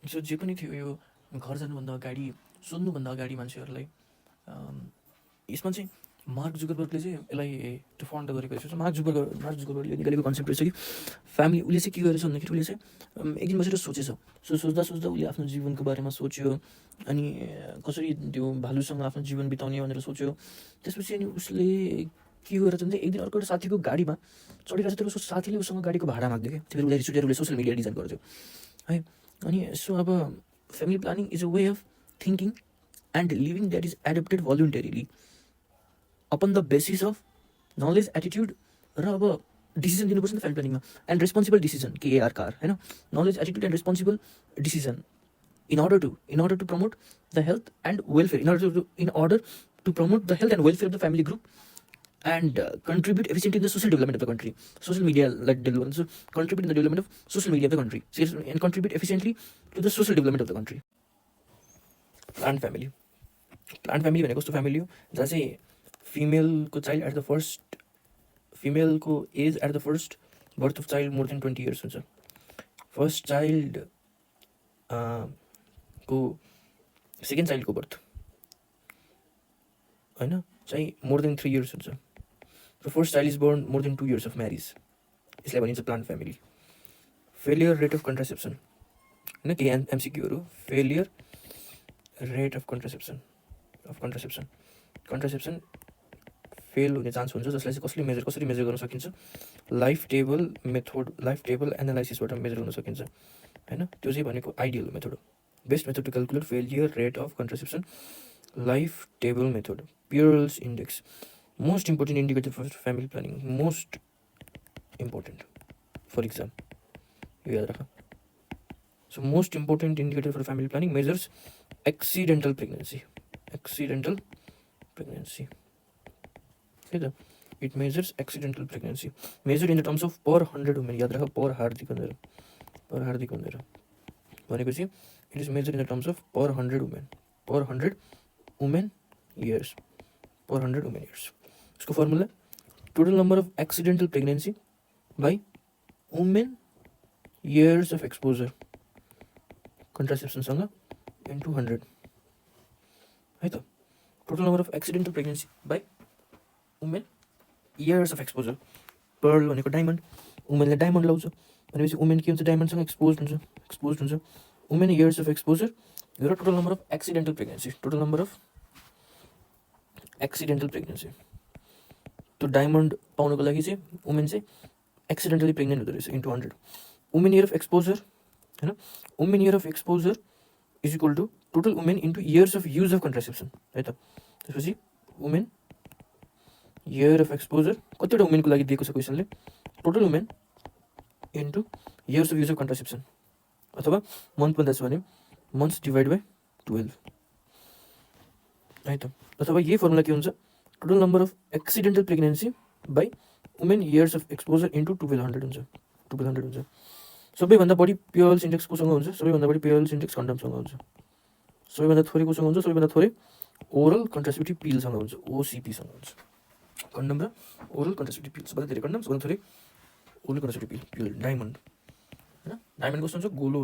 So जे पनि थियो यो घर जानुभन्दा अगाडि सोध्नुभन्दा अगाडि मान्छेहरूलाई यसमा चाहिँ मार्क जुकरबर्गले चाहिँ यसलाई त्यो फन्ड गरेको रहेछ। मार्क जुकरबर्गले निकालेको कन्सेप्ट रहेछ कि फ्यामिली उसले चाहिँ के गरेछ भन्दाखेरि उसले चाहिँ एक दिन बसेर सोचेछ। सोच्दा उसले आफ्नो जीवनको बारेमा सोच्यो अनि कसरी त्यो भालुसँग आफ्नो जीवन बिताउने भनेर सोच्यो। त्यसपछि अनि उसले के गरेछ भने एक दिन अर्को एउटा साथीको गाडीमा चढिरहेको छ, तर उसको साथीले उसँग गाडीको भाडा माग्थ्यो क्या। त्यो बेला रिस उठेर उसले सोसियल मिडिया डिजाइन गर्थ्यो है। अनि सो अब family planning is a way of thinking and living that is adopted voluntarily upon the basis of knowledge attitude र अब डिसिजन दिनुपर्छ नि त फ्यामिली प्लानिङमा, एन्ड रेस्पोन्सिबल डिसिजन केआर कार होइन, knowledge attitude and responsible decision in order to promote the health and welfare, in order to promote the health and welfare of the family group and contribute efficiently in the social development of the country. Social media like development, so contribute in the development of social media of the country, and contribute efficiently to the social development of the country. Planned family भनेको कस्तो family हो जहाँ चाहिँ फिमेलको child at the first, फिमेलको age at the first birth of child more than 20 years हुन्छ। First child को second चाइल्डको बर्थ होइन चाहिँ मोर देन 3 years हुन्छ। र first child is born more than 2 years of marriage, यसलाई भनिन्छ planned family. Failure rate of contraception होइन, केही एमसिक्यूहरू। Failure rate of contraception fail हुने चान्स हुन्छ, जसलाई चाहिँ कसरी मेजर गर्न सकिन्छ, लाइफ टेबल एनालाइसिसबाट मेजर गर्न सकिन्छ होइन। त्यो चाहिँ भनेको आइडियल मेथड हो। Best method to calculate failure rate of contraception, life table method. Pearl index most important indicator for family planning, most important for exam, यो याद राख। So most important indicator for family planning measures accidental pregnancy है त। It measures accidental pregnancy measure in the terms of per 100 women, याद राख, पर हार्दिक भनेर भनेपछि it is measure in the terms of per 100 women years. उसको formula total number of accidental pregnancy by women years of exposure कन्ट्रासेप्सनसँग into 100 है त। Total number of accidental pregnancy by women years of exposure. Pearl भनेको diamond, वुमेनले diamond लाउँछ भनेपछि women के हुन्छ, डायमन्डसँग एक्सपोज हुन्छ। वुमेन इयर्स अफ एक्सपोजर र total number of accidental pregnancy. त्यो डायमन्ड पाउनको लागि चाहिँ वुमेन चाहिँ एक्सिडेन्टली प्रेग्नेन्ट हुँदो रहेछ into 100। Women year of exposure होइन, women year of exposure is equal to total women into years of use of contraception है त। त्यसपछि वुमेन इयर अफ एक्सपोजर कतिवटा वुमेनको लागि दिएको छ क्वेसनले, total women into years of use of contraception, अथवा मन्थ भन्दा छ भने मन्थ्स डिभाइड बाई 12 है त। अथवा यही फर्मुला के हुन्छ, total number of accidental pregnancy by women years of exposure into 1200 हुन्छ। सबैभन्दा बढी पियर्स इन्डेक्स कोसँग हुन्छ, सबैभन्दा बढी पियर्स इन्डेक्स कन्डमसँग हुन्छ। सबैभन्दा थोरै कोसँग हुन्छ, सबैभन्दा थोरै ओरल कन्ट्रासेप्टिभ पिलसँग हुन्छ, ओसिपीसँग हुन्छ। कन्डम र ओरल कन्ट्रासेप्टिभ पिल, सबभन्दा धेरै कन्डम, सबभन्दा थोरै ओरल कन्ट्रासेप्टिभ पिल। डायमन्ड होइन, डायमन्ड कस्तो हुन्छ, गोलो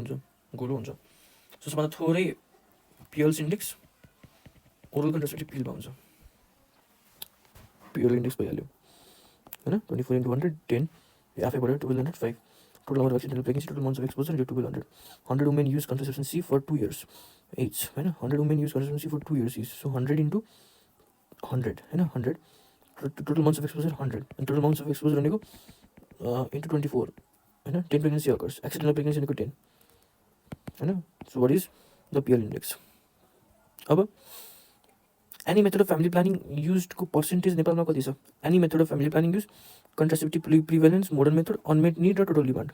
हुन्छ। सो सबभन्दा थोरै पियर्स इन्डेक्स ओरल कन्ट्रासेप्टिभ पिलमा हुन्छ। पियर इन्डेक्स भइहाल्यो होइन, 24 × 100 10 आफै बढ्यो 1205। Total number of accidental pregnancy, total months of exposure into 1200। 100 women use contraception see for 2 years as होइन, 100 women use contraception see for 2 years is, so 100 into 100 होइन, 100 total months of exposure 100, अनि total months of exposure भनेको into 24 होइन, 10 pregnancy occurs, accidental pregnancy भनेको 10 होइन। So what is the pearl index. अब any method of family planning युजको percentage नेपालमा कति छ? Any method of family planning use, contraceptive prevalence, modern method, unmet need र total demand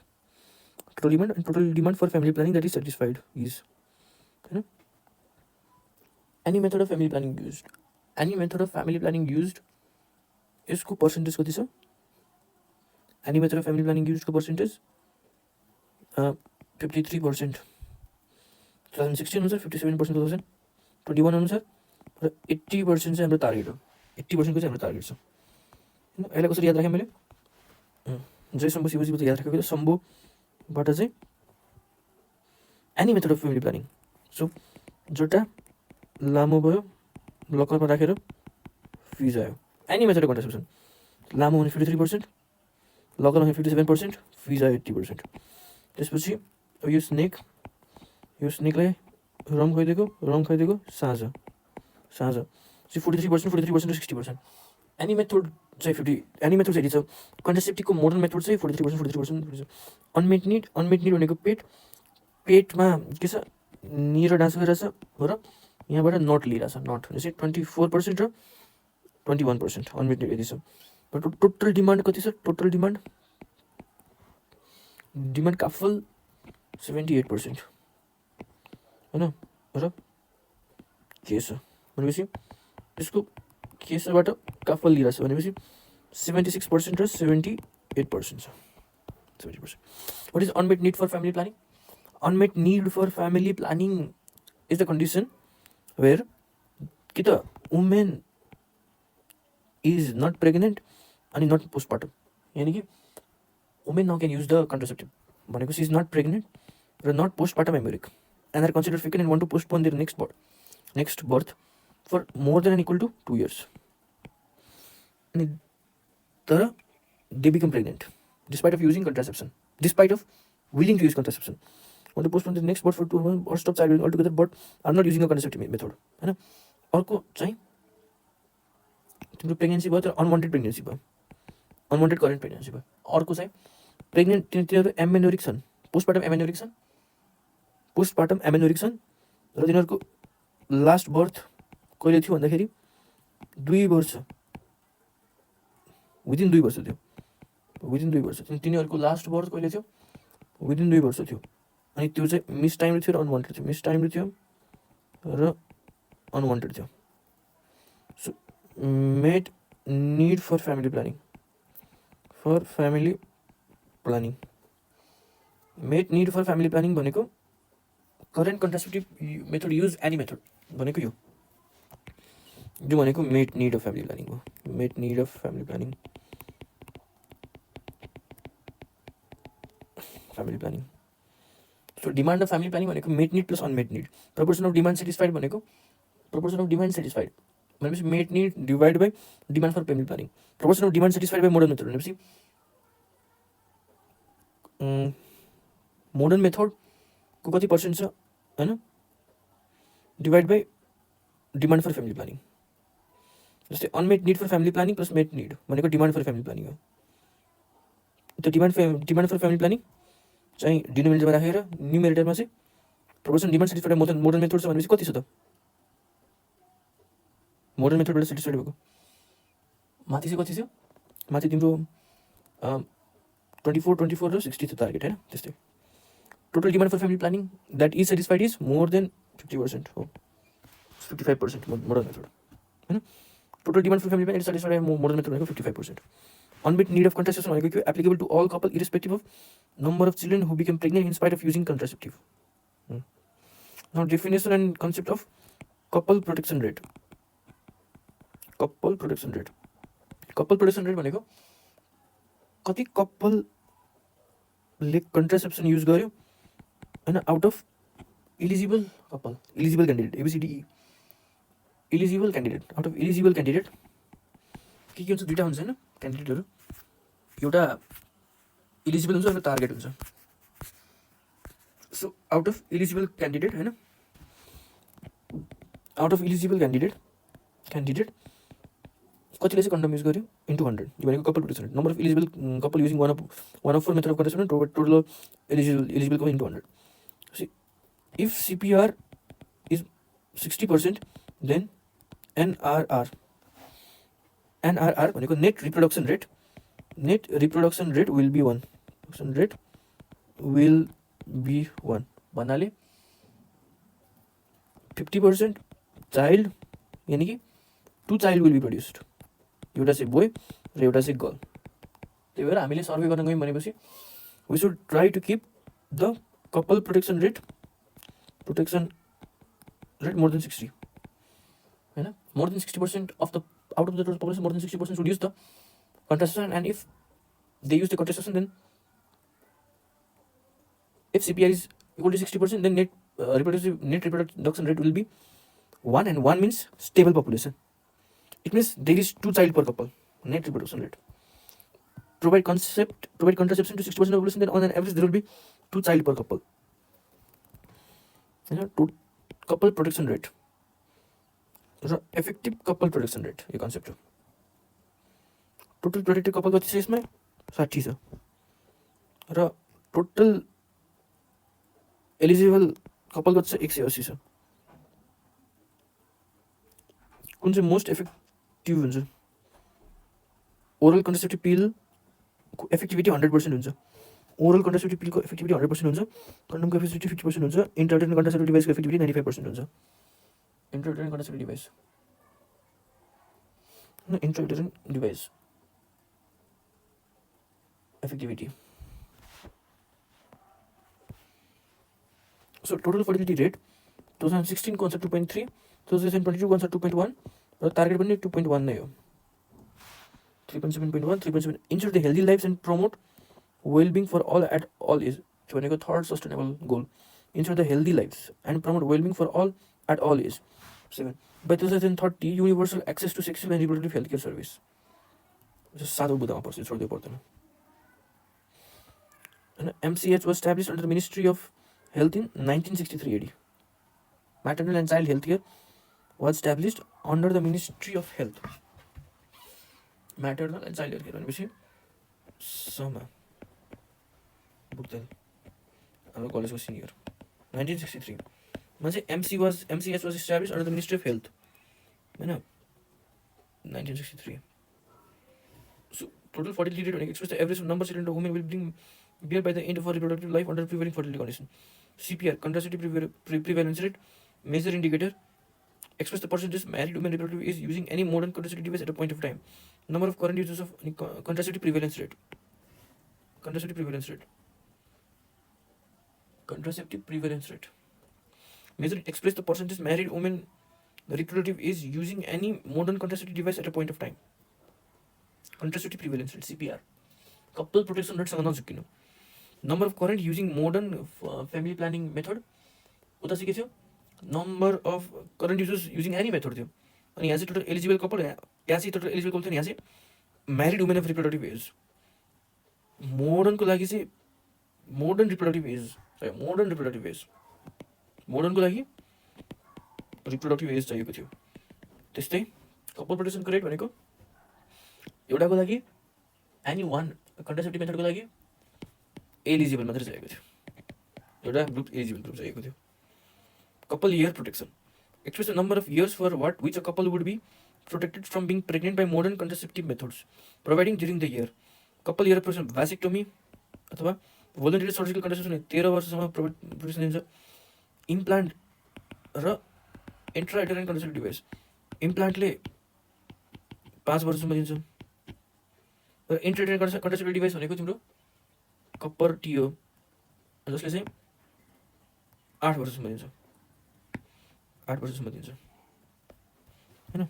and total demand for family planning that is satisfied is होइन। Any method of family planning use यसको percentage कति छ? Any method of family planning युजको percentage 53% 2016 अनुसार, 57% 2021 अनुसार, र 80% चाहिँ हाम्रो टार्गेट हो। 80%को चाहिँ हाम्रो टार्गेट छ होइन। यसलाई कसरी याद राखेँ मैले, जय शम्भु शिवजीबाट याद राखेको, शम्भुबाट चाहिँ any method of family planning. So जटा लामो भयो, लकरमा राखेर फिज आयो. Any method of contraception. लामो हुने 53%, लकरमा हुने 57%, फिज आयो 80%. त्यसपछि अब यो स्नेकलाई रम खुवाइदिएको साँझ. चाहिँ 43% र 60%. एनी मेथड चाहिँ एनी मेथड चाहिँ छ. कन्ट्रासेप्टिभको मोडर्न मेथड चाहिँ 43%. अनमेट निड भनेको पेटमा के छ, निर डान्स गरिरहेछ र यहाँबाट नट लिइरहेछ. नट भनेपछि 24% र 21% अनमेट निड यति छ. र टोटल डिमान्ड कति छ? टोटल डिमान्ड काफल 78% होइन. र के छ भनेपछि यसको केसबाट काफल लिइरहेछ भनेपछि 76% र 78% छ. 70%. What is unmet need for family planning? Unmet need for family planning is the condition where कि त woman is not pregnant and not postpartum. यानी कि women now can use the contraceptive. भनेको she is not pregnant र not postpartum embryonic and are considered frequent and want to postpone their next birth for more than and equal to 2 years. अनि तर they become pregnant despite of using contraception, despite of willing to use contraception, want to postpone the next birth for 2 months or stop childbearing altogether but are not using a contraceptive method हैन. अर्को चाहिँ तिम्रो pregnancy भयो तर unwanted pregnancy भयो, unwanted current pregnancy भयो. अर्को चाहिँ प्रेग्नेन्ट तिनीहरू एमेनोरिक छन्, पोस्टपार्टम एमेनोरिक छन् र तिनीहरूको लास्ट बर्थ कहिले थियो भन्दाखेरि 2 वर्ष, विदिन 2 वर्ष थियो. तिनीहरूको लास्ट बर्थ कहिले थियो? विदिन 2 वर्ष थियो. अनि त्यो चाहिँ मिस टाइमले थियो र अनवान्टेड थियो. So met need for family planning भनेको current contraceptive method use any method भनेको यो भनेको met need of family planning हो. Met need of family planning. So demand of family planning भनेको met need plus unmet need. Proportion of demand satisfied भनेपछि met need divide by demand for family planning. Proportion of demand satisfied by modern method भनेपछि modern मेथडको कति percent छ होइन, divide by demand for family planning. जस्तै unmet need for family planning plus met need भनेको demand for family planning हो. त्यो demand for family planning चाहिँ डिनोमिनेटरमा राखेर न्युमेरेटरमा चाहिँ proportion demand satisfied modern method छ भनेपछि कति छ त? मोडर्न मेथडबाट सेटिस्फाइड भएको माथि चाहिँ कति थियो? माथि तिम्रो 24 र 60 थियो टार्गेट होइन. त्यस्तै total demand for family planning that is satisfied is more than 50% हो. 55% मोडर्न मेथड होइन. Total demand for family planning is satisfied modern method भनेको 55%. अनमेट निड अफ कन्ट्रासेप्सन भनेको के? Applicable to all couple irrespective of number of children who become pregnant in spite of using contraceptive. Now definition and concept of couple protection rate. Couple protection rate भनेको कति कपलले contraception use गर्यो होइन out of eligible candidate. ABCD eligible candidate. Out of eligible candidate के हुन्छ? दुईवटा हुन्छ होइन क्यान्डिडेटहरू. एउटा इलिजिबल हुन्छ, एउटा टार्गेट हुन्छ. So out of eligible candidate होइन, आउट अफ इलिजिबल क्यान्डिडेट कतिले चाहिँ कन्डम युज गर्यो इन्टु 100. यो भनेको couple protection rate. Number of eligible couple using one of 4 method of contraception total eligible couple into 100. If CPR is 60% then NRR भनेको net reproduction rate will be 1 भन्नाले 50% child यानि कि 2 child will be produced. एउटा चाहिँ boy र एउटा चाहिँ girl. त्यही भएर हामीले सर्वे गर्न गयौँ भनेपछि we should try to keep the couple protection rate more than 60 होइन. More than 60% of the out of the total population more than 60% should use the contraception, and if they use the contraception then if CPR is equal to 60%, then net reproduction rate will be 1, and 1 means stable population. It means there is 2 child per couple. Net reproduction rate. Provide contraception to 60% of population, then on an average there will be 2 child per couple. Couple protection rate र effective couple protection rate यो concept हो. Total protected couple कति छ यसमा? 60 छ. र total eligible couple कति छ? 180 छ. कुन चाहिँ मोस्ट इफेक्टिभ हुन्छ? ओरल कन्ट्रासेप्टिभ पिल को इफेक्टिभिटी 100% हुन्छ. ओरल कन्ट्रासेप्टिभ पिलको इफेक्टिभिटी 100% हुन्छ. कन्डोमको इफेक्टिभिटी 50% हुन्छ. इन्ट्राउटेरिन कन्ट्रासेप्टिभ डिभाइसको इफेक्टिभिटी 95% हुन्छ. इन्ट्राउटेरिन कन्ट्रासेप्टिभ डिभाइस न इन्ट्राउटेरिन device effectivity. So total fertility rate 2016 को आन्सर 2.3, 2022 को आन्सर 2.1 र टार्गेट पनि 2.1 नै हो. 3.7.1, 3.7 ensure the healthy lives and promote well-being for all at all is भनेको third sustainable goal. ensure the healthy lives and promote well-being for all at all is 7. By 2030 universal access to sexual and reproductive healthcare service. सातो बुदामा पर्छ, छोड्दै पर्दैन. MCH was established under the Ministry of Health in 1963 AD. Maternal and child health care was established under the Ministry of Health. Maternal and child health care भनेपछि समा Poudel हाम्रो कलेजको senior 1963 मा चाहिँ MCH was established under the Ministry of Health हैन 1963. So total fertility rate भनेको express the average number of children a woman will bring bear by the end of her reproductive life under prevailing fertility condition. CPR contraceptive prevalence rate major indicator express the percentage married women reproductive is using any modern contraceptive device at a point of time. Number of current users of contraceptive prevalence rate measure express the percentage married women reproductive is using any modern contraceptive device at a point of time. Contraceptive prevalence rate CPR. Couple protection rate सँग नझुक्किनु. Number of current using modern family planning method उता चाहिँ के थियो? Number of current users using any method थियो. अनि यहाँ चाहिँ total eligible couple, यहाँ चाहिँ टोटल एलिजिबल कपल थियो, यहाँ चाहिँ married women of reproductive age. मोडर्नको लागि चाहिँ मोडर्न रिप्रोडक्टिभ एज चाहिएको थियो. त्यस्तै कपल प्रोटेक्सनको रेट भनेको एउटाको लागि एनी वान कन्ट्रासेप्टिभ मेथडको लागि एलिजिबल मात्रै चाहिएको थियो. एउटा ग्रुप एलिजिबल ग्रुप चाहिएको थियो. Couple year protection express the number of years for what which a couple would be protected from being pregnant by modern contraceptive methods providing during the year. Couple year protection vasectomy अथवा voluntary surgical contraception 13 वर्षसम्म protection दिन्छ. Implant र इन्ट्रायुटेराइन contraceptive device इम्प्लान्टले 5 वर्षसम्म दिन्छ र इन्ट्रायुटेराइन contraceptive device भनेको तिम्रो copper T हो जसले चाहिँ 8 वर्षसम्म दिन्छ हैन.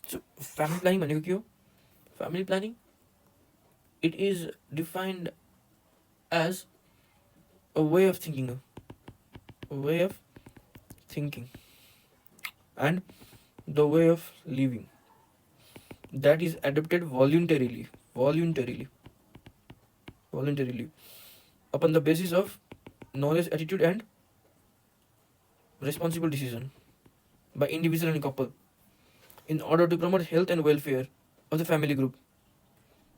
सो फ्यामिली प्लानिङ भनेको के हो? Family planning it is defined as a way of thinking and the way of living that is adopted voluntarily upon the basis of knowledge, attitude and responsible decision by individual and couple in order to promote health and welfare of the family group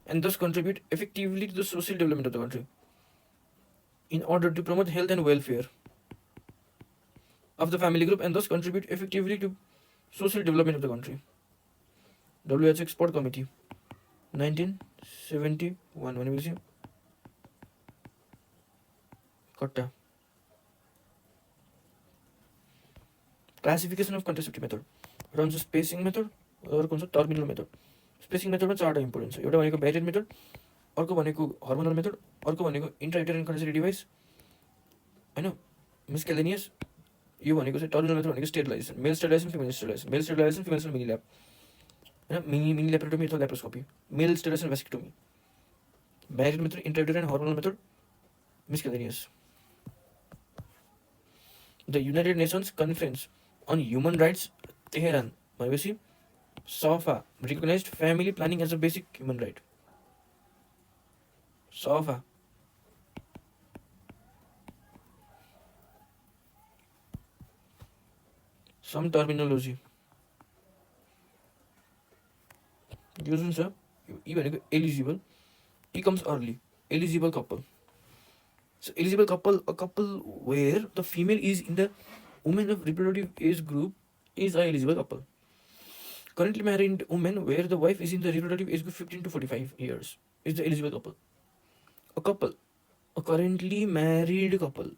and thus contribute effectively to the social development of the country. In order to promote health and welfare of the family group and thus contribute effectively to social development of the country. WHO Expert Committee 1971 भनेपछि कट्टा. Classification of contraceptive method र हुन्छ spacing method, अर्को हुन्छ terminal method. Spacing मेथडमा 4वटा important छ. एउटा भनेको barrier method, अर्को भनेको हर्मोनल मेथड, अर्को भनेको इन्ट्रायुटेराइन कन्ट्रासेप्टिभ डिभाइस हैन मिसकेलेनियस. यो भनेको चाहिँ टर्मिनल मेथड भनेको sterilisation, male sterilisation, female sterilisation. Male sterilisation, female mini lab हैन, मिनी ल्याप्रोटोमी अथवा laparoscopy. Male sterilisation, vasectomy. Barrier method, intrauterine, hormonal method, miscellaneous. The United Nations conference on human rights Tehran भनेपछि सफा recognise family planning as a basic human right. सफा some terminology यो जुन छ यी भनेको एलिजिबल, यी comes early. Eligible couple. So eligible couple, a couple where the female is in the women of reproductive age group is a eligible couple. Currently married woman where the wife is in the reproductive age group 15 to 45 years is the eligible couple. A currently married couple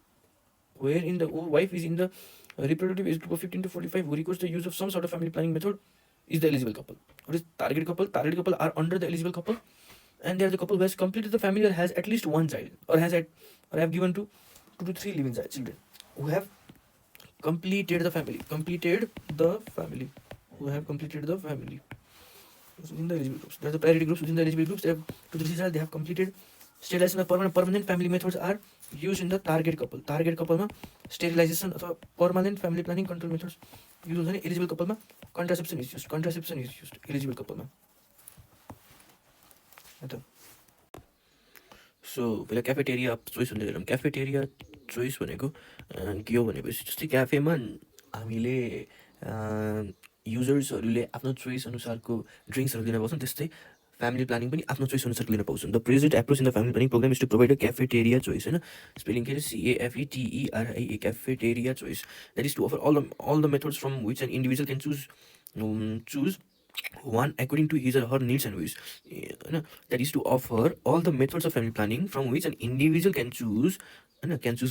wherein the wife is in the reproductive age group of 15 to 45 who requires the use of some sort of family planning method is the eligible couple. What is target couple? Target couple are under the eligible couple, and they are the couple who has completed the family or has at least one child or have given to 2 to 3 living children who have completed the family. Who have completed the family within the eligible groups. There are the priority groups within the eligible groups. They have 2 to 3 child. They have completed sterilization of permanent family methods are used in the target couple. Target couple मा sterilization अथवा permanent family planning control methods use हुन्छ नि. eligible couple मा contraception is used. Eligible couple मा. So पहिला cafeteria choice हुँदै हेरौँ. Cafeteria choice भनेको के हो भनेपछि जस्तै क्याफेमा हामीले युजर्सहरूले आफ्नो चोइस अनुसारको ड्रिङ्क्सहरू लिन पाउँछन्, त्यस्तै फ्यामिली प्लानिङ पनि आफ्नो चोइस अनुसार लिन पाउँछन्. The present approach in the family planning program is to provide a cafeteria choice. होइन, स्पेलिङ के अरे CAFETERIA. Cafeteria choice that is to offer all the methods from which an individual can choose one according to his or her needs and wishes. That is to offer all the methods of family planning from which an individual can choose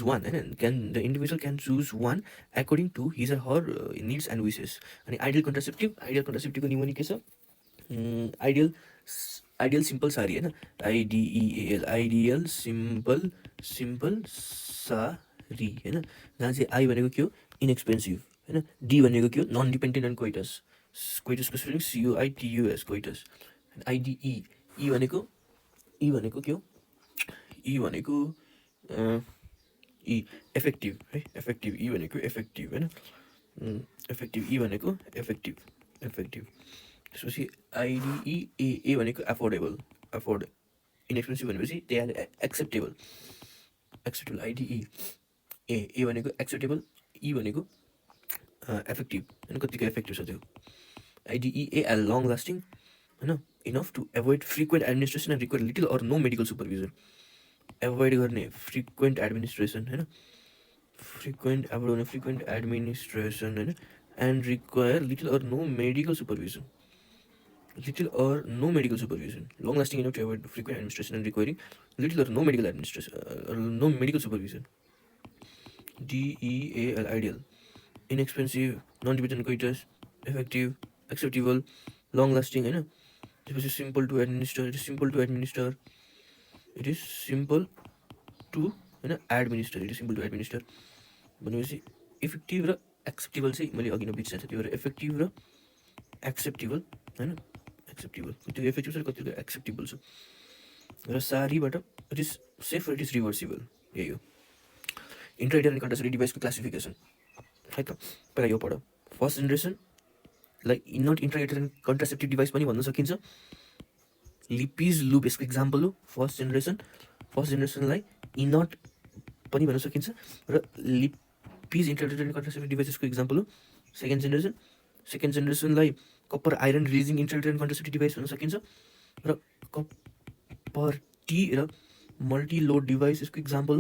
one, and the individual can choose one according to his or her needs and wishes. And ideal contraceptive को नियम के छ? ideal simple sari होइन, IDEAL ideal simple sari होइन, जहाँ चाहिँ I भनेको के हो? इनएक्सपेन्सिभ होइन, D भनेको के हो? Non dependent on coitus. कोइटसको स्पेलिङ COITUS कोइटस. IDE भनेको के हो? E भनेको इफेक्टिभ है, इफेक्टिभ. E भनेको इफेक्टिभ होइन, इफेक्टिभ. E भनेको इफेक्टिभ. त्यसपछि IDEA भनेको अफोर्डेबल. इनएक्सपेन्सिभ भनेपछि दे आर एक्सेप्टेबल. IDEA भनेको एक्सेप्टेबल, E भनेको इफेक्टिभ. होइन, कतिको इफेक्टिभ छ त्यो. IDEA are long lasting होइन, enough to avoid frequent administration and require little or no medical supervision. Avoid गर्ने फ्रिक्वेन्ट एडमिनिस्ट्रेसन होइन, फ्रिक्वेन्ट एडमिनिस्ट्रेसन होइन, and require little or no medical supervision. long lasting enough to avoid frequent administration and requiring little or no medical supervision. DEAL ideal, inexpensive, non-dependent coitus, effective, acceptable, long lasting होइन. त्यसपछि simple to administer. It is simple to administer भनेपछि effective र acceptable चाहिँ मैले अघि नै बिर्सेको थिएँ. त्यो भएर इफेक्टिभ र एक्सेप्टेबल होइन, कतिको इफेक्टिभ छ र कतिको एक्सेप्टेबल छ. र सारीबाट इट इज सेफ र इट इज रिभर्सिबल. यही हो intrauterine and contraceptive device classification है त. पहिला यो पढ. फर्स्ट जेनेरेसनलाई inert intrauterine and contraceptive device पनि भन्न सकिन्छ. लिपिज लुप यसको इक्जाम्पल हो. फर्स्ट जेनेरेसनलाई इनट पनि भन्न सकिन्छ र Lippes intrauterine and contraceptive device यसको इक्जाम्पल हो. सेकेन्ड जेनेरेसनलाई copper ion releasing intrauterine and contraceptive device भन्न सकिन्छ र कपर टी र मल्टी लोड डिभाइस यसको इक्जाम्पल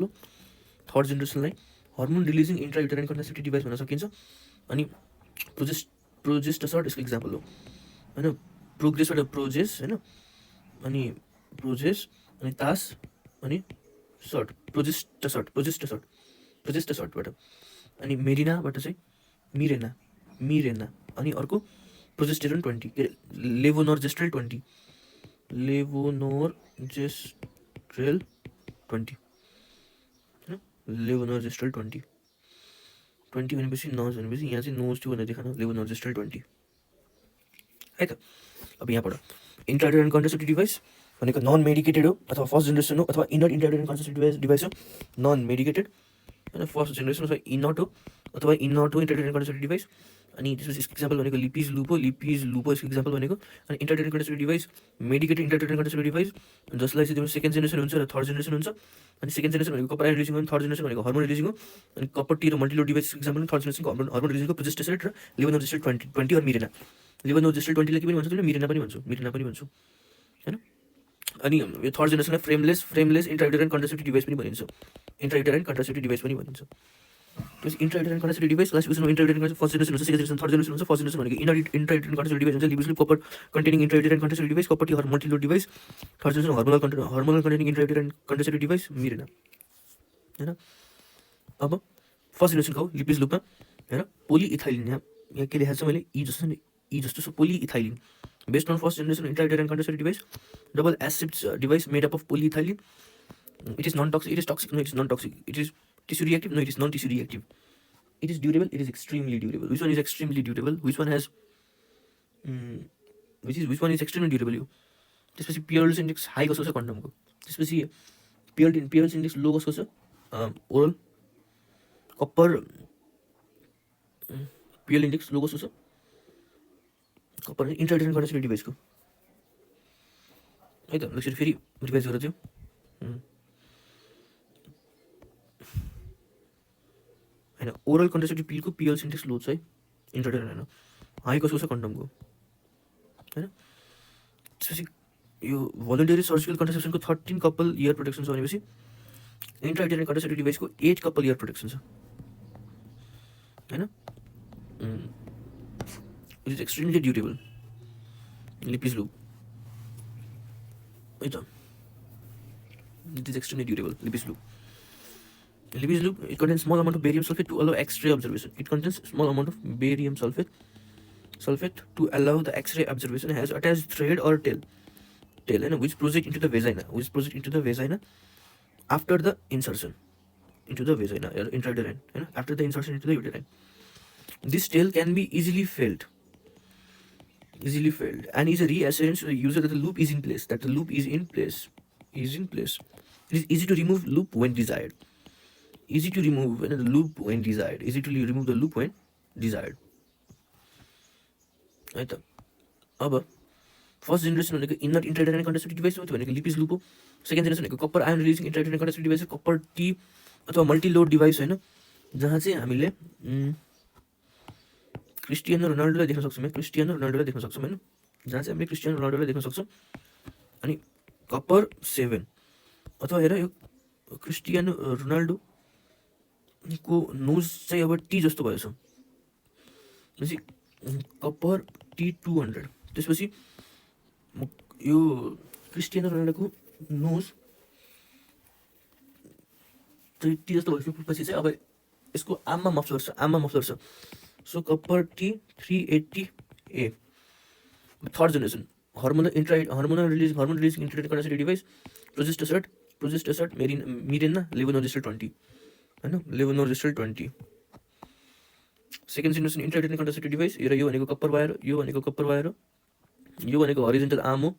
हो. थर्ड जेनेरेसनलाई hormone releasing intrauterine and contraceptive device भन्न सकिन्छ. अनि प्रोजेस्टसर्ट यसको इक्जाम्पल हो होइन. प्रोग्रेसबाट प्रोजेस होइन, अनि प्रोजेस अनि तास अनि सर्ट, प्रोजेस्टसर्टबाट. अनि मेरिनाबाट चाहिँ मिरेना अनि अर्को प्रोजेस्टेरोन 20 के अरे लेभोनोर्जेस्ट्रेल 20 लेभोनोर्जेस्ट्रेल 20 भनेपछि नोज भनेपछि यहाँ चाहिँ नोज 2 भनेर देखाउनु. लेभोनोर्जेस्ट्रेल 20 है त. अब यहाँबाट इन्ट्राइडल एन्ड कन्ट्रासेप्टिभ डिभाइस भनेको नन मेडिकेटेड हो अथवा फर्स्ट जेनेरेसन हो अथवा इनर इन्ट्राइडल एन्ड कन्ट्रासेप्टिभ डिभाइस हो. नन मेडिकेटेड होइन, फर्स्ट जेनेरेसन अथवा इनअटो इन्ट्रायुटेरिन कन्ट्रासेप्टिभ डिभाइस। अनि त्यसपछि यसको इक्जाम्पल भनेको लिपिज लुपो यसको इक्जाम्पल भनेको। अनि intrauterine contraceptive device, medicated intrauterine contraceptive device, जसलाई चाहिँ सेकेन्ड जेनेरेसन हुन्छ र थर्ड जेनेरेसन हुन्छ। अनि सेकेन्ड जेनेरेसन भनेको कपर आयन रिलिजिङ हो, थर्ड जेनेरेसन भनेको हर्मोन रिलिजिङ हो। अनि कपर टी र मल्टिलोड डिभाइस इक्जाम्पल थर्ड जेनेरेसनको हर्मोन रिलिजिङको प्रोजेस्टेरोइड र लेभोनोर्जेस्ट्रेट 20 और मिरेना। लेभोनोर्जेस्ट्रेट 20 लाई के पनि भन्छ, मिरेना पनि भन्छु होइन। अनि यो थर्ड जेनेरेसनलाई फ्रेमलेस इन्ट्रायुटेरिन कन्ट्रासेप्टिभ डिभाइस पनि भनिन्छ, त्यसपछि intrauterine contraceptive device classification intrauterine first generation हुन्छ, सेकेन्ड जेनेरेसन, थर्ड जेनेरेसन हुन्छ। फर्स्ट जेनेरेसन भनेको इन्ट्रायुटेरिन कन्ट्रासेप्टिभ डिभाइस हुन्छ, Lippes loop copper containing intrauterine contraceptive device, copper T multiload device. Third generation hormonal containing intrauterine contraceptive device, Mirena होइन। अब first जेनेरेसनको हो Lippes लुपमा होइन, पोलिइथाइलिन, यहाँ के लेखाएको छ मैले, ई जस्तो छ, polyethylene based on first generation intrauterine contraceptive device, double acid device made up of polyethylene. It is non-toxic. It is toxic. No, it is non-toxic. It is tissue reactive. No, it is non-tissue reactive. It is durable. It is extremely durable. Which one is extremely durable? Which one is extremely durable? You. त्यसपछि piers index high कसको छ कन्डमको, त्यसपछि piers index लो कसको छ oral copper, पियर index लो कसको छ copper intrauterine contraceptive डिभाइसको है त। एकचोटि फेरि रिभाइज गरेर थियो होइन, ओरल कन्ट्रासेप्टिभ पिलको पिएल्स इन्डेक्स लो छ है, इन्ट्रायुटेरिन होइन, हाई कसको छ कन्डमको होइन। त्यसपछि यो भोलन्टरी सर्जिकल कन्ट्रासेप्सनको 13 कपल इयर प्रोटेक्सन छ भनेपछि इन्ट्रायुटेरिन कन्ट्रासेप्टिभ डिभाइसको 8 कपल इयर प्रोटेक्सन छ होइन। It is extremely durable Lippes loop है त। It is extremely durable. Lipid loop. It contains small amount of barium sulfate to allow X-ray observation. It contains small amount of barium sulfate to allow the X-ray observation. It has attached thread or tail, which project into the vagina, after the insertion into the vagina or intrauterine. After the insertion into the uterine, this tail can be easily felt, and is a reassurance to the user that the loop is in place. It is easy to remove loop when desired. Easy to remove the loop when desired. है त। अब first generation भनेको inert intrauterine contraceptive device हो, त्यो भनेको Lippes loop हो। Second generation भनेको copper ion releasing intrauterine contraceptive device, copper T अथवा मल्टिलोड डिभाइस होइन, जहाँ चाहिँ हामीले क्रिस्टियानो रोनाल्डोलाई देख्न सक्छौँ होइन, जहाँ चाहिँ हामीले क्रिस्टियानो रोनाल्डोलाई देख्न सक्छौँ। अनि कपर 7 अथवा हेर यो क्रिस्टियानो रोनाल्डोको नोज चाहिँ अब टी जस्तो भएछ, त्यसपछि कपर T200। त्यसपछि यो क्रिस्टियानो रोनाल्डोको नोज टी जस्तो भएपछि चाहिँ अब यसको आममा मफलर छ, so copper T380A। Third generation hormonal releasing intrauterine contraceptive device, प्रोजेस्टेरोइड मिरेना, लेभोनोर्जेस्ट्रेट 20 होइन, levonorgestrel 20। Second generation intrauterine contraceptive device, यो भनेको कपर वायर हो, यो भनेको हरिजोन्टल आर्म हो,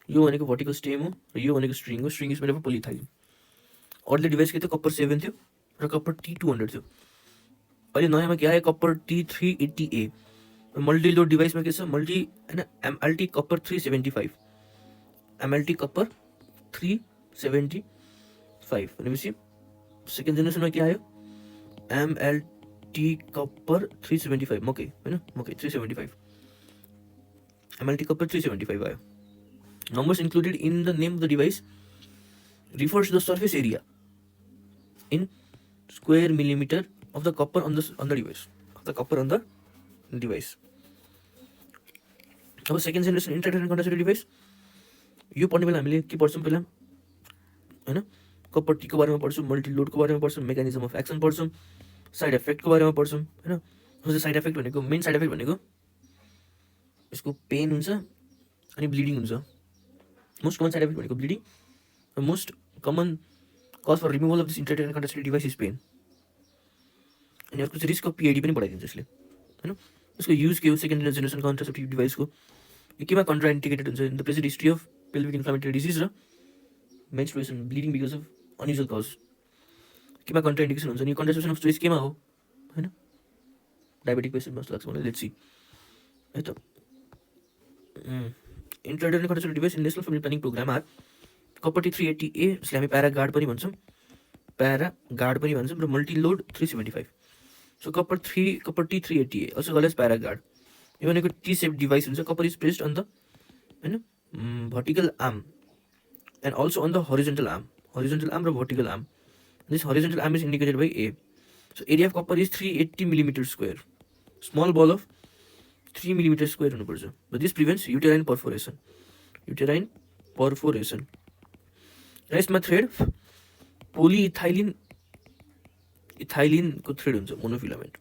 यो भनेको भर्टिकल स्टेम हो, र यो भनेको स्ट्रिङ हो। String is made of polyethylene. Early device के थियो कपर 7 थियो र कपर T200 थियो। अहिले नयाँमा के आयो कपर T380A। मल्टिलोड डिभाइसमा के छ होइन, MLT कपर 375 भनेपछि सेकेन्ड जेनेरेसनमा के आयो MLT कपर 375 मकै 375 MLT कपर 375 आयो। Numbers included in the name of the device refers to the surface area in square millimeter of the copper on the device. अब second generation intrauterine contraceptive device यो पढ्ने बेला हामीले के पढ्छौँ पहिला होइन, कपर टीको बारेमा पढ्छौँ, मल्टिलोडको बारेमा पढ्छौँ, मेकानिजम अफ एक्सन पढ्छौँ, साइड इफेक्टको बारेमा पढ्छौँ होइन। साइड इफेक्ट भनेको मेन साइड इफेक्ट भनेको यसको पेन हुन्छ अनि ब्लिडिङ हुन्छ। मोस्ट कमन साइड इफेक्ट भनेको bleeding, most common cause for removal of this intrauterine contraceptive device is pain. अनि अर्को चाहिँ रिस्क अफ PID पनि बढाइदिन्छ यसले होइन। यसको युज के हो सेकेन्ड जेनेरेसन कन्ट्रासेप्टिभ डिभाइसको, यो केमा कन्ट्राइन्डिकेटेड हुन्छ in the present history of pelvic inflammatory disease र menstruation bleeding because of unusual cause. केमा कन्ट्राइन्डिकेसन हुन्छ नि, कन्ट्रासेप्सन अफ चोइस केमा हो होइन, डायबेटिक पेसेन्टमा जस्तो लाग्छ मलाई। लेट्स सी है त। Intrauterine contraceptive device in national family planning programme are copper T 380A, जसले हामी प्यारागार्ड पनि भन्छौँ, र multiload 375। So copper T 380A also called as ParaGard. यो भनेको टी सेप डिभाइस हुन्छ। Copper is placed on the होइन vertical arm and also on the horizontal arm र vertical arm. This horizontal arm is indicated by A. So area of copper is 380 millimetre square. Small ball of 3 millimetre square हुनुपर्छ। But this prevents uterine perforation. र यसमा thread इथाइलिनको thread हुन्छ, monofilament.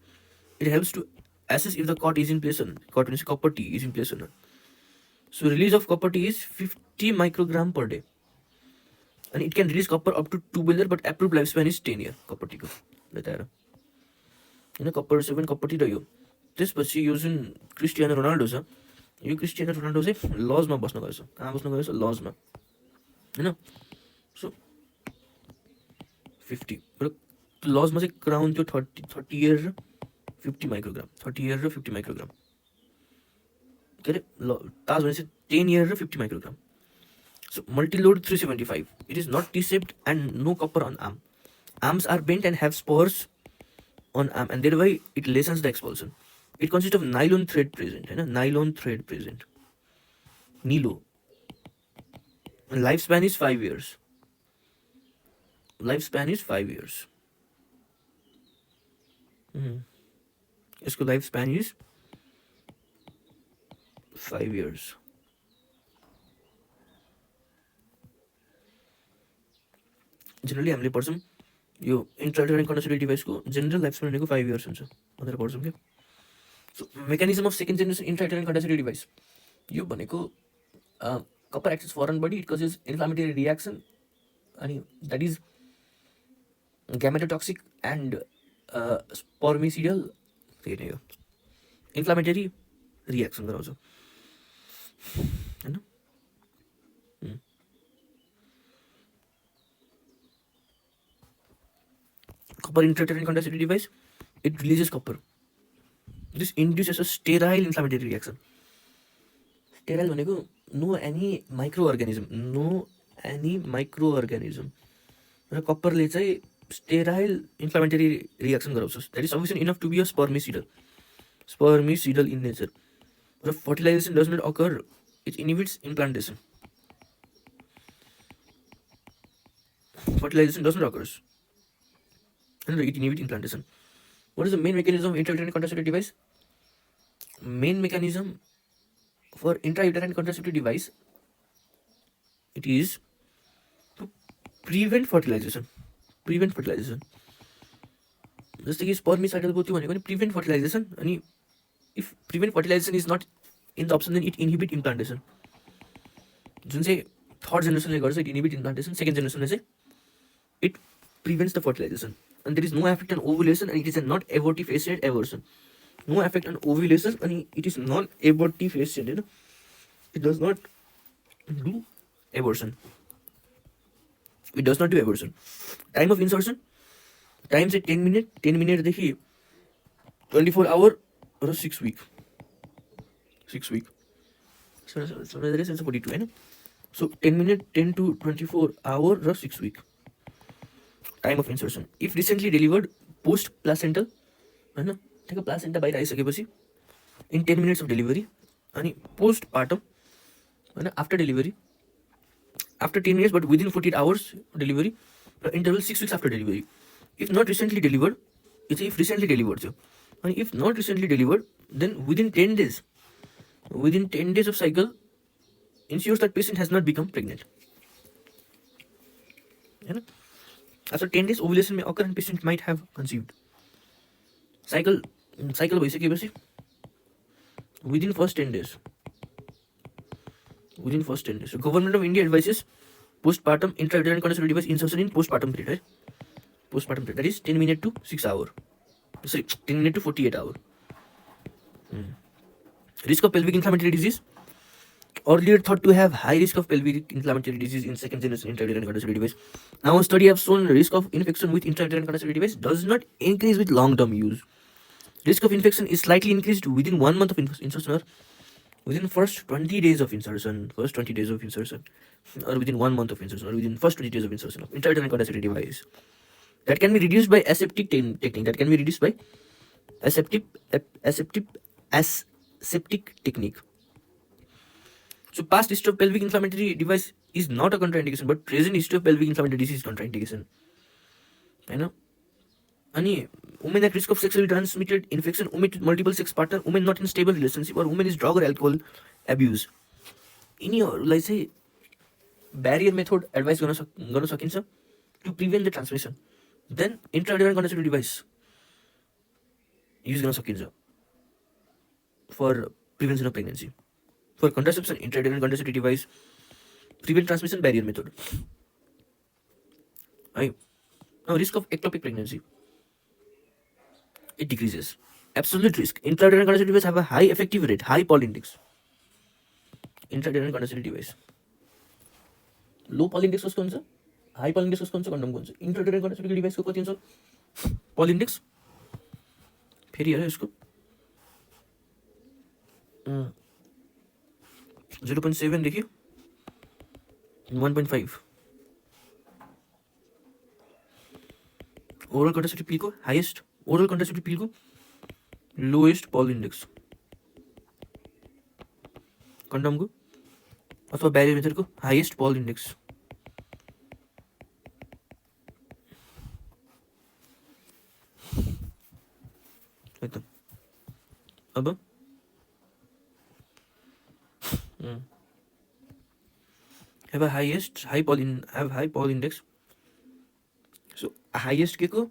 It helps to assess if the cut is in place on, cut means copper T is in place on. So release of copper T is 50 microgram per day and it can release copper up to 12 years, but approved lifespan is 10 years copper T को बताएर हैन। Copper 7 copper T रह्यो। त्यसपछि यो जुन Cristiano Ronaldo छ, यो Cristiano Ronaldo चाहिँ लजमा बस्न गएछ। कहाँ बस्न गएछ? लजमा हैन। सो 50 र लजमा चाहिँ क्राउन थियो 30 इयर र 50 माइक्रोग्राम, 30 इयर र 50 माइक्रोग्राम के अरे ताज भने चाहिँ 10 इयर र 50 microgram. So multi-load 375. It is not T-shaped and no copper on arm. Arms are bent and have spurs on arm, and thereby it lessens the expulsion. It consists of nylon thread present. Nylon thread present. Nilo. And lifespan is 5 years. Lifespan is 5 years. इसको lifespan is 5 years. Generally हामीले पढ्छौँ यो intrauterine contraceptive डिभाइसको general life span भनेको 5 years हुन्छ भनेर पढ्छौँ क्या। So mechanism of second generation intrauterine contraceptive device यो भनेको copper acts as foreign body, it causes inflammatory reaction, अनि that is gametotoxic and spermicidal, त्यही नै हो, इन्फ्लामेटरी रियाक्सन गराउँछ होइन। Copper intrauterine contraceptive device, it releases copper. This induces a sterile inflammatory reaction. Sterile भनेको no any microorganism र कप्परले चाहिँ sterile inflammatory reaction गराउँछ। That is sufficient enough to be a spermicidal in nature. र fertilization does not occur, it inhibits implantation. Fertilization does not occur and it inhibits implantation. What is the main mechanism of intrauterine contraceptive device? Main mechanism for intrauterine contraceptive device, it is to prevent fertilization. जस्तै कि spermicidal को त्यो भनेको नि prevent fertilization, अनि if prevent fertilization is not in the option then it inhibit implantation. जुन चाहिँ third जेनेरेसनले गर्छ इट इनहिबिट इम्प्लान्टेसन, सेकेन्ड जेनेरेसनले चाहिँ it prevents the fertilization, and there is no effect on ovulation, and it is a not abortifacient abortion. No effect on ovulation, and it is non abortifacient. It does not do abortion. Time of insertion, time say 10 minutes देखि 24 hour or 6 week. So there is 42 है ना. So 10 minutes 10 to 24 hour or 6 week. Time of insertion. If recently delivered, post placental हैन, त्यहाँको placenta बाहिर आइसकेपछि in 10 minutes of delivery, अनि postpartum हैन, after delivery, after 10 minutes but within 48 hours delivery, र interval 6 weeks after delivery. If not recently delivered, यो चाहिँ if recently delivered थियो, अनि if not recently delivered, then within 10 days of cycle ensures that patient has not become pregnant. हैन. After 10 days, ovulation may occur and patient might have conceived. Cycle भइसकेपछि within first 10 days. So Government of India advises postpartum intrauterine contraceptive device insertion in postpartum period, right? Postpartum period, that is 10 minutes to 6 hours. Sorry, 10 minutes to 48 hours. Risk of pelvic inflammatory disease. earlier thought to have high risk of pelvic inflammatory disease in second generation intrauterine contraceptive device. Now a study have shown risk of infection with intrauterine contraceptive device does not increase with long-term use. Risk of infection is slightly increased within 1 month of insertion or within first 20 days of insertion, or within 1 month of insertion, or within first 20 days of insertion of intrauterine contraceptive device. That can be reduced by aseptic technique. That can be reduced by aseptic technique. So past history of pelvic inflammatory device is not a contraindication, but present history of pelvic inflammatory disease is contraindication. You know? Ani women at risk of sexually transmitted infection, women with multiple sex partner, women not in stable relationship, or women is drug or alcohol abuse. यिनीहरूलाई चाहिँ barrier method advice गर्न सकिन्छ to prevent the transmission. Then intrauterine contraceptive device use गर्न सकिन्छ for prevention of pregnancy. For contraception, intrauterine contraceptive device prevent transmission, barrier method. Right. Now risk of ectopic pregnancy, it decreases. Absolute risk, intrauterine contraceptive device have a high effective rate, high Paul index. Intrauterine contraceptive device low Paul index कसको हुन्छ, high Paul index कसको हुन्छ, कन्डमको हुन्छ. Intrauterine contraceptive device को कति हुन्छ Paul index? फेरि हेर यसको 0.7 देखियो 1.5. ओरल कन्ट्रासेप्टिभ पिलको हाइएस्ट, ओरल कन्ट्रासेप्टिभ पिलको लोएस्ट पल इन्डेक्स, कन्डमको अथवा ब्यारियर मेथडको हाइएस्ट पल इन्डेक्स. एकदम अब have a high Paul index. So highest के को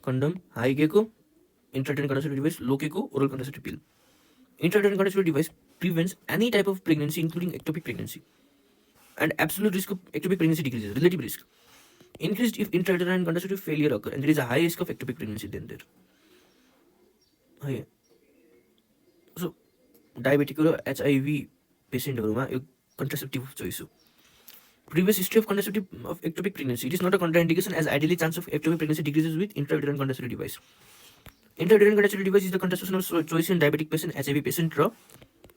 condom, high के को intrauterine contraceptive device, low के को oral contraceptive pill. Intrauterine contraceptive device prevents any type of pregnancy, including ectopic pregnancy, and absolute risk of ectopic pregnancy decreases. Relative risk increased if intrauterine contraceptive failure occur, and there is a high risk of ectopic pregnancy then there. So diabetic or HIV पेसेन्टहरुमा यो contraceptive choice हो. Previous history of contraceptive of ectopic pregnancy, it is not a contraindication as ideally chance of ectopic pregnancy decreases with intrauterine contraceptive device. Intrauterine contraceptive device is the contraceptive choice in diabetic patient, HIV patient र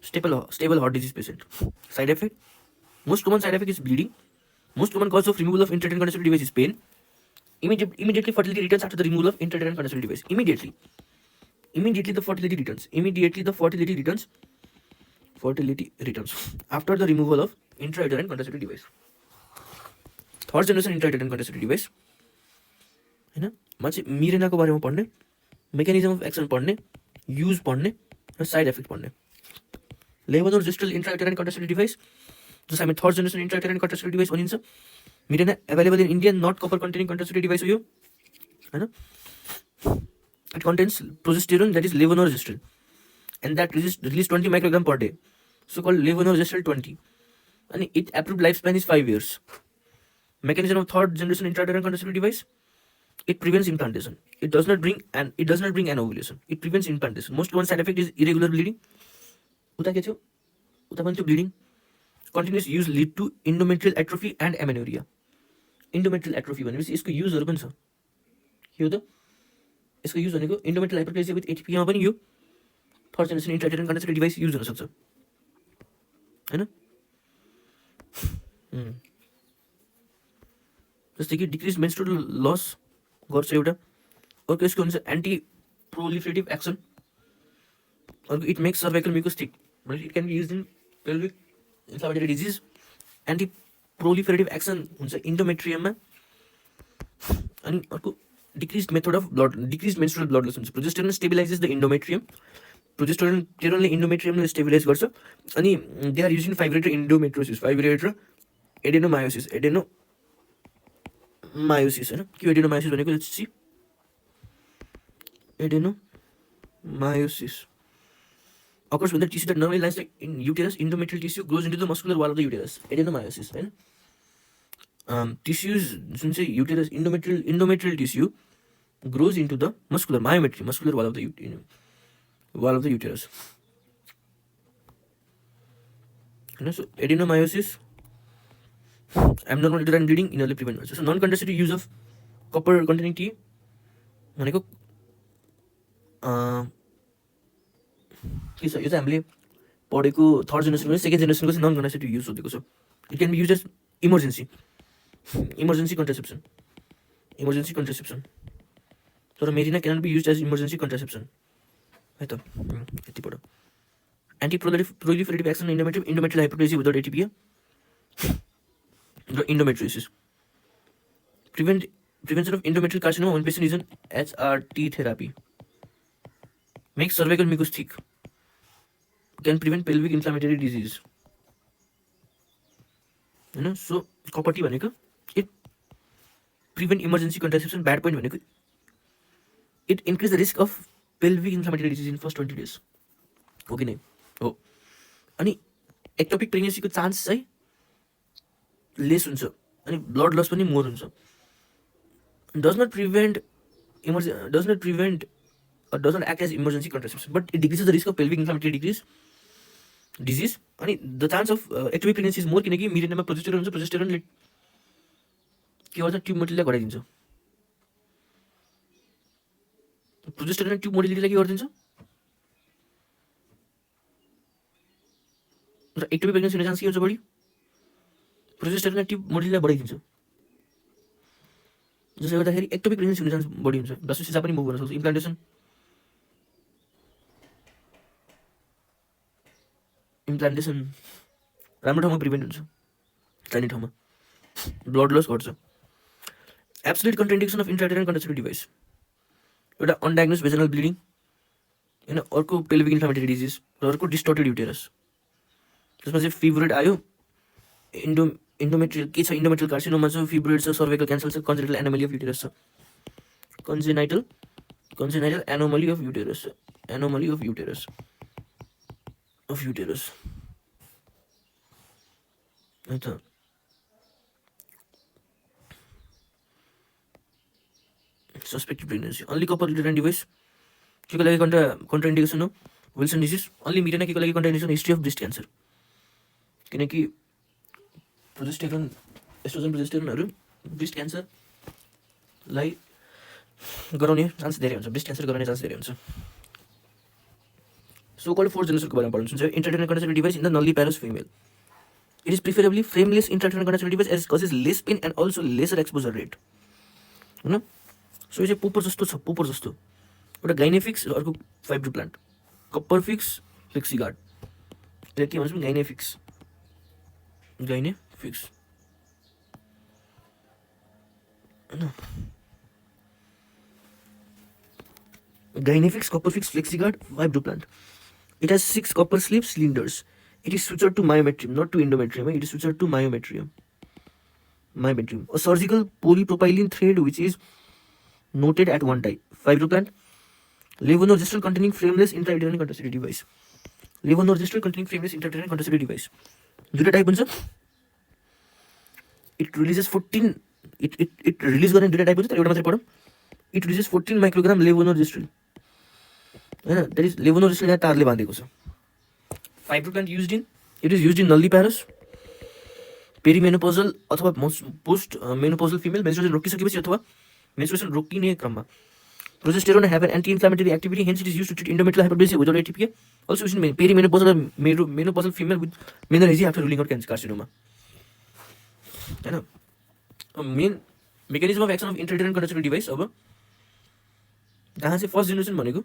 stable heart disease patient. Side effect, most common side effect is bleeding. Most common cause of removal of intrauterine contraceptive device is pain. Immediately fertility returns after the removal of intrauterine contraceptive device. Immediately the fertility returns after the removal of intrauterine contraceptive device. Third generation intrauterine contraceptive device हैन, म चाहिँ मिरेनाको बारेमा पढ्ने, mechanism of action पढ्ने, use पढ्ने र side effect पढ्ने. लेभोनोर्जेस्ट्रल इन्ट्राउटेराइन contraceptive device जसलाई हामी third generation intrauterine contraceptive device भनिन्छ. Mirena available in India, not copper containing contraceptive device हो यो हैन. It contains progesterone that is levonorgestrel and that release 20 microgram per day, so called levonorgestrel 20, and its approved lifespan is 5 years. Mechanism of third generation intrauterine contraceptive device, it prevents implantation. It does not bring an ovulation. It prevents implantation. Most common side effect is irregular bleeding. उता के थियो, उता पनि त्यो bleeding. Continuous use lead to endometrial atrophy and amenorrhea. Endometrial atrophy भनेपछि यसको युजहरु पनि छ. के हो त? यसको युज भनेको endometrial hyperplasia with HPA मा पनि यो third generation intrauterine contraceptive device use हुन सक्छ हैन. जस्तै कि डिक्रिज मेन्स्ट्रुअल लस गर्छ एउटा. अर्को यसको हुन्छ एन्टी प्रोलिफरेटिभ एक्सन. अर्को it makes cervical mucus thick. It can be used in pelvic inflammatory disease. Anti proliferative action हुन्छ इन्डोमेट्रियममा. अनि अर्को डिक्रिज मेन्स्ट्रुअल ब्लड लस हुन्छ. Progesterone stabilises the endometrium. प्रोजेस्टेरोनले इन्डोमेट्रियमलाई स्टेबिलाइज गर्छ. अनि दे आर युजिङ फाइब्रोइड र इन्डोमेट्रियोसिस, फाइब्रोइड र एडेनोमायोसिस हैन. के एडेनोमायोसिस भनेको चाहिँ adenomyosis occurs when the tissue that normally lies in uterus, endometrial tissue, grows into the muscular wall of the uterus. Adenomyosis हैन. Tissues जुन चाहिँ uterus endometrial tissue grows into the muscular wall of the uterus. होइन. So adenomyosis, abnormal uterine bleeding यिनीहरूले prevent गर्छ. So non contraceptive use of copper containing T भनेको के छ, यो चाहिँ हामीले पढेको 3rd जेनेरेसनको सेकेन्ड जेनेरेसनको चाहिँ नन कन्ट्रासेप्टिभ युज सोधेको छ. It can be use as emergency contraception. तर Mirena can be use as emergency contraception है त. यति पढ. Anti proliferative action endometrial hyperplasia without atypia र endometriosis. Prevention of endometrial carcinoma when patient is on HRT therapy. Make cervical mucus thick. Can prevent pelvic inflammatory disease. होइन. So copper T भनेको it prevent emergency contraception. Bad point भनेको it increase the risk of pelvic inflammatory disease in first 20 days. हो कि नै हो. अनि ectopic प्रेग्नेन्सीको chance चाहिँ लेस हुन्छ अनि ब्लड लस पनि मोर हुन्छ. Does not act as emergency contraception but it decreases the risk of pelvic inflammatory disease. अनि the chance of ectopic pregnancy is more किनकि मिरेनामा प्रोजेस्टेरोन हुन्छ. प्रोजेस्टेरोनले के गर्छ, ट्युब मोटिलिटीलाई घटाइदिन्छ. प्रोजेस्टेरोनले ट्युब मोटिलिटीलाई के गरिदिन्छ र एक्टोपिक प्रेग्नेन्सी हुने चान्स के हुन्छ बढी. प्रोजेस्टेरोनले ट्युब मोटिलिटीलाई बढाइदिन्छ जसले गर्दाखेरि एक्टोपिक प्रेग्नेन्सी हुने चान्स बढी हुन्छ. ब्लास्टो सिसा पनि मुभ गर्न सक्छ. इम्प्लान्टेसन राम्रो ठाउँमा प्रिभेन्ट हुन्छ, चाहिने ठाउँमा. ब्लड लस घट्छ. Absolute contraindication of intrauterine contraceptive device. एउटा अनडायग्नोज भेजिनल ब्लिडिङ होइन, अर्को पेल्भिक इन्फ्लामेटरी डिजिज र अर्को डिस्टर्टेड युटेरस. त्यसमा चाहिँ फिब्रोइड आयो, इन्डोमेट्रियल के छ, इन्डोमेट्रियल कार्सिनोमा छ, फिब्रोइड छ, सर्भाइकल क्यान्सर छ, कन्जेनाइटल एनोमली अफ युटेरस छ. कन्जेनाइटल एनोमली अफ युटेरस छ. एनोमली अफ युटेरस है त. Suspected pregnancy. Only copper uterine device के को लागि कन्ट्राइन्डिकेसन हो. Wilson disease. अन्ली मिरेना के को लागि contraindication. History of breast cancer. किनकि प्रोजेस्टेरोनहरू ब्रेस्ट क्यान्सरलाई गराउने चान्स धेरै हुन्छ. ब्रेस्ट क्यान्सर गराउने चान्स धेरै हुन्छ. सो कल्ड 4th जेनेरेसनको बारेमा पढ्नु हुन्छ. Intrauterine contraceptive device in the nulliparous female. It is preferably frameless intrauterine contraceptive device as causes less pain and also lesser exposure rate. होइन. सो यो चाहिँ पोपर जस्तो छ. पोपर जस्तो एउटा गाइनेफिक्स र अर्को Fibroplant. Copper fix Flexiguard. यसले के भन्छ गाइनेफिक्स होइन. GyneFix, copper fix, Flexiguard, Fibroplant. It has 6 copper sleeve cylinders. It is sutured to myometrium, not to endometrium. It is sutured to myometrium. A surgical polypropylene thread which is noted at one type. Fibroplant. Levonorgestrel containing frameless intrauterine contraceptive device. दुईटा type हुन्छ. It releases 14. It release गर्ने दुईटा type हुन्छ. तर एउटा मात्रै पढौँ. It releases 14 microgram levonorgestrel. होइन, द्याट इज लेभोनोजेस्ट्रेल यहाँ तारले बाँधेको छ. Fibroplant it is used in nulliparous, perimenopausal अथवा पोस्ट मेनोपोजल फिमेल मेन्स्ट्रुएसन रोकिसकेपछि अथवा मेन्स्ट्रुएसन रोकिने क्रममा. Progesterone have an anti inflammatory activity, hence it is used to treat endometrial hyperplasia without atypia. Also used in perimenopausal menopausal female with menorrhagia after ruling out carcinoma. होइन. Main mechanism of action of intrauterine contraceptive device. अब जहाँ चाहिँ first generation भनेको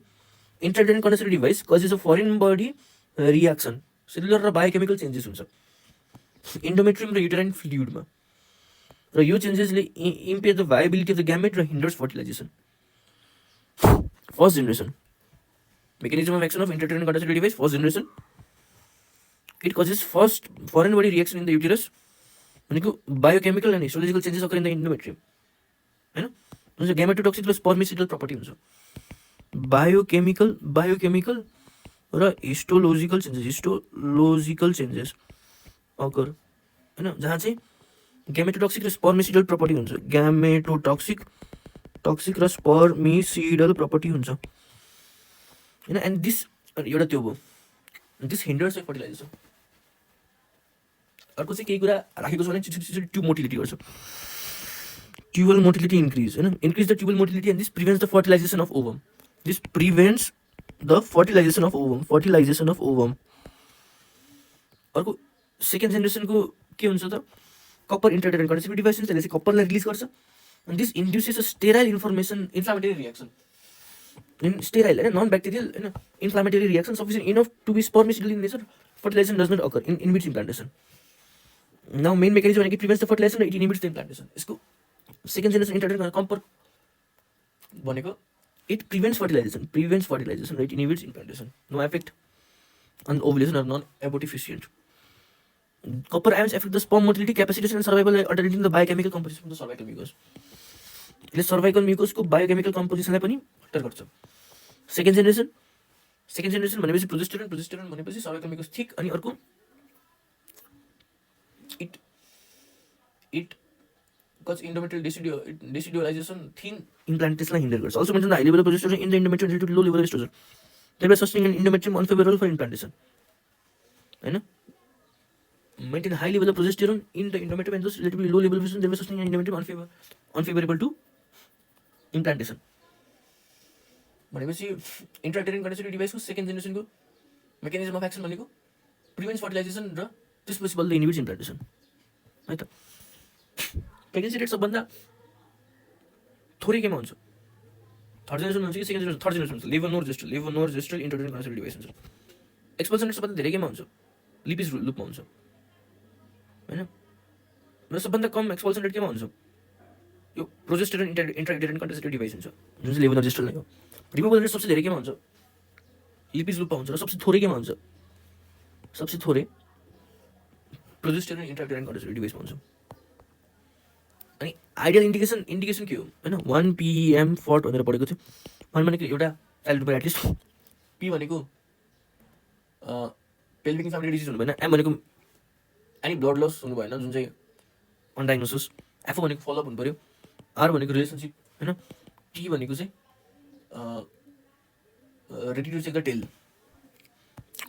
intrauterine contraceptive device causes a foreign body reaction, cellular र biochemical changes हुन्छ endometrium र uterine फ्लुइडमा, र यो चेन्जेसले impair the viability of the gamete र hinders fertilisation. First generation mechanism of action of intrauterine contraceptive device first generation. It causes first foreign body reaction in the uterus भनेको biochemical and histological changes occur in the endometrium. होइन, जुन चाहिँ ग्यामेटोटक्सिक र स्पर्मिसिडल property हुन्छ. Biochemical र हिस्टोलोजिकल changes occur. होइन, जहाँ चाहिँ ग्यामेटोटक्सिक र स्पर्मिसिडल प्रपर्टी हुन्छ. ग्यामेटोटक्सिक र स्पर्मिसिडल प्रपर्टी हुन्छ. होइन, एन्ड दिस एउटा त्यो भयो. This hinders fertilisation. अर्को चाहिँ केही कुरा राखेको छ भने ट्युब मोटिलिटी गर्छ, ट्युबल मोटिलिटी इन्क्रिज होइन, increase the tubal motility and this prevents the fertilisation of ovum, this prevents the fertilisation of ovum, fertilisation of ovum. अर्को सेकेन्ड जेनेरेसनको के हुन्छ त, कपर इन्टरडेरेन्ट कन्सेप्टिभ डिभाइस हुन्छ, त्यसले चाहिँ कपरलाई रिलिज गर्छ and this induces a sterile inflammatory reaction in sterile non bacterial inflammatory reaction sufficient enough to be spermicidal in nature. Fertilization does not occur in vitro implantation. Now main mechanism it prevents the fertilization, it inhibits the implantation. Isko second generation introduction comper bhaneko it prevents fertilization, right, inhibits implantation. No effect on ovulation or non abortifacient. Copper ions affect the sperm motility, capacity and survival, altering the biochemical composition of the cervical mucus. यसले cervical म्युकसको biochemical कम्पोजिसनलाई पनि alter गर्छ। Second generation भनेपछि progesterone भनेपछि cervical mucus thick, अनि अर्को it cause endometrial decidualisation thin इम्प्लान्टेसनलाई हिन्डर गर्छ। Also maintain the high level of progesterone in the endometrium related to low level oestrogen, thereby sustaining an endometrium unfavorable for implantation. हैन, maintain high level of progesterone in the endometrium and thus relatively low level of estrogen, thereby sustaining an endometrium unfavorable to implantation. भनेपछि intrauterine कन्सेप्टिभ डिभाइसको second जेनेरेसनको mechanism of action भनेको prevents fertilisation र त्यसपछि बल्ल इन्हिबिट्स implantation है त। Pregnancy rate सबभन्दा थोरै केमा हुन्छ, थर्ड जेनेरेसन हुन्छ कि सेकेन्ड जेनेरेसन? थर्ड जेनेरेसन हुन्छ। लेभोनोर्जेस्ट्रल इन्ट्रायुटेरिन कन्सेप्टिभ डिभाइस हुन्छ। एक्सपल्सन रेट सबभन्दा धेरै केमा हुन्छ? लिपिज लुपमा हुन्छ हैन, र सबभन्दा कम एक्सपल्सन रेट केमा हुन्छ? यो प्रोजेस्टेरोन इन्ट्रायुटेरिन कन्सेप्टिभ डिभाइस हुन्छ, जुन चाहिँ लेभोनोर्जेस्ट्रल नै हो। रिमुभल रेट सबसे धेरै केमा हुन्छ? लिपिज लुपमा हुन्छ। र सबसे थोरै केमा हुन्छ? सबसे थोरै प्रोजेस्टेरोन इन्ट्रायुटेरिन कन्सेप्टिभ डिभाइसमा हुन्छ। अनि आइडियल इन्डिकेसन के हो हैन? 1 PM फर्ट भनेर पढेको थियो। 1 भनेको एउटा चाइल्डहुडमा एटलिस्ट, P भनेको पेल्भिक इन्फ्लामेटरी डिजिज हुनु भएन, M भनेको एनी ब्लड लस हुनु भएन जुन चाहिँ अनडायग्नोसिस, F भनेको फलोअप हुनु पर्यो, R भनेको रिलेसनसिप हैन, T भनेको चाहिँ ready to check the tail.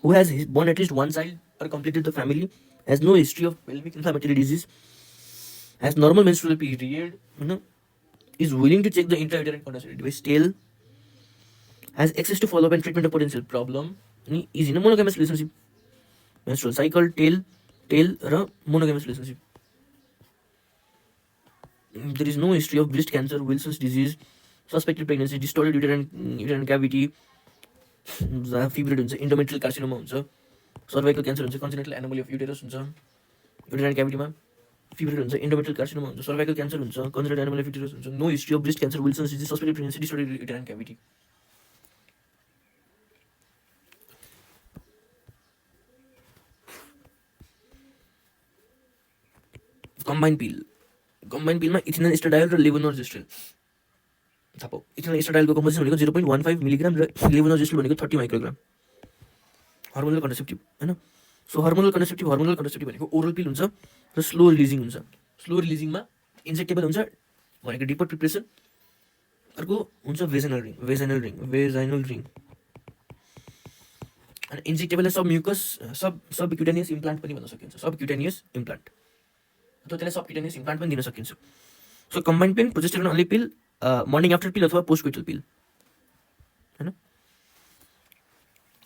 Who has born at least one child or completed the family, has no history of pelvic inflammatory disease, has normal menstrual period, is willing to check the intrauterine contraceptive device, tail, has access to follow up and treatment of potential problem, is in a monogamous relationship, menstrual cycle, tail र monogamous relationship. There is no history of breast cancer, Wilson's disease, suspected pregnancy, distorted uterine cavity, fibroid हुन्छ, endometrial carcinoma हुन्छ, cervical cancer हुन्छ, congenital anomaly of uterus हुन्छ, uterine cavity मा fibroid हुन्छ, endometrial carcinoma हुन्छ, cervical cancer हुन्छ, congenital anomaly of uterus हुन्छ, no history of breast cancer, Wilson's disease, suspected pregnancy, distorted uterine cavity. Combine पिलमा ethinyl oestradiol र levonorgestrel थापौ। Ethanal एस्ट्राडायलको composition भनेको 0.15 milligram र लेभोनोर्जेस्ट्रल भनेको 30 माइक्रोग्राम। हार्मोनल कन्ट्रासेप्टिभ हैन। सो हार्मोनल कन्ट्रासेप्टिभ भनेको oral पिल हुन्छ र स्लो रिलिजिङ हुन्छ। स्लो रिलिजिङमा इन्जेक्टेबल हुन्छ भनेको डिपर प्रिपरेसन। अर्को हुन्छ भेजाइनल रिङ। अनि इन्जेक्टेबललाई सबक्युटेनियस इम्प्लान्ट पनि भन्न सकिन्छ, सबक्युटेनियस इम्प्लान्ट, तो त्यसलाई सबक्युटेनियस इम्प्लान्ट पनि दिन सकिन्छ। So combine pen progesterone only pill, morning after pill अथवा पोस्ट कोइटल पिल हैन।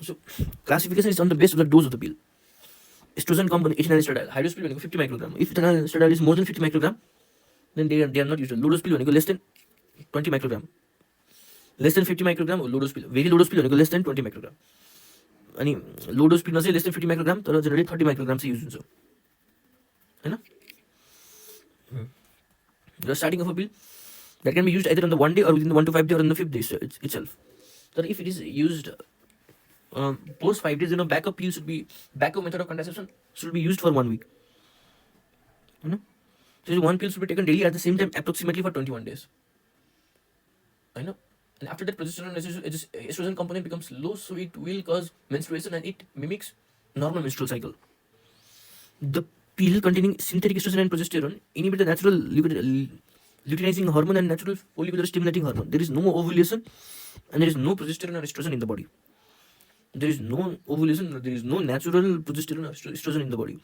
So classification is on the base of the dose of the pill. Oestrogen कम भनेको ethinyl oestradiol, high dose pill भनेको 50 microgram. If ethinyl oestradiol is more than 50 microgram then they are not used. Low dose pill भनेको less than 20 microgram, less than 50 microgram low dose pill. Very low dose pill भनेको less than 20 microgram. अनि लो dose पिलमा चाहिँ less than 50 microgram तर generally 30 microgram चाहिँ use हुन्छ हैन। The starting of a pill that can be used either on the 1 day or within the 1 to 5 day or on the 5th day itself. So if it is used post 5 days, then a backup method of contraception should be used for 1 week. So one pill should be taken daily at the same time approximately for 21 days. I know. And after that, progesterone estrogen component becomes low, so it will cause menstruation and it mimics normal menstrual cycle. The pill containing synthetic estrogen and progesterone inhibit the natural luteinizing hormone and natural follicular stimulating hormone. There is no ovulation and there is no progesterone or estrogen in the body. There is no ovulation, there is no natural progesterone or estrogen in the body.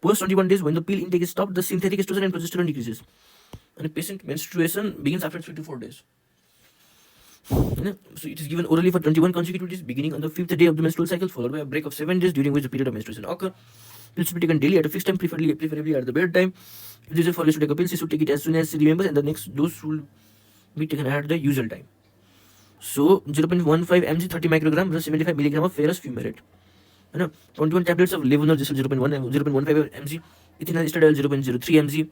Post 21 days, when the pill intake is stopped, the synthetic estrogen and progesterone decreases. And patient menstruation begins after 3 to 4 days. So it is given orally for 21 consecutive days, beginning on the 5th day of the menstrual cycle, followed by a break of 7 days, during which the period of menstruation occurs. Pills should be taken daily at a fixed time, preferably at the bedtime. If this is for to take a pill, she should take it as soon as she remembers, and the next dose will be taken at the usual time. So 0.15 mg 30 microgram plus 75 milligram of ferrous fumarate. 21 tablets of levonorgestrel 0.15 mg, ethinyl estradiol 0.03 mg,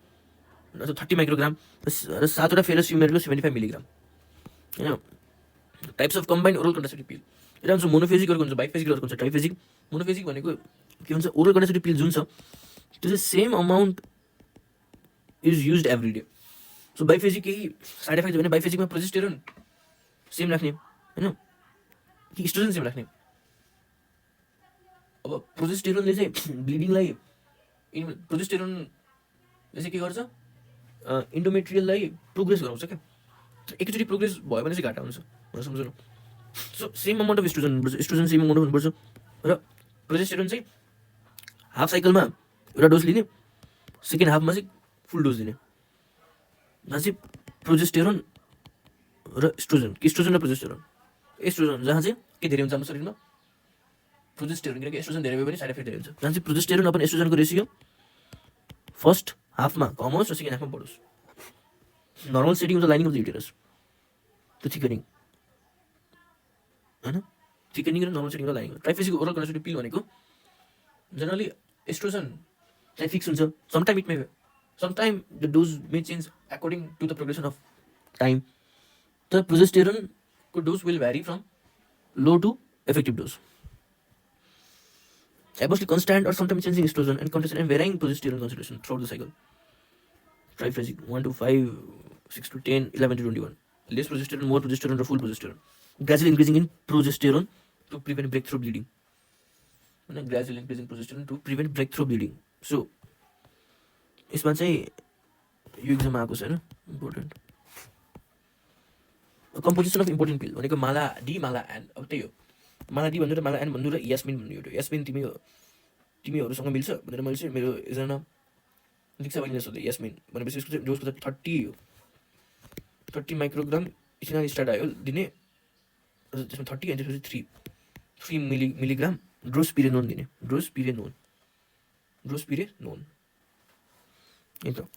30 microgram, 7 ferrous fumarate 75 milligram. Types of combined oral contraceptive pill. It is monophasic or biphasic or triphasic. Monophasic भनेको oral contraceptive pill जुन छ त्यो चाहिँ same amount is used every day. So biphasic केही side effect भने biphasic मा progesterone same राख्ने हैन कि एस्ट्रोजन सेम राख्ने. अब प्रोजेस्टेरोनले चाहिँ ब्लिडिङलाई प्रोजेस्टेरोनले चाहिँ के गर्छ इन्डोमेट्रियललाई प्रोग्रेस गराउँछ क्या. एकैचोटि प्रोग्रेस भयो भने चाहिँ घाटा हुन्छ भनेर सम्झनु. So same amount of estrogen हुनुपर्छ, एस्ट्रोजन सेम अमाउन्ट हुनुपर्छ र प्रोजेस्टेरोन चाहिँ हाफ साइकलमा एउटा डोज लिने, सेकेन्ड हाफमा चाहिँ फुल डोज दिने. जहाँ चाहिँ प्रोजेस्टेरोन र एस्ट्रोजन र प्रोजेस्टेरोन, एस्ट्रोजन जहाँ चाहिँ के धेरै हुन्छ हाम्रो शरीरमा प्रोजेस्टेरोन, किनकि एस्ट्रोजन धेरै भयो भने साइड इफेक्ट धेरै हुन्छ. जहाँ चाहिँ प्रोजेस्टेरोन अपन एस्ट्रोजनको रेसियो फर्स्ट हाफमा कम होस् र सेकेन्ड हाफमा बढोस्. नर्मल सेटिङ हुन्छ लाइनिङ अफ द युटेरस, त्यो थिकनिङ हैन, थिकनिङ र नर्मल सेटिङ र lining. Triphasic oral contraceptive pill भनेको जनरली एस्ट्रोजन चाहिँ फिक्स हुन्छ. Sometime the dose may change according to the progression of time. The प्रोजेस्टेरोनको dose will vary from low to effective dose. Absolutely constant or sometimes changing estrogen and concentration and varying progesterone concentration throughout the cycle. Triphasic 1 to 5, 6 to 10, 11 to 21. Less progesterone, more progesterone or full progesterone. Gradually increasing in progesterone to prevent breakthrough bleeding. And gradually increasing progesterone to prevent breakthrough bleeding. So, यसमा चाहिँ यो exam आएको छ हैन, important. Composition of important पिल भनेको माला D माला an. अब त्यही हो, माला डी भन्नु र माला एन भन्नु र यास्मिन भन्नु. एउटा यास्मिन तिमीहरूसँग मिल्छ भनेर मैले चाहिँ मेरो एकजना दीक्षा बहिनीले सोधेँ. यास्मिन भनेपछि यसको चाहिँ डोजको त 30 माइक्रोग्राम इथेनॉल एस्ट्राडायोल दिने, त्यसमा 30 अनि त्यसपछि 3 मिलिग्राम ड्रोस्पिरेनोन दिने. ड्रोस्पिरेनोन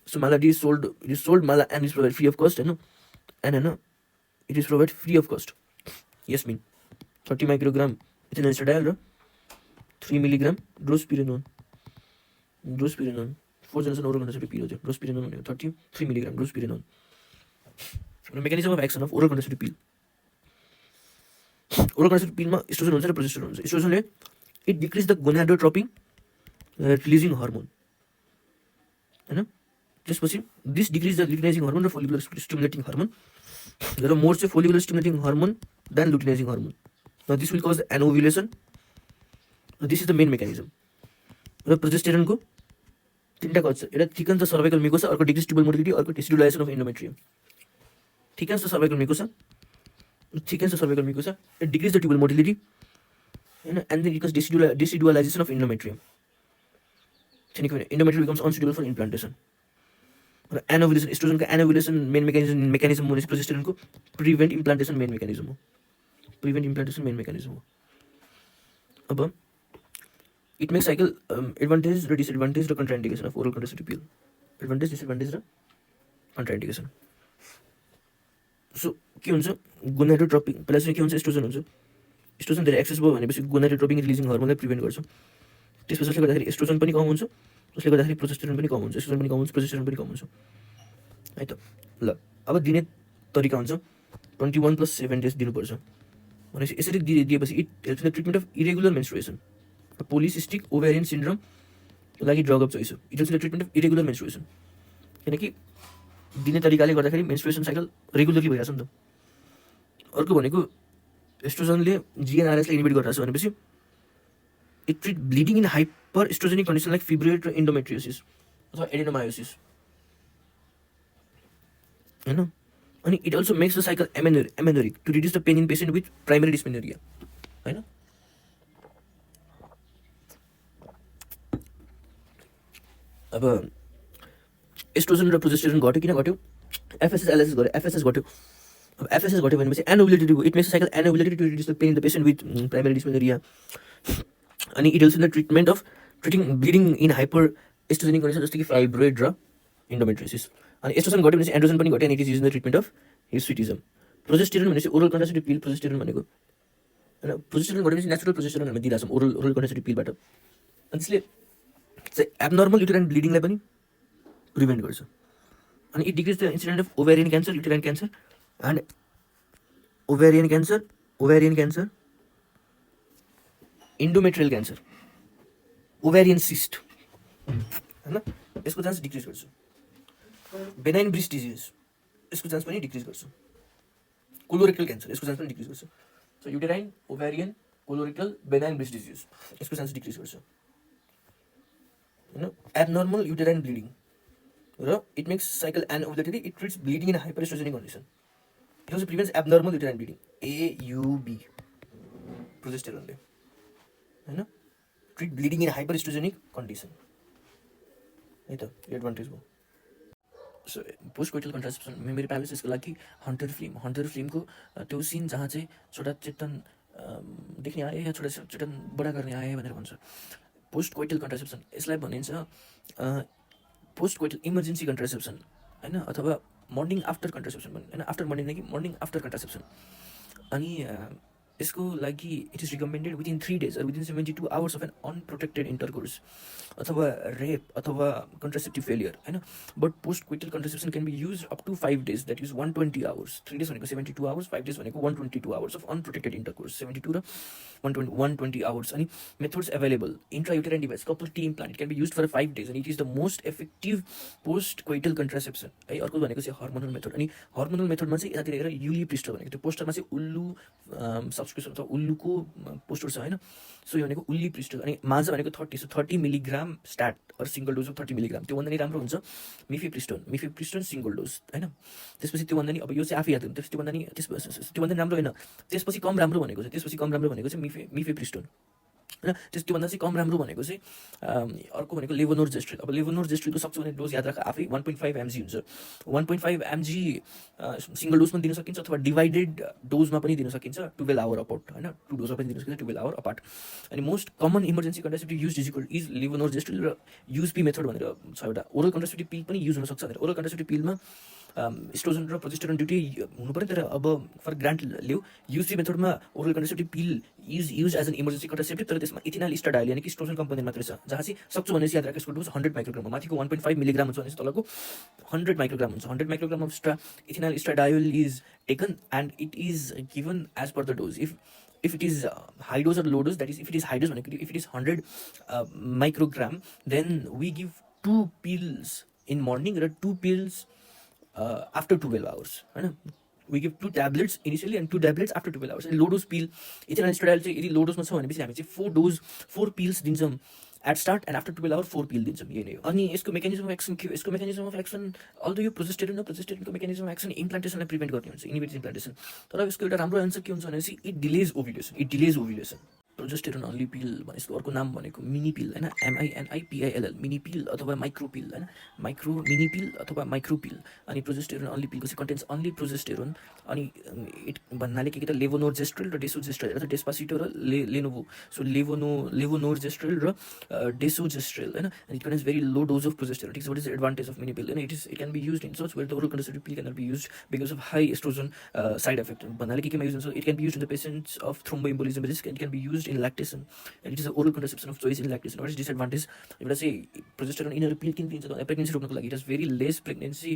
So Mala D is sold Mala and is provided free of cost, and it is provided free of cost. Yasmin 30 microgram ethinyl estradiol, 3 milligram drospirenone. 4 generation oral contraceptive pill. Drospirenone 33 milligram drospirenone. The mechanism of action of oral contraceptive pill. Oral contraceptive pill ma estrogen हुन्छ र progesterone हुन्छ. Estrogenले it decrease the gonadotropin releasing hormone. हैन, त्यसपछि this decrease the luteinizing hormone र follicular stimulating hormone. There are more say follicular stimulating hormone than luteinizing hormone. Now this will cause the anovulation. This is the main mechanism. र progesterone को तीनटा cause छ. एउटा thickens the cervical म्युकोसा, अर्को decrease tubal motility, अर्को decidualisation of endometrium. Thickens the cervical mucosa, it decrease the tubal motility, and then it causes decidualization of endometrium. Endometrium becomes unsuitable for implantation. Anovulation, estrogen का anovulation main mechanism हो, progesterone को prevent implantation main mechanism हो. अब it makes cycle advantage र disadvantage र contraindication of oral contraceptive pill. Advantage, disadvantage र contraindication. So के हुन्छ, गोनाडोट्रोपिन पहिला चाहिँ के हुन्छ, एस्ट्रोजन हुन्छ. एस्ट्रोजन धेरै एक्सेस भयो भनेपछि गोनाडोट्रोपिन रिलिजिङ हर्मोनलाई प्रिभेन्ट गर्छ. त्यसपछि जसले गर्दाखेरि एस्ट्रोजन पनि कम हुन्छ, जसले गर्दाखेरि प्रोजेस्टेरोन पनि कम हुन्छ. एस्ट्रोजन पनि कम हुन्छ, प्रोजेस्टेरोन पनि कम हुन्छ है त. ल अब दिने तरिका हुन्छ 21 + 7 डेज दिनुपर्छ भनेपछि यसरी दिएपछि it helps in the treatment of irregular menstruation. Polycystic ovarian सिन्ड्रोमको लागि ड्रग अफ चोइस हो. It helps in the treatment of irregular menstruation. किनकि दिने तरिकाले गर्दाखेरि मेन्स्ट्रुएसन साइकल रेगुलरली भइरहेछ नि त. अर्को भनेको एस्ट्रोजनले जिएनआरएसलाई इनिबिट गरिरहेछ भनेपछि it treat bleeding in hyper oestrogenic condition like fibroid र एन्डोमेट्रियोसिस अथवा एडेनोमायोसिस हैन. अनि it also makes the cycle amenorrhoeic to reduce the pain in patient with primary dysmenorrhoea हैन. अब एस्ट्रोजन र प्रोजेस्टेरोन घट्यो, किन घट्यो? एफएसएस एलएसएस घट्यो, एफएसएस घट्यो। अब एफएसएस घट्यो भनेपछि anovulatory to it makes cycle anovulatory to reduce the pain in the patient with primary dysmenorrhoea. अनि it helps in the treatment of treating bleeding in hyper oestrogenic condition जस्तो कि fibroid र इन्डोमेट्रियोसिस। अनि oestrogen घट्यो भनेपछि androgen पनि घट्यो, अनि it is use in the treatment of hirsutism. Progesterone भनेपछि ओरल कन्ट्रासेप्टिभ पिल प्रोजेस्टेरोन भनेको होइन। प्रोजेस्टेरोन घट्यो भनेपछि नेचुरल प्रोजेस्टेरोन हामी दिइरहेछौँ ओरल कन्ट्रासेप्टिभ पिलबाट। अनि त्यसले चाहिँ एब्नर्मल युटेराइन ब्लिडिङलाई पनि प्रिभेन्ट गर्छ। अनि it decrease the incident of ovarian cancer, uterine cancer and ovarian cancer, endometrial cancer, ovarian cyst होइन, यसको चान्स डिक्रिज गर्छ। बेनाइन ब्रेस्ट डिजिज यसको चान्स पनि डिक्रिज गर्छ। कोलोरेक्टल क्यान्सर यसको चान्स पनि डिक्रिज गर्छ। So uterine, ovarian, colorectal, benign breast disease यसको चान्स डिक्रिज गर्छ होइन। एबनर्मल युटेराइन ब्लिडिङ र it makes cycle anovulatory, it treats bleeding in hyper oestrogenic condition. It also prevents abnormal uterine bleeding, AUB प्रोजेस्टेरोनले होइन, treat bleeding in hyper oestrogenic condition है त, advantage भयो। So post coital contraception memory प्यालेसिसको लागि हन्टर फिल्मको त्यो सिन जहाँ चाहिँ छोटा चेतन देख्ने आए या छोटा चेतन बडा गर्ने आए भनेर भन्छ। पोस्ट कोइटल कन्ट्रासेप्सन यसलाई भनिन्छ पोस्ट कोइटल इमर्जेन्सी कन्ट्रासेप्सन होइन, अथवा मर्निङ आफ्टर कन्ट्रासेप्सन पनि होइन, आफ्टर मर्निङ कि मर्निङ आफ्टर कन्ट्रासेप्सन। अनि यसको लागि it is recommended within 3 days or within 72 hours of an unprotected intercourse अथवा रेप अथवा कन्ट्रासेप्टिभ फेलियर होइन। But post coital contraception can be use up to 5 days, that is 120 hours। 3 days भनेको 72 hours, 5 days भनेको 122 hours of unprotected intercourse, 72 र 120 hours। अनि methods available intrauterine device copper T implant, it can be use for 5 days अनि it is the most effective post coital contraception है। अर्को भनेको चाहिँ hormonal method. अनि हर्मोनल मेथडमा चाहिँ यतातिर हेरेर युली पृष्ठ भनेको त्यो पोस्टरमा चाहिँ उल्लु सब्सक्रिप्सन अथवा उल्लुको पोस्टर छ होइन। सो यो भनेको उल्ली पृष्ठ। अनि माझ भनेको 30, so 30 milligram stat or single dose of 30 milligram, त्योभन्दा नि राम्रो हुन्छ मिफेप्रिस्टोन सिङ्गल डोज होइन। त्यसपछि त्योभन्दा नि अब यो चाहिँ आफै याद हुन्छ, त्योभन्दा नि राम्रो होइन। त्यसपछि कम राम्रो भनेको चाहिँ मिफेप्रिस्टोन होइन। त्योभन्दा चाहिँ कम राम्रो भनेको चाहिँ अर्को भनेको लेभोनोर्जेस्ट्रिल। अब लेभोनोर्जेस्ट्रिलको सक्छ भने डोज याद राख आफै 1.5 mg हुन्छ। 1.5 mg सिङ्गल डोज पनि दिन सकिन्छ अथवा डिभाइडेड डोजमा पनि दिन सकिन्छ 12 hour अपार्ट होइन, 2 डोजमा पनि दिन सकिन्छ 12 hour अपार्ट। अनि most common emergency contraceptive use is levonorgestrel र युजपी मेथड भनेर छ एउटा। ओरल कन्ट्रासेप्टिभ पिल पनि युज हुनसक्छ भनेर। ओरल कन्ट्रासेप्टिभ पिलमा एस्ट्रोजन र प्रोजेस्टेरोन ड्युटी हुनु पऱ्यो, तर अब फर ग्रान्ट लियो युजपी मेथडमा oral contraceptive pill use as an emergency contraceptive, तर त्यसमा इथिनाल इस्टाडाइल यानि कि एस्ट्रोजन कम्पोनेन्ट मात्रै छ, जहाँ चाहिँ सक्छु भनेपछि याद राख यसको डोज 100 माइक्रोग्राम, माथिको 1.5 मिलिग्राम हुन्छ भनेपछि तलको 100 माइक्रोग्राम हुन्छ। 100 microgram of ethinyl oestradiol is taken and it is given as per the dose. if it is high dose or low dose, that is if it is high dose, if it is 100 microgram, then we give 2 pills in morning or 2 pills after 12 hours होइन। we give 2 tablets initially and 2 tablets after 12 hours। Low dose pill ethinyl oestradiol चाहिँ यदि लो डोजमा छ भनेपछि हामी चाहिँ 4 pills दिन्छौँ at start and after 12 hours 4 pill दिन्छौँ, यही नै हो। अनि यसको मेकानिजम अफ एक्सन के हो? यसको मेकानिजम अफ एक्सन अल्दो यो प्रोजेस्टेरोनको मेकानिजम अफ एक्सन इम्प्लान्टेसनलाई प्रिभेन्ट गर्ने हुन्छ, इनिभिटेड इम्प्लान्टेसन। तर यसको एउटा राम्रो एन्सर के हुन्छ भनेपछि it delays ovulation. Progesterone only pill यसको अर्को नाम भनेको मिनी पिल होइन, MINIPILL मिनी पिल अथवा माइक्रो पिल होइन, मिनी पिल अथवा माइक्रो पिल। अनि प्रोजेस्टेरोन अन्ली पिलको चाहिँ कन्टेन्स अन्ली प्रोजेस्टेरोन। अनि इट भन्नाले के त लेभोनोर्जेस्ट्रिल र डेसोजेस्ट्रिल अथवा डेस्पासिटो र लेनोभो। सो लेभोनोर्जेस्ट्रिल र डेसोजेस्ट्रिल होइन। And it contains very low dose of progesterone. ठिक छ, what is the advantage of mini pill होइन? It can be use in such where the oral contraceptive pill can be use because of high oestrogen side effect. भन्नाले केमा use हुन्छ? It can be use in the patients of thromboembolism risk, and can be use in lactation and it is the oral contraception of choice in lactation. What is disadvantage? एउटा चाहिँ progesterone inner पिल किन दिन्छ त pregnancy रोक्नको लागि? It is very less pregnancy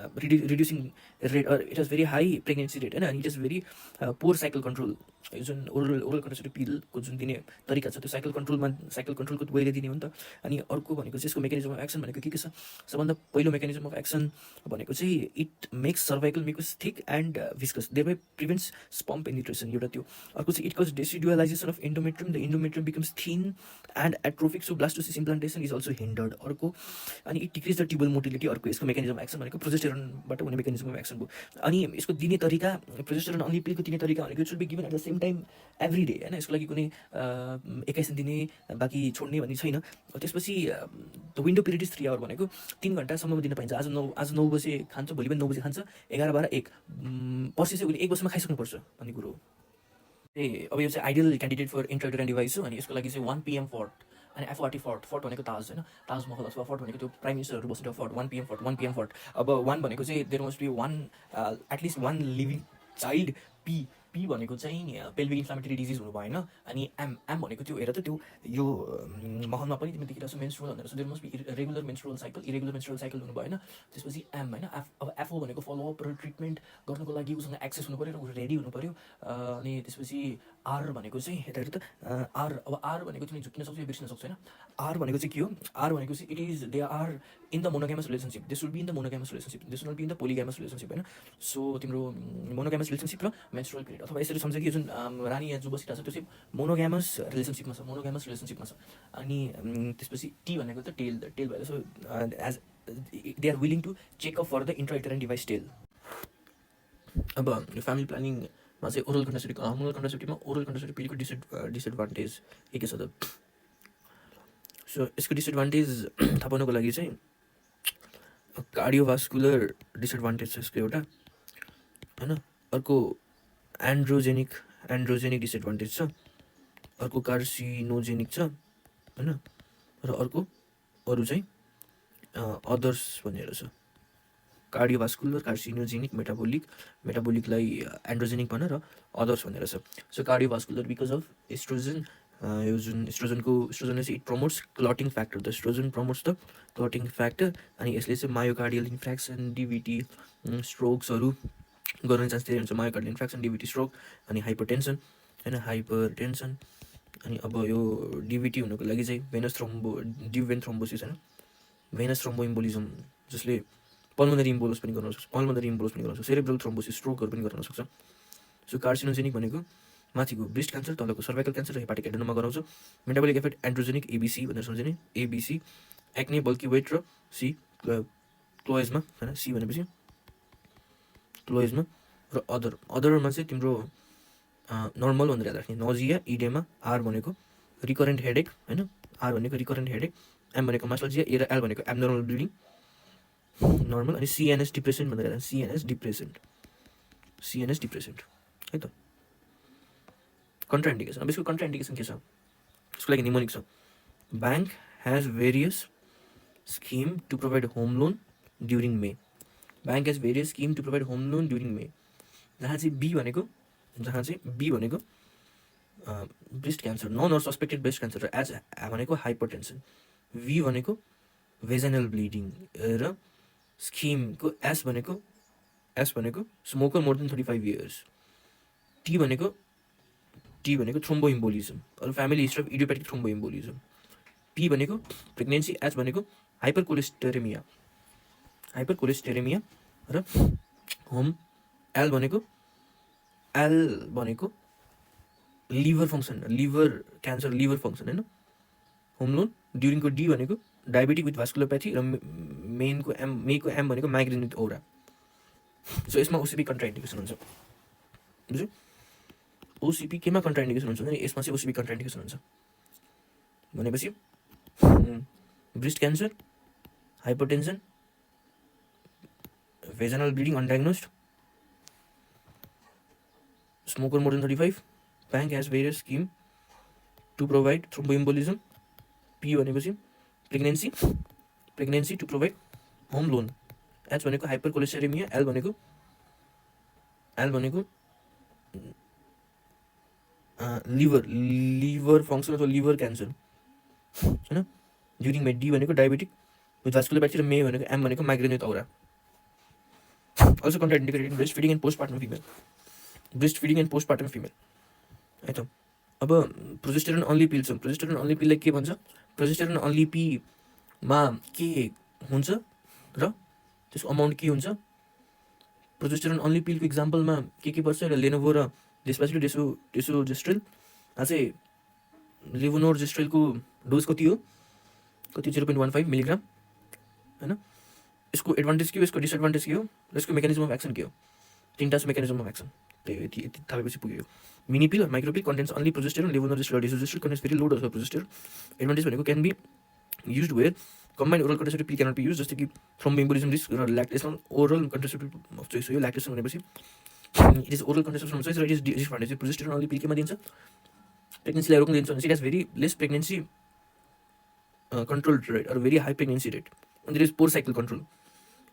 reducing rate, it is very high pregnancy rate होइन। अनि it is very poor cycle control. जुन ओरल कन्ट्रासेप्टिभ पिलको जुन दिने तरिका छ त्यो साइकल कन्ट्रोलको वेले दिने हो नि त। अनि अर्को भनेको चाहिँ यसको मेकानिजम अफ एक्सन भनेको के छ? सबभन्दा पहिलो मेकानिजम अफ एक्सन भनेको चाहिँ it makes cervical mucus thick and viscous, thereby prevents sperm penetration एउटा त्यो। अर्को चाहिँ it cause decidualisation of endometrium, the endometrium becomes thin and atrophic, so blastocyst implantation is also hindered अर्को। अनि it decrease the tubal motility अर्को। यसको mechanism of action भनेको प्रोजेस्टेरोनबाट हुने मेकानिजम अफ एक्सन भयो। अनि यसको दिने तरिका प्रोजेस्टेरोन अन्ली पिलको दिने तरिका भनेको it should be given at the same time every day होइन। यसको लागि कुनै 21 दिन दिने बाँकी छोड्ने भन्ने छैन। त्यसपछि the window period is 3 hour भनेको 3 घन्टासम्म दिन पाइन्छ। आज 9 बजे खान्छ, भोलि पनि 9 बजे खान्छ, 11, 12, 1 पर्सि चाहिँ उसले 1 वर्षमा खाइसक्नुपर्छ भन्ने कुरो हो। अब यो चाहिँ आइडियल क्यान्डिडेट फर इन्ट्रायुटेराइन डिभाइस हो। अनि यसको लागि चाहिँ 1 PM फोर्ट, अनि FRT फोर्ट, फोर्ट भनेको ताज होइन, ताजमहल अथवा फोर्ट भनेको त्यो प्राइम मिनिस्टरहरू बस्ने fort, 1 PM fort, 1 PM fort. अब 1 भनेको चाहिँ there must be 1 at least 1 living child. P भनेको चाहिँ पेल्भिक इन्फ्लामेटरी डिजिज हुनु भएन। अनि एम भनेको त्यो हेर त त्यो यो महलमा पनि तिमी देखिरहेको छ मेन्स्ट्रुअल भनेर, so there must be regular menstrual cycle, irregular menstrual cycle हुनु भएन। त्यसपछि एम होइन, अब FO भनेको फलोअप र ट्रिटमेन्ट गर्नको लागि उसँग एक्सेस हुनु पऱ्यो र ऊ रेडी हुनु पऱ्यो। अनि त्यसपछि आर भनेको चाहिँ यता हेर त आर भनेको तिमी झुक्किन सक्छौ, बिर्सिन सक्छौ होइन। आर भनेको चाहिँ के हो? आर भनेको चाहिँ it is they are in the monogamous relationship, they should be in the monogamous relationship, they should not be in the polygamous relationship होइन। सो तिम्रो मोनोग्यामस रिलेसनसिप र मेन्स्ट्रुअल पिरियड, अथवा यसरी सम्झ कि जुन रानी यहाँ जो बसिरहेको छ त्यो चाहिँ मोनोग्यामस रिलेसनसिपमा छ, मोनोग्यामस रिलेसनसिपमा छ। अनि त्यसपछि टी भनेको त टेल भएर, so as they are willing to check up for the intrauterine device tail. अब फ्यामिली प्लानिङमा चाहिँ ओरल कन्ट्रासेप्टिभमा ओरल कन्ट्रासेप्टिभ पिलको डिसएडभान्टेज के छ त? सो यसको डिसएडभान्टेज थाहा पाउनको लागि चाहिँ कार्डियोभास्कुलर डिसएडभान्टेज छ यसको एउटा होइन। अर्को एन्ड्रोजेनिक डिसएडभान्टेज छ, अर्को कार्सिनोजेनिक छ होइन, र अर्को अरू चाहिँ अदर्स भनेर छ। कार्डियोभास्कुलर, कार्सिनोजेनिक, मेटाबोलिकलाई एन्ड्रोजेनिक भन र अदर्स भनेर छ। So cardiovascular because of estrogen, यो जुन एस्ट्रोजनले चाहिँ it promotes clotting factor, the estrogen promotes the clotting factor. अनि यसले चाहिँ मायोकार्डियल इन्फ्र्याक्सन, DVT, स्ट्रोक्सहरू गर्ने चान्स धेरै हुन्छ। मायोकार्डियल इन्फ्र्याक्सन, DVT, स्ट्रोक, अनि हाइपरटेन्सन होइन, हाइपरटेन्सन। अनि अब यो DVT हुनुको लागि चाहिँ डिप भेन थ्रोम्बोसिस होइन, भेनस थ्रोम्बोइम्बोलिजम, जसले पल्मोनरी इम्बोलस पनि गर्न सक्छ, सेरेब्रल थ्रोम्बोसिस, स्ट्रोकहरू पनि गर्न सक्छ। सो कार्सिनोजेनिक भनेको माथिको ब्रेस्ट क्यान्सर, तलको सर्भाइकल क्यान्सर र हेपाटिक एडेनोमा गराउँछ। मेटाबोलिक इफेक्ट एन्ड्रोजेनिक, ABC भनेर सम्झिने, ABC, एक्ने, बल्की वेट, र C क्लोइजमा होइन, C भनेपछि क्लोइजमा। र अदरमा चाहिँ तिम्रो नर्मल भनेर याद राख्ने, नजिया, इडेमा। R भनेको रिकरेन्ट हेडेक होइन, R भनेको रिकरेन्ट हेडेक, M भनेको मास्टल्जिया, A र L भनेको एब्नर्मल ब्लिडिङ, नर्मल। अनि CNS डिप्रेसन भनेर याद, CNS डिप्रेसन है त। कन्ट्राइन्डिकेसन, अब यसको कन्ट्राइन्डिकेसन के छ? यसको लागि निमोनिक छ, bank has various scheme to provide home loan during May, bank has various scheme to provide home loan during May. जहाँ चाहिँ B भनेको breast cancer, non or suspected breast cancer, र एच भनेको हाइपरटेन्सन, V भनेको vaginal bleeding, र स्किमको S भनेको smoker more than 35 years, T भनेको थ्रोम्बोइम्बोलिजम, अरू family history of idiopathic thromboembolism, P भनेको प्रेग्नेन्सी, H भनेको हाइपरकोलेस्टेरेमिया र होम, L भनेको लिभर क्यान्सर लिभर फङ्सन होइन, होम लोन। ड्युरिङको D भनेको डायबेटिक विथ भास्कुलोप्याथी, र मेको M भनेको माइग्रेन विथ औरा। सो यसमा OCP कन्ट्राइन्डिकेसन हुन्छ, बुझ्यो? OCP केमा कन्ट्राइन्डिकेसन हुन्छ भने यसमा चाहिँ OCP कन्ट्राइन्डिकेसन हुन्छ भनेपछि breast cancer, hypertension, vaginal bleeding undiagnosed, smoker more than 35, bank has various scheme to provide thromboembolism, P भनेपछि pregnancy to provide home loan, H भनेको हाइपरकोलेस्टेरेमिया, L भनेको लिभर फङ्सन अथवा लिभर क्यान्सर होइन। During May D भनेको diabetic with vasculopathy, र May भनेको M भनेको migraine with aura. Also contraindicated in breast feeding and postpartum female है त। अब प्रोजेस्टेरोन अन्ली पिल छ, प्रोजेस्टेरोन अन्ली पिललाई के भन्छ? प्रोजेस्टेरोन अन्ली पीमा के हुन्छ र त्यसको अमाउन्ट के हुन्छ? प्रोजेस्टेरोन अन्ली पिलको इक्जाम्पलमा के पर्छ? र लेनोभो र डेसोजेस्ट्रेल। चाहिँ लेभोनोर्जेस्ट्रेलको डोज कति हो? 0.15 मिलिग्राम होइन। यसको एडभान्टेज के हो, यसको डिसएडभान्टेज के हो, र यसको मेकानिजम अफ एक्सन के हो? 3टा मेकानिजम अफ एक्सन यति थाहा भएपछि पुग्यो। Mini pill micro pill contains only progesterone levonorgestrel desogestrel contains very low dose of progesterone. Advantage भनेको can be used where combined oral contraceptive pill cannot be use, जस्तै कि from embolism risk र lactation oral contraceptive of choice हो। यो lactation भनेपछि it is oral contraception of choice र it is disadvantage progesterone only pill केमा दिन्छ, प्रेग्नेन्सीलाई रोक्न दिन्छ भने it has very less pregnancy control rate or very high pregnancy rate, अनि there is poor cycle control.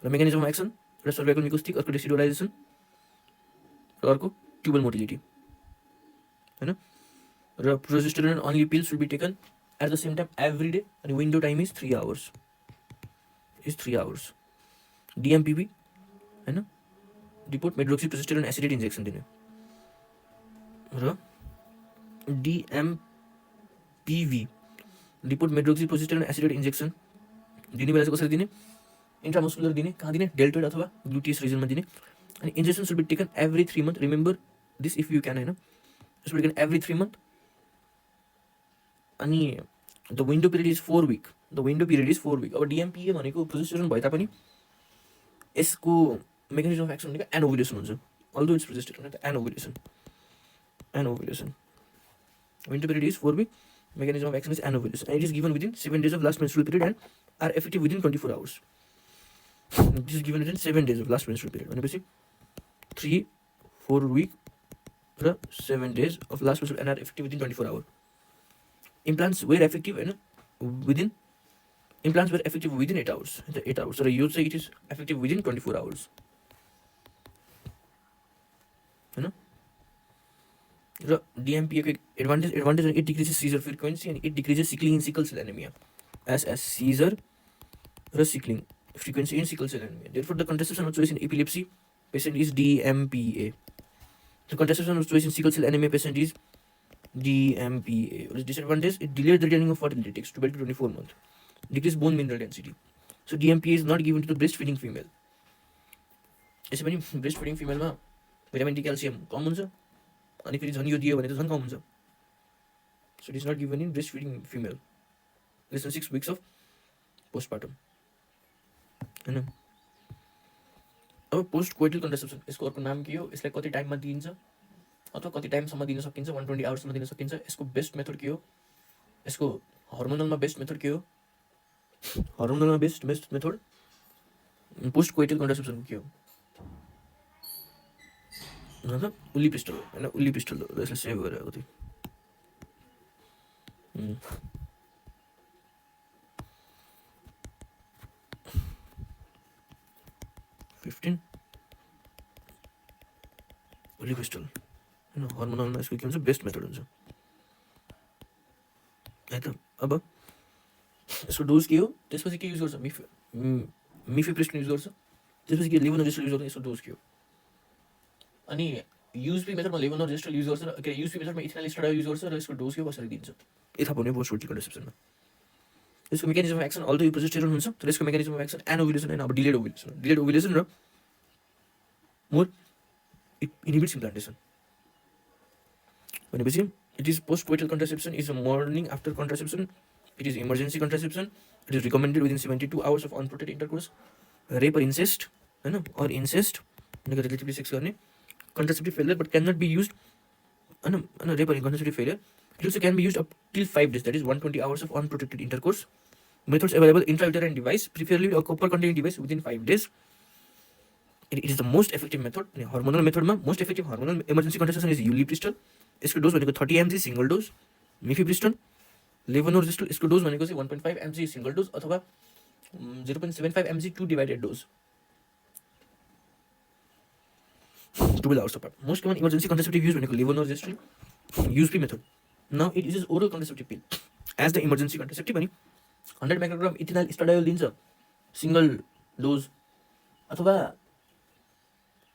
र मेकानिजम अफ एक्सन र सर्भाइकल मिकोस्टिक, अर्को डेसिडोलाइजेसन र अर्को ट्युबल मोटिलिटी होइन। र progesterone only pill should be taken at the same time every day, अनि window time is 3 hours. DMPV होइन depot medroxy progesterone acetate injection दिने। र DMPV depot medroxy progesterone acetate injection दिने बेला चाहिँ कसरी दिने, इन्ट्रामस्कुलर दिने, कहाँ दिने, डेल्टोइड अथवा ग्लुटियस रिजनमा दिने। अनि injection should be taken every 3 month, remember this if you can होइन, should be taken every 3 month. अनि the window period is 4 week, अब डिएमपिए भनेको प्रोजेस्टेरोन भए तापनि यसको मेकानिजम अफ एक्सन भनेको एनओभुलेसन हुन्छ, although it's progesterone anovulation. Window period is 4 week, mechanism of action is anovulation, and it is given within 7 days of last menstrual period and are effective within 24 hours. This is given within 7 days of last menstrual period. भनेपछि 3, 4 week र 7 days of last menstrual and are effective within 24 hours. Implants were effective होइन within 8 hours. 8 hours. र यो चाहिँ it is effective within 24 hours. होइन। र DMPA को advantage it decreases seizure frequency and it decreases sickling in sickle cell anaemia as seizure र sickling frequency in sickle cell anaemia. Therefore the contraception of choice in epilepsy patient is DMPA. The contraception of choice in sickle cell anaemia patient is DMPA. Disadvantage it delayed the returning of fertility takes 12 to 24 months, decrease bone mineral density. So DMPA is not given to the breast feeding female. यसै पनि breast feeding फिमेलमा vitamin D calcium कम हुन्छ, अनि फेरि झन् यो दियो भने त झन् कम हुन्छ। So it is not given in breast feeding female less than 6 weeks of postpartum होइन। अब पोस्ट कोइटल कन्ट्रासेप्सन, यसको अर्को नाम के हो, यसलाई कति टाइममा दिइन्छ अथवा कति टाइमसम्म दिन सकिन्छ, 120 आवर्ससम्म दिन सकिन्छ। यसको बेस्ट मेथड के हो, यसको हर्मोनलमा बेस्ट मेथड के हो, हर्मोनलमा best method post coital contraception के हो, उल्ली पिस्टल होइन, उल्ली पिस्टल हो। यसलाई सेभ गरेर आएको थियो। 15 उल्ली पिस्टल होइन, हर्मोनलमा यसको के हुन्छ, बेस्ट मेथड हुन्छ है त। अब यसको डोज के हो, त्यसपछि के युज गर्छ, मिफेप्रिस्टोन युज गर्छ, त्यसपछि के लेभोनोरेस्ट्रोल युज गर्छ। यसको डोज के हो, अनि युएसपी मेथडमा लेभोनोरेस्ट्रोल युज गर्छ र युएसपी मेथडमा इथेनल एस्ट्राडायोल युज गर्छ र यसको डोज के कसरी दिन्छ यथा भन्ने पोस्ट कोइटल कन्ट्रासेप्सनमा। यसको मेकानिजम अफ एक्सन अल्दो यो प्रोजेस्टेरोन हुन्छ, तर यसको मेकानिजम अफ एक्सन एनओभुलेसन होइन, अब डिलेड ओभुलेसन र मोर इट इनहिबिट्स इम्प्लान्टेसन। भनेपछि it is post coital contraception is a morning after contraception, it is emergency contraception, it is recommended within 72 hours of unprotected intercourse, rape or incest होइन, or incest भनेको relatively sex गर्ने, contraceptive failure but cannot be used rape or contraceptive failure. It also can be used up till 5 days, that is 120 hours of unprotected intercourse. Methods available, intrauterine device, preferably a copper containing device within 5 days. It is the most effective method. Hormonal method ma most effective hormonal emergency contraception is ulipristal. यसको dose भनेको 30 mg single dose, mifepristone, लेभोनोरेस्ट्रोल यसको dose भनेको चाहिँ 1.5 mg single dose अथवा 0.75 mg 2 divided dose 12 hours apart. Most common emergency contraceptive use भनेको लेभोनोरेस्ट्रोल, USP method. Now it is oral contraceptive pill as the emergency contraceptive अनि 100 microgram ethinyl estradiol दिन्छ single dose, अथवा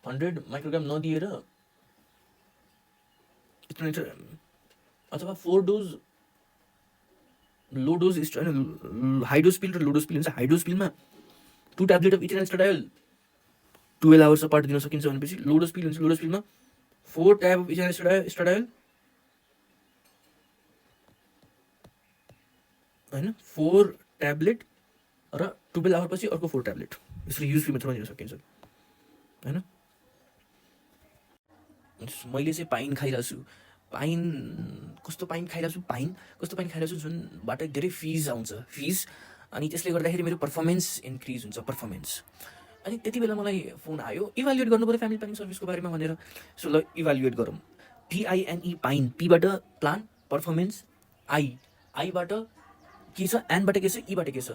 100 microgram नदिएर अथवा 4 dose low dose high dose pill र low dose pill हुन्छ। High dose पिलमा 2 tablet of ethinyl estradiol 12 hours apart दिन सकिन्छ भनेपछि लो डोज पिल हुन्छ। लो डोज पिलमा 4 ट्याब अफ इथेनल एस्ट्राडायोल होइन, 4 ट्याब्लेट र 12 hour पछि अर्को 4 ट्याब्लेट, यसरी युज मेथडमा दिन सकिन्छ होइन। मैले चाहिँ पाइन खाइरहेको छु, पाइन कस्तो पाइन खाइरहेको छु जुनबाट धेरै फिज आउँछ, अनि त्यसले गर्दाखेरि मेरो पर्फर्मेन्स इन्क्रिज हुन्छ, अनि त्यति बेला मलाई फोन आयो, इभ्यालुएट गर्नु पऱ्यो फ्यामिली प्लानिङ सर्भिसको बारेमा भनेर। सो ल इभ्यालुएट गरौँ। PINE पाइन, पीबाट प्लान, पर्फर्मेन्स, आईबाट के छ, एनबाट के छ, ईबाट के छ,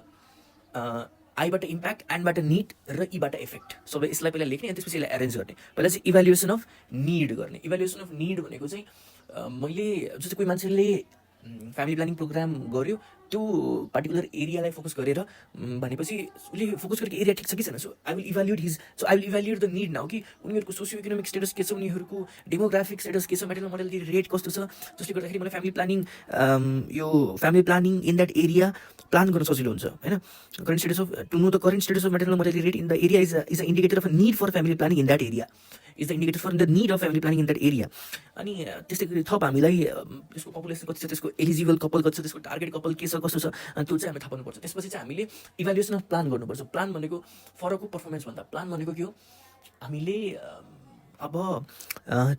आईबाट इम्प्याक्ट, एनबाट निड र ईबाट इफेक्ट। सबै यसलाई पहिला लेख्ने अनि त्यसपछि यसलाई एरेन्ज गर्ने। पहिला चाहिँ इभ्यालुएसन अफ निड गर्ने। इभ्यालुएसन अफ निड भनेको चाहिँ मैले जस्तै कोही मान्छेले फ्यामिली प्लानिङ प्रोग्राम गर्यो, त्यो पार्टिकुलर एरियालाई फोकस गरेर भनेपछि उसले फोकस गरेको एरिया ठिक छ कि छैन। So I will evaluate the need now कि उनीहरूको सोसियो इकोनोमिक स्टेटस के छ, उनीहरूको डेमोग्राफिक स्टेटस के छ, मेटरनल मोर्टालिटी रेट कस्तो छ, जसले गर्दाखेरि मलाई family planning in that area plan गर्न सजिलो हुन्छ होइन। Current status of to know the current status of maternal mortality rate in the area is a indicator of a need for family planning in that area, is the indicator for the need of family planning in that area. अनि त्यस्तै गरी थप हामीलाई त्यसको population कति छ, त्यसको eligible couple कति छ, त्यसको टार्गेट कपल के छ, कस्तो छ, अनि त्यो चाहिँ हामी थाहा पाउनुपर्छ। त्यसपछि चाहिँ हामीले इभ्यालुएसन अफ प्लान गर्नुपर्छ। प्लान भनेको फरक हो पर्फर्मेन्सभन्दा। प्लान भनेको के हो, हामीले अब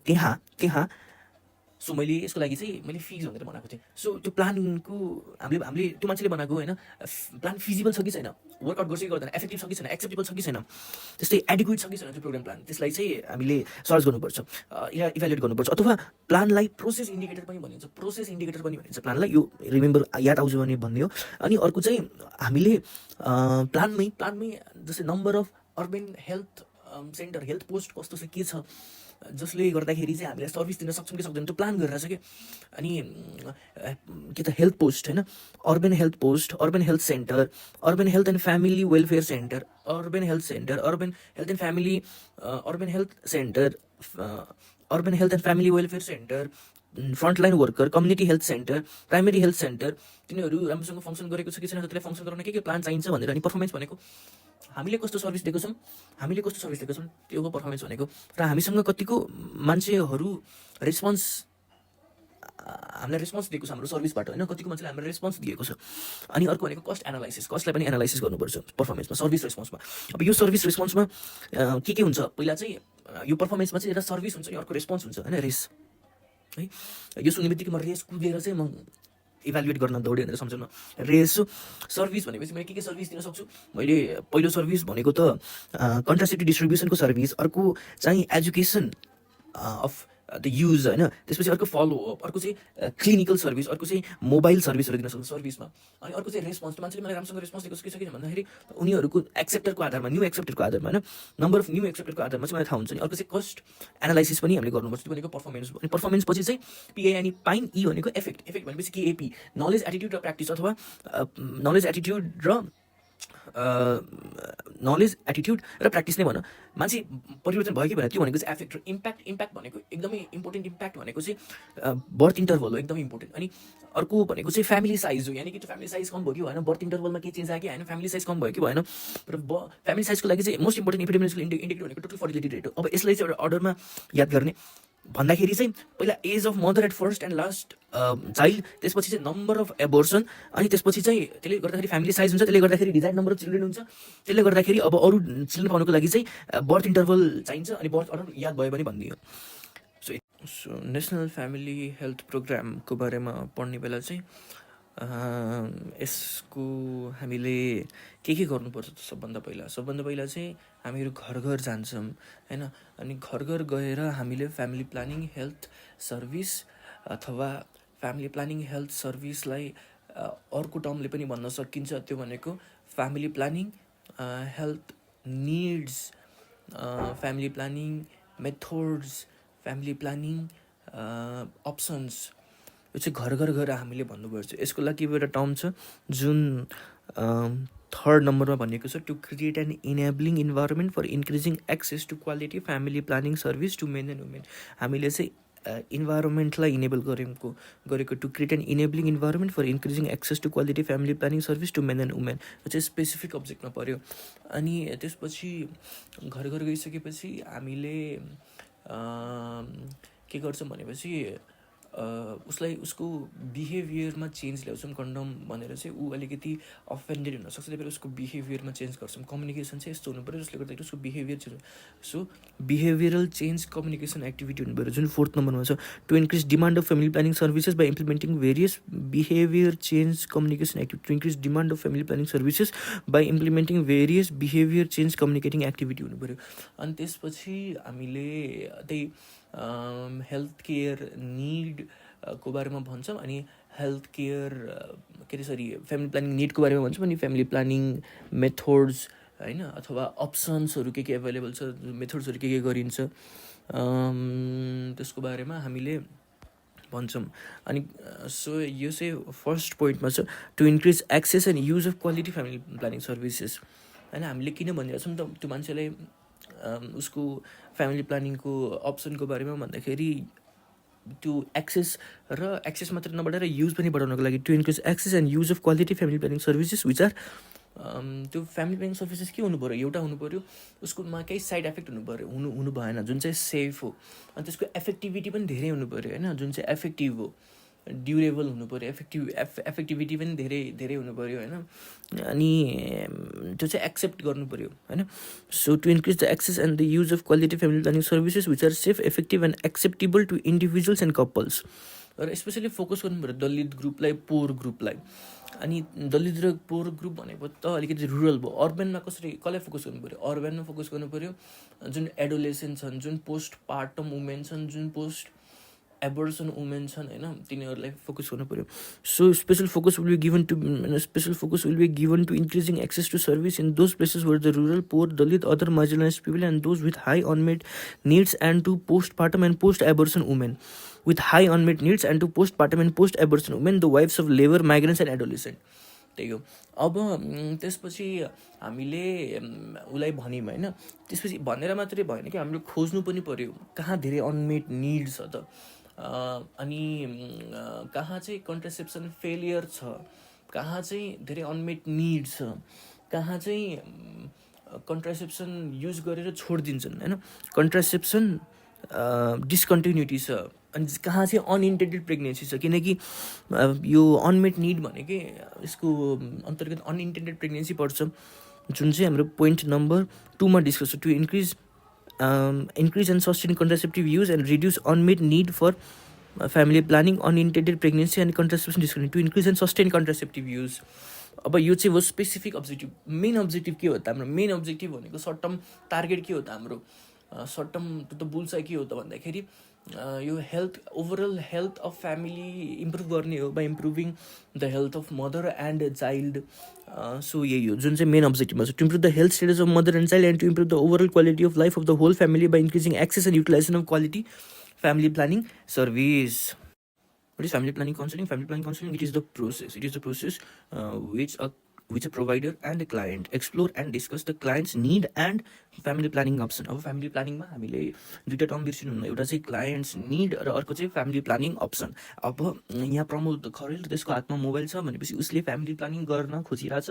त्यहाँ सो मैले यसको लागि चाहिँ मैले फिज भनेर बनाएको थिएँ। सो त्यो प्लानको हामीले त्यो मान्छेले बनाएको होइन, प्लान फिजिबल छ कि छैन, वर्कआउट गर्छ कि गर्दैन, इफेक्टिभ छ कि छैन, एक्सेप्टेबल छ कि छैन, त्यस्तै एडिक्वेट छ कि छैन त्यो प्रोग्राम प्लान, त्यसलाई चाहिँ हामीले सर्च गर्नुपर्छ या इभ्यालुएट गर्नुपर्छ। अथवा प्लानलाई प्रोसेस इन्डिकेटर पनि भनिन्छ प्लानलाई, यो रिमेम्बर याद आउँछ भने भन्ने हो। अनि अर्को चाहिँ हामीले प्लानमै जस्तै number of urban health centre, health post कस्तो छ, के छ, जसले गर्दाखेरि चाहिँ हामीले सर्भिस दिन सक्छौँ कि सक्दैन त्यो प्लान गरिरहेछ कि। अनि के त हेल्थ पोस्ट होइन, urban health post, urban health centre, urban health and family welfare centre, urban health centre, urban health and family welfare centre, frontline worker, community health centre, primary health centre, तिनीहरू राम्रोसँग function गरेको छ कि छैन, त्यसलाई function गराउन के plan चाहिन्छ भनेर। अनि पर्फर्मेन्स भनेको हामीले कस्तो सर्भिस दिएको छौँ, त्यो हो पर्फर्मेन्स भनेको। र हामीसँग कतिको मान्छेहरू हामीलाई रेस्पोन्स दिएको छ हाम्रो सर्भिसबाट होइन, कतिको मान्छेले हामीलाई रेस्पोन्स दिएको छ। अनि अर्को भनेको कस्ट एनालाइसिस, कस्टलाई पनि एनालाइसिस गर्नुपर्छ पर्फर्मेन्समा, सर्भिस रेस्पोन्समा। अब यो सर्भिस रेस्पोन्समा के हुन्छ, पहिला चाहिँ यो पर्फर्मेन्समा चाहिँ एउटा सर्भिस हुन्छ, अर्को रेस्पोन्स हुन्छ होइन, रेस है। यो सुन्ने बित्तिकै म रेस कुदेर चाहिँ म इभ्यालुएट गर्न दौड्यो भनेर सम्झाउन। रेस सर्भिस भनेपछि मैले के सर्भिस दिन सक्छु, मैले पहिलो सर्भिस भनेको त कन्ट्रासेप्टिभ डिस्ट्रिब्युसनको सर्भिस, अर्को चाहिँ एजुकेसन अफ द युज होइन, त्यसपछि अर्को फलोअप, अर्को चाहिँ क्लिनिकल सर्भिस, अर्को चाहिँ मोबाइल सर्भिसहरू दिन सक्छु सर्भिसमा। अनि अर्को चाहिँ रेस्पोन्स, मान्छेले मलाई राम्रोसँग रेस्पोन्स दिएको के छ किन भन्दाखेरि उनीहरूको एक्सेप्टरको आधारमा, न्यू एक्सेप्टरको आधारमा होइन, नम्बर अफ न्यू एक्सेप्टरको आधारमा चाहिँ मलाई थाहा हुन्छ। नि अर्को चाहिँ कस्ट एनालाइसिस पनि हामीले गर्नुपर्छ, त्यो भनेको पर्फर्मेन्स। अनि पर्फर्मेन्स पछि चाहिँ PINE पाइन, ई भनेको इफेक्ट भनेपछि KAP, नलेज एटिट्युड र प्र्याक्टिस, अथवा नलेज एटिट्युड र प्र्याक्टिस नै भन, मान्छे परिवर्तन भयो कि भनेर। त्यो भनेको चाहिँ एफेक्ट र इम्प्याक्ट भनेको एकदमै इम्पोर्टेन्ट। इम्प्याक्ट भनेको चाहिँ बर्थ इन्टरभल हो, एकदमै इम्पोर्टेन्ट। अनि अर्को भनेको चाहिँ फ्यामिली साइज हो, यानि कि त्यो फ्यामिली साइज कम भयो कि भएन, बर्थ इन्टरभलमा के चेन्ज आयो कि होइन, फ्यामिली साइज कम भयो कि भएन। र फ्यामिली साइजको लागि चाहिँ मोस्ट इम्पोर्टेन्ट इपिडेमियोलजिकल इन्डिकेटर भनेको टोटल फर्टिलिटी रेट हो। अब यसलाई चाहिँ एउटा अर्डरमा याद गर्ने भन्दाखेरि चाहिँ पहिला age of mother at first and last child, त्यसपछि चाहिँ नम्बर अफ एबोर्सन, अनि त्यसपछि चाहिँ त्यसले गर्दाखेरि फ्यामिली साइज हुन्छ, त्यसले गर्दाखेरि डिजाइन नम्बर अफ चिल्ड्रेन हुन्छ, त्यसले गर्दाखेरि अब अरू चिल्ड्रेन पाउनुको लागि चाहिँ बर्थ इन्टरभल चाहिन्छ, अनि बर्थ अर्डर याद भयो भने भनिदियो। सो नेसनल फ्यामिली हेल्थ प्रोग्रामको बारेमा पढ्ने बेला चाहिँ यसको हामीले के गर्नुपर्छ त सबभन्दा पहिला चाहिँ हामीहरू घर जान्छौँ होइन। अनि घर गएर हामीले फ्यामिली प्लानिङ हेल्थ सर्भिस अथवा फ्यामिली प्लानिङ हेल्थ सर्भिसलाई अर्को टर्मले पनि भन्न सकिन्छ, त्यो भनेको family planning health needs, family planning methods, family planning options, यो चाहिँ घर गएर हामीले भन्नुपर्छ। यसको लागि एउटा टर्म छ जुन 3rd नम्बरमा भनेको छ, to create an enabling environment for increasing access to quality family planning service to men and women. हामीले चाहिँ इन्भाइरोमेन्टलाई इनेबल गरेको to create an enabling environment for increasing access to quality family planning service to men and women, यो चाहिँ specific अब्जेक्टमा पऱ्यो। अनि त्यसपछि घर गइसकेपछि हामीले के गर्छौँ भनेपछि उसलाई उसको बिहेभियरमा चेन्ज ल्याउँछौँ कन्डम भनेर चाहिँ ऊ अलिकति अफेन्डेड हुनसक्छ, त्यही भएर उसको बिहेभियरमा चेन्ज गर्छौँ। कम्युनिकेसन चाहिँ यस्तो हुनु पऱ्यो जसले गर्दाखेरि उसको behaviour change, so behavioural change communication activity हुनु पऱ्यो, जुन 4th नम्बरमा छ। To increase demand of family planning services by implementing various behaviour change communication activity. To increase demand of family planning services by implementing various behaviour change communicating activity हुनु पऱ्यो। अनि त्यसपछि हामीले त्यही हेल्थ केयर निड को बारेमा भन्छौँ, अनि हेल्थ केयर के अरे सरी फ्यामिली प्लानिङ निडको बारेमा भन्छौँ, अनि फ्यामिली प्लानिङ मेथड्स होइन अथवा अप्सन्सहरू के एभाइलेबल छ, मेथड्सहरू के गरिन्छ त्यसको बारेमा हामीले भन्छौँ। अनि सो यो चाहिँ फर्स्ट पोइन्टमा छ, to increase access and use of quality family planning services. होइन हामीले किन भनिरहेछौँ त त्यो मान्छेलाई उसको फ्यामिली प्लानिङको अप्सनको बारेमा भन्दाखेरि त्यो एक्सेस मात्र नबढाएर युज पनि बढाउनको लागि। To increase access and use of quality family planning services which are, त्यो फ्यामिली प्लानिङ सर्भिसेस के हुनु पऱ्यो, एउटा हुनु पऱ्यो उसकोमा केही साइड इफेक्ट हुनु भएन, जुन चाहिँ सेफ हो। अनि त्यसको इफेक्टिभिटी पनि धेरै हुनु पऱ्यो होइन, जुन चाहिँ इफेक्टिभ हो, ड्युरेबल हुनु पऱ्यो, इफेक्टिभिटी पनि धेरै हुनु पऱ्यो होइन। अनि त्यो चाहिँ एक्सेप्ट गर्नु पऱ्यो होइन। So to increase the access and the use of quality family planning services which are safe, effective and acceptable to individuals and couples. र स्पेसली फोकस गर्नु पऱ्यो दलित ग्रुपलाई, पोर ग्रुपलाई। अनि दलित र पोर ग्रुप भनेको त अलिकति रुरल भयो। अर्बनमा कसलाई फोकस गर्नु पऱ्यो, अर्बनमा फोकस गर्नु पऱ्यो जुन एडोलेसेन्ट छन्, जुन पोस्ट पार्टम वुमेन छन्, जुन पोस्ट एबर्सन वुमेन छन् होइन, तिनीहरूलाई फोकस गर्नु पऱ्यो। So special focus will be given to increasing access to service in those places where the rural, poor, Dalit, other marginalised people and those with high unmet needs and to post partum and post abortion women with high unmet needs and to postpartum and post-abortion women, the wives of labor migrants and adolescent। त्यही हो। अब त्यसपछि हामीले उसलाई भन्यौँ होइन, त्यसपछि भनेर मात्रै भएन कि हामीले खोज्नु पनि पऱ्यो कहाँ धेरै अनमेट निड छ त, अनि कहाँ चाहिँ कन्ट्रासेप्सन फेलियर छ, कहाँ चाहिँ धेरै अनमेट निड छ, कहाँ चाहिँ कन्ट्रासेप्सन युज गरेर छोडिदिन्छन् होइन, कन्ट्रासेप्सन डिस्कन्टिन्युटी छ, अनि कहाँ चाहिँ अनइन्टेन्डेड प्रेग्नेन्सी छ। किनकि यो अनमेट निड भनेकै यसको अन्तर्गत अनइन्टेन्डेड प्रेग्नेन्सी पर्छ, जुन चाहिँ हाम्रो पोइन्ट नम्बर 2 मा डिस्कस छ। To increase and sustain contraceptive use and reduce unmet need for family planning, unintended pregnancy and contraception discontinuity. To increase and sustain contraceptive use. अब यो चाहिँ हो स्पेसिफिक अब्जेक्टिभ। मेन अब्जेक्टिभ के हो त हाम्रो, मेन अब्जेक्टिभ भनेको सर्ट टर्म टार्गेट के हो त हाम्रो, सर्ट टर्म त बुल्सआई के हो त भन्दाखेरि यो health, overall health of family improve गर्ने हो by improving the health of mother and child. So यही हो जुन चाहिँ मेन अब्जेक्टिभमा छ, to improve the health status of mother and child and to improve the overall quality of life of the whole family by increasing access and utilization of quality family planning service. What is family planning counseling? Family planning counseling, it is the process which a provider and a client explore and discuss the client's need and family planning option। अब family planning मा हामीले दुईटा term बिर्सिनु हुन्न, एउटा चाहिँ client's need र अर्को चाहिँ family planning option। अब यहाँ प्रमोद खरेल त्यसको हातमा मोबाइल छ भनेपछि उसले family planning गर्न खोजिरहेछ।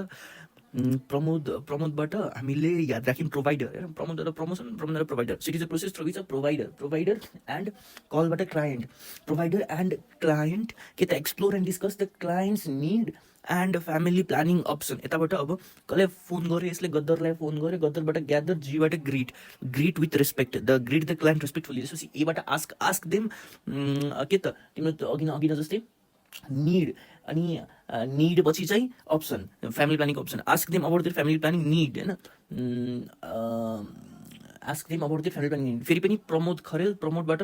प्रमोदबाट हामीले याद राख्यौँ provider, Pramod promotion, Pramod provider. It is a process through which a provider and कलबाट क्लाइन्ट, प्रोभाइडर एन्ड क्लाइन्ट के त explore and discuss the clients need and family planning option. यताबाट अब कसलाई फोन गऱ्यो, यसले गद्दरलाई फोन गऱ्यो, गद्दरबाट ग्यादर, जीबाट greet with respect, greet the client respectfully. त्यसपछि एबाट आस्क देम के त तिम्रो अघि जस्तै निड, अनि निड पछि चाहिँ option, family planning option. Ask them about their family planning need होइन, ask them about their family planning need. फेरि पनि प्रमोद खरेल, प्रमोदबाट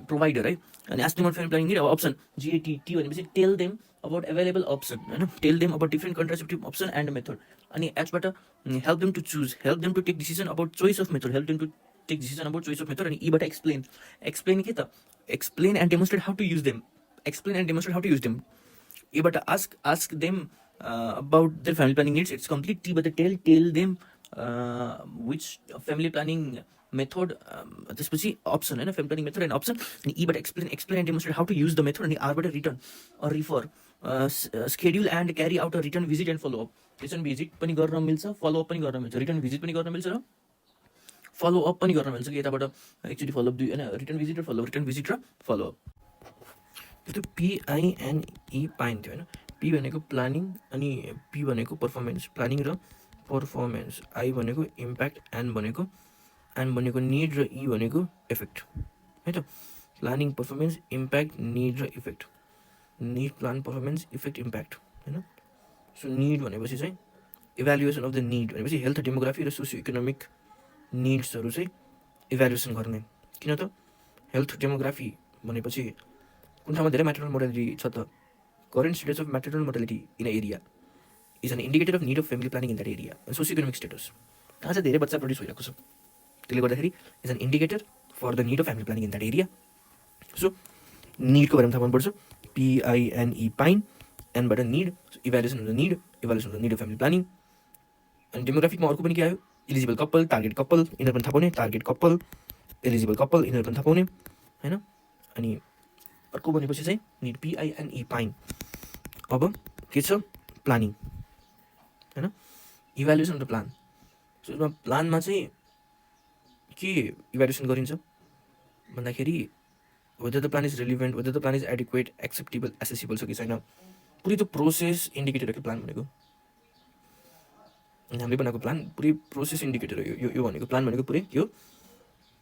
प्रोभाइडर है, अनि ask them about family planning need. अब अप्सन GATT भनेपछि tell them about available option होइन, tell them about different contraceptive option and method. अनि एचबाट help them to choose, help them to take decision about choice of method, help them to take decision about choice of method. अनि ईबाट explain के त explain and demonstrate how to use them, explain and demonstrate how to use them. एबाट ask them about their family planning needs, it's complete. टीबाट tell them which family planning method, त्यसपछि option होइन, family planning method and option. अनि ईबाट explain and demonstrate how to use the method. अनि आरबाट return or refer, schedule and carry out a return visit and follow up. Return visit पनि गर्न मिल्छ, follow-up पनि गर्न मिल्छ, रिटर्न भिजिट पनि गर्न मिल्छ र फलोअप पनि गर्न मिल्छ कि यताबाट एकचोटि फलोअप दुई होइन, रिटर्न भिजिट र फलोअप, रिटर्न भिजिट र फलोअप। त्यो PINE पाइन थियो होइन. P भनेको प्लानिङ अनि P भनेको पर्फर्मेन्स, प्लानिङ र पर्फर्मेन्स, I भनेको इम्प्याक्ट, एन भनेको निड र E भनेको इफेक्ट है त. प्लानिङ, पर्फर्मेन्स, इम्प्याक्ट, निड र effect. Need, plan, performance, effect, impact होइन. सो निड भनेपछि चाहिँ इभ्यालुएसन अफ द निड भनेपछि हेल्थ, डेमोग्राफी र सोसियो इकोनोमिक निड्सहरू चाहिँ इभ्यालुएसन गर्ने. किन त हेल्थ डेमोग्राफी भनेपछि कुन ठाउँमा धेरै म्याटरनल मोर्टालिटी छ त. Current status of maternal mortality in area is an indicator of need of family planning in that area. Socio economic status कहाँ चाहिँ धेरै बच्चा प्रड्युस भइरहेको छ, त्यसले गर्दाखेरि is an indicator for the need of family planning in that area. So निडको बारेमा थाहा पाउनुपर्छ. PINE पाइन, एनबाट need, evaluation of the need, evaluation of the need of family planning. अनि डेमोग्राफिकमा अर्को पनि के आयो, इलिजिबल कपल, टार्गेट कपल, यिनीहरू पनि थाहा पाउने. टार्गेट कपल, एलिजिबल कपल, यिनीहरू पनि थाहा पाउने होइन. अनि अर्को भनेपछि चाहिँ निड, PINE पाइन. अब के छ, प्लानिङ होइन, evaluation of the plan. So यसमा प्लानमा चाहिँ के इभ्यालुएसन गरिन्छ भन्दाखेरि whether the plan is relevant, whether the plan is adequate, acceptable, accessible छ कि छैन. पुरै त्यो प्रोसेस इन्डिकेटर हो कि प्लान भनेको. हामीले बनाएको प्लान पुरै प्रोसेस इन्डिकेटर हो. यो भनेको प्लान भनेको पुरै यो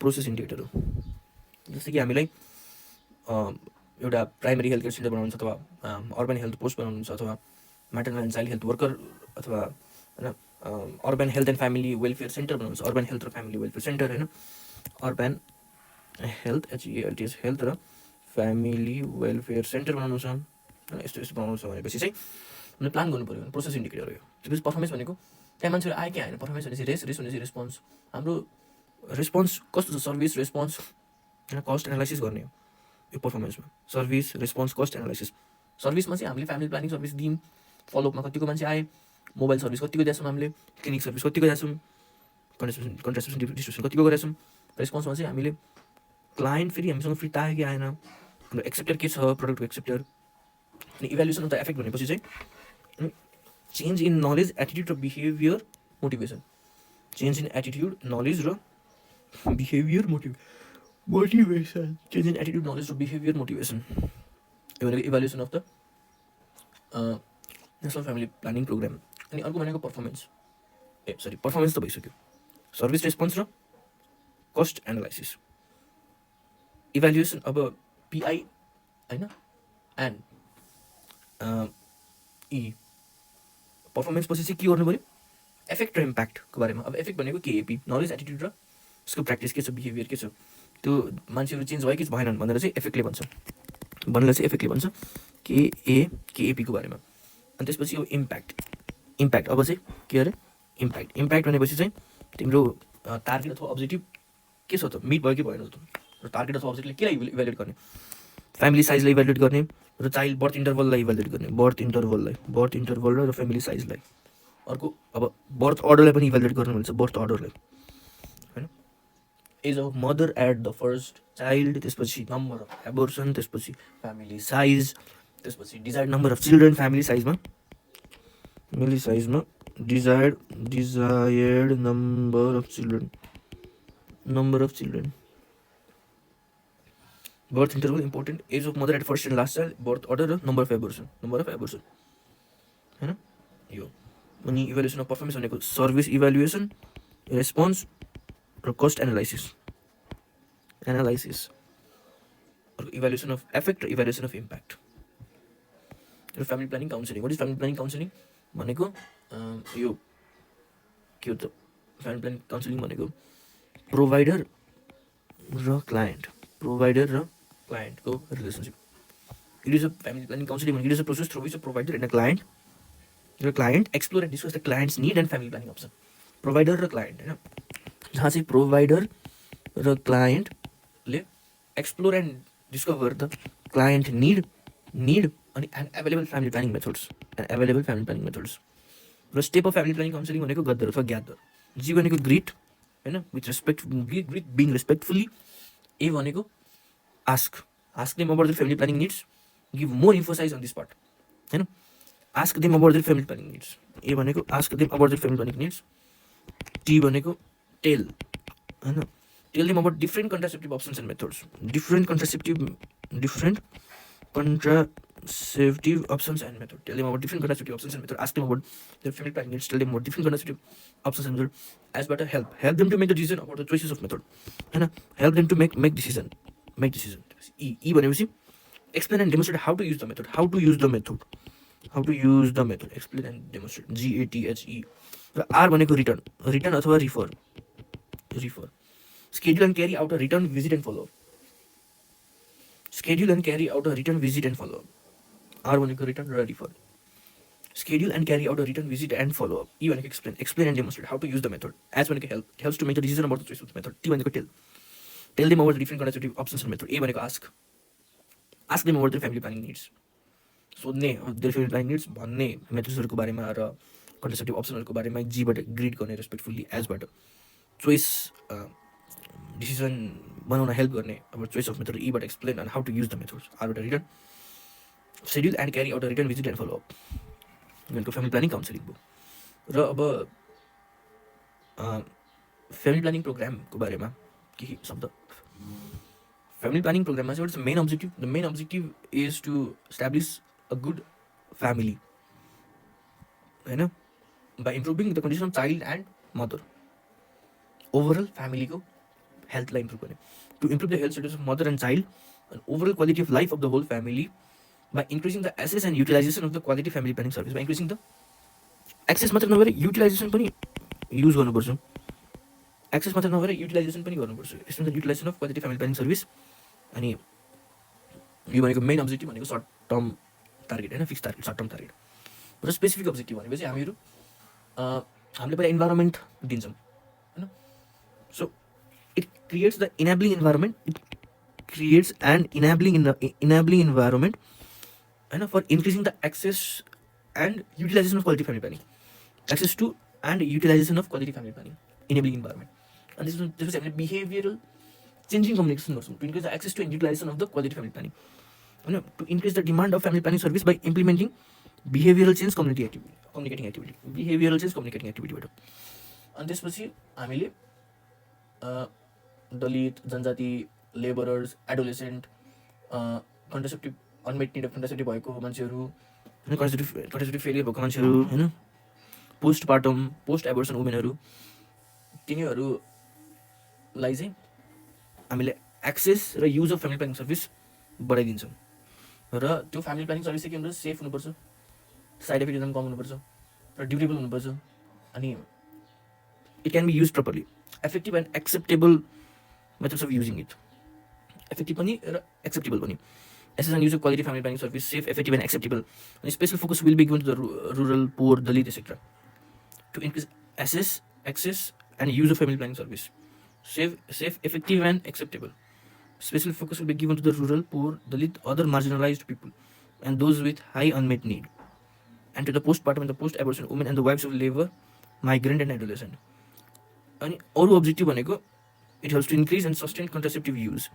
प्रोसेस इन्डिकेटर हो. जस्तै कि हामीलाई एउटा प्राइमेरी हेल्थ केयर सेन्टर बनाउनु छ, अथवा अर्बन हेल्थ पोस्ट बनाउनु छ, अथवा maternal and child health worker, अथवा होइन urban health and family welfare centre बनाउनु छ. अर्बन हेल्थ र फ्यामिली वेलफेयर सेन्टर होइन, अर्बन हेल्थ HELTS हेल्थ र फ्यामिली वेलफेयर सेन्टर बनाउनु छ. यस्तो यस्तो बनाउनु छ भनेपछि चाहिँ हामीले प्लान गर्नु पऱ्यो. प्रोसेस इन्डिकेटर हो यो. त्यसपछि पर्फर्मेन्स भनेको त्यहाँ मान्छेहरू आयो कि आएन. पर्फर्मेन्स भनेपछि रेस भनेपछि रेस्पोन्स. हाम्रो रेस्पोन्स कस्तो छ, सर्भिस, रेस्पोन्स होइन, कस्ट एनालाइसिस गर्ने हो यो पर्फर्मेन्समा. Service, response, cost analysis. सर्भिसमा चाहिँ हामीले फ्यामिली प्लानिङ सर्भिस दियौँ, फलोअपमा कतिको मान्छे आए, मोबाइल सर्भिस कतिको दिएछौँ, हामीले क्लिनिक सर्भिस कतिको दिएछौँ, कन्ट्रासेप्सन डिस्ट्रिब्युसन कतिको गरेछौँ. रेस्पोन्समा चाहिँ हामीले क्लाइन्ट फेरि हामीसँग फिर्ता आयो कि आएन, एक्सेप्टर के छ, प्रडक्टको एक्सेप्टर. अनि इभ्यालुएसन अफ द इफेक्ट भनेपछि चाहिँ चेन्ज इन नलेज, एटिट्युड र behaviour, motivation. Change in attitude, knowledge र behaviour, motivation. Change in attitude, knowledge र बिहेभियर, मोटिभेसन. यो भनेको evaluation of the national family planning programme. अनि अर्को भनेको पर्फर्मेन्स. पर्फर्मेन्स त भइसक्यो. सर्भिस, रेस्पोन्स र कस्ट एनालाइसिस. इभ्यालुएसन अब PI होइन एन्ड E. पर्फर्मेन्स पछि चाहिँ के गर्नु पऱ्यो, इफेक्ट र इम्प्याक्टको बारेमा. अब इफेक्ट भनेको KAP, नलेज, एटिट्युड र उसको प्र्याक्टिस के छ, बिहेभियर के छ, त्यो मान्छेहरू चेन्ज भयो कि भएनन् भनेर चाहिँ इफेक्टले भन्छ. चाहिँ इफेक्टले भन्छ KAP को बारेमा. अनि त्यसपछि अब इम्प्याक्ट अब चाहिँ के अरे, इम्प्याक्ट भनेपछि चाहिँ तिम्रो टार्गेट अथवा अब्जेक्टिभ के छ त, मिट भयो कि भएन त. र टार्गेट अथवा अब्जेक्टिभले केलाई इभ्यालुएट गर्ने, फ्यामिली साइजलाई इभ्यालुएट गर्ने र चाइल्ड बर्थ इन्टरभललाई इभ्यालुएट गर्ने. बर्थ इन्टरभल र फ्यामिली साइजलाई. अर्को अब बर्थ अर्डरलाई पनि इभ्यालुएट गर्नु भन्छ, बर्थ अर्डरलाई होइन. Age of mother at the first child, त्यसपछि नम्बर अफ एबोर्सन, त्यसपछि फ्यामिली साइज, त्यसपछि desired number of children. Family साइजमा desired number of children. Birth interval important. Age of mother at first and last child, birth order र number of abortion होइन यो. अनि evaluation of performance भनेको service evaluation, response र cost analysis. Evaluation of effect र evaluation of impact. र family planning counselling. What is family planning counselling भनेको यो के हो त. फ्यामिली प्लानिङ काउन्सिलिङ भनेको प्रोभाइडर र क्लायन्टको relationship. It is a family planning counselling भनेको it is a process through which a provider and a client explore and discuss the clients need and family planning option. Provider र client होइन, जहाँ चाहिँ provider र क्लायन्टले explore and discover the client need अनि available family planning methods र step of family planning counselling भनेको gather अथवा ग्यादर. जी भनेको ग्रिट होइन, with respect, greet being respectfully. A भनेको ask them about their family planning needs, give more emphasize on this part होइन. Ask them about their family planning needs. A भनेको ask them about their family planning needs. T भनेको tell होइन, tell them about different contraceptive options and methods. Different contraceptive options and method. Tell them about different contraceptive options and method. Ask them about their family planning needs. Tell them about different contraceptive options and method. As better help them to make the decision about the choices of method. And help them to make decision. E भनेपछि explain and demonstrate how to use the method. How to use the method. Explain and demonstrate. GATHE. R भनेको return अथवा refer. Schedule and carry out a return visit and follow up. R भनेको return र refer. Schedule and carry out a return visit and follow up. E भनेको explain and demonstrate how to use the method. S भनेको helps to make the decision about the choice of the method. T भनेको tell them about the different contraceptive options and method. A भनेको ask them about their family planning needs. सोध्ने their family planning needs भन्ने मेथड्सहरुको बारेमा र contraceptive optionहरुको बारेमा G बाट grid गर्ने respectfully. S बाट choice decision बनाउन हेल्प गर्ने about choice of method. E बाट explain and how to use the methods. R बाट return schedule and carry out a return visit and follow up. भनेको family planning counseling भयो. र अब family planning program को बारेमा केही शब्द. Family planning program ma what's the main objective? The main objective is to establish a good family, by improving the condition of child and mother. Overall family ko health la improve kare. To improve the health status of mother and child and overall quality of life of the whole family by increasing the access and utilization of the quality family planning service. By increasing the access मात्र नभएर utilization पनि use गर्नुपर्छ. Access मात्र नभएर utilization पनि गर्नुपर्छ. यसमा the utilization of quality family planning service अनि यो भनेको मेन अब्जेक्टिभ भनेको सर्ट टर्म टार्गेट हैन, fix target, short term target. र स्पेसिफिक अब्जेक्टिभ भनेपछि हामीले पहिला इन्भाइरोमेन्ट दिन्छौँ हैन. So it creates the enabling environment, हैन, for increasing the access and utilization of quality family planning. Access to and utilization of quality family planning, enabling environment. अनि त्यसपछि हामीले behavioural changing communication also to increase the access to and utilization of the quality family planning, to increase the demand of family planning service by implementing behavioral change communicating activity. अनि त्यसपछि हामीले दलित, जनजाति, labourers, adolescent, contraceptive unmet need of contraceptive भएको मान्छेहरू, contraceptive failure भएको मान्छेहरू, हैन, postpartum, post abortion वुमेनहरू, तिनीहरूलाई चाहिँ हामीले एक्सेस र use of family planning service बढाइदिन्छौँ. र त्यो फ्यामिली प्लानिङ सर्भिस चाहिँ के हुनुपर्छ? सेफ हुनुपर्छ, साइड इफेक्ट एकदम कम हुनुपर्छ र ड्युरेबल हुनुपर्छ. अनि it can be use properly, effective and acceptable methods of using it. Effective पनि र एक्सेप्टेबल पनि. Access and use of quality family planning service safe, effective and acceptable. अनि special focus will be given to the rural, poor, Dalit etcetera to increase access and use of family planning service. Safe, effective and acceptable. Special focus will be given to the rural, poor, Dalit, other marginalized people and those with high unmet need, and to the postpartum and the post-abortion women and the wives of labor, migrant and adolescent. And our objective भनेको it helps to increase and sustain contraceptive use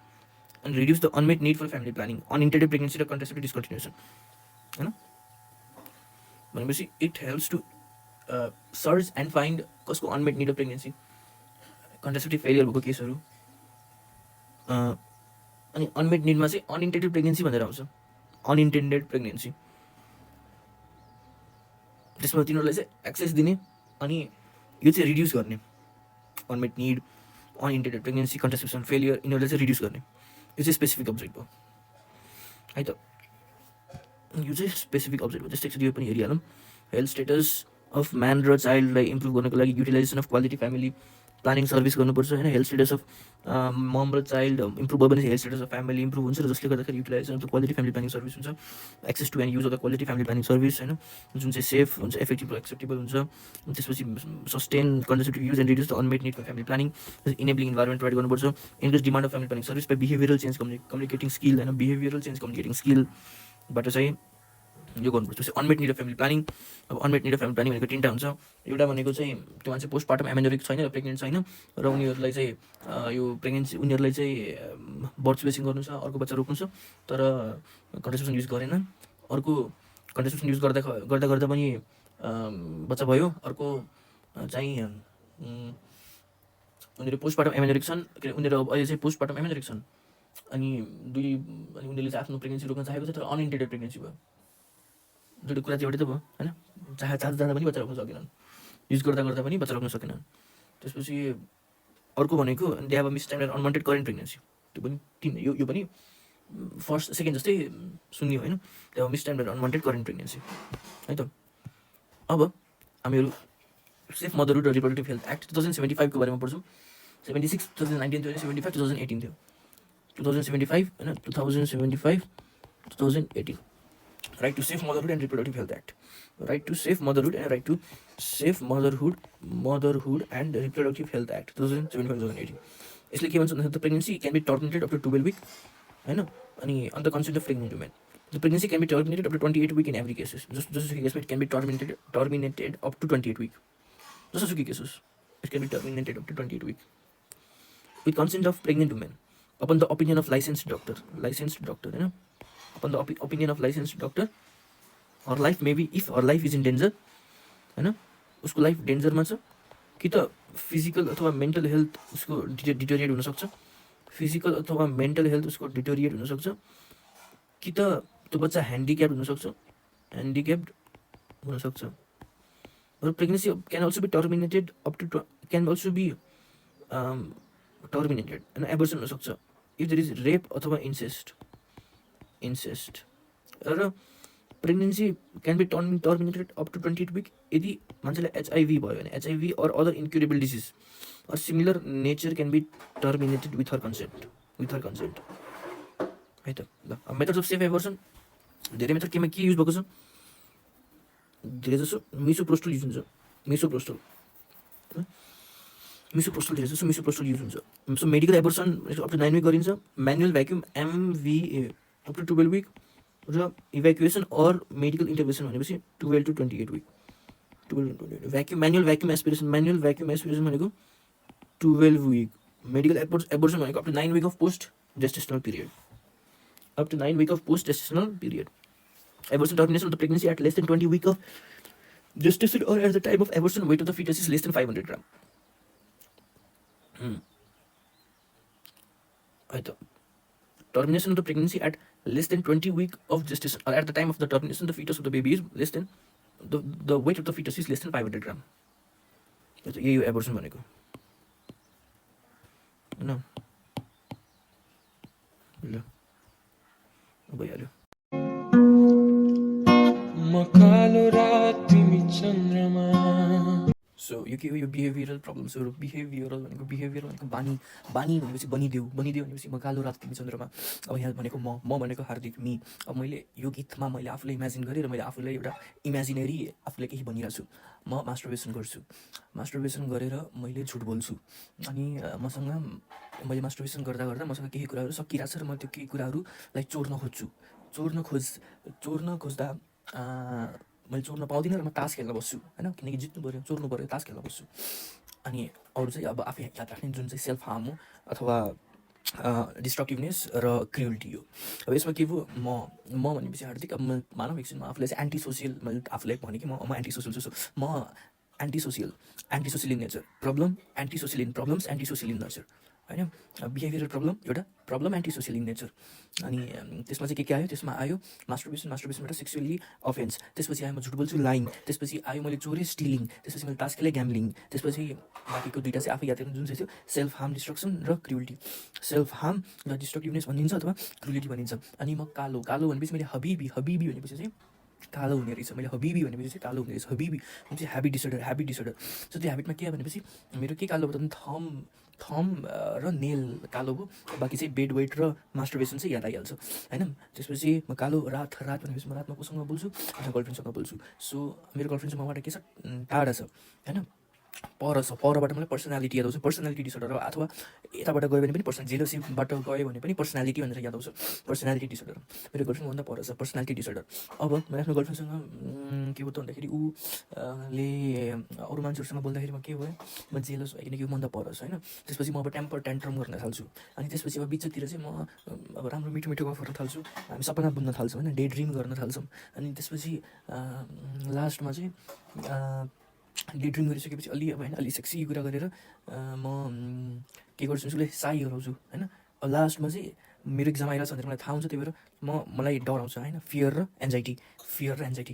and reduce the unmet need for family planning, unintended pregnancy or contraceptive discontinuation. हैन, भनेपछि it helps to search and find कसको unmet need of pregnancy, contraceptive failure भएको केसहरू. अनि unmet निडमा चाहिँ अनइन्टेन्डेड pregnancy भनेर आउँछ. अनइन्टेन्डेड pregnancy, त्यसमा तिनीहरूलाई चाहिँ एक्सेस दिने अनि यो चाहिँ रिड्युस गर्ने. Unmet need, unintended pregnancy, contraception failure, यिनीहरूलाई चाहिँ रिड्युस गर्ने. यो चाहिँ स्पेसिफिक अब्जेक्ट भयो है त. यो चाहिँ स्पेसिफिक अब्जेक्ट भयो. त्यस्तै यो पनि हेरिहालौँ. हेल्थ स्टेटस अफ म्यान र चाइल्डलाई इम्प्रुभ गर्नको लागि utilisation of quality family planning service गर्नुपर्छ हैन. हेल्थ स्टेटस अफ मम र चाइल्ड इम्प्रुभ भयो भने health status of family improve हुन्छ र जसले गर्दाखेरि utilization of the quality family planning service हुन्छ. Access to and use of the quality family planning service, हैन, जुन चाहिँ सेफ हुन्छ, इफेक्टिभ र एक्सेप्टेबल हुन्छ. त्यसपछि sustain contraceptive use and reduce the unmet need for family planning, enabling environment provide गर्नुपर्छ. Increase demand of family planning service by behavioural change communicating skill, हैन, behavioural change communicating स्किलबाट चाहिँ यो गर्नुपर्छ. Unmet need of family planning. अब unmet need of family planning भनेको तिनवटा हुन्छ. एउटा भनेको चाहिँ त्यो मान्छे पोस्टपार्टम एमेनोरिक छैन र प्रेग्नेन्ट छैन र उनीहरूलाई चाहिँ यो प्रेग्नेन्सी उनीहरूलाई चाहिँ बर्थ स्पेसिङ गर्नु छ, अर्को बच्चा रोक्नु छ तर कन्ट्रासेप्सन युज गरेन. अर्को कन्ट्रासेप्सन युज गर्दा पनि बच्चा भयो. अर्को चाहिँ उनीहरू पोस्टपार्टम एमेनोरिक छन्, उनीहरू अब अहिले चाहिँ पोस्टपार्टम एमेनोरिक छन् अनि उनीहरूले चाहिँ आफ्नो प्रेग्नेन्सी रोक्न चाहेको छ, तर अनइन्टेन्डेड प्रेग्नेन्सी भयो। दुईवटा कुरा चाहिँ एउटै त भयो होइन। चाहँदा पनि बच्चा रोक्न सकेनन्, युज गर्दा पनि बच्चा रोक्न सकेनन्। त्यसपछि अर्को भनेको they have a mistimed unwanted current pregnancy. त्यो पनि यो पनि फर्स्ट सेकेन्ड जस्तै सुन्यो होइन। They have mistimed unwanted current pregnancy है त। अब हामीहरू सेफ मदरहुड र रिप्रोडक्टिभ हेल्थ एक्ट 2075 को बारेमा पढ्छौँ। 76 2019 थियो, 75 2018 थियो। 2075 होइन, 2075 2018 right to safe motherhood and reproductive health act. Right to safe motherhood and right to safe motherhood and reproductive health act 2075-2018। यसले के भन्छ भन्दाखेरि the pregnancy can be terminated up to 12 week होइन। अनि on the consent of pregnant women the pregnancy can be terminated up to 28 week in every cases. जसोसुकै केसमा it can be terminated up to 28 week. जसोसुकै case होस्, it can be terminated up to 28 week with consent of pregnant women upon the opinion of licensed doctor होइन। Upon the opinion of licensed doctor her life maybe if her life is in danger होइन, उसको life डेन्जरमा छ, कि त physical अथवा mental health उसको deteriorate हुनसक्छ, फिजिकल अथवा मेन्टल हेल्थ उसको डिटोरिएट हुनसक्छ, कि त त्यो बच्चा ह्यान्डिक्याप्ड हुनसक्छ। र pregnancy can also be terminated up to terminated होइन, एबर्सन हुनसक्छ इफ देयर इज रेप अथवा इन्सेस्ट। र pregnancy can be terminated up to 28 week यदि मान्छेलाई HIV भयो भने, HIV or other incurable disease or similar nature can be terminated with her consent है त। ल मेथड्स अफ सेफ एबर्सन धेरै मेथड केमा के युज भएको छ, धेरै जसो मिसोप्रोस्टल युज हुन्छ। मिसोप्रोस्टल धेरै जसो मिसोप्रोस्टल युज हुन्छ। So medical abortion up to 9 week गरिन्छ। Manual vacuum MVA up to 12 week र इभ्याकुएसन अर मेडिकल इन्टरभेन्सन भनेपछि 12 to 28 week. 12 to 28 manual vacuum aspiration भनेको 12 विक। मेडिकल एबर्सन भनेको up to 9 week of post gestational period. Abortion termination of the pregnancy at less than 20 weeks of gestation or at the time of abortion weight of the fetus is less than 500 grams. Termination of the pregnancy at less than 20 weeks of gestation or at the time of the termination the fetus of the baby is less than the weight of the fetus is less than 500 grams. यही हो एबर्सन भनेको हैन। ल भइहाल्यो। So यो के हो, यो बिहेभियरल प्रब्लम्सहरू। बिहेभियरल भनेको बानी भनेपछि बनिदेऊ भनेपछि म कालो रात तिमी चन्द्रमा। अब यहाँ भनेको म भनेको हार्दिक मी। अब मैले यो गीतमा मैले आफूलाई इमेजिन गरेँ र मैले आफूलाई एउटा इमेजिनेरी आफूलाई केही भनिरहेको छु। म मास्टरबेसन गर्छु, मास्टरबेसन गरेर मैले झुट बोल्छु, अनि मैले मास्टरबेसन गर्दा मसँग केही कुराहरू सकिरहेको छ र म त्यो केही कुराहरूलाई चोर्न खोज्दा मैले चोर्न पाउँदिनँ र म तास खेल्न बस्छु होइन, किनकि जित्नु पऱ्यो, चोर्नु पऱ्यो, तास खेल्न बस्छु। अनि अरू चाहिँ अब आफै याद राख्ने जुन चाहिँ सेल्फ हार्म हो अथवा डिस्ट्रक्टिभनेस र क्रुएल्टी हो। अब यसमा के भयो, म भनेपछि हार्दिक अब म मानव एकछिनमा आफूलाई चाहिँ एन्टी सोसियल, मैले आफूलाई भने कि म एन्टी सोसियल छु। म anti social in nature, problem anti social in problems, anti social in nature होइन। बिहेभियरल प्रब्लम एउटा problem anti social in nature. अनि त्यसमा चाहिँ के आयो, त्यसमा आयो मास्टरबेसनबाट सेक्सुअली अफेन्स, त्यसपछि आयो म झुट बोल्छु लाइङ, त्यसपछि आयो मैले चोरेँ स्टिलिङ, त्यसपछि मैले तास खेलेँ ग्याम्बलिङ, त्यसपछि बाँकीको दुईवटा चाहिँ आफै याद राख्नु जुन चाहिँ थियो सेल्फ हार्म डिस्ट्रक्सन र क्रुएल्टी। सेल्फ हार्म र डिस्ट्रक्टिभनेस भनिन्छ अथवा क्रुएल्टी भनिन्छ। अनि म कालो भनेपछि मैले हबिबी भनेपछि चाहिँ कालो हुने रहेछ, मैले हबिबी भनेपछि चाहिँ कालो हुने रहेछ। हबिबी भनेपछि ह्याबिट डिसअर्डर। सो त्यो ह्याबिटमा के भनेपछि मेरो के कालो भयो त थम र नेल कालो भयो, बाँकी चाहिँ बेड वेट र मास्टरबेसन चाहिँ याद आइहाल्छ होइन। त्यसपछि म कालो रात भनेपछि म रातमा कोसँग बोल्छु, आफ्नो गर्लफ्रेन्डसँग बोल्छु। सो मेरो गर्लफ्रेन्ड चाहिँ मबाट के छ, टाढा छ होइन, परबाट मलाई पर्सनालिटी याद आउँछ, पर्सनालिटी डिसअर्डर। अथवा यताबाट गयो भने पनि जेलसीबाट गयो भने पनि पर्सनालिटी भनेर याद आउँछ, पर्सनालिटी डिसअर्डर। मेरो गर्लफ्रेन्डभन्दा पर छ पर्सनालिटी डिसअर्डर। अब मैले आफ्नो गर्लफ्रेन्डसँग के भयो त भन्दाखेरि ले अरू मान्छेहरूसँग बोल्दाखेरि म के भयो, म जेलस भयो किनकि उभन्दा पर छ होइन। त्यसपछि म अब टेम्पर ट्यान्ट्रम गर्न थाल्छु, अनि त्यसपछि अब बिचतिर चाहिँ म अब राम्रो मिठो गफ गर्न थाल्छु, हामी सपना बुझ्न थाल्छौँ होइन, डे ड्रिम गर्न थाल्छौँ। अनि त्यसपछि लास्टमा चाहिँ डे ड्रिम गरिसकेपछि अलि सेक्सी कुरा गरेर म के गर्छु उसले साई हराउँछु होइन। अब लास्टमा चाहिँ मेरो एक्जाम आइरहेको छ भनेर मलाई थाहा हुन्छ, त्यही भएर मलाई डर आउँछ होइन, फियर र एन्जाइटी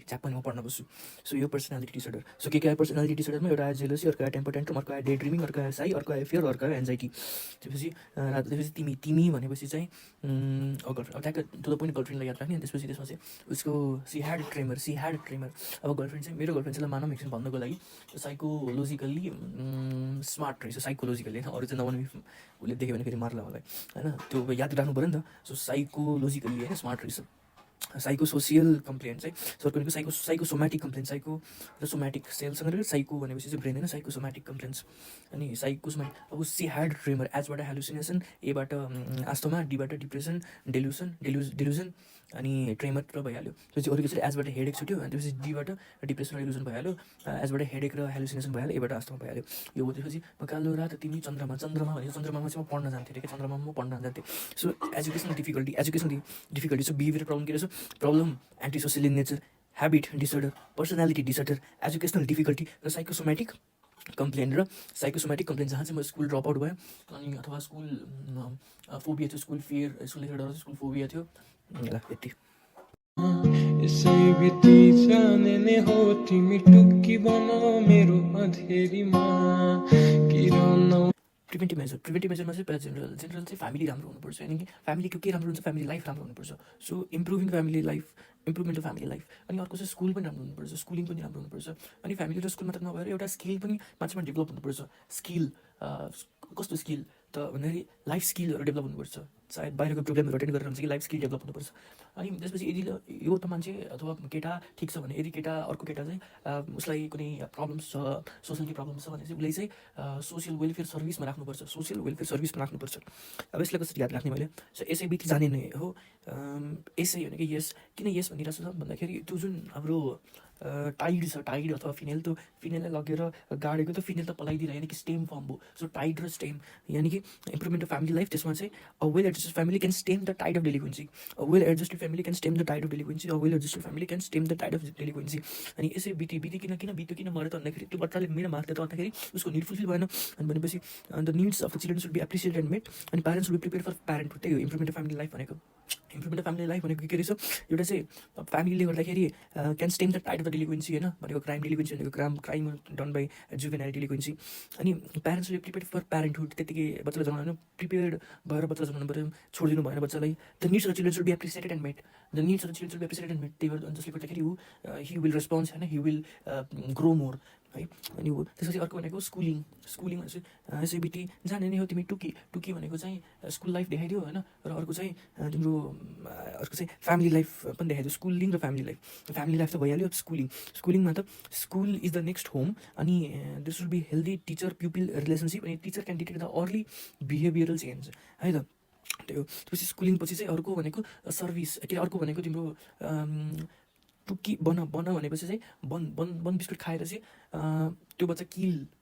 जहाँ पनि म पढ्न बस्छु। सो यो पर्सनालिटी डिसअर्डर। सो के आयो पर्सनालिटी डिसअर्डरमा? एउटा आयो जेलसी, अर्को आयो टेम्पर ट्यान्ट्रम, अर्को आयो डे ड्रिमिङ, अर्को आयो साई, अर्को आयो फियर, अर्को आयो एन्जाइटी। त्यसपछि तिमी भनेपछि चाहिँ गर्लफ्रेन्ड, ट्याक्क टु द पोइन्ट गर्लफ्रेन्डलाई याद राख्ने। अनि त्यसपछि त्यसमा चाहिँ उसको सी ह्याड ट्रेमर। अब गर्लफ्रेन्ड चाहिँ मेरो गर्लफ्रेन्ड चाहिँ मानव एकछिन भन्नको लागि साइकोलोजिकल्ली स्मार्ट रहेछ, साइकोलोजिकल्ली होइन, अरू चाहिँ नभने उसले देख्यो भने फेरि मार्ला मलाई होइन, त्यो याद राख्नु पऱ्यो नि त। सो साइकोलोजिकल्ली होइन स्मार्ट रहेछ। साइकोसोसियल कम्प्लेन चाहिँ सर्को भनेको साइकोसोम्याटिक कम्प्लेन, साइको र सोम्याटिक सेलसँग रहेर साइको भनेपछि चाहिँ ब्रेन होइन, साइकोसोम्याटिक कम्प्लेन्स। अनि साइकोसोम्याटिक अब सी ह्याड ट्रेमर, एचबाट हेलुसिनेसन, एबाट आस्थमा, डीबाट डिप्रेसन, डेलुजन अनि ट्रेमर र भइहाल्यो। त्यसपछि अरू चाहिँ एचबाट हेडेक छुट्यो, अनि त्यसपछि डीबाट डिप्रेसन र इल्युजन भइहाल्यो, एचबाट हेडेक र हेलुसिनेसन भइहाल्यो, एबाट आस्थमा भइहाल्यो। यो हो त्यसपछि कालो रात तिमी चन्द्रमा भनेको चन्द्रमामा चाहिँ म पढ्न जान्थेँ अरे, चन्द्रमामा म पढ्न जान्थेँ। So educational difficulty. So behaviour problem के रहेछ? Problem anti social in nature, habit disorder, personality disorder, educational difficulty र साइकोसोम्याटिक कम्प्लेन। जहाँ चाहिँ म स्कुल ड्रप आउट भयो, अनि अथवा स्कुल फोबिया थियो, स्कुल फियर, स्कुलदेखि डर, स्कुल फोबिया थियो। यति। यसै बिति जाने नै हो तिमी टुक्की बनाऊ मेरो अँधेरीमा किरण। प्रिभेन्टिभ मेजरमा चाहिँ जेनरल चाहिँ फ्यामिली राम्रो हुनुपर्छ, यानि कि फ्यामिलीको के राम्रो हुन्छ? फ्यामिली लाइफ राम्रो हुनुपर्छ। So improvement of family life. अनि अर्को चाहिँ स्कुल पनि राम्रो हुनुपर्छ, स्कुलिङ पनि राम्रो हुनुपर्छ। अनि फ्यामिली र स्कुल मात्र नभएर एउटा स्किल पनि मान्छेमा डेभलप हुनुपर्छ। स्किल कस्तो स्किल त भन्दाखेरि लाइफ स्किलहरू डेभलप हुनुपर्छ। सायद बाहिरको प्रोग्रामहरू अटेन्ड गरेर हुन्छ कि लाइफ स्किल डेभलप हुनुपर्छ। अनि त्यसपछि यदि यो त मान्छे अथवा केटा ठिक छ भने, यदि अर्को केटा चाहिँ उसलाई कुनै प्रब्लम्स छ, सोसियल प्रब्लम्स छ भने चाहिँ उसले चाहिँ सोसियल वेलफेयर सर्भिसमा राख्नुपर्छ। अब यसलाई कसरी याद राख्ने मैले? सो यसै बित्ति जाने नै हो। यसै भनेको यस, किन यस भनिरहेको छ भन्दाखेरि त्यो जुन हाम्रो टाइड छ, टाइड अथवा फिनेल, त्यो फिनेललाई लगेर गाडेको त फिनेल त पलाइदिएर, यानि कि स्टेम फर्म भयो। सो टाइड र स्टेम, यानि कि इम्प्रुभमेन्ट अफ फ्यामिली लाइफ। त्यसमा चाहिँ a well adjusted family can stem the tide of delinquency, अनि यसै बिति किन मऱ्यो त भन्दाखेरि त्यो बच्चाले मेरो माग्थ्यो त भन्दाखेरि उसको निड फुलफिल भएन। अनि भनेपछि the needs of the children should be appreciated and met, अनि parents should be prepare for parenthood. त्यही हो इम्प्रुभमेन्ट अफ फ्यामिली लाइफ भनेको। के रहेछ? एउटा चाहिँ फ्यामिलीले गर्दाखेरि can stem the tide of the delinquency होइन, भनेको क्राइम डेलिक्वेन्सी भनेको crime done by juvenile delinquency. अनि प्यारेन्ट्सले प्रिपेयर फर प्यारेन्टहुड, त्यतिकै बच्चालाई जनाउनु प्रिपेयर्ड भएर बच्चालाई जनाउनु पऱ्यो, छोडिदिनु भएन बच्चालाई। The needs of the children should be appreciated and met, त्यही भएर जसले गर्दाखेरि हि विल रेस्पोन्स होइन, हि विल ग्रो मोर है। अनि त्यसपछि अर्को भनेको स्कुलिङ भनेपछि यसै बित्ति जाने नै हो तिमी टुकी भनेको चाहिँ स्कुल लाइफ देखाइदियो होइन, र अर्को चाहिँ तिम्रो अर्को चाहिँ फ्यामिली लाइफ पनि देखाइदियो। स्कुलिङ र फ्यामिली लाइफ त भइहाल्यो। स्कुलिङमा त school is the next home, अनि there should be healthy teacher pupil relationship, अनि teacher can detect the early behavioural change है त। त्यो त्यसपछि स्कुलिङ पछि चाहिँ अर्को भनेको सर्भिस, अर्को भनेको तिम्रो टुक्की बन भनेपछि चाहिँ बन बिस्कुट खाएर चाहिँ त्यो बच्चा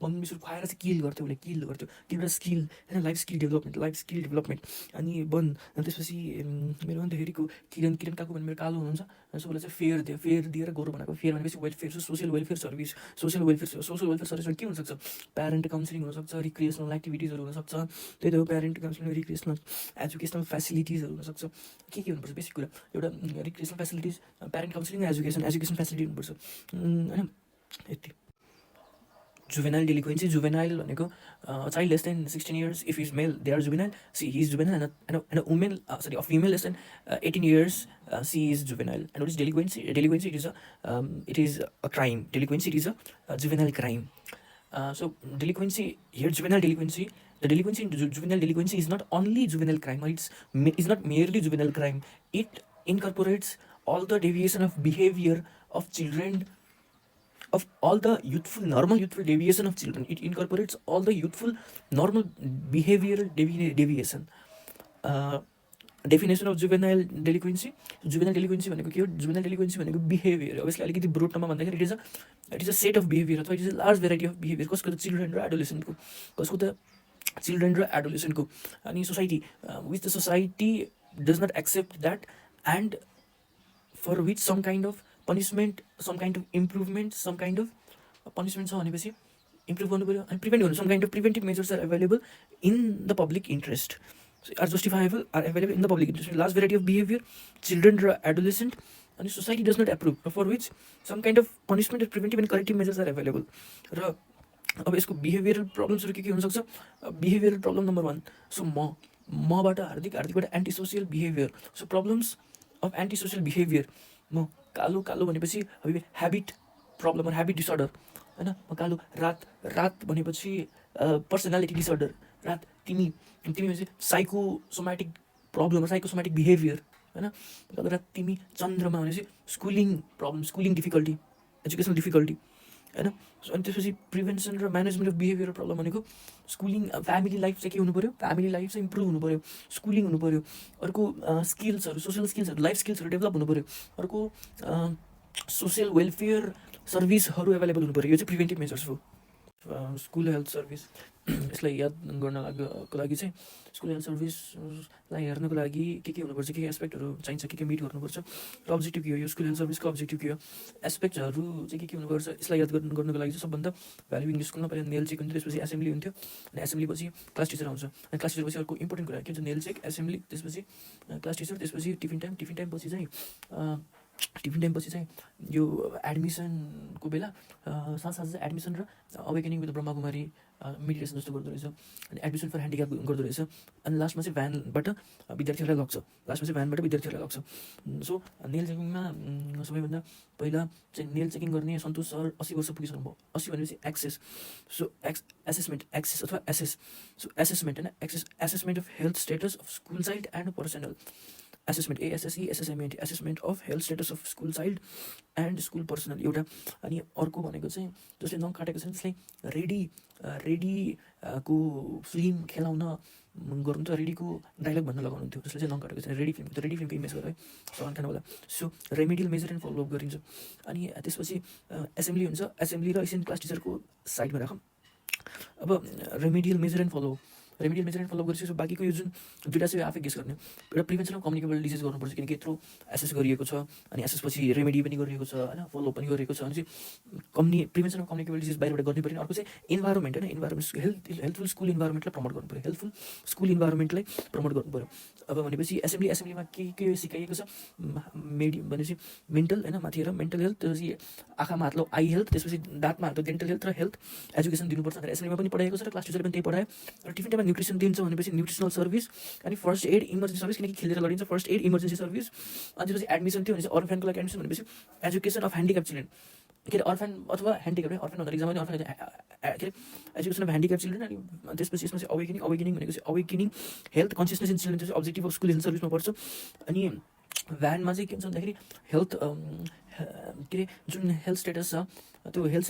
बन बिस्कुट खुवाएर चाहिँ किल गर्थ्यो, एउटा स्किल होइन, लाइफ स्किल डेभलपमेन्ट। अनि त्यसपछि मेरो अन्तखेरिको किरण काकु भन्ने मेरो कालो हुनुहुन्छ, सो उसलाई चाहिँ फेयर दिएर गोरो बनाएको। फेयर भनेपछि वेलफेयर, सोसियल वेलफेयर सर्भिसमा के हुनसक्छ? प्यारेन्ट काउन्सिलिङ हुनसक्छ, रिक्रिएसनल एक्टिभिटिजहरू हुनसक्छ, त्यही त हो प्यारेन्ट काउन्सिलिङ, रिक्रिएसनल एजुकेसनल फेसिलिटिजहरू हुनसक्छ। के हुनुपर्छ? बेसिक कुरा एउटा recreational facilities, parent counselling, education facility हुनुपर्छ होइन। यति। जुभेनाइल डेलिक्वेन्सी भनेको child less than 16 years, if is male they are juvenile, she he is juvenile, and a women a female less than 18 years, she is juvenile. And what is delinquency? It is a crime. Delinquency it is a juvenile crime. So delinquency here, juvenile delinquency. The delinquency in juvenile delinquency is not only juvenile crime, or it's not merely juvenile crime. It incorporates all the deviation of behavior of children, of all the normal youthful deviation of children. It incorporates all the youthful normal behavioral deviation. Definition of juvenile delinquency. Juvenile delinquency भनेको के हो? Juvenile delinquency भनेको behavior. Obviously अलिकति broad टर्ममा भन्दाखेरि it is a set of behavior अथवा it is a large variety of behavior. कसको त children र एडोलेसेन्ट को, कसको त चिल्ड्रेन र एडोलेसेन्ट को. अनि society which the society does not accept that, and for which some kind of punishment, some kind of improvement, some kind of punishment छ भनेपछि इम्प्रुभ गर्नु पऱ्यो अनि प्रिभेन्ट गर्नु, some kind of preventive measures are available in the public interest. Are justifiable, are available in the public interest, large variety of behaviour children र adolescent, अनि society does not approve, for which some kind of punishment, preventive and corrective measures are available. र अब यसको behavioural प्रब्लम्सहरू के हुनसक्छ? Behavioural problem number 1, so मबाट हार्दिक, हार्दिकबाट anti social behaviour. So problems of anti social behaviour, म कालो कालो भनेपछि अब ह्याबिट प्रब्लम र ह्याबिट डिसअर्डर होइन, म कालो, रात भनेपछि पर्सनालिटी डिसअर्डर, रात तिमी भनेपछि साइकोसोमेटिक प्रब्लम, साइकोसोमेटिक बिहेभियर होइन, कालो रात तिमी, चन्द्रमा भनेपछि schooling problem, schooling difficulty, educational difficulty होइन। अनि त्यसपछि प्रिभेन्सन र म्यानेजमेन्ट अफ बिहेभियर प्रब्लम भनेको स्कुलिङ, फ्यामिली लाइफ चाहिँ के हुनु पऱ्यो, फ्यामिली लाइफ चाहिँ इम्प्रुभ हुनु पऱ्यो, स्कुलिङ हुनु पऱ्यो, अर्को स्किल्सहरू, सोसियल स्किल्सहरू, लाइफ स्किल्सहरू डेभलप हुनु पऱ्यो, अर्को सोसियल वेलफेयर सर्भिसहरू एभाइलेबल हुनु पऱ्यो। यो चाहिँ प्रिभेन्टिभ मेजर्स हो। स्कुल हेल्थ सर्भिस, यसलाई याद गर्नको लागि चाहिँ स्कुल हेल्थ सर्भिसलाई हेर्नको लागि के हुनुपर्छ, के एस्पेक्टहरू चाहिन्छ, के मिट गर्नुपर्छ र अब्जेक्टिभ के हो, यो स्कुल हेल्थ सर्भिसको अब्जेक्टिभ के हो, एस्पेक्टहरू चाहिँ के हुनुपर्छ, यसलाई याद गर्नको लागि चाहिँ सबभन्दा भ्याल्यु इङ्ग्लिस स्कुलमा पहिला नेल चेक हुन्थ्यो, त्यसपछि एसेम्ब्ली हुन्थ्यो, अनि एसेम्ब्ली पछि क्लास टिचर आउँछ, अनि क्लास टिचर पछि अर्को इम्पोर्टेन्ट कुरा के हुन्छ, नेल चेक, एसेम्ब्ली, त्यसपछि क्लास टिचर, त्यसपछि टिफिन टाइम पछि चाहिँ यो एडमिसनको बेला साथसाथै चाहिँ एडमिसन र अवेकेनिङ विथ ब्रह्माकुमारी मेडिटेसन जस्तो गर्दो रहेछ, अनि एडमिसन फर ह्यान्डिक्याप गर्दो रहेछ, अनि लास्टमा चाहिँ भ्यानबाट विद्यार्थीहरूलाई लग्छ, सो नेल चेकिङमा सबैभन्दा पहिला चाहिँ नेल चेकिङ गर्ने सन्तोष सर 80 वर्ष पुगिसक्नु भयो। 80 भनेपछि एक्सेस, सो एक्सेस अथवा एसेस, सो एसेसमेन्ट होइन, assessment of health status of school child and personal, assessment, ASSEMENT, assessment of health status of school child and school personal एउटा। अनि अर्को भनेको चाहिँ जसले नङ काटेको छ त्यसलाई रेडीको फिल्म खेलाउन गर्नु त रेडीको डाइलग भन्न लगाउनुहुन्थ्यो, जसले चाहिँ नङ काटेको छ रेडी फिल्मको इमेज गरेर है समान खानवाला। So remedial measure and follow up गरिन्छ। अनि त्यसपछि एसेम्ब्ली हुन्छ, एसेम्ब्ली र एसियन क्लास टिचरको साइडमा राखौँ। अब रेमेडियल मेजर एन्ड फलोअप गरिसकेपछि बाँकीको यो जुन दुइटा चाहिँ आफै गेस गर्ने, एउटा प्रिभेन्सन अफ कम्युनिकेबल डिजिज गर्नुपर्छ, किनकि यत्रो एसेस गरिएको छ, अनि एसेस पछि रेमेडी पनि गरिएको छ होइन, फलोअप पनि गरिएको छ, अनि चाहिँ प्रिभेन्सन अफ कम्युनिकेबल डिजिज बाहिरबाट गर्नै पर्ने। अर्को चाहिँ इन्भाइरोमेन्ट होइन, हेल्थफुल स्कुल इन्भाइरोमेन्टलाई प्रमोट गर्नु पऱ्यो, हेल्थफुल स्कुल इन्भाइरोमेन्टलाई प्रमोट गर्नु पऱ्यो। अब भनेपछि एसेम्ब्लीमा के सिकाइएको छ, भनेपछि मेन्टल होइन, माथि हेर मेन्टल हेल्थ, त्यसपछि आँखामा हात लो आई हेल्थ, त्यसपछि दाँतमा हात लो डेन्टल हेल्थ र हेल्थ एजुकेसन दिनुपर्छ भनेर एसेम्ब्लीमा पनि पढाएको छ र क्लास टिचरले पनि त्यही पढायो। र टिफिन टाइममा न्युट्रिसन दिन्छ भनेपछि न्युट्रिसनल सर्भिस, अनि फर्स्ट एड इमर्जेन्सी सर्भिस, किनकि खेलेर लडिन्छ, फर्स्ट एड इमर्जेन्सी सर्भिस। अनि त्यसपछि एडमिसन थियो भनेपछि अर्फेनको लागि एडमिसन भनेपछि एजुकेसन अफ ह्यान्डिक्याप चिल्ड्रेन, के अरे अर्फेन अथवा ह्यान्डिक्याप, अर्फेन भन्दा एक्जाम अर्फेन के अरे एजुकेसन अफ ह्यान्डिक्याप चिल्ड्रेन। अनि त्यसपछि यसमा चाहिँ अवेकेनिङ भनेको चाहिँ अवेकेनिङ हेल्थ कन्सियसनेस इन चिल्ड्रेन चाहिँ अब्जेक्टिभ अफ स्कुल हेल्थ सर्भिसमा पर्छ। अनि भ्यानमा चाहिँ के हुन्छ भन्दाखेरि हेल्थ के अरे जुन हेल्थ स्टेटस छ त्यो हेल्थ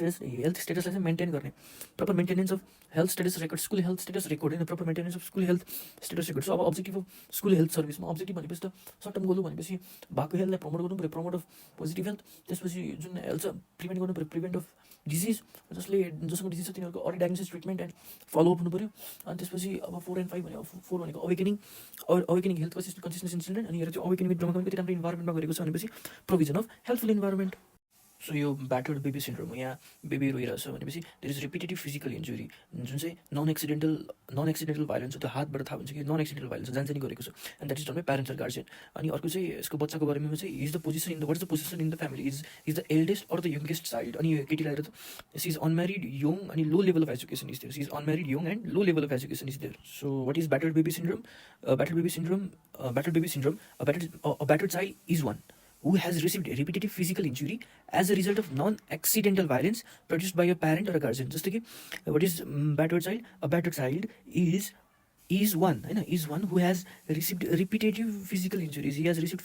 स्टेटसलाई चाहिँ मेन्टेन गर्ने, proper maintenance of health status record, school health status record होइन, proper maintenance of school health status record. So अब अब्जेक्टिभ अफ स्कुल हेल्थ सर्भिसमा अब्जेक्टिभ भनेपछि त सर्ट टर्म गोल भनेपछि भएको हेल्थलाई प्रमोट गर्नु पऱ्यो, प्रमोट अफ पोजिटिभ हेल्थ। त्यसपछि जुन हेल्थ छ प्रिभेन्ट गर्नु पऱ्यो, प्रिभेन्ट अफ डिजिज, जोसँग डिजिज छ तिनीहरूको early diagnosis, treatment and follow-up हुनु पऱ्यो। अनि त्यसपछि अब 4 and 5 भनेको 4 भनेको अवेकेनिङ हेल्थ कन्सियसनेस इन चिल्ड्रेन, अनि हेर चाहिँ अवेकेनिङ विथ ब्रह्माकुमारी कति राम्रो इन्भाइरोमेन्टमा गरेको छ भनेपछि provision of healthful environment. So यो ब्याटर्ड बेबी सिन्ड्रोम, यहाँ बेबी रोइरहेछ भनेपछि there is repetitive physical injury, जुन चाहिँ नन एक्सिडेन्टल भाइलेन्स हो, त्यो हातबाट थाहा हुन्छ कि नन एक्सिडेन्टल भाइलेन्स जान्छ नि गरेको छ, and that is done by parents or guardian. अनि अर्को चाहिँ यसको बच्चाको बारेमा चाहिँ is the position in the family, is the eldest or the youngest child. अनि केटीलाई त सी इज अनम्यारिड यङ अनि low level of education is there, she is unmarried young and low level of education is there. So what is battered baby syndrome? A battered child is one who has received repetitive physical injury as a result of non-accidental violence produced by a parent or a guardian. Just like what is battered child? A battered child is one who has received repetitive physical injuries. He has received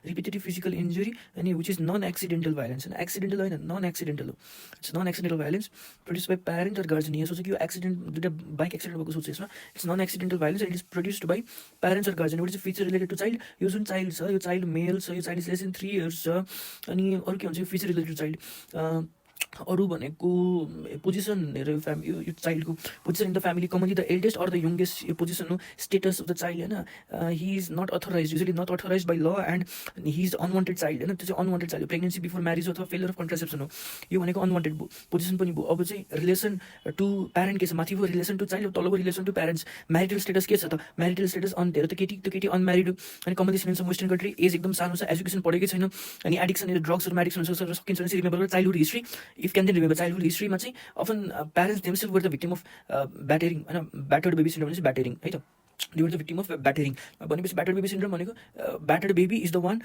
repetitive physical injury, and which is non-accidental violence. And accidental or non-accidental, it's non-accidental violence produced by parent or guardian. Here, so you accident, the bike accident, it's non-accidental violence, and it is produced by parents or guardian. What is a feature related to child? Use one child, your child male, so your child is less than 3 years, and or feature related to child. अरू भनेको position हेरेर यो चाइल्डको position in the family, commonly the eldest or the youngest यो position हो, status of the child होइन, he is not authorise, usually not authorise by law and he is unwanted child होइन, त्यो चाहिँ अनवान्टेड चाइल्ड हो, pregnancy before marriage अथवा failure of contraception हो, यो भनेको अनवान्टेड पोजिसन पनि भयो। अब चाहिँ रिलेसन टु प्यारेन्ट के छ, माथि भयो रिलेसन टु चाइल्ड, तलको relation to parents. Marital status के छ त, म्यारिटल स्टेटस हेर त केटी अनम्यारिड हो, अनि कमनली सिनेन्स वेस्टर्न कन्ट्री, एज एकदम सानो छ, एजुकेसन पढेकै छैन, अनि एडिक्सन ड्रग्सहरू एडिक्सन हुन सकिन्छ भने remember childhood history, if can then remember childhood हिस्ट्रीमा चाहिँ often parents themselves were the victim of battering होइन, ब्याटर्ड बेबी सिन्ड्रोम भनेपछि ब्याटेरिङ है त, they were the victim of battering भनेपछि ब्याटर्ड बेबी सिन्ड्रोम भनेको battered baby is the one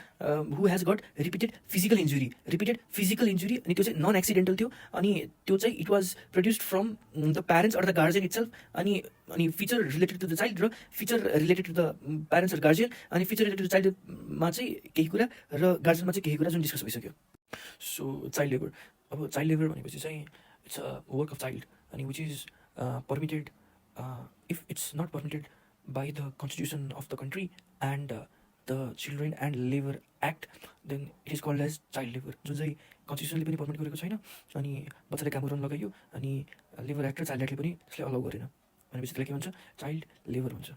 who has got repeated physical injury अनि त्यो चाहिँ non accidental थियो, अनि त्यो चाहिँ it was produced from the parents or the guardian itself, अनि feature related to the child र feature related to the parents or guardian, अनि फिचर रिलेटेड टु चाइल्डमा चाहिँ केही कुरा र गार्जियनमा चाहिँ केही कुरा जुन डिस्कस भइसक्यो। सो चाइल्ड लेबर, अब चाइल्ड लेबर भनेपछि चाहिँ it's a work of child, अनि which is permitted if it's not permitted by the constitution of the country and the children and labour act, then it is called as child labour, जुन चाहिँ कन्स्टिट्युसनले पनि permit गरेको छैन, अनि बच्चाले काम गर्न लगाइयो, अनि लेबर एक्ट र चाइल्ड एक्टले पनि त्यसलाई अलाउ गरेन भनेपछि त्यसलाई के भन्छ, चाइल्ड लेबर भन्छ।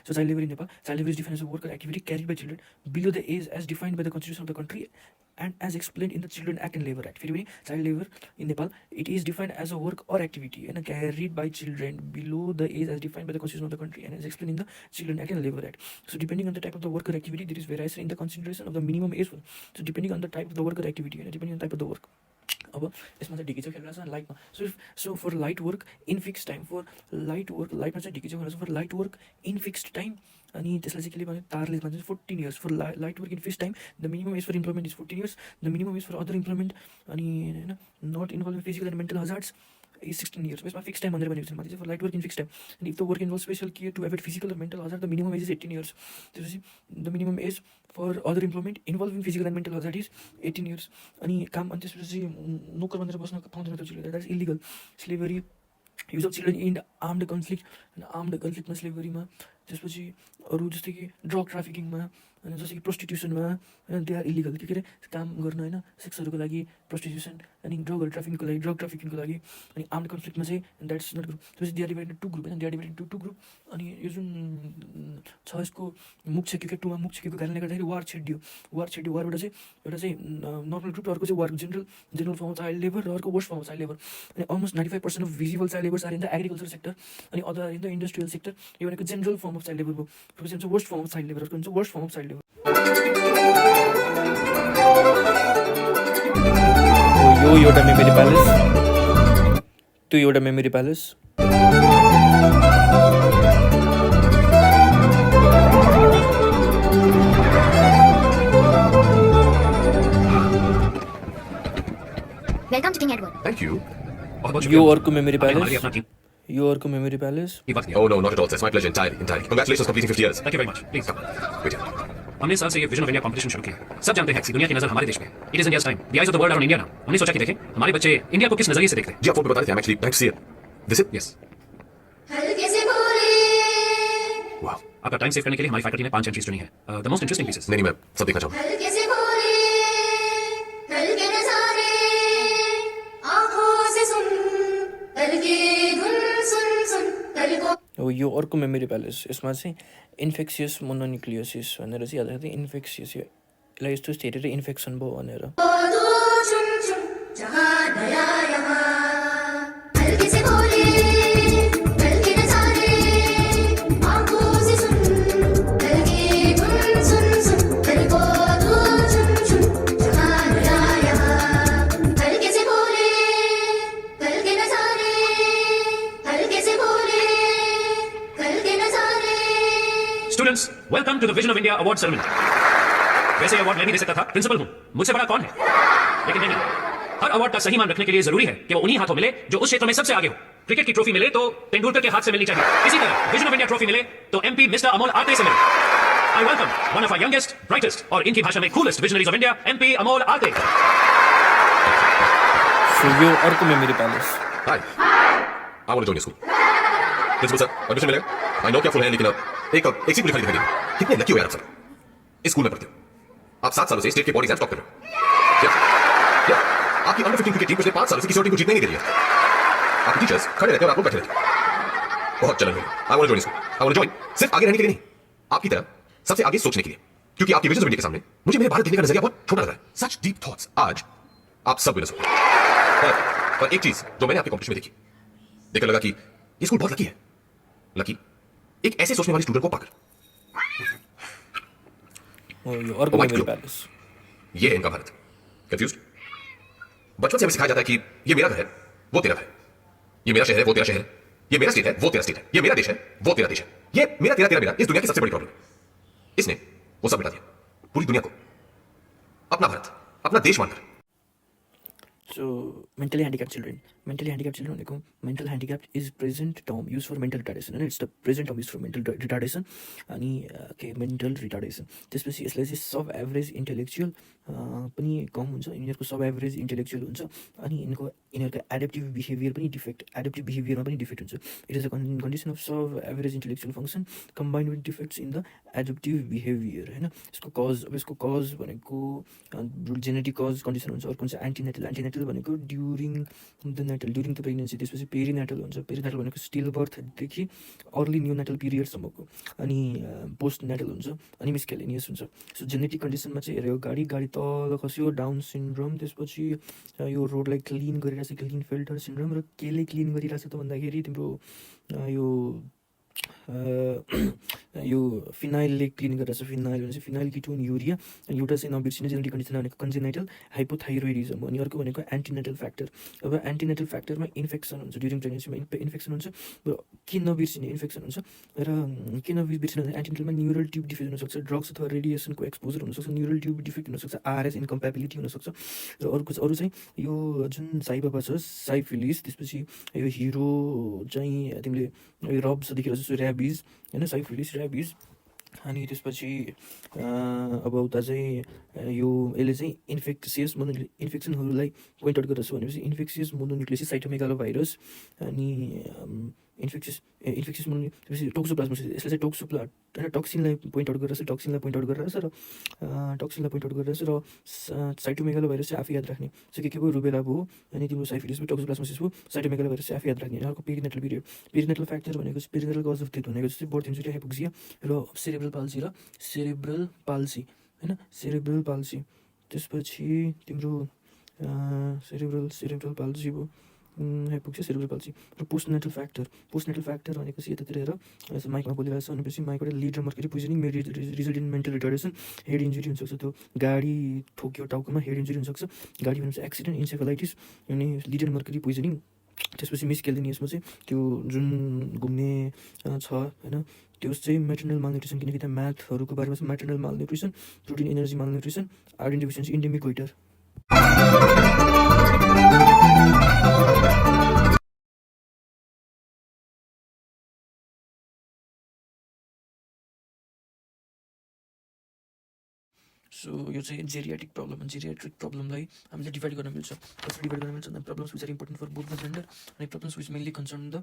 So child labor in Nepal, child labor is defined as a work or activity carried by children below the age as defined by the constitution of the country and as explained in the Children Act and Labor Act. फेरि child labor in Nepal, it is defined as a work or activity and carried by children below the age as defined by the constitution of the country and as explained in the Children Act and Labor Act. So depending on the type of the work or activity, there is variation in the consideration of the minimum age. So depending on the type of the work or activity and depending on the type of the work. अब यसमा चाहिँ ढिकी चाहिँ खेल्नु छ लाइटमा, so for light work in fix time, for light work लाइटमा चाहिँ ढिकी चाहिँ खेल्नु छ for light work in fixed time, अनि त्यसलाई चाहिँ के भन्यो तारले भन्छ 14 years for light work in fix time, the minimum age for employment is 14 years, the minimum age for other employment अनि होइन not involve physical and mental hazards is 16 years. यसमा फिक्स टाइम भनेर भनेको छ माथि चाहिँ for light work in fix time, अनि if the work involve special care to avoid physical र mental hazard the minimum age is 18 years, त्यसपछि the minimum age for other employment involving physical and mental hazard is 18 years, अनि काम अनि त्यसपछि नोकर बनेर बस्न पाउँदैन त्यो children, that is illegal. Slavery, use of children in armed कन्फ्लिक्टमा स्लेभरीमा, त्यसपछि अरू जस्तै कि ड्रग ट्राफिकिङमा, अनि जस्तै कि प्रोस्टिट्युसनमा होइन, दे आर इलिगल, के अरे काम गर्न होइन, सेक्सहरूको लागि प्रोस्टिट्युसन, अनि ड्रग ट्राफिकिङको लागि, अनि आर्म्ड कन्फ्लिक्टमा चाहिँ द्याट्स नट ग्रुप। त्यसपछि they are divided two group होइन, they are divided two group, अनि यो जुन छ यसको मुख छेकेको टुमा मुख छेकेको कारणले गर्दाखेरि वार छेडियो, वारबाट चाहिँ एउटा चाहिँ नर्मल ग्रुप, अर्को चाहिँ वार general form of child labour, र अर्को worst form of child labour, अनि almost 95% of visible child labours are in the agriculture sector, अनि other in the industrial sector, यो भनेको general form of child labour भयो। त्यसपछि हुन्छ worst form of child labour, अर्को हुन्छ worst form of child labour. यो एउटा मेमोरी प्यालेस, त्यो एउटा memory palace, Welcome to King Edward. Thank you. यो अर्को मेमोरी प्यालेस, यो अर्को memory palace. Oh no, not at all. It's my pleasure entirely. Congratulations on completing 50 years. Thank you very much. Please come. Wait here. हमने साल से ये vision of India competition शुरू किया। सब जानते हैं कि दुनिया की नजर हमारे देश पे। It is India's time. The eyes of the world are on India now. हमने सोचा कि देखें हमारे बच्चे इंडिया को किस नजरिए से देखते हैं। जी आप फोन पे बता रहे थे, I'm actually thanks to see it. This it? यस। हल्के से बोले। Wow. आपका टाइम सेव करने के लिए हमारी फैकल्टी ने 5 एंट्रीज चुनी है। The most interesting pieces. नहीं मैं सब देखना चाहूँगा। हल्के से बोले। हल्के नजारे। आँखों से सुन। हल्के धुन सुन हल्को। यो अर्को मेमोरी प्यालेस, यसमा चाहिँ इन्फेक्सियस मोनोन्युक्लियोसिस भनेर चाहिँ याद राख्दै, इन्फेक्सियस यसलाई यस्तो हेरेर इन्फेक्सन भयो भनेर। Students, welcome to the vision of India award ceremony. वैसे अवार्ड मैं भी दे सकता था, प्रिंसिपल हूं, मुझसे बड़ा कौन है, लेकिन नहीं, हर अवार्ड का सही मान रखने के लिए जरूरी है कि वो उन्हीं हाथों मिले जो उस क्षेत्र में सबसे आगे हो। क्रिकेट की ट्रॉफी मिले तो तेंदुलकर के हाथ से मिलनी चाहिए, इसी तरह विजन ऑफ इंडिया ट्रॉफी मिले तो एमपी मिस्टर अमोल आते से मिले। I welcome one of our youngest, brightest और इनकी भाषा में coolest visionaries of India, MP Amol Aate. यो अर्को memory palace. Hi. I want to join your school. Principal sir, admission मिलेगा? आई नो क्या फुल है, लेकिन एक सीट मुझे खाली दिखाई दी। कितने लकी हो यार आप सर, इस स्कूल में पढ़ते हो। आप 7 सालों से स्टेट के बॉडी एग्जाम्स टॉप कर रहे हो। आपकी अंडर 15 क्रिकेट टीम पिछले 5 सालों से किसी और टीम को जीतने नहीं दे रही है। आपके टीचर्स खड़े रहते हैं और आप लोग बैठे रहते हैं। बहुत चलन हुई। I want to join school. I want to join सिर्फ आगे रहने के लिए नहीं, आपकी तरह सबसे आगे सोचने के लिए, क्योंकि आपकी विजन ऑफ इंडिया के सामने मुझे मेरे भारत देखने का नजरिया बहुत छोटा लग रहा है। सच डीप थॉट्स आज आप सब विनर्स हो। पर एक चीज जो मैंने आपके कॉम्पिटिशन में देखी, देखकर लगा कि ये स्कूल बहुत लकी है। लकी एक ऐसे सोचने वाले स्टूडेंट को पाकर। और White globe. पैलेस ये है इनका भारत। कंफ्यूज्ड? बचपन से हमें सिखाया जाता है कि ये मेरा घर है, वो तेरा घर है। ये मेरा शहर है, वो तेरा शहर है। ये मेरा स्टेट है, वो तेरा स्टेट है। ये मेरा देश है, वो तेरा देश है। ये मेरा तेरा तेरा मेरा इस दुनिया की सबसे बड़ी प्रॉब्लम है। इसने वो सब मिटा दिया। पूरी दुनिया को अपना भारत, अपना देश मानकर। So mentally handicapped children भनेको mental handicapped is present term used for mental retardation and it's the present term used for mental retardation अनि के mental retardation त्यसपछि यसलाई चाहिँ सब एभरेज इन्टेलेक्चुअल पनि कम हुन्छ, यिनीहरूको सब एभरेज इन्टेलेक्चुअल हुन्छ अनि यिनीहरूको एडेप्टिभ बिहेभियर पनि एडेप्टिभ बिहेभियरमा पनि डिफेक्ट हुन्छ। It is a condition of sub average intellectual function combined with defects in the adaptive behaviour होइन। यसको कज भनेको जेनेटिक कज कन्डिसन हुन्छ। अर्को हुन्छ एन्टिनेटल भनेको ड्युरिङ द प्रेग्नेन्सी, त्यसपछि पेरिनेटल हुन्छ। पेरिनेटल भनेको स्टिल बर्थदेखि अर्ली न्युनेटल पिरियडसम्मको, अनि पोस्ट नेटल हुन्छ, अनि मिसकेलेनियस हुन्छ। सो जेनेटिक कन्डिसनमा चाहिँ हेऱ्यो गाडी तल खस्यो डाउन सिन्ड्रोम, त्यसपछि यो रोडलाई क्लिन गरिरहेछ क्लिन फिल्टर सिन्ड्रोम। र केले क्लिन गरिरहेछ त भन्दाखेरि तिम्रो यो फिनाइलले क्लिन गरिरहेछ। फिनाइल भनेपछि फिनाइल किटोन युरिया। अनि एउटा चाहिँ नबिर्सिने जेनेटिक कन्डिसन भनेको कन्जेनाइटल हाइपोथाइरोइडिजम, अनि अर्को भनेको एन्टिनेटल फ्याक्टर। अब एन्टिनेटल फ्याक्टरमा इन्फेक्सन हुन्छ, ड्युरिङ प्रेग्नेन्सीमा इन्फेक्सन हुन्छ। र के नबिर्सिने इन्फेक्सन हुन्छ र के नबिर्सिने भने एन्टिनेटलमा न्युरल ट्युब डिफेक्ट हुनसक्छ, ड्रग्स अथवा रेडिएसनको एक्सपोजर हुनसक्छ, न्युरल ट्युब डिफेक्ट हुनसक्छ, आरएस इन्कम्पेबिलिटी हुनसक्छ। र अरू चाहिँ यो जुन साइबाबा छ साइफिलिस, त्यसपछि यो हिरो चाहिँ तिमीले यो रब्स देखिरहेको छ ऱ्याबिज होइन, साइफिलिस ऱ्याबिज। अनि त्यसपछि अब उता चाहिँ यो यसले चाहिँ इन्फेक्सनहरूलाई पोइन्ट आउट गरेर भनेपछि इन्फेक्सियस मोनोन्युक्लियोसिस साइटोमेगालो भाइरस, अनि इन्फेक्सियस त्यसपछि टोक्सोप्लाज्मोसिस, यसलाई चाहिँ टक्सिनलाई पोइन्ट आउट गरेर र साइटोमेगालो भाइरस चाहिँ आफै याद राख्ने। सो के भयो रुबेला भयो, अनि तिम्रो साइफिलिस भयो, टोक्सोप्लाज्मोसिस भयो, साइटोमेगालो भाइरस चाहिँ आफै याद राख्ने। अर्को पेरिनेटल पिरियड, पेरिनेटल फ्याक्टर भनेको चाहिँ पेरिनेटल कज अफ डेथ भनेको चाहिँ बर्थ इन्जुरी, हाइपोक्सिया र सेरेब्रल पाल्सी। त्यसपछि तिम्रो सेरेब्रल पाल्सी भयो, हाइपोक्सिया सेरेब्रल पाल्सी। र पोस्टनेटल फ्याक्टर भनेपछि यतातिर हेर माइकमा बोलिरहेको छ भनेपछि माइकबाट लिड र mercury poisoning result in mental retardation, head injury हुनसक्छ। त्यो गाडी ठोक्यो टाउकोमा हेड इन्जुरी हुनसक्छ। गाडी भनेपछि एक्सिडेन्ट, इन्सेफेलाइटिस, अनि लिड एन्ड मर्क्युरी पोइजनिङ। त्यसपछि मिसकेलेनियसमा चाहिँ त्यो जुन घुम्ने छ होइन, त्यो चाहिँ मेटर्नल मालन्युट्रिसन, किनकि त्यहाँ म्याथहरूको बारेमा छ। Maternal malnutrition, protein energy malnutrition, iron deficiency, endemic goitre. So यो चाहिँ जेरियाट्रिक प्रब्लमलाई हामीले डिभाइड गर्न मिल्छ। कसरी डिभाइड गर्न मिल्छ भन्दा problems which are important for both the gender, अनि problems which mainly concern the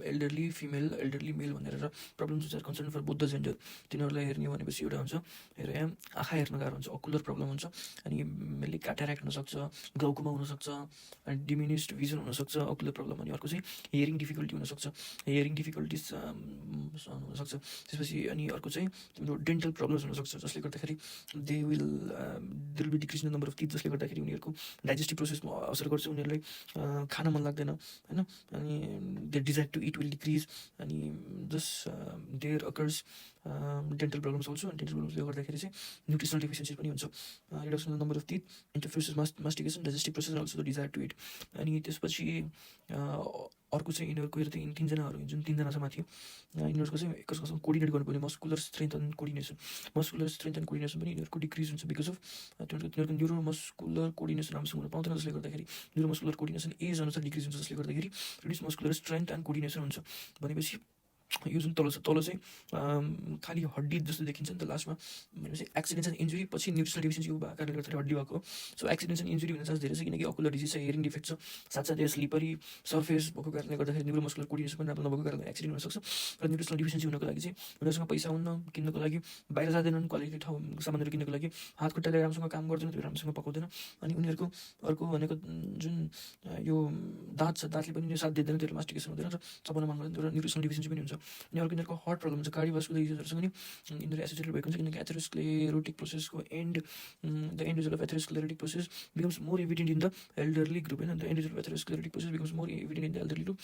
elderly female, elderly male भनेर, र problems which are concern for both the gender तिनीहरूलाई हेर्ने भनेपछि एउटा हुन्छ हेर आँखा हेर्न गाह्रो हुन्छ, अकुलर प्रब्लम हुन्छ, अनि मेनली क्याटारेक्ट हुनसक्छ, ग्लाउकोमा हुनसक्छ, अनि डिमिनिस्ड भिजन हुनसक्छ, अकुलर प्रब्लम। अनि अर्को चाहिँ हियरिङ डिफिकल्टी हुनसक्छ, हियरिङ डिफिकल्टिज हुनसक्छ। त्यसपछि अनि अर्को चाहिँ तिम्रो डेन्टल प्रब्लम्स हुनसक्छ, जसले गर्दाखेरि there will be decrease in the number of teeth, जसले गर्दाखेरि उनीहरूको डाइजेस्टिभ प्रोसेसमा असर गर्छ, उनीहरूलाई खान मन लाग्दैन होइन, अनि there desire to eat will decrease, अनि जस देयर अकर्स डेन्टल प्रब्लम्स आउँछ। अनि डेन्टल प्रब्लम्सले गर्दाखेरि चाहिँ न्युट्रिसनल डेफिसियन्सी पनि हुन्छ, reduction in the number of teeth, interference mastication, digestive process, also the desire to eat. अनि त्यसपछि अर्को चाहिँ यिनीहरूको तिनजनाहरू जुन तिनजना छ माथि, यिनीहरूको चाहिँ एकअर्कासँग कोर्डिनेट गर्नुपर्ने मस्कुलर स्ट्रेन्थ एन्ड कोर्डिनेसन पनि यिनीहरूको डिक्रिज हुन्छ बिकज अफ तिनीहरूको न्युरोमस्कुलर कोर्डिनेसन राम्रोसँग हुन पाउँदैन, जसले गर्दाखेरि न्युरोमस्कुलर कोर्डिनेसन एज अनुसार डिक्रिज हुन्छ, जसले गर्दाखेरि reduce muscular strength and coordination हुन्छ। भनेपछि यो जुन तल चाहिँ खालि हड्डी जस्तो देखिन्छ नि त लास्टमा भनेपछि एक्सिडेन्ट्स एन्ड इन्जुरी पछि न्युट्रिसनल डिफिसियन्सी भएको कारणले गर्दाखेरि हड्डी भएको हो। सो एक्सिडेन्ट्स एन्ड इन्जुरी हुने चान्स धेरै छ किनकि अकुलर डिजिज छ, हियरिङ डिफेक्ट छ, साथसाथै स्लिपरी सर्फेस भएको कारणले गर्दाखेरि न्युरोमस्कुलर कोर्डिनेसन पनि राम्रो नभएको कारणले एक्सिडेन्ट हुनसक्छ। र न्युट्रिसनल डिफिसियन्सी हुनको लागि चाहिँ उनीहरूसँग पैसा हुन्न किन्नको लागि, बाहिर जाँदैनन् क्वालिटी ठाउँ सामानहरू किन्नको लागि, हात खुट्टाले राम्रोसँग काम गर्दैन, त्यो राम्रोसँग पकाउँदैन, अनि उनीहरूको अर्को भनेको जुन यो दाँत छ, दाँतले पनि साथ दिँदैन, त्यसले मास्टिकेसन हुँदैन र चबाउन मन गर्दैन, र न्युट्रिसनल डिफिसियन्सी पनि हुन्छ। अनि अर्को यिनीहरूको हार्ट प्रब्लम हुन्छ, कार्डियोभास्कुलर डिजिजहरूसँग नि यिनीहरू एसोसिएटेड भएको हुन्छ किनकि एथेरोस्क्लेरोटिक प्रोसेसको the end result of atherosclerotic process becomes more evident in the elderly group होइन, the end result of atherosclerotic process becomes more evident in the elderly group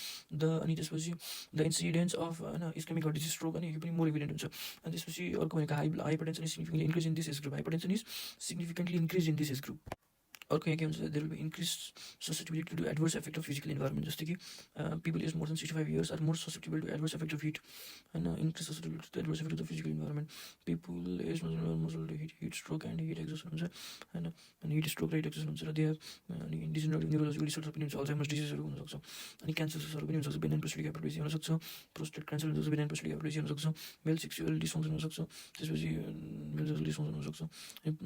अनि त्यसपछि द इन्सिडेन्स अफ होइन ischaemic heart disease stroke अनि यो पनि more evident हुन्छ। अनि त्यसपछि अर्को भनेको hypertension is significantly increase in this age group, hypertension is significantly increase in this age group. अर्को यहाँ के हुन्छ, there will be increase susceptibility to adverse effect of physical environment, जस्तै कि people is more than 65 years are more susceptible to adverse effect of heat होइन, increase susceptibility to adverse effect of physical environment. People age more heat stroke and heat exhaustion हुन्छ होइन, अनि hit stroke र hit exhaustion हुन्छ, र they अनि degenerative neurological disorder पनि हुन्छ, अल्जाइमर्स डिजिजहरू हुनसक्छ, अनि क्यान्सर्सहरू पनि हुनसक्छ, बेनाइन प्रोस्टेटिक हाइपरप्लेसिया हुनसक्छ, प्रोस्टेट क्यान्सर हुनसक्छ, बेनाइन प्रोस्टेटिक हाइपरप्लेसिया हुनसक्छ, मेल सेक्सुअल डिसफङ्सन हुनसक्छ, त्यसपछि मेल सेक्सुअल डिसफङ्सन हुनसक्छ।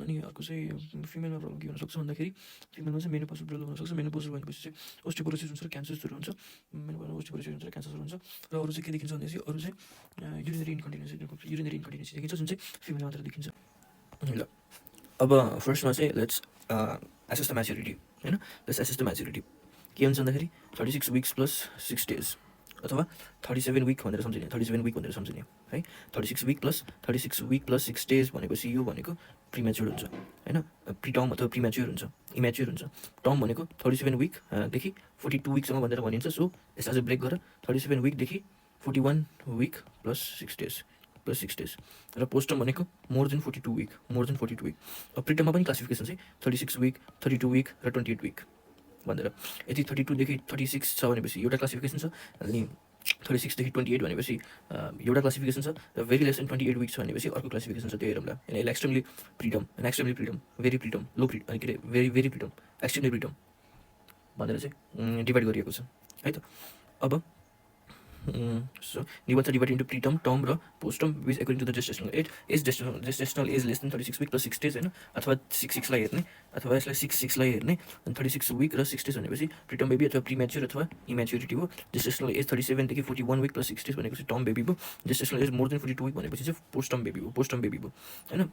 अनि अर्को चाहिँ फिमेलमा प्रब्लम के हुनसक्छ भन्दाखेरि फिमेलमा चाहिँ मेनोपज प्रब्लम हुनसक्छ, मेनोपज भनेपछि चाहिँ ओस्टियोपोरोसिस हुन्छ र क्यान्सर्सहरू हुन्छ, ओस्टियोपोरोसिस हुन्छ र क्यान्सर्सहरू हुन्छ। र अरू चाहिँ के देखिन्छ भनेपछि अरू चाहिँ युरिनरी इन्कन्टिनेन्सी देखिन्छ जुन चाहिँ फिमेलमा मात्र देखिन्छ। ल अब फर्स्टमा चाहिँ लेट्स एसेस द म्याच्युरिटी होइन, लेट्स एसेस द म्याच्युरिटी के हुन्छ भन्दाखेरि 36 विक्स प्लस 6 डेज अथवा 37 विक भनेर सम्झिने, 37 विक भनेर सम्झिने है। 36 विक प्लस 6 डेज भनेपछि यो भनेको प्रिम्याच्योर हुन्छ होइन, प्रिटर्म अथवा प्रिम्याच्योर हुन्छ, इम्याच्योर हुन्छ। टर्म भनेको 37 विकदेखि 42 विकसम्म भनेर भनिन्छ। सो यसलाई चाहिँ ब्रेक गरेर 37 विकदेखि 41 विक प्लस 6 डेज र पोस्टर्म भनेको मोर देन 42 विक, अब प्रिटर्ममा पनि क्लासिफिकेसन चाहिँ 36 विक, 32 विक र 28 विक भनेर। यदि 32देखि 36 छ भनेपछि एउटा क्लासिफिकेसन छ, अनि 36देखि 28 भनेपछि एउटा क्लासिफिकेसन छ, र भेरी लेस देन 28 विक छ भनेपछि अर्को क्लासिफिकेसन छ। त्यो हेरौँला, यसलाई एक्सट्रिमली प्रिटर्म, भेरी प्रिटर्म, लो प्रिटम, अनि के अरे भेरी प्रिटर्म, एक्सट्रिमली प्रिटर्म भनेर चाहिँ डिभाइड गरिएको छ है त। अब so divide into preterm, term र postterm which according to the gestational age gestational age less than 36 week plus 6 days होइन, अथवा 6 हेर्ने, अथवा यसलाई 6 हेर्ने। अनि 36 विक र 6 डेज भनेपछि प्रिटर्म बेबी अथवा प्रिम्याच्योर अथवा इम्याच्योरिटी हो। जेस्टेसनल एज 37देखि 41 विक प्लस 6 डेज भनेको चाहिँ टर्म बेबी भयो। Gestational age more than 42 week भनेपछि चाहिँ पोस्टर्म बेबी भयो होइन।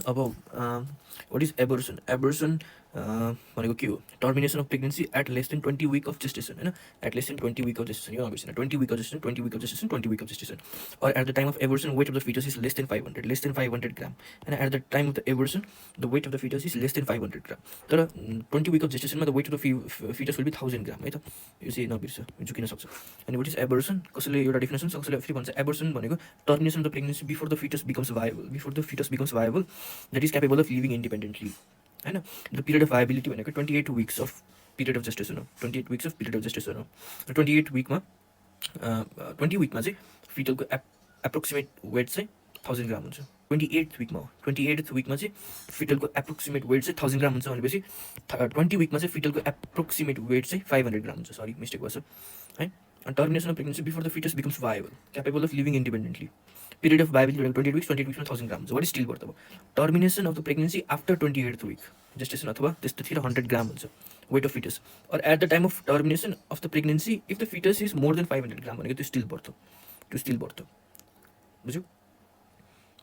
अब वाट इज एबर्सन? एबर्सन भनेको के हो? Termination of pregnancy at less than 20 week of gestation होइन, at less than 20 week of gestation, यो नबिर्सिनु 20 week of gestation or at the time of abortion weight of the foetus is less than 500 gram होइन, at the time of the abortion the weight of the foetus is less than 500 gram. तर 20 week of जेस्टेसनमा the weight of the foetus will be 1000 ग्राम है त, यो चाहिँ नबिर्स, झुकिन सक्छ। अनि what is एबर्सन? कसैले एउटा डेफिनेसन छ, कसैले फेरि भन्छ एबर्सन भनेको termination of the pregnancy before the foetus becomes viable, that is capable of living independently हैन। द पिरियड अफ भायबिलिटी भनेको 28 weeks of period of gestation हो, 28 weeks of period of gestation हो। र 28 विकमा 20 विकमा चाहिँ फिटलको एप्रोक्सिमेट वेट चाहिँ 1000 ग्राम हुन्छ। 28 विकमा चाहिँ फिटलको एप्रोक्सिमेट वेट चाहिँ 1000 ग्राम हुन्छ भनेपछि 20 विकमा चाहिँ फिटलको एप्रोक्सिमेट वेट चाहिँ 500 ग्राम हुन्छ। सरी मिस्टेक भएछ है। And termination of pregnancy before the fetus becomes viable, capable of living independently. Period of viability 28 weeks 1000 grams. So what is stillbirth? Termination of the pregnancy after 28th week. Gestation अथवा त्यस्तोतिर 100 ग्राम हुन्छ weight of fetus. Or at the time of termination of the pregnancy, if the fetus is more than 500 ग्राम भनेको त्यो stillbirth हो। बुझ्यौ?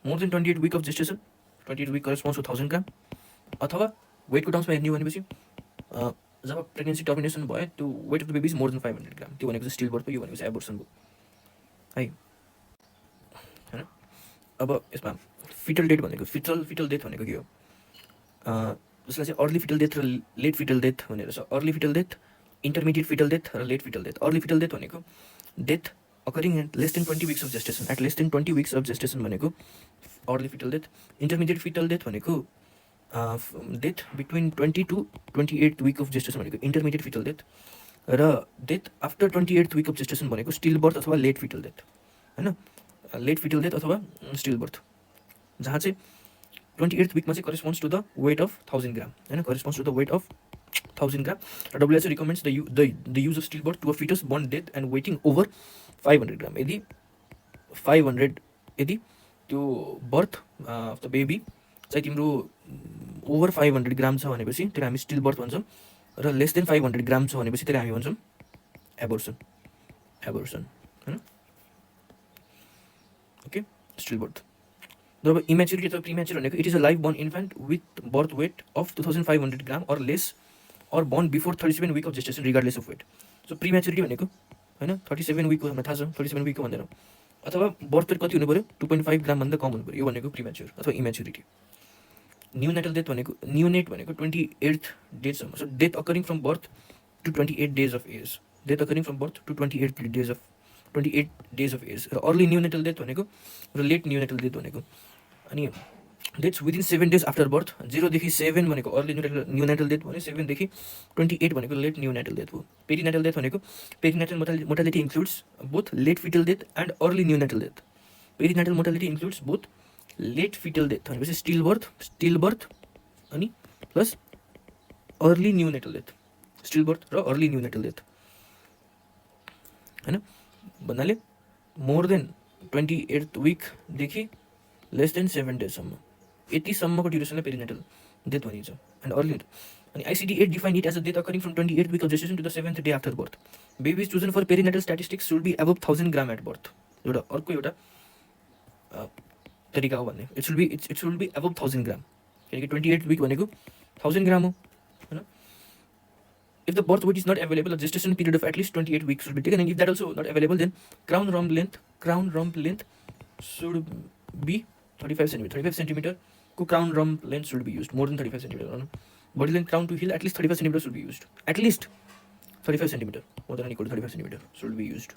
More than 28 week of gestation, 28 week corresponds to 1000 ग्राम। अथवा वेटको टर्म्समा हेर्ने हो भनेपछि जब प्रेग्नेन्सी टर्मिनेसन भयो त्यो weight of the baby is more than 500 gram, त्यो भनेको चाहिँ स्टिल बर्थ भयो, यो भनेको चाहिँ एबोर्सन भयो है हैन। अब यसमा फिटल डेथ भनेको फिटल डेथ भनेको के हो? जसलाई चाहिँ अर्ली फिटल डेथ र लेट फिटल डेथ भनेर छ। Early foetal death, intermediate foetal death र late foetal death. Early foetal death भनेको death occurring at less than 20 weeks of gestation, at less than 20 weeks of gestation भनेको early foetal death. Intermediate foetal death भनेको death between 20 to 28 week of gestation भनेको intermediate foetal death, र death after 28 week of gestation भनेको stillbirth अथवा late foetal death होइन, late foetal death अथवा stillbirth, जहाँ चाहिँ 28 विकमा चाहिँ corresponds to the weight of 1000 gram होइन, corresponds to the weight of 1000 gram. र WHO recommends the use of stillbirth to a foetus born death and वेटिङ over 500 gram. यदि 500 यदि त्यो बर्थ अफ द बेबी चाहिँ तिम्रो over 500 ग्राम छ भनेपछि त्यसलाई हामी स्टिल बर्थ भन्छौँ र लेस देन 500 ग्राम छ भनेपछि त्यसलाई हामी भन्छौँ एबोर्सन होइन ओके स्टिल बर्थ। जब इमेच्योरिटी अथवा प्रिमेच्योर भनेको it is a life born infant with birth weight of 2500 gram or less or born before 37 week of gestation regardless of weight. So prematurity भनेको होइन 37 विकको हामीलाई थाहा छ 37 विकको भन्दैनौँ अथवा बर्थ वेट कति हुनु पऱ्यो 2.5 ग्रामभन्दा कम हुनु पऱ्यो यो भनेको प्रिमेच्योर अथवा इमेच्योरिटी। न्युनेटल डेथ भनेको न्युनेट भनेको 28th डेजसम्म। So death occurring from birth to 28 days of age death occurring from birth to 28 days of age र अर्ली न्युनेटल डेथ भनेको र लेट न्युनेटल डेथ भनेको अनि deaths within 7 days after birth 0 देखि 7 भनेको अर्ली न्युनेटल डेथ भन्यो 7 देखि 28 भनेको लेट न्युनेटल डेथ हो। पेरिनेटल डेथ भनेको perinatal mortality includes both late foetal death and early neonatal death. Perinatal mortality includes both late foetal death भनेपछि stillbirth अनि plus early neonatal death stillbirth र early neonatal death होइन भन्नाले more than 28th विकदेखि less than 7 डेजसम्म यतिसम्मको ड्युरेसनलाई perinatal death भनिन्छ एन्ड अर्ली अनि ICD-8 define it as a death occurring from 28th week of gestation to the 7th day after birth. Baby is chosen for perinatal statistics should be above 1000 gram at birth. एउटा अर्को एउटा तरिका हो भन्ने it should be above 1000 gram किनकि 28th week भनेको 1000 ग्राम हो होइन। If the birth weight is not available, a gestation period of at least 28 weeks should be taken, and if that also not available, then crown rump length should be 35 centimeter. 35 centimeter को crown rump length should be used. More than 35 centimeter. Body length crown to heel at least 35 centimeter should be used. At least 35 centimeter. More than equal to 35 centimeter should be used.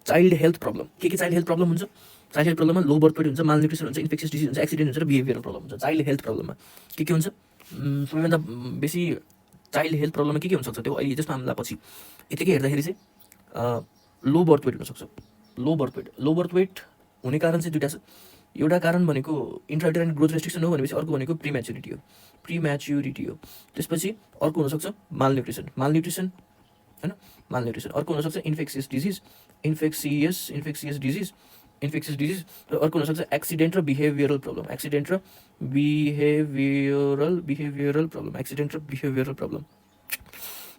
Child health problem. के child health problem हुन्छ? Child health problem मा low birth weight हुन्छ, malnutrition हुन्छ, infectious disease हुन्छ, accident हुन्छ र behavioral problem हुन्छ। Child health problem मा के हुन्छ? सबैभन्दा बेसी चाइल्ड हेल्थ प्रब्लममा के हुनसक्छ त्यो अहिले जस्तो हामीलाई पछि यतिकै हेर्दाखेरि चाहिँ लो बर्थ वेट हुनसक्छ। लो बर्थ वेट हुने कारण चाहिँ दुईवटा छ। एउटा कारण भनेको इन्ट्रायुटेराइन ग्रोथ रेस्ट्रिक्सन हो भनेपछि अर्को भनेको प्रिम्याच्युरिटी हो। त्यसपछि अर्को हुनसक्छ मालन्युट्रिसन होइन अर्को हुनसक्छ इन्फेक्सियस डिजिज र अर्को हुनसक्छ एक्सिडेन्ट र बिहेभियरल प्रब्लम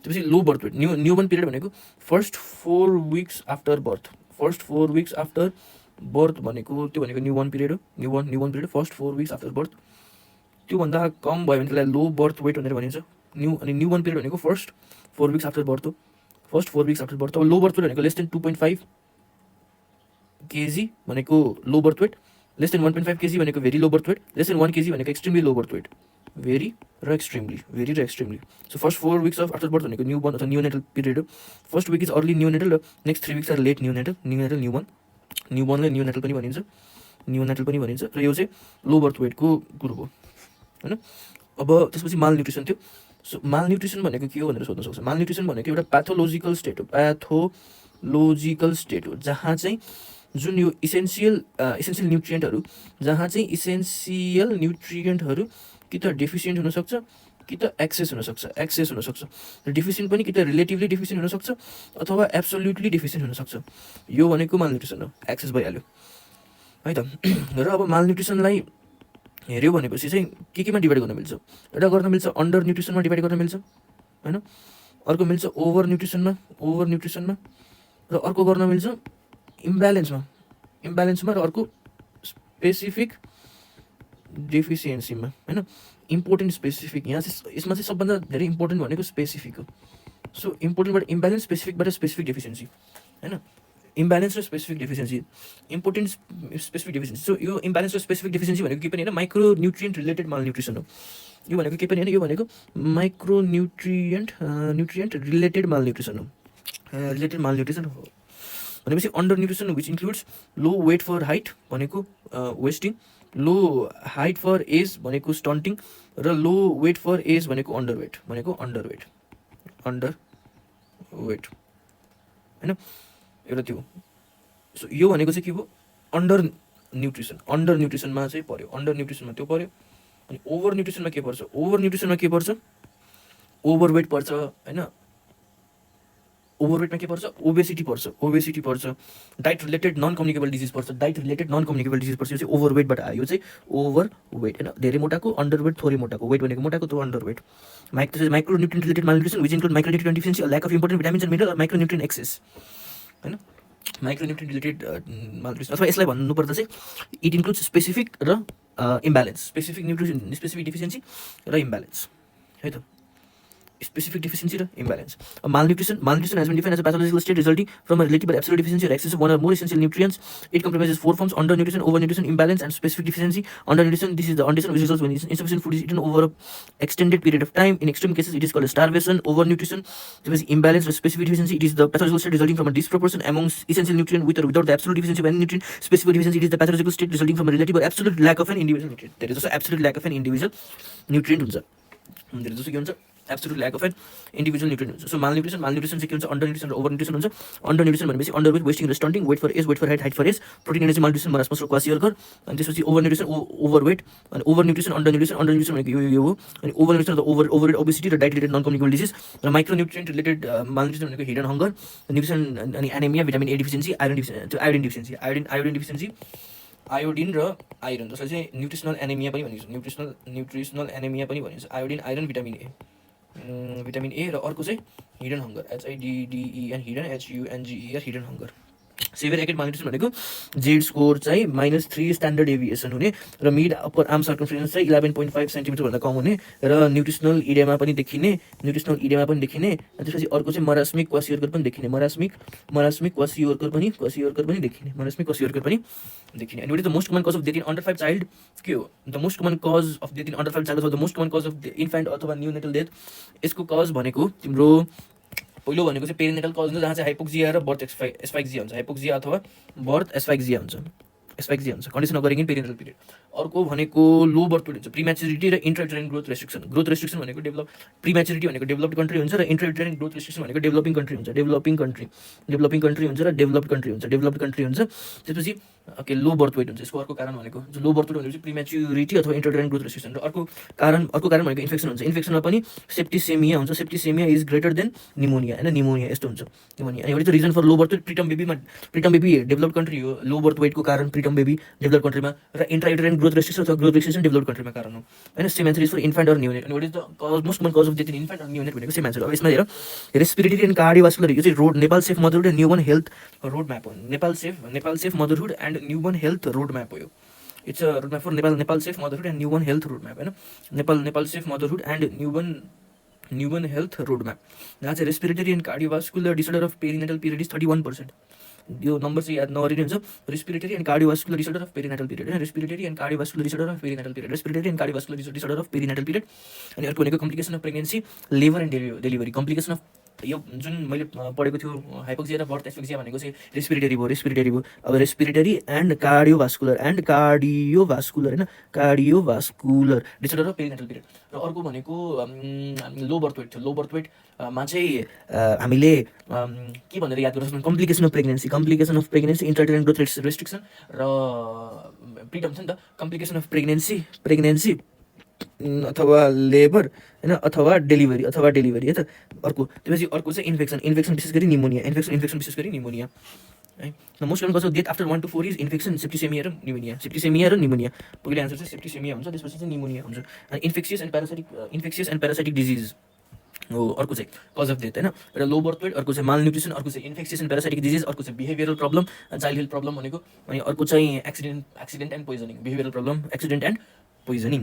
त्यसपछि low birth weight newborn period भनेको फर्स्ट 4 विक्स आफ्टर बर्थ भनेको त्यो भनेको न्युबर्न पिरियड हो। Newborn period first 4 weeks after birth त्योभन्दा कम भयो भने त्यसलाई लो बर्थ वेट भनेर भनिन्छ। अनि न्युबर्न पिरियड भनेको फर्स्ट 4 विक्स आफ्टर बर्थ हो। अब लो बर्थ वेट भनेको लेस देन 2.5 kg भनेको low birth weight, less than 1.5 kg भनेको very low birth weight, less than 1 kg भनेको extremely low birth weight. Very र extremely so first 4 weeks of after birth भनेको newborn अथवा neonatal period हो। First week is early neonatal र next 3 weeks are late न्युबर्नलाई neonatal पनि भनिन्छ र यो चाहिँ लो बर्थ वेटको ग्रुप हो होइन। अब त्यसपछि मालन्युट्रिसन थियो। सो मालन्युट्रिसन भनेको के हो भनेर सोध्न सक्छ। मालन्युट्रिसन भनेको एउटा प्याथोलोजिकल स्टेट हो जहाँ चाहिँ जुन यो इसेन्सियल न्युट्रिएन्टहरू कि त डेफिसियन्ट हुनसक्छ कि त एक्सेस हुनसक्छ र डिफिसियन्ट पनि कि त रिलेटिभली डिफिसियन्ट हुनसक्छ अथवा एब्सोल्युटली डिफिसियन्ट हुनसक्छ। यो भनेको मालन्युट्रिसन हो, एक्सेस भइहाल्यो है त। र अब मालन्युट्रिसनलाई हेऱ्यो भनेपछि चाहिँ केमा डिभाइड गर्न मिल्छ? एउटा गर्न मिल्छ अन्डर न्युट्रिसनमा डिभाइड गर्न मिल्छ होइन, अर्को मिल्छ ओभर न्युट्रिसनमा र अर्को गर्न मिल्छ इम्ब्यालेन्समा र अर्को स्पेसिफिक डेफिसियन्सीमा होइन। इम्पोर्टेन्ट स्पेसिफिक यहाँ चाहिँ यसमा चाहिँ सबभन्दा धेरै इम्पोर्टेन्ट भनेको स्पेसिफिक हो। सो इम्पोर्टेन्टबाट इम्ब्यालेन्स, स्पेसिफिकबाट स्पेसिफिक डेफिसियन्सी होइन। इम्ब्यालेन्स र specific deficiency, important specific deficiency. So यो इम्ब्यालेन्स र स्पेसिफिक डेफिसियन्सी भनेको के पनि होइन, माइक्रो न्युट्रिएन्ट रिलेटेड मालन्युट्रिसन हो। यो भनेको के पनि होइन, यो भनेको माइक्रो न्युट्रिएन्ट रिलेटेड मालन्युट्रिसन हो भनेपछि under nutrition which includes low weight for height भनेको wasting, low height for age भनेको स्टन्टिङ र लो वेट फर एज भनेको अन्डर वेट होइन एउटा त्यो। सो यो भनेको चाहिँ के भयो अन्डर न्युट्रिसनमा चाहिँ पऱ्यो, अन्डर न्युट्रिसनमा त्यो पऱ्यो। अनि ओभर न्युट्रिसनमा के पर्छ? ओभर वेट पर्छ होइन। ओभरवेटमा के पर्छ ओबेसिटी पर्छ diet related non communicable disease पर्छ यो चाहिँ ओभरवेटबाट आयो यो चाहिँ ओभरवेट होइन धेरै मोटाको अन्डरवेट थोरै मोटाको वेट भनेको मोटाको तो अन्डरवेट माइक्रोन्युट्रिएन्ट related malnutrition which include micronutrient deficiency or lack of important vitamins and minerals or micronutrient excess होइन माइक्रोन्युट्रिएन्ट रिलेटेड malnutrition अथवा यसलाई भन्नुपर्दा चाहिँ इट इन्क्लुड्स स्पेसिफिक र इम्ब्यालेन्स स्पेसिफिक डिफिसियन्सी र इम्ब्यालेन्स है त specific deficiency or imbalance. Malnutrition has been defined as a pathological state resulting from a relative or absolute deficiency or excess of one or more essential nutrients. It comprises 4 forms: undernutrition, overnutrition, imbalance, and specific deficiency. Undernutrition, this is the undernutrition which results when insufficient food is eaten over an extended period of time. In extreme cases, it is called starvation. Overnutrition, there is imbalance or specific deficiency. It is the pathological state resulting from a disproportion amongst essential nutrient with or without the absolute deficiency of any nutrient. Specific deficiency, it is the pathological state resulting from a relative or absolute lack of an individual nutrient. There is also absolute lack of an individual nutrient हुन्छ. There is also के हुन्छ absolute lack of an individual nutrient हुन्छ. So malnutrition चाहिँ के हुन्छ undernutrition र overnutrition हुन्छ. Undernutrition भनेपछि underweight, wasting र stunting, weight for age, weight for height for age. Protein energy malnutrition marasmus र क्वासियर्कर. अनि त्यसपछि overnutrition overweight अनि overnutrition undernutrition भनेको यो हो. अनि overnutrition त overweight obesity र diet related non communicable disease र micronutrient related malnutrition भनेको hidden hunger, nutrition अनि anemia, vitamin A deficiency, iodine deficiency iodine र आइरन जसलाई चाहिँ न्युट्रिसनल एनेमिया पनि भनिन्छ आयोडिन भिटामिन ए र अर्को चाहिँ hidden hunger HIDDEN hidden HUNGER hidden hunger saviour acute malnutrition भनेको जेड स्कोर चाहिँ -3 स्ट्यान्डर्ड डेभिएसन हुने र मिड अप्पर आर्म सर्कमफ्रेन्स चाहिँ 11.5 सेन्टिमिटर भन्दा कम हुने र न्युट्रिसनल इडेमा पनि देखिने त्यसपछि अर्को चाहिँ मरास्मिक क्वासियोर्कर पनि देखिने मरास्मिक क्वासियोर्कर पनि देखिने And what is the most common cause of death in under 5 child के हो the most common cause of death in under 5 child अथवा the most common cause of infant अथवा neonatal death यसको कज भनेको तिम्रो पहिलो भनेको चाहिँ पेरिनेटल कज हुन्छ जहाँ चाहिँ हाइपोक्सिया र बर्थ एस्फाइक्सिया हुन्छ हाइपोक्सिया अथवा बर्थ एस्फाइक्सिया हुन्छ condition occurring in perinatal period अर्को भनेको लो बर्थ वेट हुन्छ प्रिम्याच्युरिटी र इन्ट्रायुटेराइन ग्रोथ रेस्ट्रिक्सन भनेको प्रिम्याच्युरिटी भनेको डेभलप्ड कन्ट्री हुन्छ र इन्ट्रायुटेराइन ग्रोथ रेस्ट्रिक्सन भनेको डेभलपिङ कन्ट्री हुन्छ डेभलप्ड कन्ट्री हुन्छ त्यसपछि ओके लो बर्थ वेट हुन्छ यसको अर्को कारण भनेको जो लो बर्थ वेट भनेको प्रिम्याच्युरिटी अथवा इन्ट्रायुटेराइन ग्रोथ रेस्ट्रिक्सन र अर्को कारण भनेको इन्फेक्सन हुन्छ इन्फेक्सनमा पनि septicaemia is greater than pneumonia हैन निमोनिया यस्तो हुन्छ निमोनिया अनि एउटा reason for low birth weight preterm baby developed country हो लो बर्थ वेटको कारण प्रिटम बेबी डेभलप्ड कन्ट्रीमा र इन्ट्रायुटेराइन ग्रोथ रेस्ट्रिक्सन अथवा ग्रोथ रेस्ट्रिक्सन डेभलप्ड कन्ट्रीमा कारण हो हैन same answer is for infant or neonate अनि what is the most common cause of death in infant or neonate भनेको सेम एन्सर हो अब यसमा हेर रेस्पिरेटरी एन्ड कार्डियोभास्कुलर यो चाहिँ Nepal safe motherhood and newborn health road map हो Nepal safe motherhood and newborn health road map हो यो it's a road map for Nepal safe motherhood and newborn health road map हैन Nepal safe motherhood and newborn health road map जहाँ चाहिँ respiratory and cardiovascular disorder of perinatal period is 31%. यो number चाहिँ याद नगरिने हुन्छ respiratory and cardiovascular disorder of perinatal period हैन respiratory and cardiovascular disorder of perinatal period अनि अर्को भनेको complication of pregnancy labour and delivery complication of यो जुन मैले पढेको थियो हाइपोक्सिया र बर्थ एस्फिक्सिया भनेको चाहिँ रेस्पिरेटरी भयो अब रेस्पिरेटरी एन्ड कार्डियोभास्कुलर हैन cardiovascular disorder of perinatal period र अर्को भनेको लो बर्थ वेट थियो लो बर्थ वेट मा चाहिँ हामीले के भनेर याद गर्छौँ complication of pregnancy intrauterine growth restriction र प्रिटम छ नि त कम्प्लिकेसन अफ प्रेग्नेन्सी अथवा लेबर हैन अथवा डेलिभरी है त अर्को त्यसपछि अर्को चाहिँ इन्फेक्सन विशेष गरी निमोनिया है most common cause of death after 1 to 4 is infection septicaemia र निमोनिया पहिलो आन्सर चाहिँ सेप्टिसेमिया हुन्छ त्यसपछि चाहिँ निमोनिया हुन्छ अनि इन्फेक्सियस एन्ड प्यारासाइटिक डिजिज हो अर्को चाहिँ कज अफ डेथ हैन र लो बर्थ वेट अर्को चाहिँ मालन्युट्रिसन अर्को चाहिँ इन्फेक्सियस एन्ड प्यारासाइटिक डिजिज अर्को चाहिँ behavioural problem child health problem भनेको अनि अर्को चाहिँ accident and poisoning behavioural problem accident and poisoning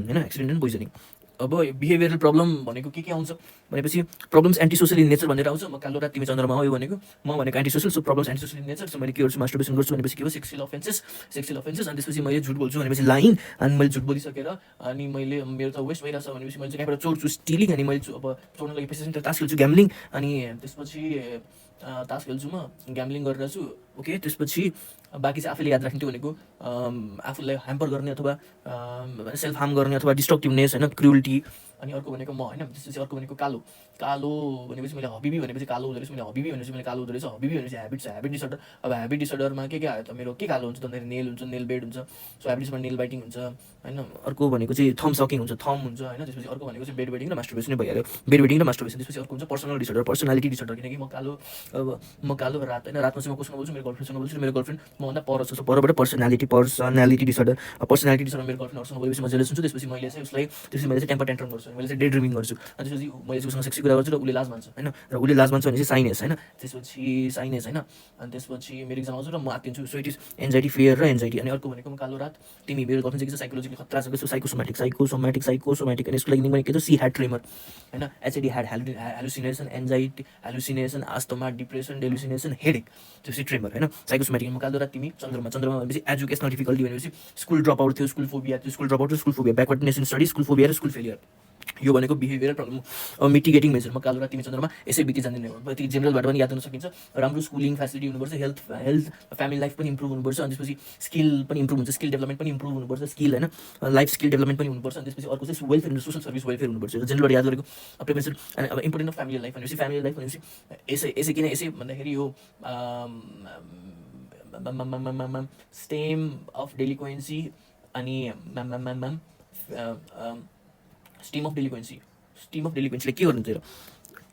अब बिहेभियरल प्रब्लम भनेको के आउँछ भनेपछि problems anti social in nature भनेर आउँछ म कालो रात तिमी चन्द्रमा हो यो भनेको म भनेको anti social so problems anti social in nature so मैले के गर्छु मास्टरबेसन गर्छु भनेपछि के हो सेक्सुअल अफेन्सेस अनि त्यसपछि मैले झुट बोल्छु भनेपछि लाइङ अनि मैले झुट बोलिसकेर अनि मैले मेरो त वेस्ट भइरहेछ भनेपछि मैले चाहिँ कहाँबाट चोर्छु स्टिलिङ अनि मैले अब चोर्न लागि पैसा तास खेल्छु ग्याम्लिङ अनि त्यसपछि तास खेल्छु म ग्याम्लिङ गरिरहेको छु ओके, त्यसपछि बाँकी चाहिँ आफूले याद राख्ने त्यो भनेको आफूलाई ह्याम्पर गर्ने अथवा सेल्फ हार्म गर्ने अथवा डिस्ट्रक्टिभनेस होइन, क्रुअल्टी। अनि अर्को भनेको म होइन, त्यसपछि अर्को भनेको कालो। कालो भनेपछि मैले हबिबी भनेपछि कालो हुँदो रहेछ, मैले हबिबी भनेपछि मैले कालो हुँदो रहेछ। हबिबी भनेपछि ह्याबिट डिसअर्डर। अब ह्याबिट डिसअर्डरमा के आयो त, मेरो के कालो हुन्छ भन्दाखेरि नेल हुन्छ, नेल बेड हुन्छ। So habit disorder nail biting हुन्छ होइन। अर्को भनेको चाहिँ थम सकिङ हुन्छ, थम हुन्छ होइन। त्यसपछि अर्को भनेको चाहिँ बेड वेडिङ र मास्टरबेसन भइहाल्यो, बेड वेडिङ र मास्टरबेसन। त्यसपछि अर्को हुन्छ पर्सनल डिसअर्डर, पर्सनालिटी डिसअर्डर। किनकि म कालो, अब म कालो रात होइन, रातमा चाहिँ म कोसँग बोल्छु, मेरो गर्लफ्रेन्डसँग बोल्छु, मेरो गर्लफ्रेन्ड मभन्दा पर छ। सो परबाट पर्सनालिटी डिसअर्डर। पर्सनालिटी डिसअर्डर मेरो गर्लफ्रेन्डहरूसँग बोलेपछि म जेलस हुन्छु। त्यसपछि मैले चाहिँ उसलाई, त्यसपछि मैले चाहिँ टेम्पर ट्यान्ट्रम गर्छु, मैले चाहिँ डे ड्रिमिङ गर्छु। अनि त्यसपछि मैले चाहिँ उसँग सेक्सी कुरा गर्छु र उसले लाज मान्छ होइन, र उसले लाज मान्छ भने चाहिँ साइनेस होइन। त्यसपछि साइनेस होइन। अनि त्यसपछि मेरो इक्जाम आउँछ र म आत्तिन्छु। So it is anxiety, fear र एन्जाइटी। अनि अर्को भनेको म कालो रात, तिमी मेरो गर्लफ्रेन्ड चाहिँ के छ, साइकोलोजिकली खतरा छ। So psychosomatic. अनि यसको लागि मैले के छ, सी ह्याड ट्रेमर होइन, H A D had hallucination, anxiety, hallucination, asthma, depression, delusion, headache. त्यसपछि ट्रेमर होइन, साइकोसोमेटिक। म कालो रात, तिमी चन्द्रमा। चन्द्रमा भनेपछि एजुकेसनल डिफिकल्टी भनेपछि स्कुल ड्रप आउट थियो, स्कुल फोबिया थियो, स्कुल ड्रप आउट र school phobia, backwardness in study, school phobia र स्कुल फेलियर। यो भनेको बिहेभियरल प्रब्लम, मिटिगेटिङ मेजर। म कालो र तिमी चन्द्रमा यसै बिति जान्दिनँ, यति जेनरलबाट पनि याद गर्न सकिन्छ। राम्रो स्कुलिङ फेसिलिटी हुनुपर्छ, हेल्थ फ्यामिली लाइफ पनि इम्प्रुभ हुनुपर्छ। अनि त्यसपछि स्किल पनि इम्प्रुभ हुन्छ, स्किल डेभलपमेन्ट पनि इम्प्रुभ हुनुपर्छ, स्किल होइन, लाइफ स्किल डेभलपमेन्ट पनि हुनुपर्छ। अनि त्यसपछि अर्को चाहिँ वेलफेयर, सोसल सर्भिस वेलफेयर हुनुपर्छ। जेनरलबाट याद गरेको प्रिभेन्सन। अनि अब इम्पोर्टेन्ट अफ फ्यामिली लाइफ भनेपछि, फ्यामिली लाइफ भनेपछि यसै किन यसै भन्दाखेरि यो स्टेम अफ डेलिक्वेन्सी अनि स्टीम अफ डेलिक्वेन्सीले के गर्नु थियो,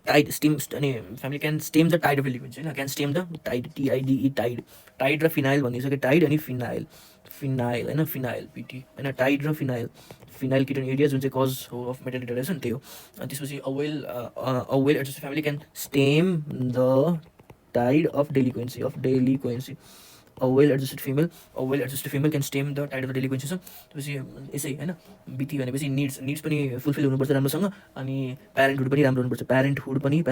टाइड स्टिम। अनि family can stem the tide of delinquency होइन, can stem the tide, TIDE, tide. Tide र फिनाइल भनिसक्यो, टाइड अनि फिनाइल होइन, फिनाइल पिटी होइन, टाइड र फिनाइल किटन एरिया जुन चाहिँ कज हो अफ मेटल रिटार्डेसन, त्यही हो। अनि त्यसपछि a well adjust family can stem the tide of delinquency well adjusted female can stem the tide of the delinquency छ। त्यसपछि यसै होइन, बिटी भनेपछि निड्स पनि फुलफिल हुनुपर्छ राम्रोसँग। अनि प्यारेन्टहुड पनि राम्रो हुनुपर्छ, प्यारेन्टहुड पनि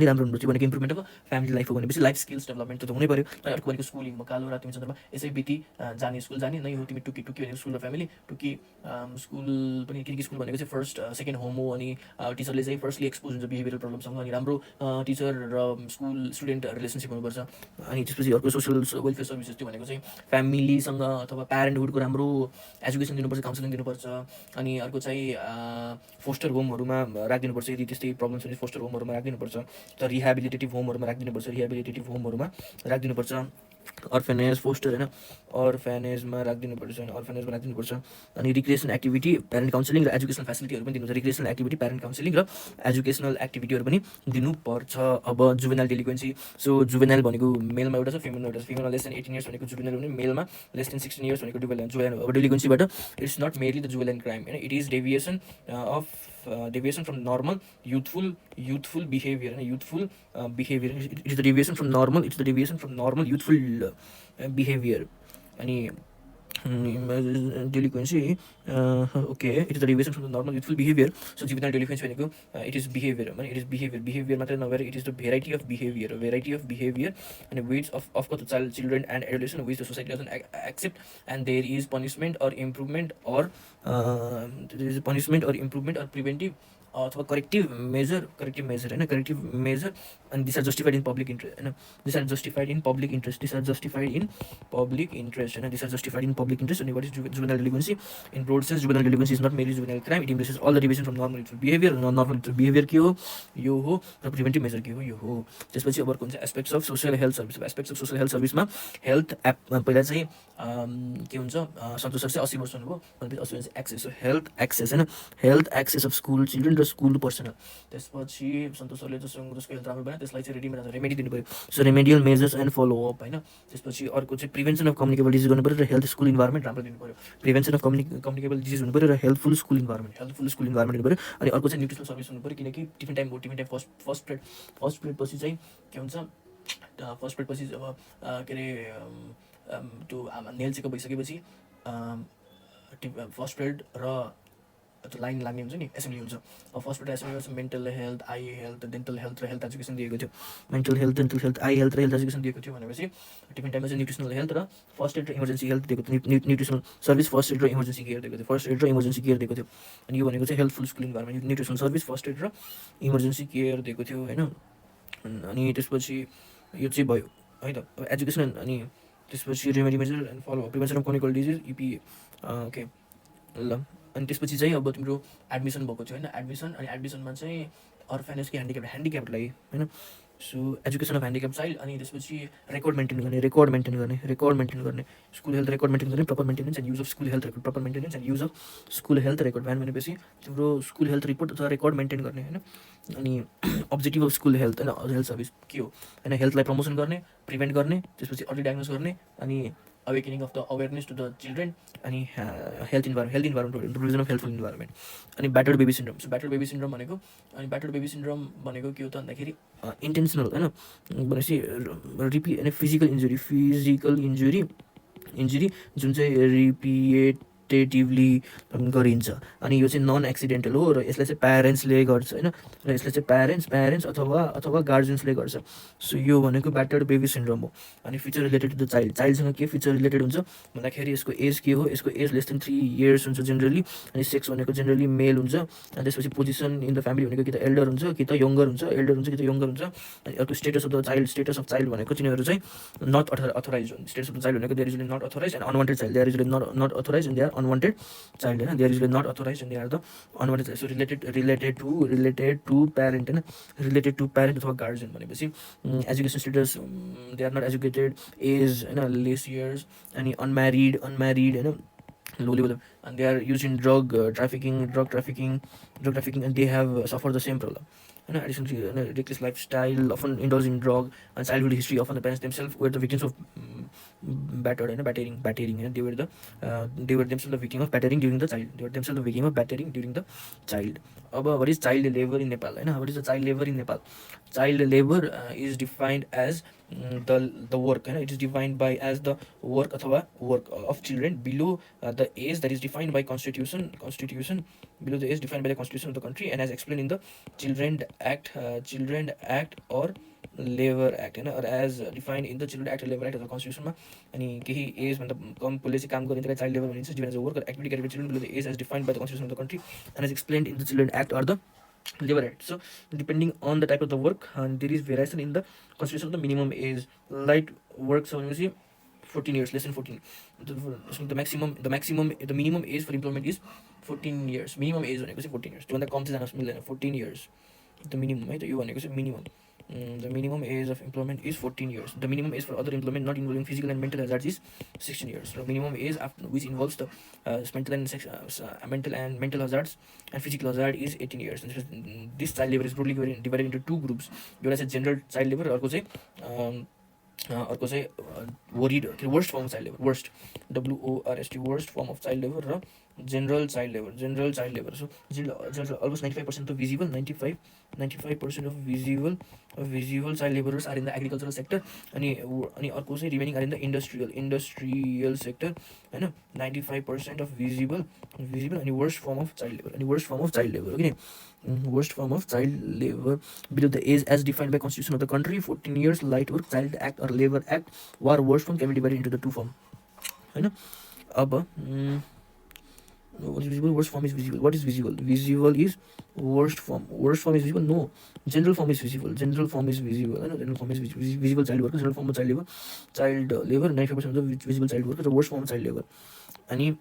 राम्रो हुनुपर्छ भनेको इम्प्रुभमेन्ट अफ फ्यामिली लाइफ हो। भनेपछि लाइफ स्किल्स डेभलपमेन्ट त हुनै पऱ्यो। अनि अर्को भनेको स्कुलिङ। म कालो रात, तिमी चन्द्रमा यसै बिटी जाने, स्कुल जाने नै हो। तिमी टुकी भनेको स्कुल र फ्यामिली, टुकी स्कुल पनि, किनकि स्कुल भनेको चाहिँ फर्स्ट सेकेन्ड होम हो। अनि टिचरले चाहिँ फर्स्टली एक्सपोज हुन्छ बिहेभियरल प्रब्लमसँग। अनि राम्रो टिचर र स्कुल स्टुडेन्ट रिलेसनसिप हुनुपर्छ। अनि त्यसपछि अर्को सोसल वेलफेयर सर्भिस, त्यो भनेको चाहिँ फ्यामिलीसँग अथवा प्यारेन्टहुडको राम्रो एजुकेसन दिनुपर्छ, काउन्सिलिङ दिनुपर्छ। अनि अर्को चाहिँ फोस्टर होमहरूमा राखिदिनुपर्छ, यदि त्यस्तै प्रब्लम्स भने फोस्टर होमहरूमा राखिदिनुपर्छ, त रिहेबिलिटेटिभ होमहरूमा राखिदिनुपर्छ। अर्फेनेज, फोस्टर होइन, अर्फेनेजमा राखिदिनुपर्छ। अनि रिक्रिएसनल एक्टिभिटी, प्यारेन्ट काउन्सिलिङ र एजुकेसनल फेसिलिटीहरू पनि दिनुपर्छ। रिक्रिएसनल एक्टिभिटी, प्यारेन्ट काउन्सिलिङ र एजुकेसनल एक्टिभिटीहरू पनि दिनुपर्छ। अब जुवेनाइल डेलिक्वेन्सी। सो जुवेनाइल भनेको मेलमा एउटा छ, फिमेलमा एउटा छ। फिमेलमा लेस देन 18 years भनेको जुवेनाइल भने, मेलमा लेस देन 16 years भनेको जुवेनाइल। अब डेलिक्वेन्सीबाट it's not merely the juvenile crime होइन, it is deviation from normal youthful behavior होइन, it's the deviation from normal youthful behavior. अनि delinquency, okay, it is the deviation from the normal youthful behavior. So juvenile delinquency भनेको it is behavior मात्रै नभएर it is the variety of behavior and weights of the children and adolescent which the society doesn't accept, and there is punishment or improvement or preventive अथवा corrective major होइन, and these are justified in public interest होइन, these are justified in public interest And what is juvenile delinquency? In broad sense, juvenile delinquency is not merely juvenile crime, it embraces all the deviations from normal youthful behavior. Non-normal youthful behavior के हो, यो हो, र preventive major के हो, यो हो। त्यसपछि अब अर्को हुन्छ एस्पेक्ट्स अफ सोसियल हेल्थ सर्भिसमा हेल्थ एप। पहिला चाहिँ के हुन्छ, सन्तोष सर चाहिँ 80 वर्ष हुनुभयो भनेपछि 80 वर्ष एक्सेस, हेल्थ एक्सेस होइन, health access of school children र स्कुल पर्सनल। त्यसपछि सन्तोष सरले जसको हेल्थ राम्रो भएन त्यसलाई चाहिँ रेमेडी दिनु पऱ्यो। So remedial measures and follow-up होइन। त्यसपछि अर्को चाहिँ प्रिभेन्सन अफ कम्युनिकेबल डिजिज गर्नु पऱ्यो र हेल्थ स्कुल इन्भाइरोमेन्ट राम्रो दिनु पऱ्यो। प्रिभेन्सन अफ कम्युनिकेबल डिजिज हुनु पऱ्यो र हेल्थफुल स्कुल इन्भाइरोमेन्ट दिनु पऱ्यो। अनि अर्को चाहिँ न्युट्रिसनल सर्भिस हुनु पऱ्यो, किनकि टिफिन टाइम फर्स्ट प्लेट पछि चाहिँ के हुन्छ, फर्स्ट प्लेट पछि अब के अरे त्यो नेल चेकअप भइसकेपछि फर्स्ट प्लेट र त्यो लाइन लाग्ने हुन्छ नि, एसेम्ब्ली हुन्छ। अब फर्स्ट प्लेट एसेम्ब्लीमा mental health, eye health, dental health र हेल्थ एजुकेसन दिएको थियो। Mental health, dental health, eye health र हेल्थ एजुकेसन दिएको थियो भनेपछि टिफिन टाइममा चाहिँ न्युट्रिसनल हेल्थ र फर्स्ट एड र इमर्जेन्सी हेल्थ दिएको थियो। न्युट्रिसनल सर्भिस, फर्स्ट एड र इमर्जेन्सी केयर दिएको थियो। अनि यो भनेको चाहिँ healthful school environment, nutritional service, first aid र इमर्जेन्सी केयर दिएको थियो होइन। अनि त्यसपछि यो चाहिँ भयो है त। अब एजुकेसन अनि त्यसपछि remedy measure and follow prevention of chronical disease इपी ओके ल। अनि त्यसपछि चाहिँ अब तिम्रो एडमिसन भएको थियो होइन, एडमिसन अनि एडमिसनमा चाहिँ अर्फेनेज कि ह्यान्डिक्याप्डलाई होइन। So education of handicap child अनि त्यसपछि रेकर्ड मेन्टेन गर्ने स्कुल हेल्थ रेकर्ड मेन्टेन गर्ने, proper maintenance and use of school health record, proper maintenance and use of school health record. भ्यान भनेपछि तिम्रो स्कुल हेल्थ रिपोर्ट अथवा रेकर्ड मेन्टेन गर्ने होइन। अनि अब्जेक्टिभ अफ स्कुल हेल्थ होइन, हेल्थ सर्भिस के हो होइन, हेल्थलाई प्रमोसन गर्ने, प्रिभेन्ट गर्ने, त्यसपछि अर्ली डायग्नोस गर्ने अनि awakening of the awareness to the children अनि health environment provision of healthful environment अनि battered baby syndrome। So battered baby syndrome भनेको अनि battered baby syndrome भनेको के हो त भन्दाखेरि इन्टेन्सनल होइन भनेपछि रिपिट अनि फिजिकल इन्जुरी जुन चाहिँ रिपिटेटिभली गरिन्छ। अनि यो चाहिँ नन एक्सिडेन्टल हो र यसलाई चाहिँ प्यारेन्ट्सले गर्छ होइन, र यसलाई चाहिँ प्यारेन्ट्स अथवा गार्जियन्सले गर्छ। सो यो भनेको ब्याटर्ड बेबी सिन्ड्रोम हो। अनि फिचर रिलेटेड टु द चाइल्डसँग के फिचर रिलेटेड हुन्छ भन्दाखेरि यसको एज के हो, यसको एज लेस देन 3 years हुन्छ जेनरली। अनि सेक्स भनेको जेनरली मेल हुन्छ। अनि त्यसपछि पोजिसन इन द फ्यामिली भनेको कि त एल्डर हुन्छ कि त यङ्गर हुन्छ, अनि अर्को स्टेटस अफ चाइल्ड भनेको तिनीहरू चाहिँ नट अथोराइज हो। स्टेटस अफ द चाइल्ड भनेको there is not authorize and unwanted child, there is not authorize and they are unwanted child होइन, there is not authorize and they are the unwanted child. So related to parent होइन, related to parent अथवा guardian भनेपछि education status they are not educated, age होइन less years, अनि unmarried होइन low level, and they are used in drug trafficking and they have suffered the same problem. Additionally, reckless lifestyle, often indulge in drug, and childhood history. Often the parents themselves were the victims of battering. They were themselves the victim of battering during the child. What is child labor in Nepal? What is the child labor in Nepal? Child labor is defined as the work. It is defined by as the work of children below the age that is defined by constitution below the age defined by the constitution of the country, and as explained in the Children Act or Labor Act or as defined in the Children Act or Labor Act of the constitution मा अनि केही as भन्दा कम police काम गर्ने त्यसलाई child labour भनिन्छ, given as a work or activity carried by children below the age as defined by the constitution of the country and as explained in the Children Act or the Labor Act. So depending on the type of the work, there is variation in the constitution of the minimum age. Light work, so you see 14 years, less than 14. The minimum age for employment is 14 years. Minimum age भनेको चाहिँ 14 years. त्योभन्दा कम चाहिँ जान मिल्दैन, 14 years. The minimum है त, यो भनेको चाहिँ minimum. The minimum age of employment is 14 years. The minimum age for other employment not involving physical and mental hazards is 16 years. The minimum age after which involves the mental and mental hazards and physical hazard is 18 years. And this child labor is broadly divided into two groups. एउटा चाहिँ general child labor, अर्को चाहिँ worst form of child labor, worst WORST worst form of child labor र general child labor. So almost 95% of visible 95% of visible child laborers are in the agricultural sector, अनि अर्को चाहिँ remaining are in the industrial sector हैन. 95% of visible अनि worst form of child labor okay. Worst form of child labor below the age as defined by constitution of the country, 14 years. Light work, Child Act or Labor Act war worst form can be divided into the two form हैन. अब what is visible? Worst form is visible. What is visible? Visible is worst form. Worst form is visible? No. General form is visible. General form is visible. Visible child work. General form of child labor. 95% of the visible child work is the worst form of child labor. And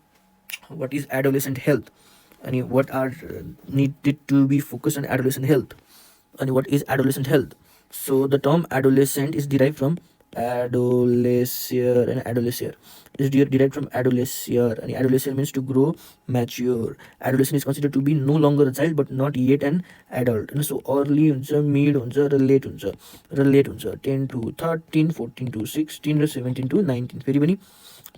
what is adolescent health? And what are needed to be focused on adolescent health? And what is adolescent health? So the term adolescent is derived from adolescere, and adolescere is derived from adolescere, and adolescere means to grow mature. Adolescent is considered to be no longer a child but not yet an adult. And so early huncha, mid huncha, late huncha 10 to 13, 14 to 16 र 17 to 19. फेरि पनि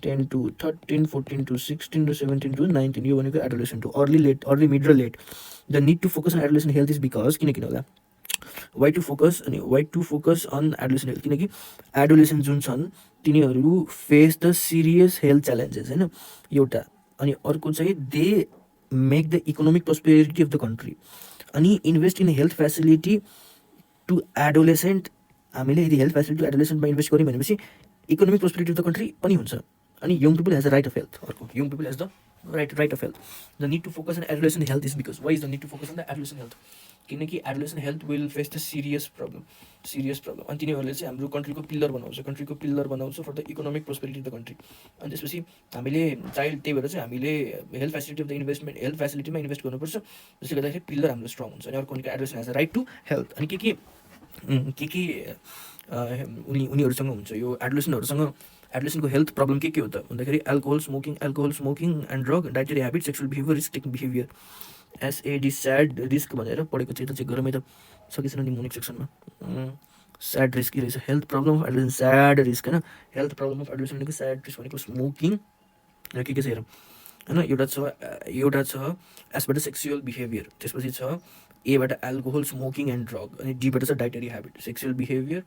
10 to 13, 14 to 16 र 17 to 19 यो भनेको adolescent हो. early mid र late. The need to focus on adolescent health is because किन होला why to focus on adolescent health किनकि adolescent जुन छन् तिनीहरू face the serious health challenges हैन एउटा. अनि अर्को चाहिँ they make the economic prosperity of the country. अनि invest in health facility to adolescent. हामीले यदि हेल्थ फेसिलिटी टु एडोलेसेन्टमा इन्भेस्ट गऱ्यौँ भनेपछि economic prosperity of the country पनि हुन्छ अनि young people has the right of health अर्को young people has the right of health the need to focus on adolescent health is because why is the need to focus on the adolescent health किनकि adolescent health will face the serious problem अनि तिनीहरूले चाहिँ हाम्रो कन्ट्रीको pillar बनाउँछ for the economic prosperity of the country अनि त्यसपछि हामीले चाइल्ड त्यही भएर चाहिँ हामीले health facility of the health फेसिलिटीमा इन्भेस्ट गर्नुपर्छ जसले गर्दाखेरि पिल्लर हाम्रो स्ट्रङ हुन्छ अनि अर्को भनेको adolescent has the right to health अनि के उनीहरूसँग हुन्छ यो एडोलेसेन्टको हेल्थ प्रब्लम के हो त भन्दाखेरि alcohol smoking and drug dietary habit sexual behaviour risk taking behaviour SAD sad risk भनेर पढेको चाहिँ चेक गरौँ त सकेसन निमोनिक सेक्सनमा स्याड रिस्क रहेछ health problem of adolescent sad risk होइन हेल्थ प्रब्लम अफ एडोलेसेन्ट भनेको स्याड रिस्क भनेको स्मोकिङ र के छ हेरौँ होइन एउटा छ एसबाट सेक्सुअल बिहेभियर त्यसपछि छ एबाट एल्कोहल स्मोकिङ एन्ड ड्रग अनि डीबाट छ डाइटरी हेबिट सेक्सुअल बिहेभियर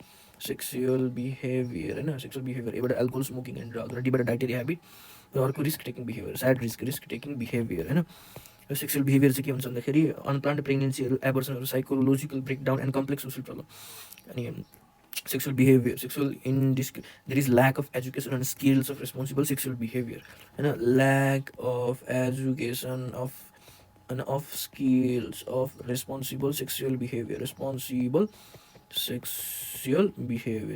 होइन सेक्सुअल बिहेभियर एबाट एल्कोहल स्मोकिङ एन्ड ड्रग र डीबाट डाइटरी हेबिट र अर्को risk taking behaviour sad risk taking behaviour होइन र सेक्सुअल बिहेभियर चाहिँ के हुन्छ भन्दाखेरि अनप्लान्ड प्रेग्नेन्सीहरू एबर्सनहरू psychological breakdown and complex social problem अनि sexual behaviour there is lack of education and skills of responsible sexual behaviour होइन lack of education of skills of responsible sexual behaviour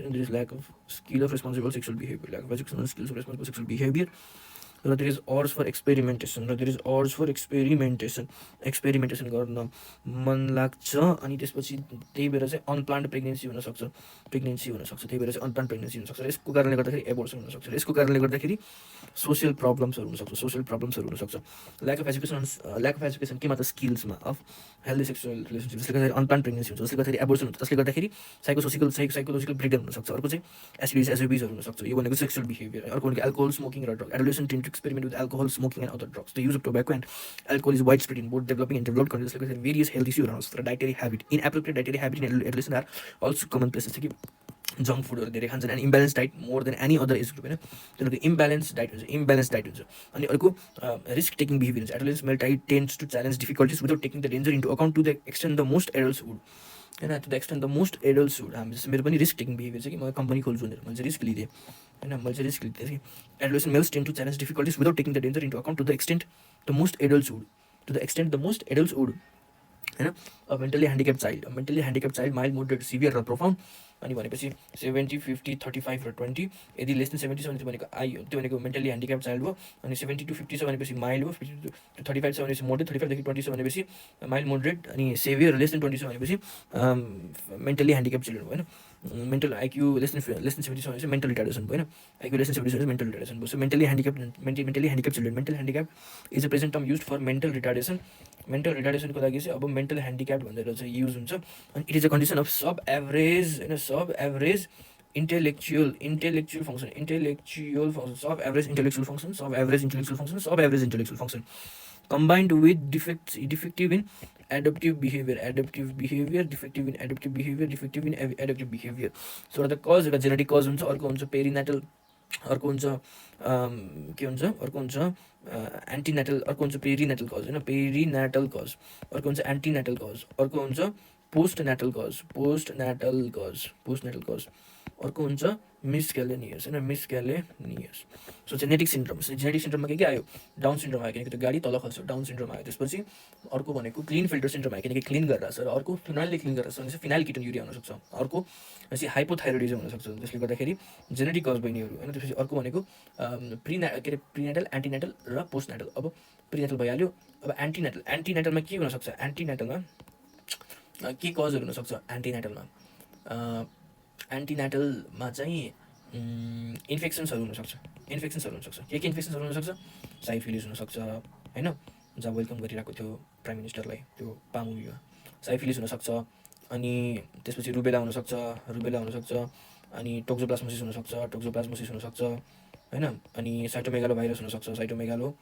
there is lack of skill of responsible sexual behavior lack of education and skills of responsible sexual behavior र there is urge for experimentation गर्न मन लाग्छ अनि त्यसपछि त्यही भएर चाहिँ unplanned pregnancy हुनसक्छ त्यही भएर चाहिँ अनप्लान्ड प्रेग्नेन्सी हुनसक्छ र यसको कारणले गर्दाखेरि एबोर्सन हुनसक्छ र यसको कारणले गर्दाखेरि सोसियल प्रब्लम्सहरू हुनसक्छ ल्याक अफ एजुकेसन केमा त स्किल्समा अफ हेल्दी सेक्सुअल रिलेसनसिप जसले गर्दाखेरि अनप्लान्ड प्रेग्नेन्सी हुन्छ जसले गर्दाखेरि एबोर्सन हुन्छ जसले गर्दाखेरि साइकोलोजिकल ब्रेकडाउन हुनसक्छ अर्को चाहिँ एसबिजहरू हुनसक्छ यो भनेको सेक्सुअल बिहेभियर अर्को भनेको एल्कोहल स्मोकिङ र drug adolescent tend to experiment with alcohol smoking and other drugs the use of tobacco and alcohol is wide spread in both developing and developed countries जसले गर्दाखेरि भेरियस हेल्थ इस्युहरू आउँछ र dietary habit inappropriate dietary habit in adolescent are also common places कि junk फुडहरू धेरै खान्छन् and imbalance diet more than any other age group होइन तिनीहरूको इम्ब्यालेन्स डाइट हुन्छ अनि अर्को रिस्क टेकिङ बिहेभियर हुन्छ adolescent male tight tends to challenge difficulties without taking the danger into account to the extend the most adulthood होइन to the extend the most adulthood हामी जस्तो मेरो पनि रिस्क टेकिङ बिहेभियर चाहिँ कि म company खोल्छु भनेर मैले चाहिँ रिस्क लिँदै थिएँ adolescent males tend to challenge difficulties without taking the danger into account to the extend the most adulthood होइन mentally handicap child mild moderate severe र प्रोफाउन्ड अनि भनेपछि 70, 50, 35 र 20 यदि लेस देन 70 छ भने त्यो भनेको मेन्टली ह्यान्डिक्याप चाइल्ड हो अनि 70 to 50 छ भनेपछि माइल्ड हो 50 to 35 छ भनेपछि मोडरेट 35 देखि 20 छ भनेपछि माइल्ड मोडरेट अनि सेभियर लेस देन 20 छ भनेपछि मेन्टली ह्यान्डिक्याप चिल्ड्रन हो होइन मेन्टल आइक्यू लेस देन 70 छ भनेपछि मेन्टल रिटार्डेसन भयो होइन आइक्यू लेस देन 70 छ भनेपछि मेन्टल रिटार्डेसन भयो so mentally handicap children mental handicap is a present term use for mental रिटार्डेसनको लागि चाहिँ अब मेन्टल ह्यान्डिक्याप भनेर चाहिँ युज हुन्छ अनि it is a condition of sub average intellectual function sub average intellectual function combined with defective in adaptive behavior so the cause एउटा genetic cause हुन्छ अर्को हुन्छ पेरिनेटल अर्को हुन्छ एन्टिनेटल अर्को हुन्छ पेरिनेटल कज होइन पेरिनेटल कज अर्को हुन्छ एन्टिनेटल कज अर्को हुन्छ पोस्टनेटल कज अर्को हुन्छ मिसक्यालेनियस होइन सो जेनेटिक सिन्ड्रोममा के आयो डाउन सिन्ड्रोम आयो किनकि त्यो गाडी तल खल्छ डाउन सिन्ड्रोम आयो त्यसपछि अर्को भनेको क्लिन फिल्टर सिन्ड्रोम आयो किनकि क्लिन गरेर छ र अर्को फिनाइलले क्लिन गरेर छ भने चाहिँ फिनाइल किटोन्युरिया हुनसक्छ अर्को चाहिँ हाइपोथाइरोइडिजम हुनसक्छ जसले गर्दाखेरि जेनेटिक कज बहिनीहरू होइन त्यसपछि अर्को भनेको प्रिनेटल एन्टिनेटल र पोस्टनेटल अब प्रिनेटल भइहाल्यो अब एन्टिनेटलमा के हुनसक्छ एन्टिनेटलमा के कजहरू हुनसक्छ एन्टिनेटलमा चाहिँ इन्फेक्सन्सहरू हुनसक्छ के इन्फेक्सन्सहरू हुनसक्छ साइफिलिस हुनसक्छ होइन जब वेलकम गरिरहेको थियो प्राइम मिनिस्टरलाई त्यो पामुमा साइफिलिस हुनसक्छ अनि त्यसपछि रुबेला हुनसक्छ अनि टोक्सोप्लाज्मोसिस हुनसक्छ होइन अनि साइटोमेगालो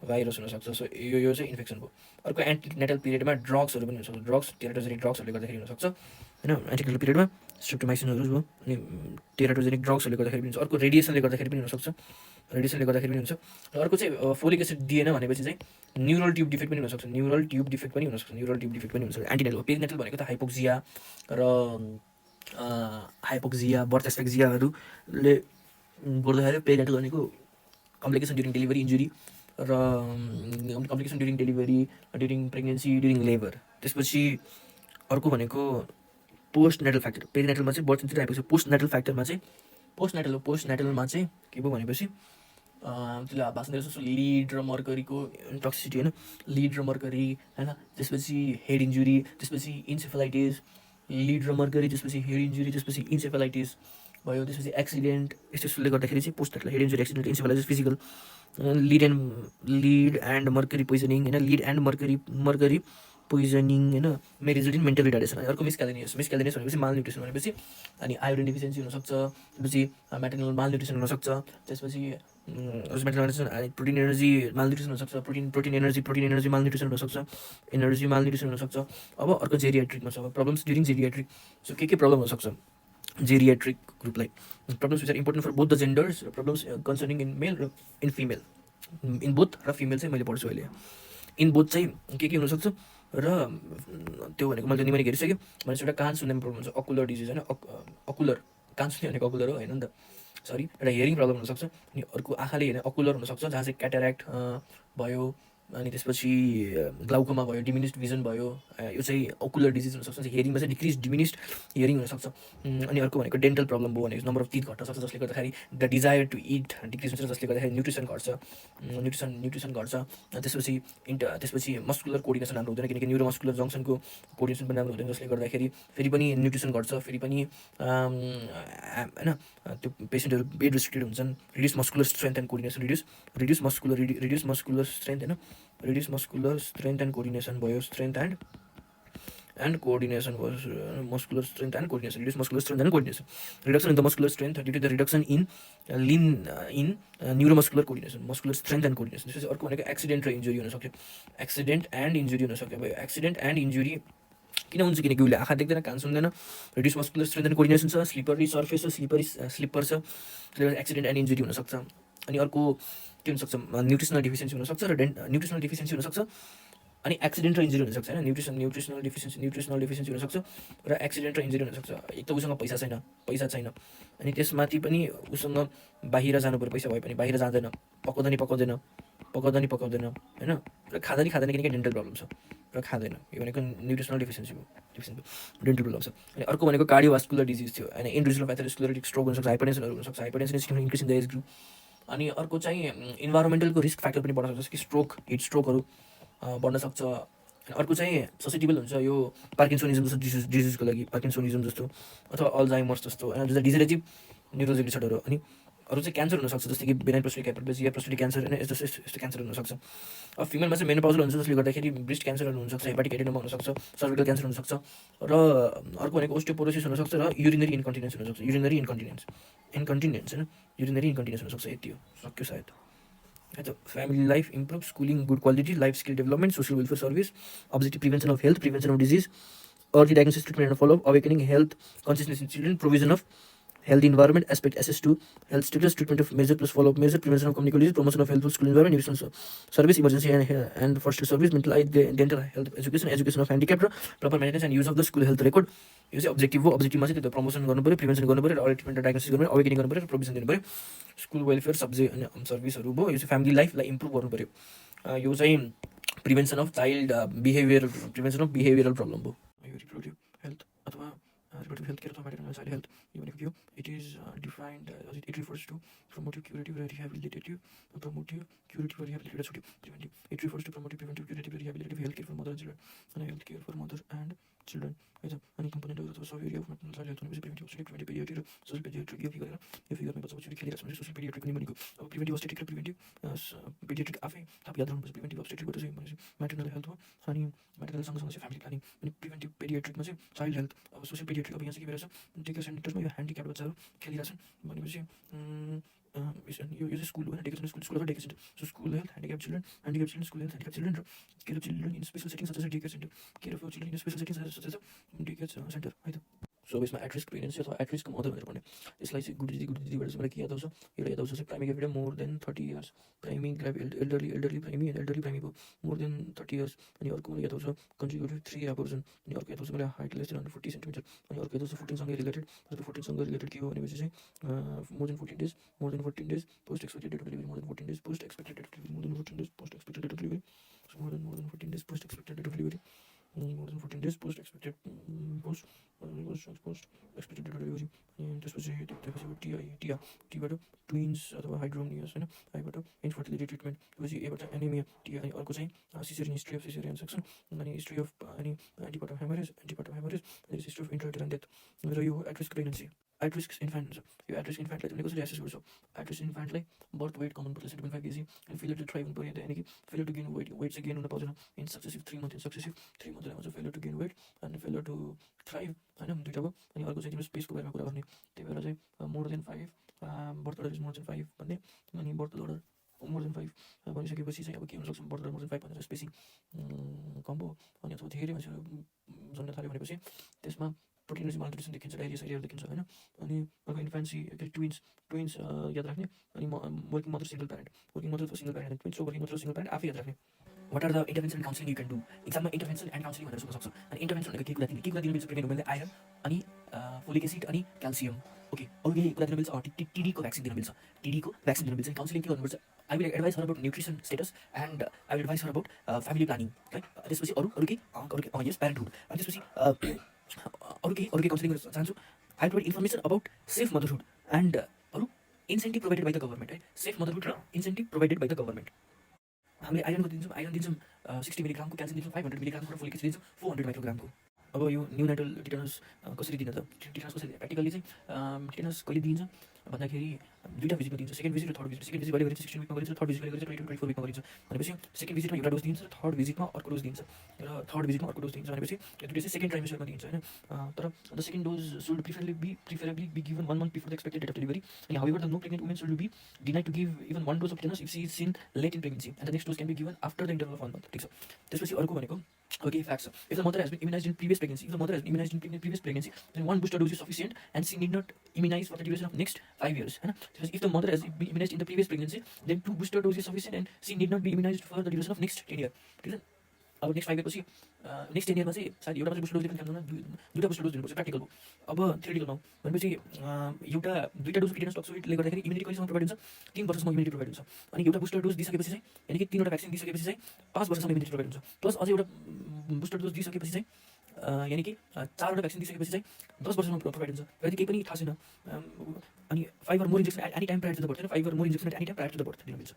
भाइरस हुनसक्छ सो यो चाहिँ इन्फेक्सन भयो अर्को एन्टिनेटल पिरियडमा ड्रग्सहरू पनि हुनसक्छ ड्रग्स टेराटोजेनिक ड्रग्सहरूले गर्दाखेरि हुनसक्छ होइन एन्टिनेटल पिरियडमा स्ट्रेप्टोमाइसिनहरू भयो अनि टेराटोजेनिक ड्रग्सहरूले गर्दाखेरि पनि हुन्छ अर्को रेडिएसनले गर्दाखेरि पनि हुनसक्छ र अर्को चाहिँ फोलिक एसिड दिएन भनेपछि चाहिँ न्युरल ट्युब डिफेक्ट पनि हुनसक्छ एन्टिनेटल पेरिनेटल भनेको त हाइपोक्सिया बर्थ एस्पेक्सियाहरूले गर्दाखेरि पेरिनेटल भनेको कम्प्लिकेसन ड्युरिङ डेलिभरी इन्जुरी र complication during delivery, during pregnancy, during labour. त्यसपछि अर्को भनेको पोस्ट नेटल फ्याक्टर। पेरिनेटलमा चाहिँ बर्थ आएपछि पोस्ट नेटल फ्याक्टरमा चाहिँ पोस्ट नेटलमा चाहिँ के भयो भनेपछि त्यसले भाषण दिएर जस्तो लिड र मर्करीको टक्सिसिटी होइन, लिड र मर्करी होइन, त्यसपछि हेड इन्जुरी, त्यसपछि इन्सेफेलाइटिस, लिड र मर्करी, त्यसपछि हेड इन्जुरी, त्यसपछि इन्सेफेलाइटिस भयो, त्यसपछि एक्सिडेन्ट। यस्तोले गर्दाखेरि चाहिँ post natal head injury, accident, encephalitis, physical lead and mercury poisoning होइन, लिड एन्ड मर्करी पोइजनिङ होइन, may result in mental retardation. अर्को मिसक्यालेनियस भनेपछि माल न्युट्रिसन भनेपछि अनि आयोडिन डिफिसियन्सी हुनसक्छ, त्यसपछि म्याटर्नल माल न्युट्रिसन हुनसक्छ, त्यसपछि अनि प्रोटिन एनर्जी माल न्युट्रिसन हुनसक्छ, प्रोटिन एनर्जी माल न्युट्रिसन हुनसक्छ, एनर्जी माल न्युट्रिसन हुनसक्छ। अब अर्को जेरियाट्रिकमा छ, अब प्रब्लम्स ड्युरिङ जेरियाट्रिक। सो के प्रब्लम हुनसक्छ जेरियाट्रिक ग्रुपलाई? Problems which are important for both the genders, problems concerning in male र इन फिमेल। इन बोथ र फिमेल चाहिँ मैले पढ्छु अहिले। इन बोथ चाहिँ के हुनसक्छ र त्यो भनेको मैले निमोनिक हेरिसक्यो भनेपछि एउटा कान सुन्ने प्रब्लम हुन्छ, अकुलर डिजिज होइन, अकुलर कान सुन्ने भनेको अकुलर हो होइन नि त, सरी, एउटा हियरिङ प्रब्लम हुनसक्छ। अनि अर्को आँखाले हेर्ने अकुलर हुनसक्छ, जहाँ चाहिँ क्याटारेक्ट भयो, अनि त्यसपछि ग्लाउकोमा भयो, डिमिनिस्ड भिजन भयो, यो चाहिँ अकुलर डिजिज हुनसक्छ। हियरिङमा चाहिँ डिक्रिज डिमिनिस्ड हियरिङ हुनसक्छ। अनि अर्को भनेको डेन्टल प्रब्लम भयो भनेको नम्बर अफ टिथ घट्न सक्छ, जसले गर्दाखेरि the desire to eat decrease हुन्छ, जसले गर्दाखेरि न्युट्रिसन घट्छ। त्यसपछि मस्कुलर कोर्डिनेसन राम्रो हुँदैन, किनकि न्युरोमस्कुलर जङ्सनको कोर्डिनेसन पनि राम्रो हुँदैन, जसले गर्दाखेरि फेरि पनि न्युट्रिसन घट्छ, फेरि पनि होइन त्यो पेसेन्टहरू बेड रेस्ट्रिक्टेड हुन्छन्। Reduce muscular strength and coordination, reduce muscular strength होइन, reduce muscular strength and coordination भयो, स्ट्रेन्थ एन्ड कोर्डिनेसन भयो, muscular strength and coordination, reduce muscular strength and coordination, reduction in the muscular strength due to the reduction in neuromuscular coordination, muscular strength and coordination. त्यसपछि अर्को भनेको accident र injury हुनसक्यो, accident and injury हुनसक्यो। भयो accident and injury किन हुन्छ? किनकि उसले आँखा देख्दैन, कान सुन्दैन, reduce muscular strength and coordination छ, स्लिपरी सर्फेस छ, स्लिपर छ, त्यसले गर्दा एक्सिडेन्ट एन्ड इन्जुरी हुनसक्छ। अनि अर्को के हुनसक्छ? न्युट्रिसनल डिफिसियन्सी हुनसक्छ र न्युट्रिसनल डिफिसियन्सी हुनसक्छ, अनि एक्सिडेन्ट र इन्जुरी हुनसक्छ होइन, न्युट्रिसनल डिफिसियन्सी हुनसक्छ र एक्सिडेन्ट र इन्जुरी हुनसक्छ। एक त उसँग पैसा छैन, अनि त्यसमाथि पनि उसँग बाहिर जानु पऱ्यो, पैसा भए पनि बाहिर जाँदैन, पकाउँदा नि पकाउँदैन होइन, र खाँदा नि किनकि डेन्टल प्रब्लम छ र खाँदैन। यो भनेको न्युट्रिसनल डिफिसियन्सी भयो, डेन्टल प्रब्लम छ। अनि अर्को भनेको कार्डियोभास्कुलर डिजिज थियो होइन, इन्ड्युसिबल एथेरोस्क्लेरोटिक स्ट्रोक हुनसक्छ, हाइपरटेन्सनहरू हुनसक्छ, hypertension increase in the age group. अनि अर्को चाहिँ इन्भाइरोमेन्टलको रिस्क फ्याक्टर पनि बढ्न सक्छ, जस्तो कि स्ट्रोक, हिट स्ट्रोकहरू बढ्न सक्छ। अर्को चाहिँ ससेटिबल हुन्छ यो पार्किन्सोनिजम जस्तो डिजिजको लागि, पार्किन्सोनिजम जस्तो अथवा अल्जाइमर्स जस्तो होइन, जुन डिजेनेरेटिभ न्युरोजिक डिसअर्डरहरू। अनि अरू चाहिँ क्यान्सर हुनसक्छ, जस्तो कि benign prostate hyperplasia, prostatic cancer होइन, यस्तो क्यान्सर हुनसक्छ। अब फिमेलमा चाहिँ मेनोपाउजल हुन्छ, जसले गर्दाखेरि ब्रेस्ट क्यान्सरहरू हुनसक्छ, हेपाटिक एडेनोमा हुनसक्छ, सर्भिकल क्यान्सर हुनसक्छ, र अर्को भनेको ओस्टियोपोरोसिस हुनसक्छ र युरिनरी इन्कन्टिनेन्स हुनसक्छ, युरिनरी इन्कन्टिनेन्स होइन, युरिनरी इन्कन्टिनेन्स हुनसक्छ। यति हो, सक्यो सायद है त। Family life improve, schooling good quality, life skill development, social welfare service, objective prevention of health, prevention of disease, early diagnosis, treatment and follow-up, awakening health consciousness in children, provision of health environment, aspect access to health status, treatment of major plus follow-up measure, prevention of communicable disease, promotion of healthful school environment, nutrition service, emergency and first aid service, mental health, dental health education of handicapped, proper maintenance and use of the school health record. यो चाहिँ objective हो। अब्जेक्टिभमा चाहिँ त्यो promotion गर्नु पऱ्यो, prevention गर्नु पऱ्यो, early treatment र डायग्नोसिस गर्नु पऱ्यो, अवेकनिङ गर्नु पऱ्यो, र प्रोभिजन दिनु पऱ्यो, स्कुल वेलफेयर सर्भिसहरू भयो। यो चाहिँ फ्यामिली लाइफलाई इम्प्रुभ गर्नु पऱ्यो। यो चाहिँ प्रिभेन्सन अफ बिहेभियरल प्रब्लम भयो। यो रिप्रोडक्टिभ हेल्थ अथवा reproductive health care अथवा maternal and child health, यो भनेको के हो? It is defined as it refers to promotive, curative, rehabilitative, preventive. It refers to promotive, preventive, curative, rehabilitative health care for mother and children, and health care for mother and children है त। अनि component of sub area of maternal child health भनेपछि preventive, अब्स्टेटिक, preventive paediatric र social paediatric. यो फिगरमा बच्चा बच्चीले खेलिरहेको छ भने सोसल पेडियाट्रिक पनि भनेको अब प्रिभेन्टिभ अब्स्टेटिक र प्रिभेन्टिभ पेडियाट्रिक आफै थाहा याद राख्नुपर्छ। प्रिभेन्टिभ अब्स्टेटिकबाट चाहिँ भनेपछि म्याटर्नल हेल्थ हो, अनि म्याटर्नल सँगसँगै चाहिँ फ्यामिली प्लानिङ। अनि प्रिभेन्टिभ पेडियाट्रिकमा चाहिँ चाइल्ड हेल्थ। अब सोसल पेडियाट्रिक अब यहाँ चाहिँ के भइरहेछ, डे केयर सेन्टरमा यो ह्यान्डिक्याप्ड बच्चाहरू खेलिरहेछन् भनेपछि यो चाहिँ स्कुल होइन, डे केयर सेन्टर, स्कुल अथवा day care centre. So school health, handicapped children, school health, handicapped children, र care of children in special setting such as day care centre, care of children in special setting such as day care centre है त। So अब यसमा at risk pregnancy अथवा at risk mother भनेर भन्ने यसलाई चाहिँ गुड दिदीबाट चाहिँ मलाई के याद आउँछ, एउटा याद आउँछ चाहिँ primi gravid more than 30 years, primi gravid elderly primi and elderly primi more than 30 years. अनि अर्को मलाई याद आउँछ कन्जिक्युटिभ 3 एबोर्सन। अनि अर्को याद आउँछ मलाई हाइट लेस देन 140 सेन्टिमिटर। अनि अर्को याद आउँछ 14सँगै रिलेटेड। र 14सँग रिलेटेड के हो भनेपछि चाहिँ more than 14 days post expected date of delivery, more than 14 days post expected date of delivery, more than 14 days post expected date of delivery, more than 14 days post expected date of delivery, more than 14 days post expected post expected date of delivery। अनि त्यसपछि टीबाट twins अथवा हाइड्रोनियस होइन, आईबाट infertility treatment, त्यसपछि एबाट anaemia T, अनि अर्को चाहिँ caesarean, history of caesarean section, अनि history of अनि एन्टिपार्टम हेमरेज अनि हिस्ट्री अफ इन्ट्रायुटेराइन डेथ। र यो at risk pregnancy, at risk infant हुन्छ। यो एट रिस्क इन्फान्टलाई तिमीले कसरी एसेस गर्छौ? एट रिस्क इन्फान्टलाई बर्थ वेट कमन पर्छ 7.5 kg, अनि फेलियर टु थ्राइभ हुनु पऱ्यो, यानि कि फेलियर टु गेन वेट चाहिँ गेन हुन पाउँदैन in successive 3 months, in successive 3 monthलाई आउँछ फेलियर टु गेन वेट अनि फेलियर टु थ्राइभ होइन, दुइटाको। अनि अर्को चाहिँ तिम्रो स्पेसको बारेमा कुरा गर्ने, त्यही भएर चाहिँ more then 5 birth order is more then 5 भन्ने, अनि बर्थ अर्डर मोर देन 5 भनिसकेपछि चाहिँ अब के हुनसक्छ, बर्थ अर्डर मोर देन 5 भनेर स्पेसिङ कम भयो। अनि अथवा धेरै मान्छेहरू जन्म थाल्यो भनेपछि त्यसमा प्रोटिन मालन्युट्रिसन देखिन्छ, डायरिया साइरिया देखिन्छ होइन। अनि अर्को इन्फेन्सी ट्विन्स याद राख्ने, अनि working mother single parent, working mother single parent, twins working mother single parent आफै याद राख्ने। What are the intervention and counselling you can do? एक्जाममा इन्टरभेन्सन एन्ड काउन्सिलिङ भनेर सोध्न सक्छ। अनि इन्टरभेन्सन भनेको के कुरा दिनु मिल्छ प्रेग्नेन्ट वुमेनले? आइरन अनि फोलिक एसिड अनि क्याल्सियम। ओके, अरू केही कुरा दिनु मिल्छ? टिडीको भ्याक्सिन दिनु मिल्छ, टिडीको भ्याक्सिन दिनु मिल्छ। काउन्सिलिङ के गर्नुपर्छ? I will advice her about nutrition status and I will advice her about family planning है। त्यसपछि अरू केही यस प्यारेन्टहुड। अनि त्यसपछि अरू केही काउन्सिलिङ गर्न चाहन्छु। I provide information about safe motherhood and अरू incentive provided by the government है। सेफ मदरहुड र incentive provided by the government. हामीले आइरनको दिन्छौँ 60 मिलीग्रामको, क्याल्सियम दिन्छौँ 500 मिलीग्रामको, र फोलिक एसिड दिन्छौँ 400 माइक्रोग्रामको। अब यो न्युनाइटल टिटेनस कसरी दिन त? टिटेनस कसरी प्र्याक्टिकली चाहिँ टिटेनस कहिले दिइन्छ भन्दाखेरि दुईवटा भिजिटमा दिन्छ, सेकेन्ड भिजिट र थर्ड भिजिट। सेकेन्ड भिजिट कहिले गरिन्छ? 16 विकमा गरिन्छ, थर्ड भिजिट कहिले गरिन्छ? 24 विकमा गरिन्छ। भनेपछि सेकेन्ड भिजिटमा एउटा डोज दिन्छ, थर्ड भिजिटमा अर्को डोज दिन्छ, र थर्ड भिजिटमा अर्को डोज दिन्छ। भनेपछि यो दुइटा चाहिँ सेकेन्ड ट्राइमेस्टरमा दिन्छ होइन। तर the second dose should preferably be given 1 month before the expected date of delivery. अनि however the no pregnant women should be denied to give even 1 dose of tetanus if she is seen late in pregnancy, and the next dose can be given after the interval of 1 month। ठिक छ। त्यसपछि अर्को भनेको okay facts. If the mother has been immunized in previous pregnancy, then 1 booster dose is sufficient and she need not immunize for the duration of next 5 years है ना। if the mother has been immunized in the previous pregnancy, then 2 booster doses is sufficient and she need not be immunized for the duration of next 10 years। ठीक है। अब next 5 year पछि next 10 year मा चाहिँ सायद एउटा मात्रै booster डोजले पनि काम गर्दैन, दुईटा बुस्टर डोज दिनुपर्छ प्र्याक्टिकल हो। अब थ्योरिटिकलमा भनेपछि दुईटा डोज टिटेनस टक्सोइडले गर्दाखेरि इम्युनिटी कहिलेसम्म प्रोभाइड हुन्छ? 3 वर्षसम्म इम्युनिटी प्रोभाइड हुन्छ। अनि एउटा बुस्टर डोज दिइसकेपछि चाहिँ यानि कि 3वटा भ्याक्सिन दिइसकेपछि चाहिँ 5 वर्षसम्म इम्युनिटी प्रोभाइड हुन्छ। प्लस अझै एउटा बुस्टर डोज दिइसकेपछि चाहिँ यानि कि 4वटा भ्याक्सिन दिइसकेपछि चाहिँ 10 वर्षसम्म प्रोभाइड हुन्छ। र केही पनि थाहा छैन। अनि 5 or more injection at any time prior to the birth, 5 or more injection at any time prior to the birth दिनु मिल्छ।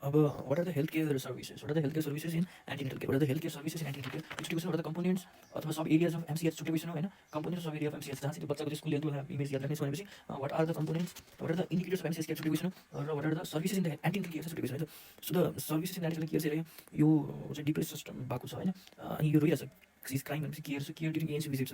अब what are the healthcare services? What are the healthcare services in antenatal care? What are the healthcare services in antenatal care? Distribution, what are the components अथवा सब areas of MCH छुट्याइसन हो हैन। Components of area of MCH जहाँ चाहिँ बच्चाको चाहिँ school health image याद राख्ने छ भनेपछि what are the components, what are the indicators of MCH care छुट्याइसन र what are the services in the antenatal care छुट्याइसन है। So the services in antenatal care चाहिँ यो चाहिँ डिप्रेस सिस्टम भएको छ हैन। अनि यो रोइरहेछ is crime and care during ANC visits.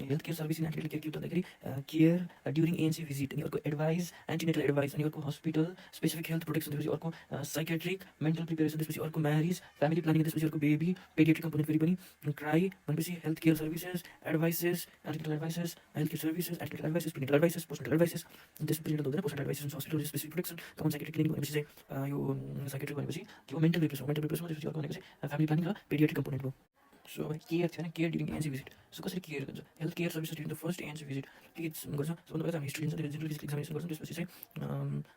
Health care service in antenatal care के भन्दाखेरि care during ANC visit, अनि अर्को एडभाइस एन्टिनेटल एडभाइस, अनि अर्को हस्पिटल स्पेसिफिक हेल्थ प्रोटेक्सन, त्यसपछि अर्को साइकेट्रिक मेन्टल प्रिपेरेसन, त्यसपछि अर्को म्यारिज फ्यामिली प्लानिङ, त्यसपछि अर्को बेबी पेडियाट्रिक कम्पोनेन्ट फेरि पनि क्राई भनेपछि health care services advices antenatal advices health care services antenatal advices prenatal advices postnatal advices. त्यसपछि प्रिनेटल हुँदैन, postnatal advices hospital specific protection common psychiatric clinic भनेपछि चाहिँ यो साइकेट्रिक भनेपछि के हो मेन्टल प्रिपेरेसन त्यसपछि अर्को भनेको चाहिँ फ्यामिली प्लानिङ र पेडियाट्रिक कम्पोनेन्ट हो। सो अब केयर थियो होइन, care during ANC visit. So कसरी केयर गर्छ? Health care services during the first ANC visit के गर्छ? सबभन्दा पहिला हामी हिस्ट्री लिन्छ, जेनरल फिजिकल एक्जामिनेसन गर्छौँ, त्यसपछि चाहिँ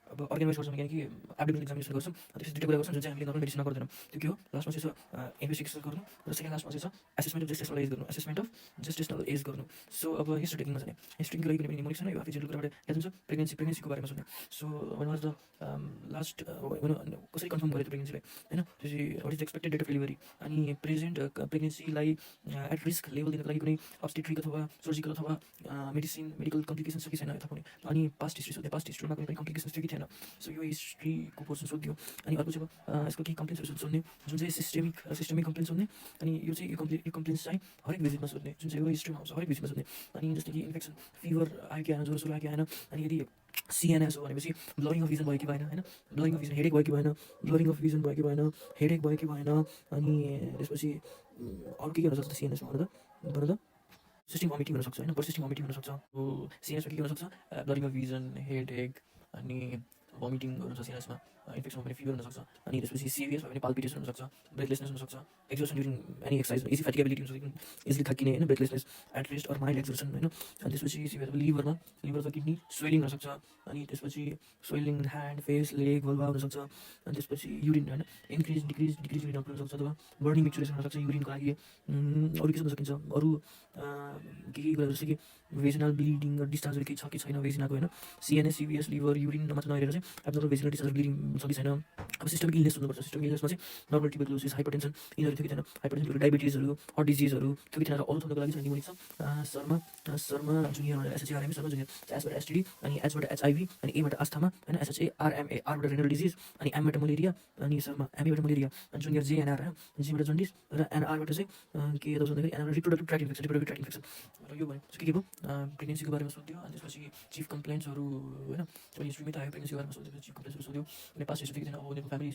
अब अर्गनाइज गर्छौँ यानि कि एब्डोमिनल एक्जामिनेसन गर्छौँ। त्यसपछि दुईवटा कुरा गर्छौँ जुन चाहिँ हामीले नर्मल मेडिसिनमा गर्दैनौँ। त्यो के हो? लास्टमा चाहिँ छ इन्भेस्टिगेसन गर्नु र सेकेन्ड लास्टमा चाहिँ छ एसेसमेन्ट अफ जेस्टेसनल एज गर्नु, एसेसमेन्ट अफ जेस्टेसनल एज गर्नु। सो अब हिस्ट्री टेकिङमा छ नि, हिस्ट्रीको लागि कुनै पनि निमोनिक छैन, यो आफै जेनरल कुराबाट याद हुन्छ। प्रेग्नेन्सीको बारेमा सुन्ने। So one was the last कसरी कन्फर्म गरेको प्रेग्नेन्सीलाई होइन, त्यसपछि what is expected date of delivery, अनि प्रेजेन्ट प्रेग्नेन्सीलाई एट रिस्क लेभल दिनको लागि कुनै अब्स्टेट्रिक अथवा सर्जिकल अथवा मेडिकल कम्प्लिकेसन्स कि छैन यता पनि। अनि पास्ट हिस्ट्री सोध्यो, पास्ट हिस्ट्रीमा कुनै पनि कम्प्लिकेसन्स थियो कि थिएन। सो यो हिस्ट्रीको पोर्सन सोध्यो। अनि अर्को चाहिँ यसको केही कम्प्लेन्सहरू सोध्ने जुन चाहिँ सिस्टेमिक कम्प्लेन्स सोध्ने। अनि यो चाहिँ यो कम्प्लेन्स चाहिँ हरेक भिजिटमा सोध्ने जुन चाहिँ यो हिस्ट्रीमा आउँछ हरेक भिजिटमा सोध्ने। अनि जस्तै कि इन्फेक्सन फिभर आयो कि आएन, ज्वरो आयो कि आएन, अनि यदि CNS हो भनेपछि ब्लरिङ अफ भिजन भयो कि भएन होइन, ब्लरिङ अफ भिजन हेडेक भयो कि भएन, ब्लरिङ अफ भिजन भयो कि भएन, हेडेक भयो कि भएन। अनि त्यसपछि अरू के हुनसक्छ CNSमा भन त पर्सिस्टिङ भमिटिङ हुनसक्छ होइन, पर्सिस्टिङ भमिटिङ हुनसक्छ। सिएनएसमा के हुनसक्छ, ब्लरिङ अफ भिजन, हेडेक, अनि भमिटिङहरू हुन्छ सिएनएसमा, इन्फेक्सन भयो भने फिभर हुनसक्छ। अनि त्यसपछि सिभिएस भयो भने पाल्पिटेसन हुनसक्छ, ब्रेथलेसनेस हुनसक्छ, exertion during any exercise, easy fatigability हुन्छ, इजिली थाकिने होइन, breathlessness, at rest or mild exertion होइन। अनि त्यसपछि सिभिएस लिभरमा, लिभर अथवा किडनी स्वेलिङ हुनसक्छ। अनि त्यसपछि swelling hand, face, leg, vulva हुनसक्छ। अनि त्यसपछि युरिन होइन, इन्क्रिज डिक्रिज युरिन आउट हुनसक्छ, अथवा बर्निङ मिक्चुरेसन हुनसक्छ युरिनको लागि। अरू के हुन सकिन्छ, अरू के कुरा जस्तो कि भेजिनल ब्लिडिङ डिस्चार्जहरू केही छ कि छैन भेजिनाको होइन। सिएनएस, सिभिएस, लिभर, युरिन मात्र नहेरेर चाहिँ एब्नर्मल भेजिनल डिस्चार्ज ब्लिडिङ छ कि छैन। अब सिस्टमिक इलनेस हुनुपर्छ। सिस्टमिक इलनेसमा चाहिँ नर्मल ट्युबरक्युलोसिस, हाइपरटेन्सन यिनीहरू थियो कि छैन, हाइपरटेन्सन, डायबिटिजहरू, हर्ट डिजिजहरू थियो कि छैन, र अरू थप्नको लागि चाहिँ निमोनिक छ। Sharma junior SHARMA, Sharma junior, एसबाट STD, अनि एचबाट HIV, अनि एबाट आस्थामा होइन, SHARMA, आरबाट रेनल डिजिज, अनि एमबाट मलेरिया, अनि शर्मा एमएबाट मलेरिया, अनि जुनियर JNR होइन, जीबाट जन्डिस, र एनआरबाट चाहिँ के यता भन्दाखेरि एनआरबाट रिप्रोडक्टिभ ट्र्याक्ट इन्फेक्सन। र यो भनेको के के भयो, प्रेग्नेन्सीको बारेमा सोध्यो। अनि त्यसपछि चिफ कम्प्लेन्ट्सहरू होइन, अनि हिस्ट्रीमै त आयो, प्रेग्नेन्सीको बारेमा सोध्यो, चिफ कम्प्लेन्ट्सहरू सोध्यो, अनि पास्ट हिस्ट्री के थिएन, अब उनीहरूको फ्यामिली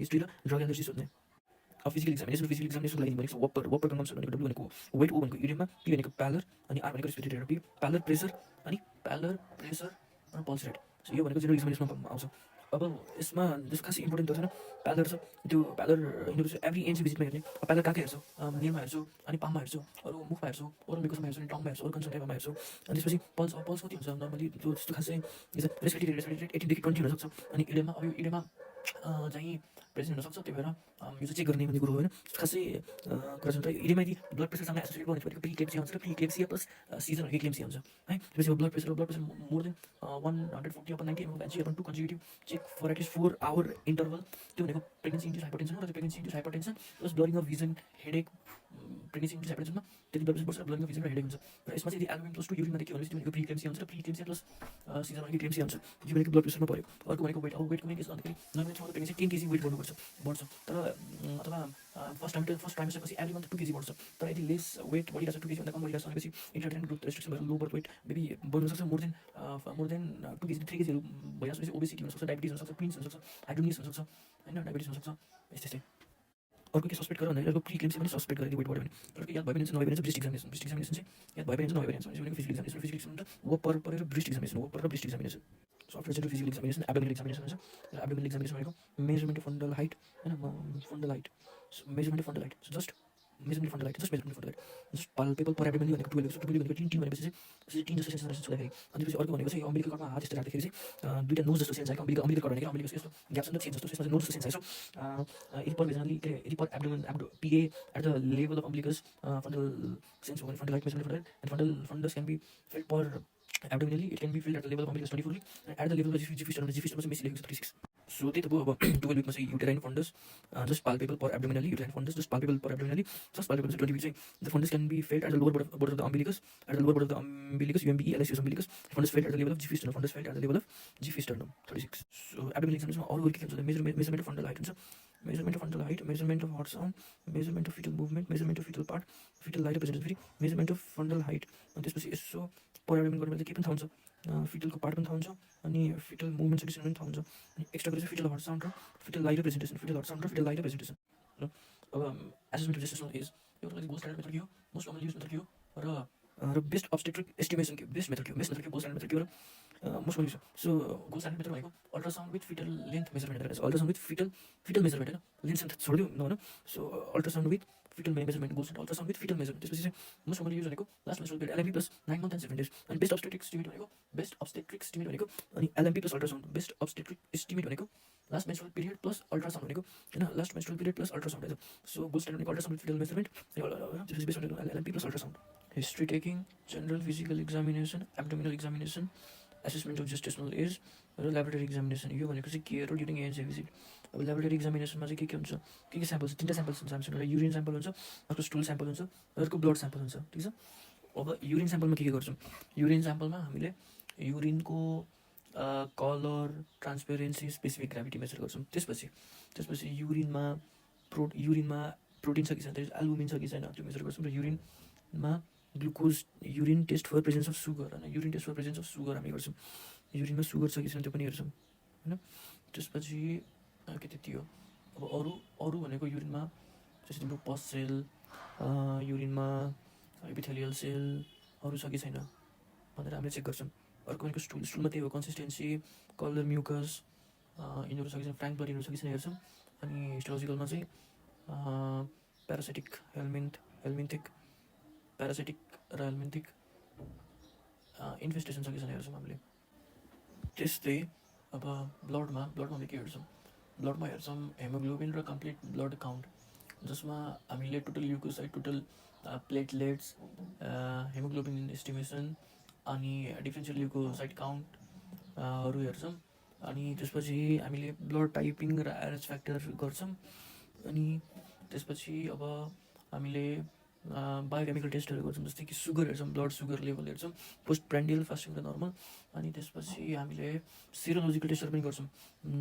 हिस्ट्री र ड्रग एलर्जी सोध्ने। अब फिजिकल एक्जामिनेसनको लागि भनेको वपर कन्भम्सन भनेको डब्ल्यू भनेको वेट, ओ भनेको युरिनमा, पी भनेको प्यालर, अनि आर भनेको रेस्पिरेटरी रेट, प्यालर प्रेसर अनि पल्स रेट। सो यो भनेको जेनरल एक्जामिनेसनमा आउँछ। अब यसमा त्यसको खासै इम्पोर्टेन्ट त छैन, प्यालर छ, त्यो प्यालर यिनीहरू चाहिँ एभ्री एनसी भिजिटमा हेर्ने। प्यालर कहाँ हेर्छु, निरमा हेर्छु, अनि पाममा हेर्छु, अरू मुखमा हेर्छु, अरू मेकोसमा हेर्छु, अनि टङमा हेर्छु, अरू कन्सन्ट्रेटमा हेर्छु। अनि त्यसपछि पल्स कति हुन्छ नर्मली, त्यो त्यस्तो खासै रेस्पिरेटरी रेट 18 देखि 20 हुनसक्छ। अनि इडेमा, अब यो इडेमा चाहिँ प्रेजेन्ट हुनसक्छ, त्यही भएर यो चाहिँ चेक गर्ने भन्ने कुरो हो होइन। खासै कुरा छ त इडेमा यदि ब्लड प्रेसरसँग एसोसिएट भयो भनेको प्रिक्लेम्सिया हुन्छ, र प्रिक्लेम्सिया प्लस सिजन भनेको क्लेम्सिया हुन्छ है। त्यसपछि blood pressure more than 140/90 mmHg/2 consecutive check for at least 4 hour interval, त्यो भनेको प्रेग्नेन्सी इन्ड्युस हाइपरटेन्सन हो। र त्यो pregnancy induce hypertension plus blurring of vision, headache, pregnancy induce हाइपरटेन्सनमा त्यति ब्लड प्रेसर बढ्छ, ब्लरिङ अफ भिजन र हेडेक हुन्छ। र यसमा चाहिँ यदि एल्बुमिन +2 युरिनमा देखियो भने त्यो भनेको प्रिक्लेम्सिया हुन्छ, र प्रिक्लेम्सिया प्लस सिजन भनेको क्लेम्सिया हुन्छ। यो भनेको ब्लड प्रेसरमा पऱ्यो। अर्को भनेको वेट, अब वेटको पनि के छ भन्दाखेरि नर्मली प्रेग्नेन्सी 10 kg वेट बढ्नुपर्छ, बढ्छ, तर अथवा फर्स्ट ट्राइमेस्टर पछि एभ्री मन्थ 2 kg बढ्छ। तर यदि लेस वेट बढिरहेको छ, 2 kg भन्दा कम बढिरहेको छ भनेपछि इन्टरटेन ग्रुप रेस्ट्रिक्सन भएर लो बर्थ वेट बेबी बढ्न सक्छ, मोर देन 2 kg 3 kgहरू भइरहेको छ। ओबेसिटी हुनसक्छ, डायबिटिज हुनसक्छ, प्रिन्स हुनसक्छ, हाइड्रोनिस हुनसक्छ होइन, डायबिटिज हुनसक्छ, यस्तै। अर्को के सस्पेक्ट गर भन्दाखेरि अर्को प्रिक्लेम्सिया पनि सस्पेक्ट गरेर वेट बढ्यो भने, अर्को याद भयो भने चाहिँ नभए भने चाहिँ ब्रेस्ट एक्जामिनेसन चाहिँ याद भयो भने चाहिँ नभए भने चाहिँ फिजिकल एक्जामिनेसन वपर र breast examination. So after general physical examination abdominal examination हुन्छ। र एब्डोमिनल एक्जामिनेसन भनेको मेजरमेन्ट अफ फन्डल हाइट होइन, measurement of fundal height, just palpable per abdominally भनेको 12 भनेको 10 भनेपछि चाहिँ 10 जस्तो सेन्स छुँदाखेरि। अनि त्यसपछि अर्को भनेको चाहिँ अम्बिलिकल कर्डमा हात यस्तो राख्दाखेरि चाहिँ दुईवटा नोज जस्तो सेन्स आएको, अम्बिलिकल कर्ड भनेको अम्बिलिकल यस्तो ग्याप छ नि त, सेन्स जस्तो, त्यसमा चाहिँ नोज जस्तो सेन्स आएको। यदि पर भेजनली यदि per abdomen PA at the level of umbilicus fundal sense हो भने fundal height measurement fundal and fundus can be felt per abdominally, it can be filled at the level of umbilicus 24 and at the level of G fistula चाहिँ बेसी लेखेको छ 36। So त्यही त भयो। अब 12 weekमा चाहिँ uterine fundus just palpable per abdominally, uterine fundus just palpable per abdominally, just palpable चाहिँ 20 week चाहिँ the fundus can be felt at the lower border of the umbilicus, at the lower border of the umbilicus, UMBE LSUS umbilicus, fundus felt at the level of G fistula, fundus felt at the level of G fistula 36। So abdominal एक्जामिनेसनमा अरू के हुन्छ, measurement of fundal height हुन्छ, measurement of fundal height, measurement of heart sound, measurement of fetal movement, measurement of fetal part, fetal light representation, फेरि measurement of fundal height. अनि त्यसपछि यसो पर abdomen गर्ने के पनि थाहा हुन्छ, फिटलको पार्ट पनि थाहा हुन्छ, अनि फिटल मुभमेन्ट सेक्सन पनि थाहा हुन्छ। अनि एक्स्ट्रा गरेर फिटल हार्ट साउन्ड र फिटल लाइट रिप्रेजेन्टेसन, अब एसेसमेन्ट अफ जेस्टेसनल एज, यो लागि गोल्ड स्ट्यान्डर्ड मेथड के हो, मोस्ट कमनली युज मेथड के हो, र बेस्ट अब्स्टेट्रिक एस्टिमेसन के बेस्ट मेथड के हो, गोल्ड स्ट्यान्डर्ड मेथड के हो, र most commonly use. So gold standard method भनेको ultrasound with fetal length measurement, ultrasound with fetal measurement होइन, लेन्थ सेन्थ छोडिदिउँ न होइन। So ultrasound with fetal measurement, gold standard ultrasound with fetal measurement. त्यसपछि चाहिँ मोस्ट कमनली युज भनेको last menstrual period LMP plus 9 months and 7 days। अनि best obstetric estimate भनेको अनि LMP plus ultrasound, best obstetric estimate भनेको last menstrual period plus ultrasound भनेको होइन, last menstrual period plus ultrasound होइन। सो गोल्ड स्ट्यान्डर्ड भनेको ultrasound with fetal measurement, त्यसपछि best भनेको LMP plus ultrasound. History taking, general physical examination, abdominal examination, assessment of gestational age र laboratory examination. यो भनेको चाहिँ के हो ड्युरिङ एज भिजिट। अब ल्याबोरेटरी एक्जामिनेसनमा चाहिँ के हुन्छ, के स्याम्पल छ, 3टा स्याम्पल्स हुन्छ हामीसँग, एउटा युरिन स्याम्पल हुन्छ, अर्को स्टुल स्याम्पल हुन्छ, अर्को ब्लड स्याम्पल हुन्छ, ठिक छ। अब युरिन स्याम्पलमा के गर्छौँ, युरिन स्याम्पलमा हामीले युरिनको colour, transparency, specific gravity measure गर्छौँ। त्यसपछि युरिनमा प्रोटिन छ कि छैन, एल्बुमिन छ कि छैन त्यो मेजर गर्छौँ। र युरिनमा glucose, urine test for presence of sugar होइन, urine test for presence of sugar हामी गर्छौँ। युरिनमा सुगर छ कि छैन त्यो पनि हेर्छौँ होइन। त्यसपछि के त्यति हो। अब अरू भनेको युरिनमा जस्तै तिम्रो पस सेल, युरिनमा एपिथेलियल सेलहरू छ कि छैन भनेर हामीले चेक गर्छौँ। अर्को भनेको स्टुलमा त्यही हो, कन्सिस्टेन्सी, कलर, म्युकस यिनीहरू छ कि छैन, फ्र्याङ्क ब्लड यिनीहरू छ कि छैन हेर्छौँ। अनि हिस्टोलोजिकलमा चाहिँ प्यारासाइटिक हेल्मिन्थिक र हेल्मिन्थिक इन्फेस्टेसन छ कि छैन हेर्छौँ हामीले। त्यस्तै अब ब्लडमा हामीले के हेर्छौँ, ब्लडमा हेर्छौँ हेमोग्लोबिन र कम्प्लिट ब्लड काउन्ट, जसमा हामीले total leucocyte, total platelets, haemoglobin estimation अनि डिफ्रेन्सियल ल्युकोसाइट काउन्टहरू हेर्छौँ। अनि त्यसपछि हामीले ब्लड टाइपिङ र RH फ्याक्टर गर्छौँ। अनि त्यसपछि अब हामीले बायोकेमिकल टेस्टहरू गर्छौँ, जस्तै कि सुगर हेर्छौँ, ब्लड सुगर लेभल हेर्छौँ, पोस्ट प्रान्डियल, फास्टिङ र नर्मल। अनि त्यसपछि हामीले सिरोलोजिकल टेस्टहरू पनि गर्छौँ,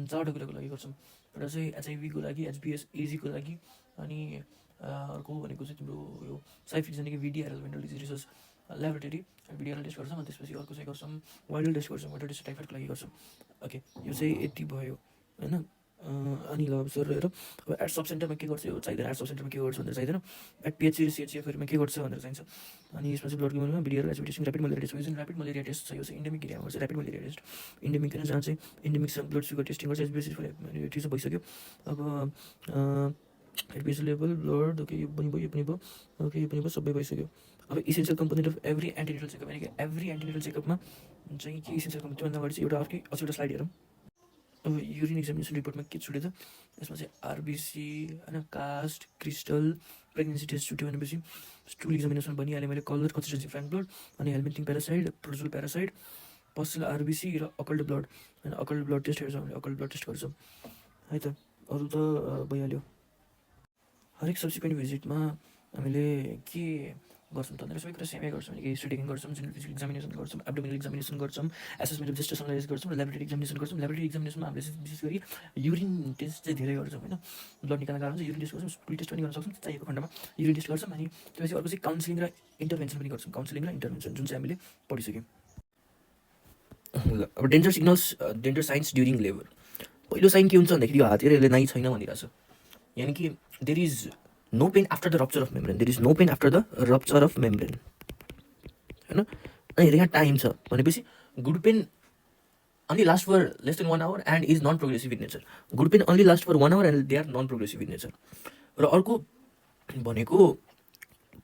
4वटा कुराको लागि गर्छौँ। एउटा चाहिँ HIV को लागि, HBS AG को लागि, अनि अर्को भनेको चाहिँ तिम्रो यो साइफिक जानेको VDRL venereal disease research laboratory VDRL test गर्छौँ। अनि त्यसपछि अर्को चाहिँ गर्छौँ वाइडल टेस्ट गर्छौँ, वाइडल टेस्ट टाइफाइडको लागि गर्छौँ। ओके, यो चाहिँ यति भयो होइन। अनि ल सर हेर, अब एट सब सेन्टरमा के गर्छ, यो चाहिँदैन, एट सब सेन्टरमा के गर्छ भनेर चाहिँदैन, एट PHC CHCFहरूमा के गर्छ भनेर चाहिन्छ। अनि यसमा चाहिँ ब्लडको भनेको VDRL HB testing, rapid malaria test, जुन ऱ्यापिड मलेरिया टेस्ट छ यो चाहिँ इन्डेमिक एरियामा गर्छ, ऱ्यापिड मलेरिया टेस्ट इन्डेमिक होइन, जहाँ चाहिँ इन्डेमिकसँग ब्लड सुगर टेस्टिङ गर्छ। HBS ठिक भइसक्यो। अब HBS लेभल, ब्लड, ओके यो पनि भयो, ओके यो पनि भयो, सबै भइसक्यो। अब essential component of every antenatal checkup, यानि कि एभ्री एन्टिनेटल चेकअपमा चाहिँ के इसेन्सियल कम्पोनेन्ट, त्योभन्दा अगाडि चाहिँ एउटा अर्कै एउटा स्लाइड हेरौँ। अब युरिन एक्जामिनेसन रिपोर्टमा के छुट्यो त, यसमा चाहिँ RBC होइन, कास्ट, क्रिस्टल, प्रेग्नेन्सी टेस्ट छुट्यो भनेपछि स्टुल एक्जामिनेसन भनिहालेँ मैले, कलर, कन्सिस्टेन्सी, फ्र्याङ्क ब्लड, अनि हेल्मिन्थिङ प्यारासाइड, प्रोजुल प्यारासाइड, पसल RBC र अकल्ड ब्लड होइन, अकल्ड ब्लड टेस्ट हेर्छौँ हामीले, अकल्ड ब्लड टेस्ट गर्छौँ है त। अरू त भइहाल्यो। हरेक सब्सिक्वेन्ट भिजिटमा हामीले के गर्छौँ त, सबै कुरा सेमै गर्छौँ, कि हिस्ट्री टेकिङ गर्छौँ, जेनरल फिजिकल एक्जामिनेसन गर्छौँ, एब्डोमिनल एक्जामिनेसन गर्छौँ, एसेसमेन्ट अफ जेस्टेसन एनालाइज गर्छौँ, र ल्याबोरेटरी एक्जामिनेसन गर्छौँ। ल्याबोरेटरी एक्जामिनेसनमा हामीले विशेष गरी युरिन टेस्ट चाहिँ धेरै गर्छौँ होइन, ब्लड निकाल्न गाह्रो हुन्छ, युरिन टेस्ट गर्छौँ, स्टुल टेस्ट पनि गर्न सक्छौँ चाहिएको खण्डमा, युरिन टेस्ट गर्छौँ। अनि त्यसपछि अर्को चाहिँ काउन्सिलिङ र इन्टरभेन्सन पनि गर्छौँ, काउन्सिलिङ र इन्टरभेन्सन जुन चाहिँ हामीले पढिसक्यौँ। ल अब danger signals, danger science during labour. पहिलो साइन के हुन्छ भन्दाखेरि यो हात हेरेर यसले नाइ छैन भनिरहेछ, यानि कि there is no pain after the rupture of membrane, there is no pain after the rupture of membrane होइन। अनि यहाँ टाइम छ भनेपछि good pain only lasts for less than 1 hour and is non-progressive in nature. Good pain only lasts for 1 hour and they are non-progressive in nature. र अर्को भनेको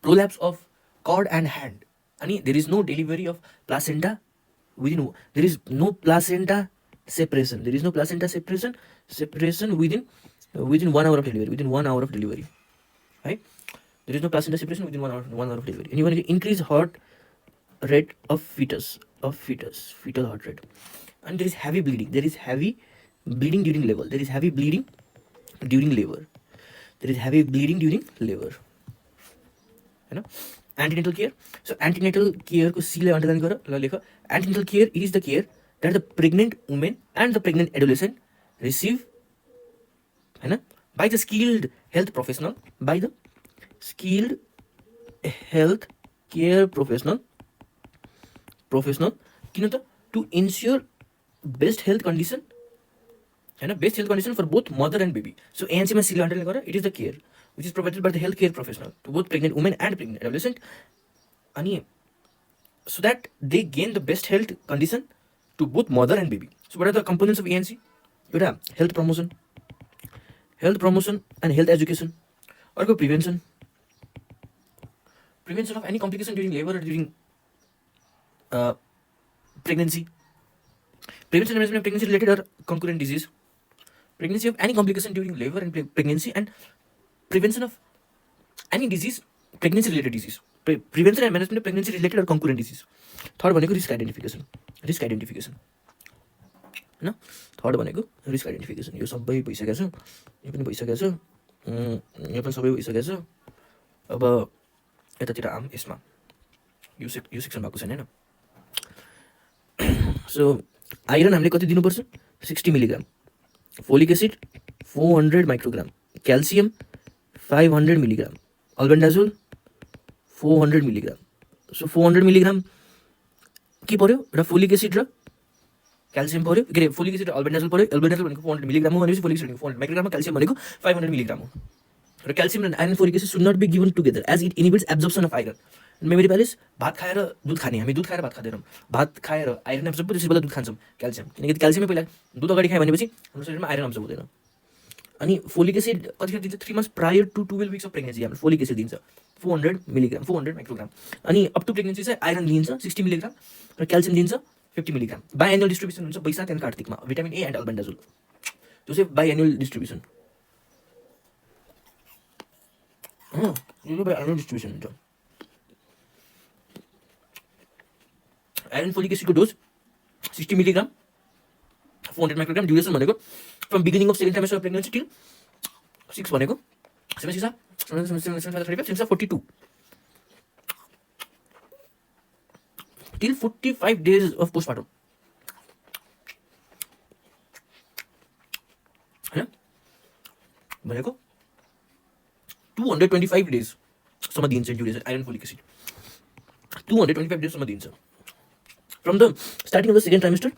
prolapse of cord and hand, अनि there is no delivery of placenta within, there is no placenta separation, there is no placenta separation within 1 hour of delivery, within 1 hour of delivery, right? There is no placenta separation within 1 hour of delivery. And even increase heart rate of fetal heart rate. And there is heavy bleeding. There is heavy bleeding during labor. There is heavy bleeding during labor. There is heavy bleeding during labor. You know? Antenatal care. So antenatal care को C ले underline करो, ल लेखो. Antenatal care is the care that the pregnant woman and the pregnant adolescent receive, है ना, by the skilled health professional, by the skilled health care professional, किन त to ensure best health condition, है ना, best health condition for both mother and baby. So ANC में seal underline करो, it is the care which is provided by the health care professional to both pregnant women and pregnant adolescent, अनि so that they gain the best health condition to both mother and baby. So what are the components of ANC? एउटा health promotion and health education. अर्को prevention of any complication during labor or during pregnancy. Prevention and management of pregnancy related or concurrent disease. Pregnancy of any complication during labor and pregnancy, and prevention of any disease, pregnancy related disease. Prevention and management of pregnancy related or concurrent disease. Third भनेको risk identification. हैन, third भनेको risk identification. यो सबै भइसकेको छ, यो पनि भइसकेको छ, यो पनि सबै भइसकेको छ. अब यतातिर आम यसमा यो सेक्सन भएको छैन हैन. सो आइरन हामीले कति दिनुपर्छ? 60 milligram, folic acid 400 microgram, calcium 500 milligram, albendazole 400 milligram. So 400 milligram के पर्यो? र फोलिक एसिड र क्याल्सियम पर्यो, के अरे फोलिक एसिड र अल्बेन्डाजोल पर्यो. अल्बेन्डाजोल भनेको 400 मिलिग्राम हो भनेपछि फोलिक एसिड भनेको 400 माइक्रोग्राम, क्याल्सियम भनेको 500 मिलिग्राम हो. र क्याल्सियम र iron folic acid should not be given together as it inhibits absorption of iron. Memory palace भात खाएर दुध खाने, हामी दुध खाएर भात खाँदैनौँ, भात खाएर आइरन एब्जर्ब त्यसै बेला दुध खान्छौँ, क्याल्सियम, किनकि क्याल्सियमै पहिला दुध अगाडि खायो भनेपछि हाम्रो शरीरमा आइरन एब्जर्ब हुँदैन। अनि फोलिक एसिड कतिखेर दिन्छ 3 months prior to 12 weeks of pregnancy हामीले फोलिक एसिड दिन्छ 400 मिलिग्राम 400 माइक्रोग्राम। अनि अप टु प्रेग्नेन्सी चाहिँ आइरन दिन्छ 60 मिलिग्राम र क्याल्सियम दिन्छ 50 मिलिग्राम। बाई एनुअल डिस्ट्रिब्युसन हुन्छ वैशाख एन्ड कार्तिकमा भिटामिन ए एन्ड अल्बेन्डाजोल, त्यो चाहिँ बाई एनुअल डिस्ट्रिब्युसन। यो बाई एनुअल डिस्ट्रिब्युसन हुन्छ। आइरन फोलिक एसिडको डोज 60 मिलिग्राम 400 माइक्रोग्राम। ड्युरेसन भनेको from beginning of second trimester of pregnancy till 6 भनेको 42 till 45 days of postpartum हैन भनेको 225 days सम्म दिन्छ duration iron folic acid 225 days सम्म दिन्छ from the starting of the second trimester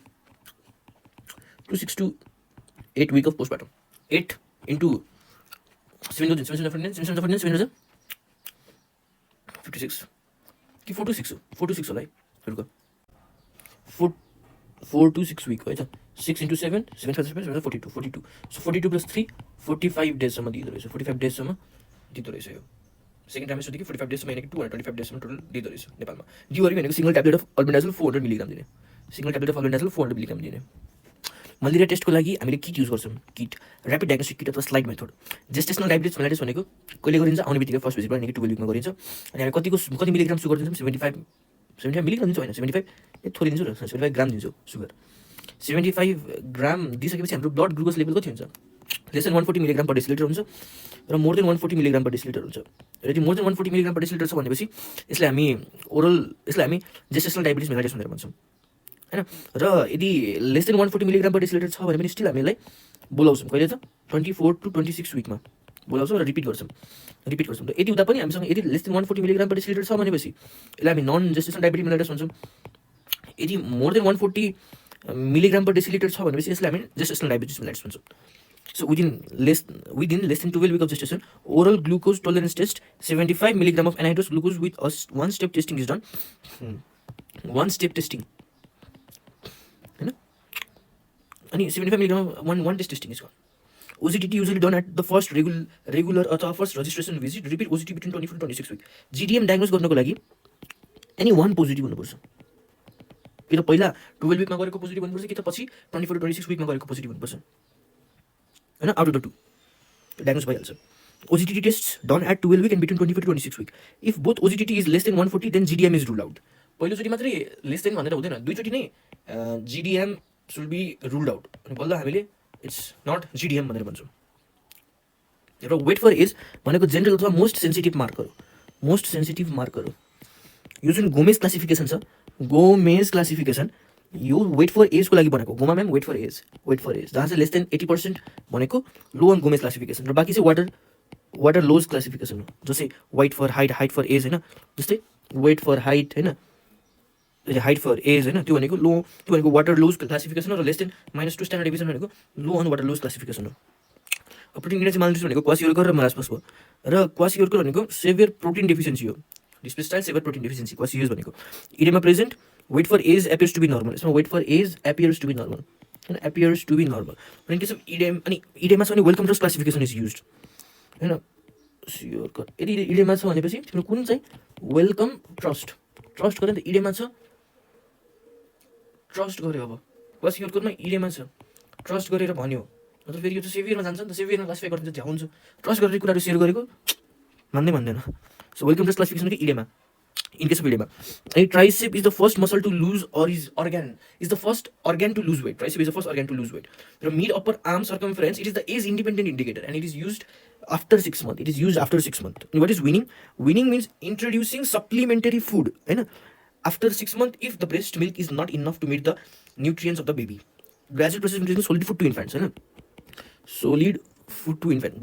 to 6 to 8 week of postpartum 8 into 7 56 कि 4 to 6 होला है हेर्नुको 4 to 6 week है त 6 into 7 42 so 42 plus 3 45 days सम्म दिँदो रहेछ 45 days सम्म दिँदो रहेछ यो सेकेन्ड ट्राइमेस्टरदेखि 45 days सम्म भनेको 225 days सम्म टोटल दिँदो रहेछ नेपालमा। डिओआरबी भनेको single tablet of albendazole 400 milligram दिने, single tablet of albendazole 400 milligram दिने। मलेरिया टेस्टको लागि हामीले किट युज गर्छौँ, किट ऱ्यापिड डायग्नोस्टिक किट अथवा slide method. Gestational diabetes mellitus भनेको कहिले गरिन्छ आउने बित्तिकै फर्स्ट भिजिटबाट नेगेटिभ 12 विकमा गरिन्छ। अनि हामी कति मिलिग्राम सुगर दिन्छौँ 75 मिलिग्राम दिन्छौँ होइन 75 थोरै दिन्छौँ र 75 ग्राम दिन्छौँ सुगर। 75 ग्राम दिइसकेपछि हाम्रो ब्लड ग्लुकोज लेभल कति हुन्छ लेस देन 140 मिलिग्राम पर डेसिलिटर हुन्छ र मोर देन 140 मिलिग्राम पर डेसिलिटर हुन्छ। यदि मोर देन 140 मिलिग्राम पर डेसिलिटर छ भनेपछि यसलाई हामी जेस्टेसनल डायबिटिज मेलाइटिस भनेर भन्छौँ हैन। र यदि लेस देन 140 मिलिग्राम पर डेसिलिटर छ भने पनि स्टिल हामीलाई बोलाउँछौँ कहिले त 24 to 26 विकमा बोलाउँछौँ र रिपिट गर्छौँ र यदि उता पनि हामीसँग यदि लेस देन 140 मिलिग्राम पर डेसिलिटर छ भनेपछि यसलाई हामी नन जेस्टेसनल डायबिटिज मेलाइटिस भन्छौँ। यदि मोर देन 140 मिलिग्राम पर डेसिलिटर छ भनेपछि यसलाई हामी जेस्टेसनल डायबिटिज मेलाइटिस भन्छौँ। So within less than 12 weeks of gestation, oral glucose tolerance test 75 milligram of anhydrous glucose with one step testing is done. One step testing. And 75 milligram one test testing is done. OGTT usually done at the first regular or first registration visit. Repeat OGTT between 24 to 26 weeks. GDM diagnose गर्नको लागि any one positive हुनुपर्छ। कि त पहिला 12 week मा गरेको positive हुनुपर्छ कि त पछि 24 to 26 week मा गरेको पोजिटिभ हुनुपर्छ हैन। Out of the two diagnose भइहाल्छ। OGTT tests done at 12 week and between 24 to 26 week. If both OGTT is less than 140 then GDM is ruled out. पहिलोचोटि मात्रै लेस देन भनेर हुँदैन, दुईचोटि नै GDM should be ruled out। अनि बल्ल हामीले it's not GDM भनेर भन्छौँ। र वेट फर एज भनेको जेनरल अथवा मोस्ट सेन्सिटिभ मार्कर हो। यो जुन गोमेज क्लासिफिकेसन छ, गोमेज क्लासिफिकेसन यो वेट फर एजको लागि बनेको। गोमा म्याम वेट फर एज जहाँ चाहिँ लेस देन 80% भनेको लो अन गोमेज क्लासिफिकेसन र बाँकी चाहिँ वाटर लोज क्लासिफिकेसन हो। जस्तै weight for height for age होइन, जस्तै वेट फर हाइट होइन, हाइट फर एज होइन, त्यो भनेको लो, त्यो भनेको वाटर लोज क्लासिफिकेसन हो। र लेस देन -2 स्ट्यान्डर्ड डिभिजन भनेको लो अन वाटर लोज क्लासिफिकेसन हो। प्रोटिन इन्टेन्सिटी मालन्युट्रिसन भनेको क्वासियोर्कर र मरासमस भयो। र क्वासियोर्कर भनेको सेभियर प्रोटिन डेफिसियन्सी हो, डिस्पेस्टाइल सेभियर प्रोटिन डेफिसियन्सी क्वासियोस भनेको। Oedema present weight for age appears to be normal. यसमा weight for age appears to be normal होइन, appears to be normal. In case of oedema अनि इडेमा छ भने Wellcome Trust classification is used होइन। सियोर्कर यदि इडेमा छ भनेपछि तिम्रो कुन चाहिँ वेलकम ट्रस्ट गरेर त इडेमा छ ट्रस्ट गर्यो। अब क्वासियोर्करमा इडेमा छ ट्रस्ट गरेर भन्यो मतलब फेरि यो त सेभियरमा जान्छ नि त, सेभियरमा क्लासिफाई गर्नु चाहिँ हुन्छ। ट्रस्ट गरेर कुराहरू सेयर गरेको मान्दैन। सो वेलकम ट्रस्ट क्लासिफिकेसन कि इडेमा। In case of edema, a tricep is the first muscle to lose or is the first organ to lose weight. Tricep is the first organ to lose weight. The mid upper arm circumference, it is the age independent indicator and it is used after 6 months. And what is weaning? Weaning means introducing supplementary food. Right? After 6 months, if the breast milk is not enough to meet the nutrients of the baby. Gradual process of introducing solid food to infants. Right?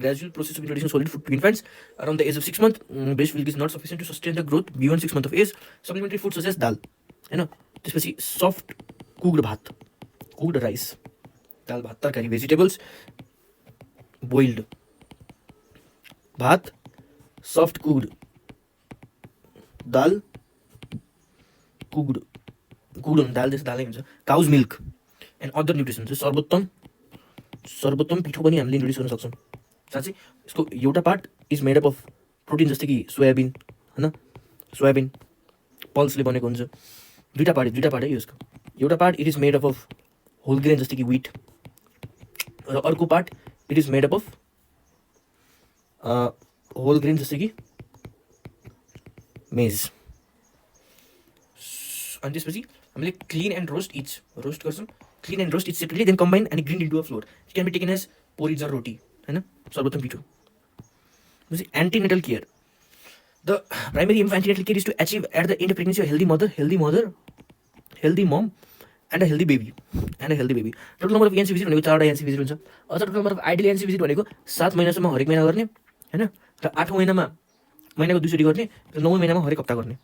Gradual process of introducing solid food to infants around the age of 6 months. Breast milk is not sufficient to sustain the growth beyond 6 months of age. Supplementary food such as dal, त्यसपछि soft cooked भात, cooked rice, दाल भात तरकारी, vegetables, boiled भात, soft cooked दाल cooked हुनु दाल जस्तो दालै हुन्छ cow's milk and other nutrition चाहिँ सर्वोत्तम पिठो पनि हामीले इन्ट्रोड्युस गर्न सक्छौँ साँच्चै यसको एउटा part is made up of protein जस्तै कि सोयाबिन होइन सोयाबिन पल्सले बनेको हुन्छ दुईवटा पार्ट है यसको एउटा part it is made up of whole grain जस्तै कि विट र अर्को part it is made up of whole grain जस्तै कि मेज अनि त्यसपछि हामीले क्लिन एन्ड रोस्ट गर्छौँ clean and roast each separately then combine and grind into a flour it can be taken as porridge or roti होइन सर्वोत्तम पिठो antenatal care the primary aim of antenatal care is to achieve at the end of pregnancy healthy momo and a healthy baby total number of NC visit भनेको 4वटा NC visit हुन्छ अझ total number of ideal NC visit भनेको 7 महिनासम्म हरेक महिना गर्ने होइन र 8औँ महिनाको 2चोटि गर्ने र 9औँ महिनामा हरेक हप्ता गर्ने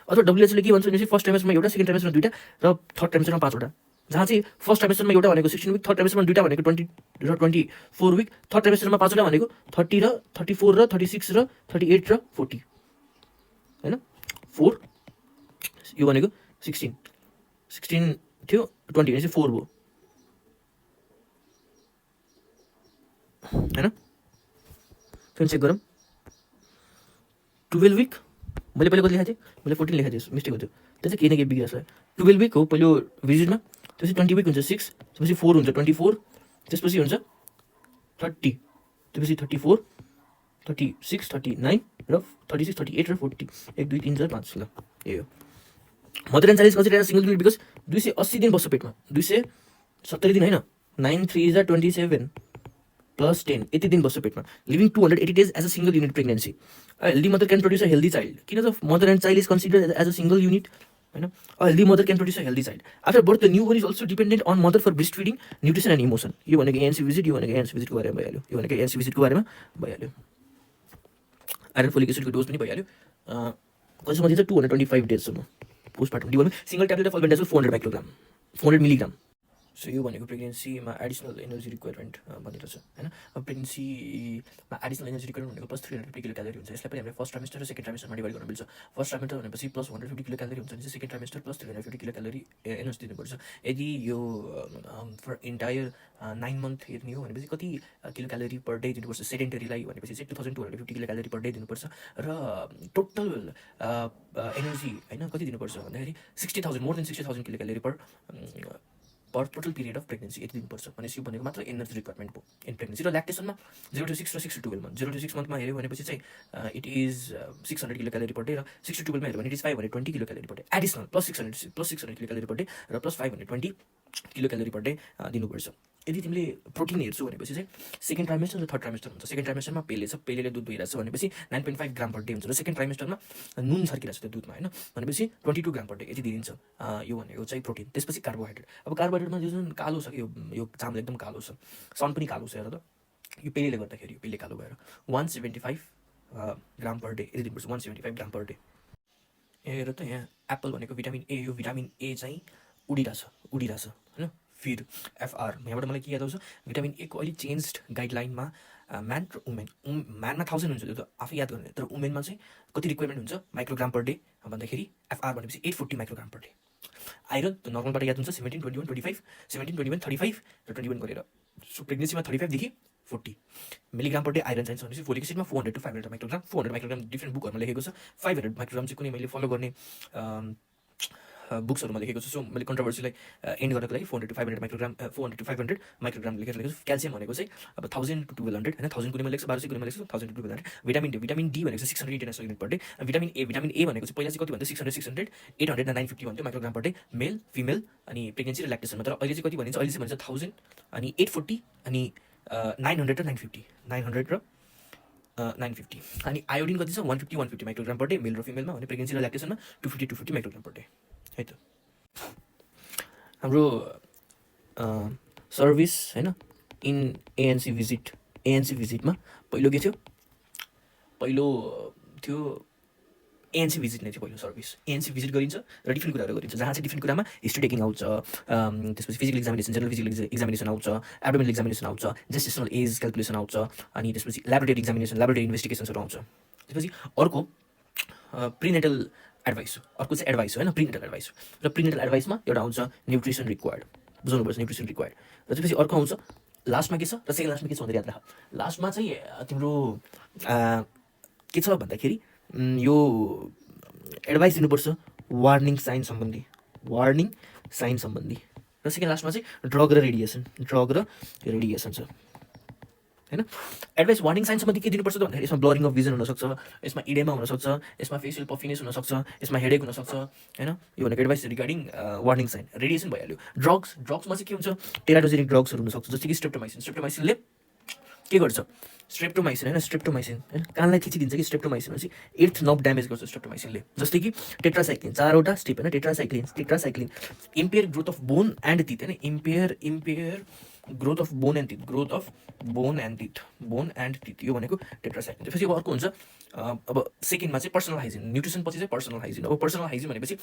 अथवा डब्ल्युएचओले के भन्छ भनेपछि फर्स्ट ट्राइमेस्टरमा एउटा सेकेन्ड ट्राइमेस्टरमा 2टा र थर्ड ट्राइमेस्टरमा 5वटा जहाँ चाहिँ फर्स्ट ट्राइमेस्टरमा एउटा भनेको 16 विक थर्ड ट्राइमेस्टरमा 2टा भनेको 20 र 24 विक थर्ड ट्राइमेस्टरमा 5वटा भनेको 30 र 34 र 36 र 38 र 40 होइन 4 यो भनेको 16 थियो 20 भनेपछि 4 भयो होइन फेरि चेक गरौँ 12 विक मैले पहिला कति लेखाएको थिएँ मैले 14 लेखाएको थिएँ मिस्टेक थियो त्यो चाहिँ केही न केही बिग्रेको छ 12 विक हो पहिलो भिजिटमा त्यसपछि 20 विक हुन्छ 6 त्यसपछि 4 हुन्छ 24 त्यसपछि हुन्छ 30 त्यसपछि 34 36 39 र 36 38 र 40 1 2 3 4 5 ल यही हो mother and child is considered as single unit because 280 दिन बस्छ पेटमा 270 दिन होइन 9 3 is 27 plus 10 80 दिन बस्छ पेटमा living 280 days as a single unit pregnancy healthy mother can produce a healthy child किन त mother and child is considered as a single unit होइन healthy mother can produce a healthy child after birth the new one is also dependent on mother for breastfeeding nutrition and emotion यो भनेको NC visit यो भनेको NC भिजिटको बारेमा भइहाल्यो iron folic एसिडको dose पनि भइहाल्यो कतिसम्म दिन्छ 225 डेजसम्म postmortem development single tablet of albendazole 400 microgram 400 milligram so यो भनेको प्रेग्नेन्सीमा एडिसनल एनर्जी रिक्वायरमेन्ट भनेर छ होइन अब प्रेग्नेन्सीमा एडिसनल एनर्जी रिक्वायरमेन्ट भनेको प्लस 350 किलो क्यालोरी हुन्छ यसलाई पनि हामीले फर्स्ट ट्राइमेस्टर र सेकेन्ड ट्राइमेस्टरमा डिभाइड गर्न मिल्छ फर्स्ट ट्राइमेस्टर भनेपछि प्लस 150 किलो क्यालोरी हुन्छ भने second trimester plus 350 kilo calorie energy दिनुपर्छ यदि यो फर इन्टायर 9 month हेर्ने हो भनेपछि कति किलो क्यालोरी पर डे दिनुपर्छ सेडेन्टरीलाई भनेपछि चाहिँ 2250 किलो क्यालोरी पर डे दिनुपर्छ र टोटल एनर्जी होइन कति दिनुपर्छ भन्दाखेरि 60,000 more than 60,000 kilo calorie per total period of pregnancy यति दिनुपर्छ भनेपछि यो भनेको मात्र एनर्जी रिक्वायरमेन्ट भयो इन प्रेग्नेन्सी र ल्याक्टेसनमा 0 to 6 र 6 to 12 month 0 to 6 monthमा हेऱ्यो भनेपछि चाहिँ it is 600 kilocalorie per day र 6 to 12 मा हेऱ्यो भने it is 520 kilocalorie per day additional plus 600 kilocalorie per day र plus 520 kilocalorie per day दिनुपर्छ यदि तिमीले प्रोटिन हेर्छौ भनेपछि चाहिँ सेकेन्ड ट्राइमेस्टर र थर्ड ट्राइमेस्टर हुन्छ सेकेन्ड ट्राइमेस्टरमा पेलेले दुध दुहिरहेको छ भनेपछि 9.5 ग्राम पर डे हुन्छ र सेकेन्ड ट्राइमेस्टरमा नुन छर्किरहेको छ त्यो दुधमा होइन भनेपछि 22 ग्राम पर डे यति दिइन्छ यो भनेको चाहिँ प्रोटिन त्यसपछि कार्बोहाइड्रेट अब कार्बोहाइड्रेटमा यो जुन कालो छ कि यो चामल एकदम कालो छ सन पनि कालो छ हेर त यो पेलेले गर्दाखेरि यो पेले कालो भएर 175 ग्राम पर डे यति दिनुपर्छ 175 ग्राम पर डे हेर त यहाँ एप्पल भनेको भिटामिन ए यो भिटामिन ए चाहिँ उडिरहेछ होइन फिर एफआर यहाँबाट मलाई के याद आउँछ भिटामिन ए को अलिक चेन्ज्ड गाइडलाइनमा म्यान र वुमेन म्यानमा 1000 हुन्छ त्यो त आफै याद गर्ने तर वुमेनमा चाहिँ कति रिक्वायरमेन्ट हुन्छ माइक्रोग्राम पर डे भन्दाखेरि एफआर भनेपछि 840 माइक्रोग्राम पर डे आइरन त नर्मलबाट याद हुन्छ 17 21 25 17 21 35 र 21 गरेर सो प्रेग्नेन्सीमा 35 देखि 40 मिलिग्राम पर डे आइरन चाहिन्छ भनेपछि फोलिक एसिडमा 400 to 500 माइक्रोग्राम 400 माइक्रोग्राम डिफ्रेन्ट बुकहरूमा लेखेको छ 500 माइक्रोग्राम चाहिँ कुनै मैले फलो गर्ने बुक्सहरूमा लेखेको छु सो मैले कन्ट्रोभर्सीलाई एन्ड गर्नको लागि 400 to 500 माइक्रोग्राम 400 to 500 माइक्रोग्राम लेखेको छु क्याल्सियम भनेको चाहिँ अब 1000 to 1200 होइन 1000 कुनैमा लेख्छ 1200 कुनैमा लेख्छ 1000 to 1200 भिटामिन डी भनेको 600 international unit per day vitamin A भनेको चाहिँ पहिला चाहिँ कति भन्दा 600 800 र 950 भन्थ्यो microgram per day male female अनि प्रेग्नेन्सी र ल्याक्टेसनमा तर अहिले चाहिँ कति भनिन्छ अहिले चाहिँ भन्छ 1000 अनि 840 अनि 900 र 950 र 950 अनि आयोडिन कति छ 150 माइक्रोग्राम पर डे मेल र फिमेलमा भने प्रेग्नेन्सी र ल्याक्टेसनमा 250 माइक्रोग्राम पर डे है त हाम्रो सर्भिस होइन इन एएनसी भिजिटमा पहिलो के थियो पहिलो थियो एएनसी भिजिट नै थियो पहिलो सर्भिस एएनसी भिजिट गरिन्छ र डिफ्रेन्ट कुराहरू गरिन्छ जहाँ चाहिँ डिफ्रेन्ट कुरामा हिस्ट्री टेकिङ आउँछ त्यसपछि physical examination general physical examination आउँछ एब्डोमिनल एक्जामिनेसन आउँछ जेस्टेसनल एज क्यालकुलेसन आउँछ अनि त्यसपछि ल्याबोरेटरी इन्भेस्टिगेसन्सहरू आउँछ त्यसपछि अर्को प्रिनेटल एडभाइस हो, अर्को चाहिँ एडभाइस हो होइन, प्रिनेटल एडभाइस हो। र प्रिनेटल एडभाइसमा एउटा आउँछ न्युट्रिसन रिक्वायर्ड, बुझाउनुपर्छ न्युट्रिसन रिक्वायर्ड। र त्यसपछि अर्को आउँछ लास्टमा के छ र सेकेन्ड लास्टमा के छ भनेर याद राख। लास्टमा चाहिँ तिम्रो के छ भन्दाखेरि यो एडभाइस दिनुपर्छ वार्निङ साइन सम्बन्धी, वार्निङ साइन सम्बन्धी। र सेकेन्ड लास्टमा चाहिँ ड्रग र रेडिएसन छ होइन। एडभाइस वार्निङ साइन सम्बन्धी के दिनुपर्छ त भन्दाखेरि यसमा ब्लरिङ अफ भिजन हुनसक्छ, यसमा इडेमा हुनसक्छ, यसमा फेसियल पफिनेस हुनसक्छ, यसमा हेडेक हुनसक्छ होइन। यो भनेको advice regarding warning sign. Radiation भइहाल्यो। ड्रग्समा चाहिँ के हुन्छ, टेराडोजेनिक ड्रग्सहरू हुनसक्छ, जस्तै कि स्ट्रेप्टोमाइसिनले के गर्छ, स्ट्रेप्टोमाइसिन होइन कानलाई खिचिदिन्छ कि स्ट्रेप्टोमाइसिन भनेपछि 8th नर्भ ड्यामेज गर्छ स्ट्रेप्टोमाइसिनले। जस्तै कि टेट्रासाइक्लिन, 4वटा स्टेप होइन, tetracycline impair growth of bone and teeth होइन, impair growth of bone and teeth, यो भनेको टेट्रासाइक्लिन। त्यसपछि अर्को हुन्छ अब सेकेन्डमा चाहिँ पर्सनल हाइजिन, न्युट्रिसन पछि चाहिँ पर्सनल हाइजिन। अब पर्सनल हाइजिन भनेपछि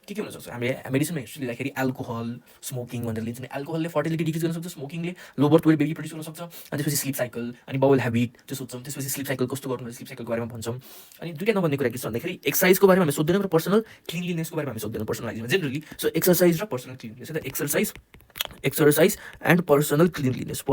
के हुनसक्छ, हामीले मेडिसिनमा हिस्ट्री लिँदाखेरि एल्कोहल, स्मोकिङ भनेर लिन्छ नि। एल्कोहलले फर्टिलिटी डिक्रिज गर्न सक्छ, स्मोकिङले low birth weight baby produce हुनसक्छ। अनि त्यसपछि स्लिप साइकल अनि बाउल ह्याबिट त्यो सोध्छौँ। त्यसपछि स्लिप साइकल कस्तो गर्नु, स्लिप साइकलको बारेमा भन्छौँ। अनि दुईवटा नभन्ने कुरा के छ भन्दाखेरि एक्सर्साइजको बारेमा हामी सोध्दैनौँ र पर्सनल क्लिनलिनेसको बारेमा हामी सोध्दैनौँ पर्सनल हाइजिनमा जेनरली। सो एक्सर्साइज र personal cleanliness, exercise and personal cleanliness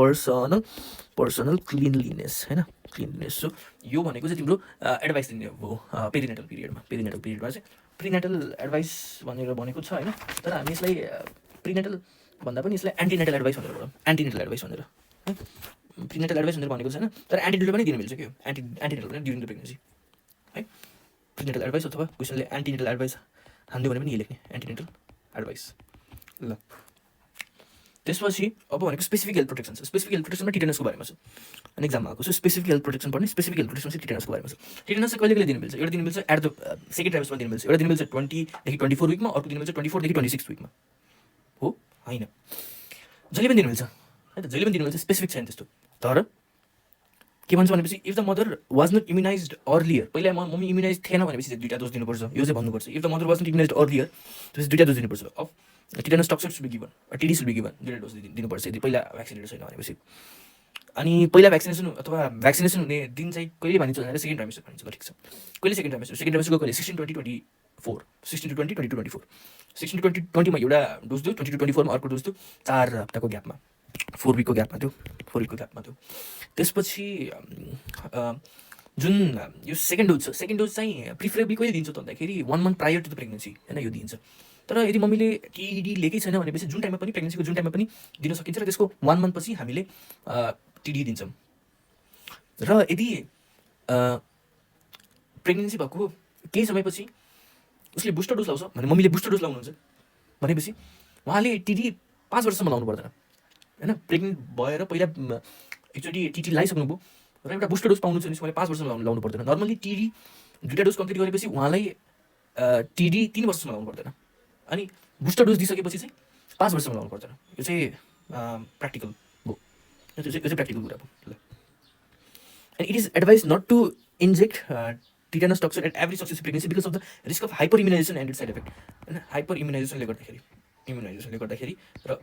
होइन, क्लिनलिनेस। सो यो भनेको चाहिँ तिम्रो एडभाइस दिने हो पेरिनेटल पिरियडमा चाहिँ प्रिनेटल एडभाइस भनेर भनेको छ होइन। तर हामी यसलाई प्रिनेटल भन्दा पनि यसलाई एन्टिनेटल एडभाइस भनेर भनौँ, एन्टिनेटल एडभाइस भनेर। प्रिनेटल एडभाइस भनेर भनेको छैन, तर एन्टिनेटल पनि दिनु मिल्छ के हो, एन्टिनेटल पनि ड्युरिङ द प्रेग्नेन्सी है। प्रिनेटल एडभाइस अथवा क्वेसनले एन्टिनेटल एडभाइस हान्दियो भने पनि यही लेख्ने एन्टिनेटल एडभाइस। ल त्यसपछि अब भनेको स्पेसिफिक हेल्थ प्रोटेक्सन छ। स्पेसिफिक हेल्थ प्रोटेक्सनमा टिटेनसको बारेमा छ अनि एक्जाममा आएको। सो स्पेसिफिक हेल्थ प्रोटेक्सन पढ्ने, स्पेसिफिक हेल्थ प्रोटेक्सन चाहिँ टिटेनसको बारेमा छ। टिटेनस चाहिँ कहिले दिनु मिल्छ, एउटा दिनु मिल्छ एट द सेकेन्ड ट्राइमेस्टरमा दिनु मिल्छ, एउटा दिनु मिल्छ 20 देखि 24 विकमा, अर्को दिनु मिल्छ 24 देखि 26 विकमा हो होइन, जहिले पनि दिनु मिल्छ है त, जहिले पनि दिनु मिल्छ, स्पेसिफिक छैन त्यस्तो। तर के भन्छ भनेपछि if the mother was not immunized earlier, पहिला मम्मी इम्युनाइज थिएन भनेपछि 2टा डोज दिनुपर्छ, यो चाहिँ भन्नुपर्छ। If the mother was not immunized earlier त्यसपछि 2टा डोज दिनुपर्छ of tetanus toxoid should be given, TD should be given, 2टा डोज दिनुपर्छ यदि पहिला भ्याक्सिनेटेड छैन भनेपछि। अनि पहिला भ्याक्सिनेसन अथवा भ्याक्सिनेसन हुने दिन चाहिँ कहिले भनिन्छ भनेर सेकेन्ड ट्राइमेस्टर भनिन्छ। ल ठिक छ, कहिले सेकेन्ड ट्राइमेस्टरको कहिले 16 to 20 22 24 16 to 20 मा एउटा डोज दियो, 20 to 24 मा अर्को डोज दियो, 4 हप्ताको ग्यापमा, 4 विकको ग्यापमा थियो। त्यसपछि जुन यो सेकेन्ड डोज छ, सेकेन्ड डोज चाहिँ प्रिफरेबली कहिले दिन्छ त भन्दाखेरि 1 month prior to the pregnancy होइन, यो दिन्छ। तर यदि मम्मीले टिडी लिएकै छैन भनेपछि जुन टाइममा पनि प्रेग्नेन्सीको जुन टाइममा पनि दिन सकिन्छ र त्यसको 1 month पछि हामीले टिडी दिन्छौँ। र यदि प्रेग्नेन्सी भएको केही समयपछि उसले बुस्टर डोज लाउँछ भने, मम्मीले बुस्टर डोज लाउनुहुन्छ भनेपछि उहाँले टिडी 5 वर्षसम्म लाउनु पर्दैन होइन। प्रेग्नेन्ट भएर पहिला एकचोटि टिटी लगाइसक्नुभयो र एउटा बुस्टर डोज पाउनुहुन्छ भने उहाँले 5 वर्षसम्म लाउनु पर्दैन। नर्मली टिडी 2टा डोज कम्प्लिट गरेपछि उहाँलाई टिडी 3 वर्षसम्म लाउनु पर्दैन, अनि बुस्टर डोज दिइसकेपछि चाहिँ 5 वर्षसम्म लाउनु पर्दैन। यो चाहिँ प्र्याक्टिकल हो, यो चाहिँ प्र्याक्टिकल कुरा हो। ल and it is advice not to inject tetanus toxin at every successive pregnancy because of the risk of hyper immunization and its side effect होइन। हाइपर इम्युनाइजेसनले गर्दाखेरि र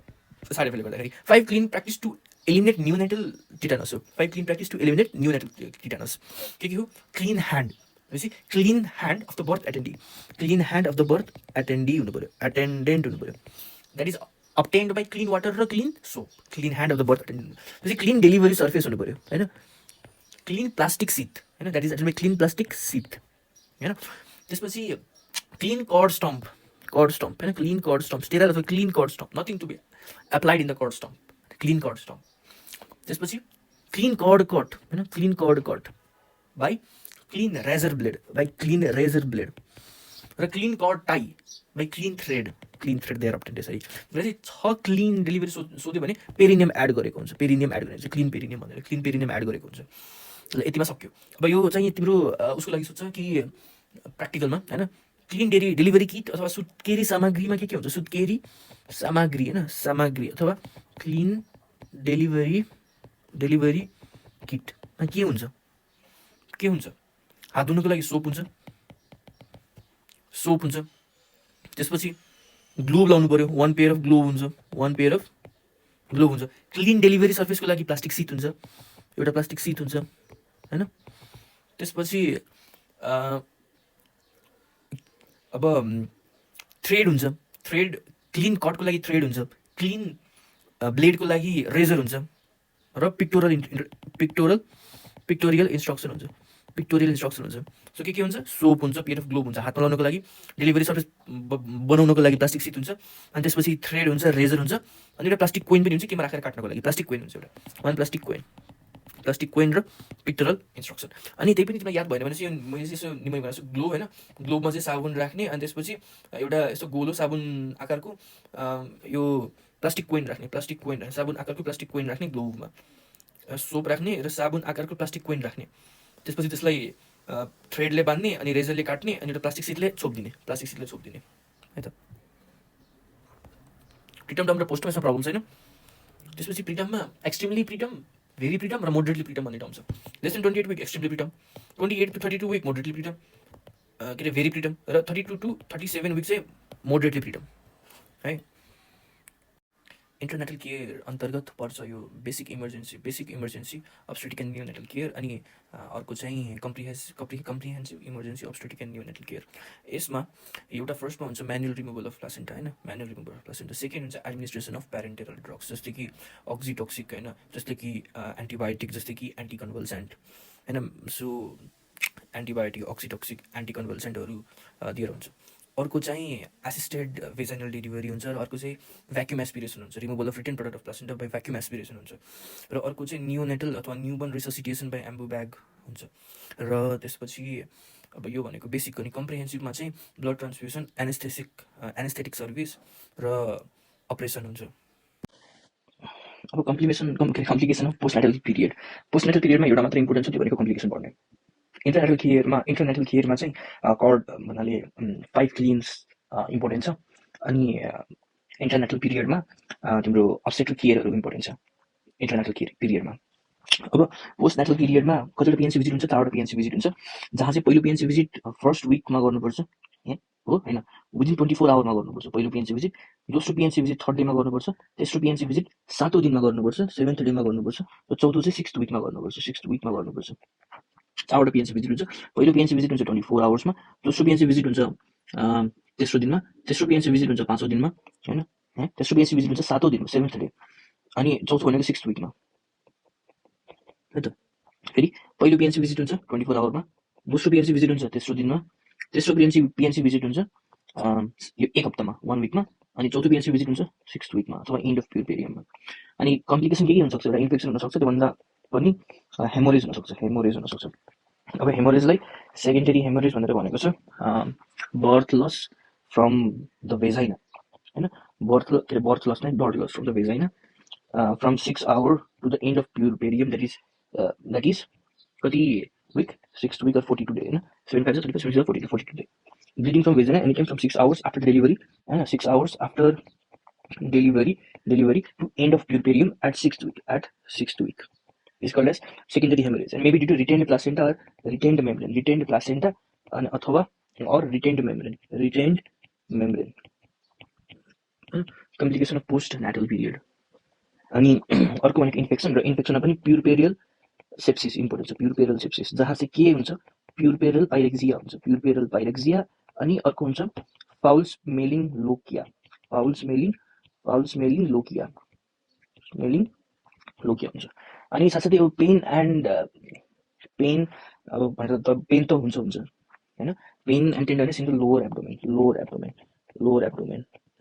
साइड इफेक्टले गर्दाखेरि 5 clean practice to eliminate neonatal tetanus हो। 5 clean practice to eliminate neonatal tetanus के हो, clean hand भनेपछि clean hand of the birth attendant, clean hand of the birth attendant हुनु पऱ्यो, that is obtained by clean water र clean soap. Clean hand of the birth attendant त्यसपछि clean delivery surface हुनु पऱ्यो होइन, clean plastic sheet होइन, that is attend by clean plastic sheet होइन। त्यसपछि क्लिन कर्ड स्टम्प होइन, क्लिन कर्ड स्टम्प, स्टेराइल अथवा clean cord stump, nothing to be applied in the cord stump, clean cord stump. त्यसपछि clean cord cut होइन, clean cord cut by clean razor blade र clean cord tie by clean thread there obtained sorry. र चाहिँ 6 clean delivery सोध्यो भने perineum add गरेको हुन्छ, perineum add गरेको हुन्छ, क्लिन पेरिनियम भनेर क्लिन पेरिनियम एड गरेको हुन्छ। ल यतिमा सक्यो। अब यो चाहिँ तिम्रो उसको लागि सोध्छ कि प्र्याक्टिकलमा होइन, क्लिन डेलिभरी किट अथवा सुत्केरी सामग्रीमा के हुन्छ, सुत्केरी सामग्री होइन, सामग्री अथवा क्लिन डेलिभरी किटमा के हुन्छ, हात धुनुको लागि सोप हुन्छ। त्यसपछि ग्लोभ लाउनु पऱ्यो, 1 पेयर अफ ग्लोभ हुन्छ। क्लिन डेलिभरी सर्फेसको लागि प्लास्टिक सिट हुन्छ, एउटा प्लास्टिक सिट हुन्छ होइन। त्यसपछि अब थ्रेड हुन्छ, थ्रेड क्लिन कटको लागि थ्रेड हुन्छ, क्लिन ब्लेडको लागि रेजर हुन्छ र पिक्टोरियल इन्स्ट्रक्सन हुन्छ, सो के हुन्छ, सोप हुन्छ, पिएफ ग्लोभ हुन्छ हातमा लाउनको लागि, डेलिभरी सर्भिस बनाउनको लागि प्लास्टिक सिट हुन्छ, अनि त्यसपछि थ्रेड हुन्छ, रेजर हुन्छ, अनि एउटा प्लास्टिक कोइन पनि हुन्छ केमा राखेर काट्नको लागि, प्लास्टिक कोइन हुन्छ एउटा, वान प्लास्टिक कोइन र पिक्टोरल इन्स्ट्रक्सन। अनि त्यही पनि तिमीलाई याद भएन भने चाहिँ मैले चाहिँ यसो निमै भनेको छु, ग्लोभ होइन, ग्लोभमा चाहिँ साबुन राख्ने, अनि त्यसपछि एउटा यस्तो गोलो साबुन आकारको यो प्लास्टिक कोइन राख्ने, साबुन आकारको प्लास्टिक कोइन राख्ने ग्लोभमा, सोप राख्ने र साबुन आकारको प्लास्टिक कोइन राख्ने, त्यसपछि त्यसलाई थ्रेडले बाँध्ने, अनि रेजरले काट्ने, अनि एउटा प्लास्टिक सिटले छोपिदिने है त। प्रिटम टर्म र पोस्टमा यसमा प्रब्लम छैन। त्यसपछि प्रिटममा एक्सट्रिमली प्रिटम, भेरी प्रिटम र मोडरेटली प्रिटम भन्ने टर्म छ। Less than 28 week extremely preterm, 28 to 32 week moderately preterm, के अरे भेरी प्रिटम, र 32 to 37 विक चाहिँ मोडरेटली प्रिटम है। इन्टरनेटल केयर अन्तर्गत पर्छ यो basic emergency obstetric and neonatal care, अनि अर्को चाहिँ comprehensive emergency obstetric and neonatal care. यसमा एउटा फर्स्टमा हुन्छ म्यानुअल रिमुभल अफ प्लासेन्टा होइन, सेकेन्ड हुन्छ एडमिनिस्ट्रेसन अफ प्यारेन्टेरल ड्रग्स जस्तै कि अक्जिटोक्सिक होइन, जस्तै कि एन्टिबायोटिक, जस्तै कि एन्टिकन्भल्सेन्ट होइन, सो एन्टिबायोटिक, अक्सिटोक्सिक, एन्टिकन्भल्सेन्टहरू दिएर हुन्छ। अर्को चाहिँ एसिस्टेड भेजाइनल डेलिभरी हुन्छ, र अर्को चाहिँ भ्याक्युम एस्पिरेसन हुन्छ, removal of retain product of placenta by vacuum aspiration हुन्छ, र अर्को चाहिँ नियोनेटल अथवा न्युबर्न रिससिटेसन बाई एम्बु ब्याग हुन्छ, र त्यसपछि अब यो भनेको बेसिक अनि कम्प्रिहेन्सिभमा चाहिँ ब्लड ट्रान्सफ्युसन, एनेस्थेटिक सर्भिस र अपरेसन हुन्छ। अब कम्प्लिकेसन अफ पोस्टनेटल पिरियडमा एउटा मात्र इम्पोर्टेन्ट छ, त्यो भनेको कम्प्लिकेसन पर्ने। इन्टरनेटल केयरमा चाहिँ कर्ड भन्नाले 5 क्लिन्स इम्पोर्टेन्ट छ, अनि इन्टरनेटल पिरियडमा तिम्रो अब्स्टेट्रिक केयरहरू इम्पोर्टेन्ट छ इन्टरनेटल केयर पिरियडमा। अब पोस्टनेटल पिरियडमा कतिवटा पिएनसी भिजिट हुन्छ, 4वटा पिएनसी भिजिट हुन्छ, जहाँ चाहिँ पहिलो पिएनसी भिजिट फर्स्ट विकमा गर्नुपर्छ हो होइन, विदिन 24 आवरमा गर्नुपर्छ पहिलो पिएनसी भिजिट, दोस्रो पिएनसी भिजिट 3rd डेमा गर्नुपर्छ, तेस्रो पिएनसी भिजिट 7औं दिनमा गर्नुपर्छ, 7th डेमा गर्नुपर्छ, र चौथो चाहिँ 6th विकमा गर्नुपर्छ। 4वटा पिएनसी भिजिट हुन्छ। पहिलो पिएनसी भिजिट हुन्छ 24 आवर्समा, दोस्रो पिएनसी भिजिट हुन्छ तेस्रो दिनमा, तेस्रो पिएनसी भिजिट हुन्छ 5औं दिनमा होइन, तेस्रो पिएनसी भिजिट हुन्छ 7औं दिनमा 7th डे, अनि चौथो भनेको 6th विकमा है त। फेरि पहिलो पिएनसी भिजिट हुन्छ 24 आवरमा, दोस्रो पिएनसी भिजिट हुन्छ तेस्रो दिनमा, तेस्रो पिएनसी भिजिट हुन्छ यो 1 हप्तामा 1 विकमा, अनि चौथो पिएनसी भिजिट हुन्छ 6th विकमा अथवा एन्ड अफ प्युर पेरियडमा। अनि कम्प्लिकेसन के हुनसक्छ, एउटा इन्फेक्सन हुनसक्छ, त्योभन्दा पनि हेमोरेज हुनसक्छ। अब हेमोरेजलाई सेकेन्डरी हेमोरेज भनेर भनेको छ birth loss from the vagina होइन, birth loss from the vagina from 6 hour to the end of puerperium, that is कति week, 6th week or 42 day होइन, 75 35 42 day. Bleeding from vagina any time from 6 hours after delivery होइन, 6 hours after delivery to end of puerperium at 6th week is called as secondary hemorrhage, and maybe due to retained placenta or retained placenta and अथवा or retained membrane. Complication of postnatal period. अनि अर्को भनेको infection, र इन्फेक्सनमा पनि प्युरपेरियल sepsis important छ, प्युरपेरियल sepsis, जहाँ चाहिँ के हुन्छ प्युरपेरियल पाइरेक्सिया अनि अर्को हुन्छ फाउल स्मेलिङ लोकिया हुन्छ। अनि साथसाथै यो पेन अब भनेर त पेन त हुन्छ होइन, pain and tenderness in the lower abdomen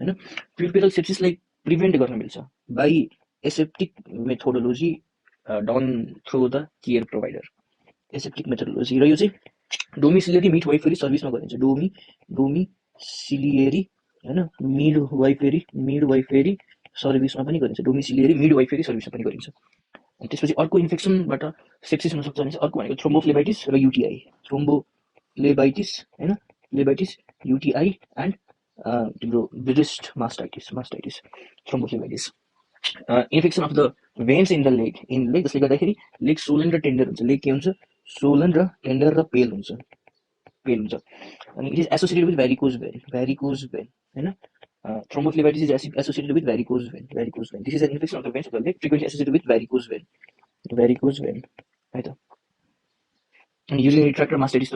होइन। प्युरपेरियल सेप्सिसलाई प्रिभेन्ट गर्न मिल्छ by aseptic methodology done through the care provider, aseptic methodology, र यो चाहिँ डोमिसिलियरी मिडवाइफरी सर्भिसमा गरिन्छ, डोमिसिलियरी होइन मिडवाइफेरी सर्भिसमा पनि गरिन्छ, डोमिसिलियरी मिडवाइफेरी सर्भिसमा पनि गरिन्छ। अनि त्यसपछि अर्को इन्फेक्सनबाट सेप्सिस हुनसक्छ भने चाहिँ अर्को भनेको थ्रोम्बोफ्लेबाइटिस र युटिआई, थ्रोम्बोफ्लेबाइटिस होइन, फ्लेबाइटिस, युटिआई एन्ड तिम्रो breast mastitis, thrombophlebitis. Infection of the veins in leg, जसले गर्दाखेरि लेग सोलन र टेन्डर हुन्छ, लेग के हुन्छ सोलन र टेन्डर र पेल हुन्छ। अनि it is associated with varicose vein होइन, thrombophlebitis is associated with varicose vein. This is an infection of the veins of the leg, frequently associated with varicose vein है त। अनि युरिनरी ट्र्याक्ट र मास्टाइटिस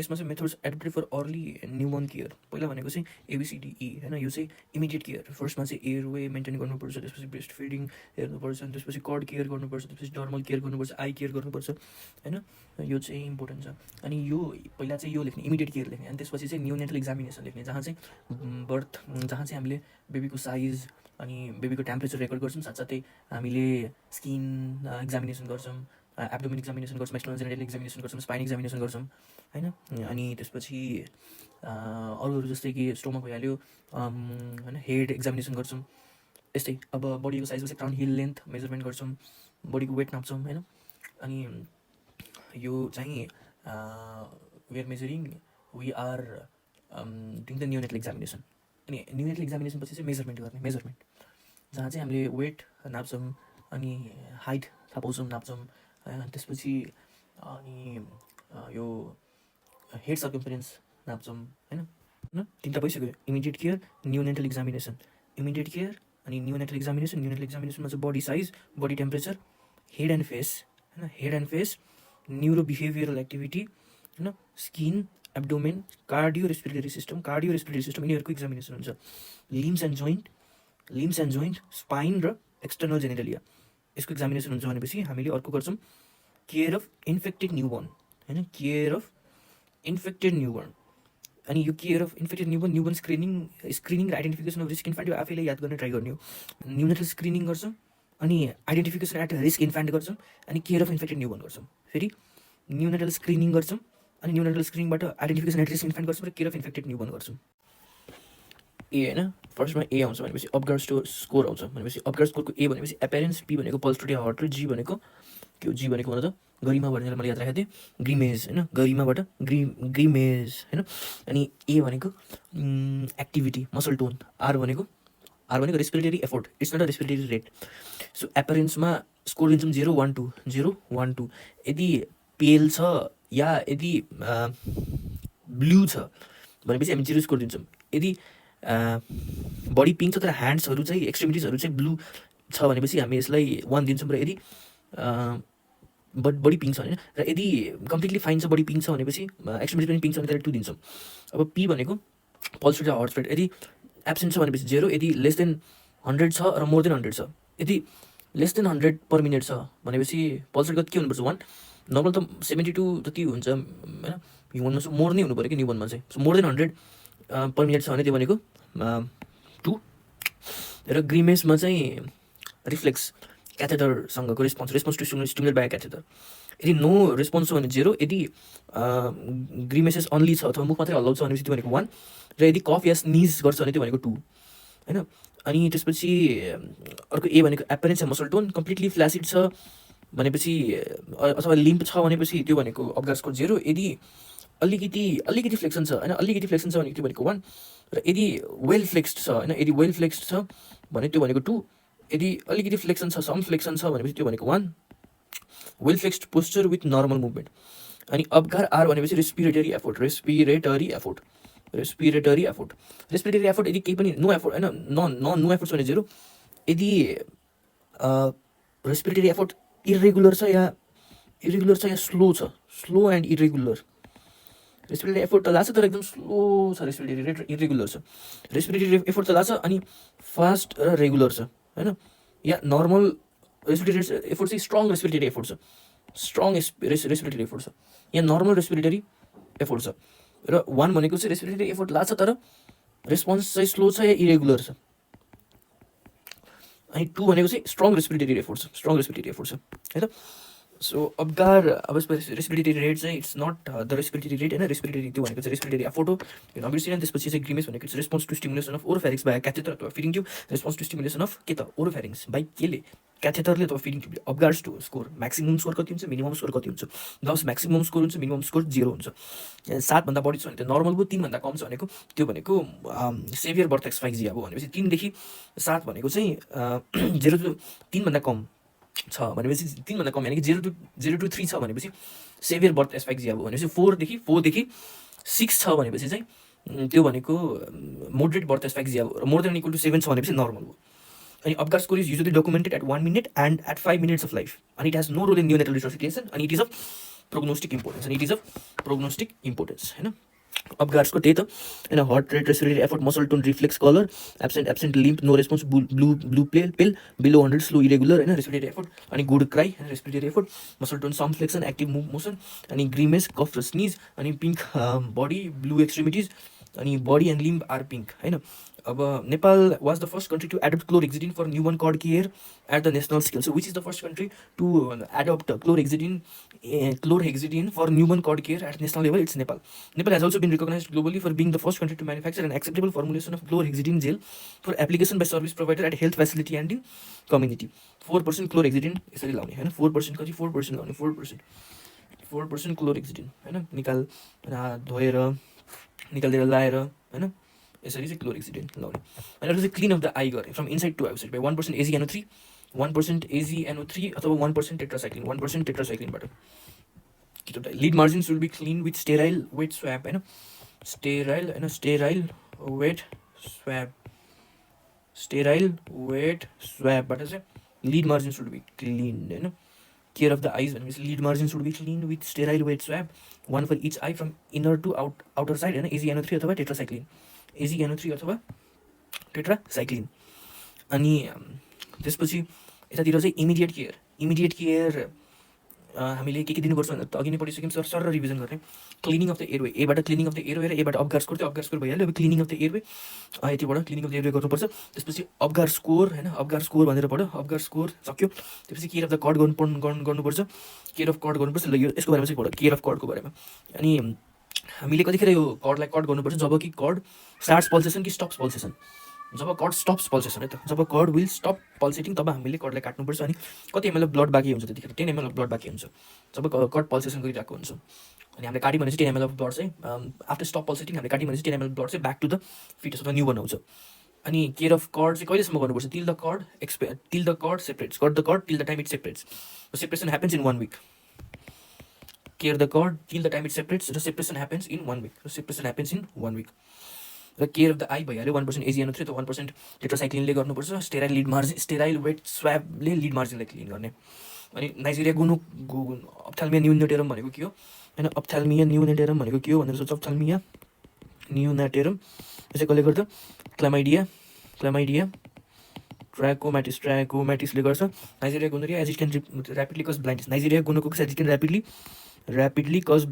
यसमा चाहिँ methods adapted for early newborn care. पहिला भनेको चाहिँ ABCDE होइन, यो चाहिँ इमिडिएट केयर। फर्स्टमा चाहिँ एयरवे मेन्टेन गर्नुपर्छ, त्यसपछि ब्रेस्ट फिडिङ हेर्नुपर्छ, अनि त्यसपछि कर्ड केयर गर्नुपर्छ, त्यसपछि नर्मल केयर गर्नुपर्छ, आई केयर गर्नुपर्छ होइन, यो चाहिँ इम्पोर्टेन्ट छ। अनि यो पहिला चाहिँ यो लेख्ने इमिडिएट केयर लेख्ने, अनि त्यसपछि चाहिँ न्युनेटल एक्जामिनेसन लेख्ने, जहाँ चाहिँ जहाँ चाहिँ हामीले बेबीको साइज अनि बेबीको टेम्परेचर रेकर्ड गर्छौँ, साथसाथै हामीले स्किन एक्जामिनेसन गर्छौँ, एब्डोमेन एक्जामिनेसन गर्छौँ, एक्सटर्नल जेनिटल एक्जामिनेसन गर्छौँ, स्पाइन एक्जामिनेसन गर्छौँ होइन। अनि त्यसपछि अरूहरू जस्तै कि स्टोमक भइहाल्यो होइन, हेड एक्जामिनेसन गर्छौँ। यस्तै अब बडीको साइजको चाहिँ क्राउन हिल लेन्थ मेजरमेन्ट गर्छौँ, बडीको वेट नाप्छौँ होइन। अनि यो चाहिँ we are measuring, we are doing the neonatal examination. अनि न्युनेटल एक्जामिनेसन पछि चाहिँ मेजरमेन्ट गर्ने, मेजरमेन्ट जहाँ चाहिँ हामीले वेट नाप्छौँ, अनि हाइट थाहा पाउँछौँ, नाप्छौँ। त्यसपछि अनि यो हेड सर्कम्फरेन्स नाप्छौँ होइन। तिनवटा भइसक्यो, immediate care, neonatal examination, immediate care अनि न्युनेटल एक्जामिनेसन। न्युनेटल एक्जामिनेसनमा चाहिँ body size, body temperature, head and face होइन, head and face, neuro behavioural activity होइन, skin, abdomen, cardio respiratory system यिनीहरूको एक्जामिनेसन हुन्छ। लिम्स एन्ड जोइन्ट, स्पाइन र external genitalia, यसको examination हुन्छ। भनेपछि हामीले अर्को गर्छौँ केयर अफ इन्फेक्टेड न्युबर्न होइन, केयर अफ इन्फेक्टेड न्युबर्न। अनि यो केयर अफ इन्फेक्टेड न्युबर्न स्क्रिनिङ र आइडेन्टिफिकेसन अफ रिस्क इन्फान्ट, यो आफैले याद गर्ने ट्राई गर्ने हो। न्युनेटल स्क्रिनिङ गर्छौँ, अनि आइडेन्टिफिकेसन एट रिस्क इन्फान्ट गर्छौँ, अनि केयर अफ इन्फेक्टेड न्युबर्न गर्छौँ। फेरि न्युनेटल स्क्रिनिङ गर्छौँ, अनि न्युनेटल स्क्रिनिङबाट आइडेन्टिफिकेसन एट रिस्क इन्फान्ट गर्छौँ र केयर अफ इन्फेक्टेड न्युबर्न गर्छौँ। ए होइन, फर्स्टमा ए आउँछ भनेपछि अपगार्ड स्कोर आउँछ। भनेपछि अपगार्ड स्कोरको ए भनेपछि एपेरेन्स, पी भनेको पल्स टु हार्ट रेट, जी भनेको के हो, जी भनेको मतलब गरिमा भनेर मैले याद राखेको थिएँ, ग्रिमेज होइन, गरिमाबाट ग्रिमेज होइन। अनि ए भनेको एक्टिभिटी, मसल टोन, आर भनेको respiratory effort, it's not a respiratory rate. So एपेरेन्समा स्कोर दिन्छौँ 0, 1, 2, 0, 1, 2। यदि पेल छ या यदि ब्लू छ भनेपछि हामी 0 स्कोर दिन्छौँ। यदि बडी पिङ्क छ तर ह्यान्ड्सहरू चाहिँ एक्सट्रिमिटिजहरू चाहिँ ब्लू छ भनेपछि हामी यसलाई 1 दिन्छौँ। र यदि बडी पिङ्क छ होइन, र यदि कम्प्लिटली फाइन छ, बडी पिङ्क छ भनेपछि एक्सट्रिमिटिज पनि पिङ्क छ भने त्यसलाई 2 दिन्छौँ। अब पी भनेको पल्स टु हार्ट रेट, यदि एब्सेन्ट छ भनेपछि 0, यदि लेस देन 100 छ र मोर देन 100 छ, यदि लेस देन 100 पर मिनट छ भनेपछि पल्स रेट कति के हुनुपर्छ, 1। नर्मल त 72 जति हुन्छ होइन, ह्युमनमा चाहिँ मोर नै हुनु पऱ्यो कि न्युबर्नमा चाहिँ। So more than 100 per minute छ भने त्यो भनेको 2। र ग्रिमेसमा चाहिँ रिफ्लेक्स क्याथेटरसँगको response to stimulate by catheter. यदि नो रेस्पोन्स छ भने 0, यदि ग्रिमेसेस अन्ली छ अथवा मुख मात्रै हल्लाउँछ भनेपछि त्यो भनेको 1, र यदि कफ या स्निज गर्छ भने त्यो भनेको 2 होइन। अनि त्यसपछि अर्को ए भनेको एपेरेन्स मसल टोन, कम्प्लिटली फ्ल्यासिड छ भनेपछि अथवा लिम्प छ भनेपछि त्यो भनेको अपगार्ड स्कोर 0। यदि अलिकति फ्लेक्सन छ होइन, अलिकति फ्लेक्सन छ भने त्यो भनेको 1, र यदि वेल फ्लेक्स्ड छ होइन, यदि वेल फ्लेक्स्ड छ भने त्यो भनेको 2। यदि अलिकति फ्लेक्सन छ, सम फ्लेक्सन छ भनेपछि त्यो भनेको 1। Well flexed posture with normal movement. अनि अपगार आर भनेपछि रेस्पिरेटरी एफोर्ट यदि केही पनि नो एफोर्ट होइन, नो एफोर्ट छ भने 0। यदि रेस्पिरेटरी एफोर्ट इरेगुलर छ या slow and irregular, respiratory effort त लाग्छ तर एकदम स्लो छ, रेस्पिरेटरी रेट इरेगुलर छ, रेस्पिरेटरी एफोर्ट त लाग्छ अनि फास्ट र रेगुलर छ होइन, या नर्मल रेस्पिरेटरी एफोर्ट चाहिँ स्ट्रङ रेस्पिरेटरी एफोर्ट छ, या नर्मल रेस्पिरेटरी एफोर्ट छ। र 1 भनेको चाहिँ रेस्पिरेटरी एफोर्ट लाग्छ तर रेस्पोन्स चाहिँ स्लो छ या इरेगुलर छ। अनि 2 भनेको चाहिँ स्ट्रङ रेस्पिरेटरी एफोर्ट छ है त। सो अपगार अब रेस्पिरेटरी रेट चाहिँ it's not the respiratory rate होइन, रेस्पिरेटरी त्यो भनेको चाहिँ रेस्पिरेटरी एफोर्ट हो, यो नबिर्सिनु। त्यसपछि चाहिँ ग्रिमेस भनेको चाहिँ response to stimulation of oropharynx by catheter अथवा feeding tube, response to stimulation of के त ओरोफेरिङ्स बाई केले, क्याथेटरले अथवा फिडिङ ट्युबले। अपगार्ड स्कोर म्याक्सिमम स्कोर कति हुन्छ, मिनिमम स्कोर कति हुन्छ। 10 म्याक्सिमम स्कोर हुन्छ, मिनिमम स्कोर 0 हुन्छ। 7 भन्दा बढी छ भने त्यो नर्मल भयो, 3 भन्दा कम छ भनेको त्यो भनेको सेभियर बर्थ एक्सफाइजिया भयो। भनेपछि 3 देखि 7 भनेको चाहिँ 0 to 3 भन्दा कम छ भनेपछि 3 भन्दा कम यानि कि 0 to 3 छ भनेपछि सेभियर बर्थ एस्फाइक्सिया भयो। भनेपछि 4 देखि 6 छ भनेपछि चाहिँ त्यो भनेको मोडरेट बर्थ एस्फाइक्सिया भयो, र मोर देन इक्वल टु 7 छ भनेपछि नर्मल भयो। अनि Apgar score is usually documented at 1 minute and at 5 minutes of life, and it has no role in neonatal resuscitation, and it is of prognostic importance, अनि it is of prognostic importance होइन। अपगार्ड्सको त्यही त होइन, heart rate, respiratory effort, muscle tone, reflex, colour, absent limp, no response, blue pale, below 100, slow irregular होइन, respiratory effort, अनि good cry होइन, respiratory effort, muscle tone, some flexion, active motion, अनि grimace, cough र sneeze, अनि pink body, blue extremities, अनि body and limb are pink होइन। अब Nepal was the first country to adapt chlorhexidine for newborn cord care at the national scale. So which is the first country to adapt chlorhexidine for newborn cord care at national level? It's Nepal. Nepal has also been recognized globally for being the first country to manufacture an acceptable formulation of chlorhexidine gel for application by service provider at health facility and in community. 4% chlorhexidine यसरी लाउने होइन, 4% कति 4% लाउने, 4% chlorhexidine होइन, धोएर निकालेर लाएर होइन, यसरी चाहिँ क्लोरहेक्सिडिन लाउने। अनि चाहिँ क्लिन अफ द आई गर्ने from inside to outside by 1% AgNO3, 1% AgNO3 अथवा 1% टेट्रासाइक्लिन, 1% टेट्रासाइक्लिनबाट। Lid margin should be clean with sterile wet swab होइन, स्टेराइल वेट स्वाबबाट चाहिँ lid margin should be clean होइन। केयर अफ द आइज भनेपछि lid margin should be clean with sterile wet swab, 1 for each eye from inner to outer side होइन, AgNO3 अथवा tetracycline, AgNO3 अथवा tetracycline. अनि त्यसपछि यतातिर चाहिँ इमिडिएट केयर हामीले के दिनुपर्छ भनेर त अघि नै पढिसक्यौँ सर रिभिजन गर्ने। क्लिनिङ अफ द एयरवे, एबाट क्लिनिङ अफ द एयरवे र एबाट अपगार स्कोर भइहाल्यो। अब क्लिनिङ अफ द एयरवे यतिबाट क्लिनिङ अफ द एयरवे गर्नुपर्छ। त्यसपछि अपगार स्कोर होइन, अपगार स्कोर भनेर पढ्यो, अपगार स्कोर सक्यो। त्यसपछि केयर अफ द कर्ड गर्नुपर्छ, केयर अफ कर्ड गर्नुपर्छ। ल यो यसको बारेमा चाहिँ पढ्यो, केयर अफ कर्डको बारेमा। अनि हामीले कतिखेर यो कर्डलाई कट गर्नुपर्छ जब कि कर्ड स्टार्ट्स पल्सेसन कि स्टप्स पल्सेसन। जब कर्ड स्टप्स पल्सेसन है त, जब कर्ड विल स्टप पल्सेटिङ तब हामीले कर्डलाई काट्नुपर्छ। अनि कति एमएल ब्लड बाँकी हुन्छ त्यतिखेर, 10 ml ब्लड बाँकी हुन्छ जब कर्ड पल्सेसन गरिरहेको हुन्छ। अनि हामीले काट्यौँ भने चाहिँ 10 ml अफ ब्लड चाहिँ आफ्टर स्टप पल्सेटिङ हामीले काट्यौँ भने चाहिँ 10 ml ब्लड चाहिँ ब्याक टु द फिटस अथवा न्यू बर्न आउँछ। अनि केयर अफ कर्ड चाहिँ कहिलेसम्म गर्नुपर्छ? Till the cord separates, cut the cord till the time it separates. Separation happens in 1 week। Care the cord till the time it separates र separation happens in 1 week। र care of the eye भइहाल्यो, 1% AgNO3 त 1% टेट्रासाइक्लिनले गर्नुपर्छ। Sterile weight स्वाबले lead मार्जिनलाई clean गर्ने। अनि Nigeria अप्थाल्मिया न्युनेटेरम भनेको के हो होइन, अप्थाल्मिया न्युनेटेरम भनेको के हो भनेर सोच। अप्थाल्मिया न्युनेटेरम यसै कसले गर्छ? क्लामाइडिया ट्राकोम्याटिसले गर्छ। Neisseria gonorrhoea as it can rapidly cause blindness, Neisseria gonococcus as it can rapidly cause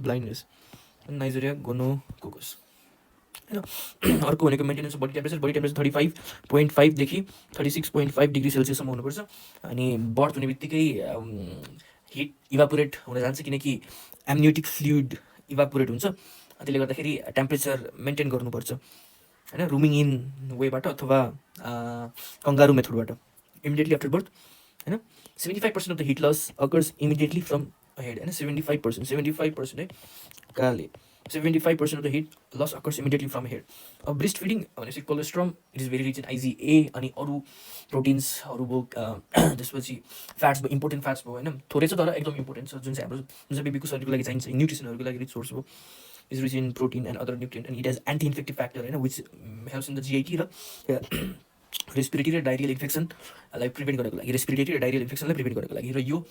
blindness, Neisseria gonococcus होइन। अर्को भनेको मेन्टेनेन्स अफ बडी टेम्परेचर 35.5 देखि 36.5 डिग्री सेल्सियससम्म हुनुपर्छ। अनि बर्थ हुने बित्तिकै हिट इभापोरेट हुन जान्छ किनकि एम्नियोटिक फ्लुइड इभापोरेट हुन्छ। त्यसले गर्दाखेरि टेम्परेचर मेन्टेन गर्नुपर्छ होइन, रुमिङ इन वेबाट अथवा कङ्गारू मेथडबाट। इमिडिएटली आफ्टर बर्थ होइन। 75% of the heat loss occurs immediately from head होइन, 75% है काले 75% of the heat loss occurs immediately from head. अब ब्रेस्ट फिडिङ भनेपछि colostrum it is very rich in IgA अनि अरू प्रोटिन्सहरू भयो। त्यसपछि फ्याट्स भयो, इम्पोर्टेन्ट फ्याट्स भयो होइन, थोरै छ तर एकदम इम्पोर्टेन्ट छ, जुन चाहिँ बेबीको शरीरको लागि चाहिन्छ, न्युट्रिसनहरूको लागि रिच सोर्स हो। Is rich in protein and other nutrient and it has anti infective factor होइन, which helps in the GIT र रेस्पिरेटरी र डायरियल इन्फेक्सनलाई प्रिभेन्ट गर्नको लागि, रेस्पिरेटरी र डायरियल इन्फेक्सनलाई प्रिभेन्ट गर्नको लागि। र यो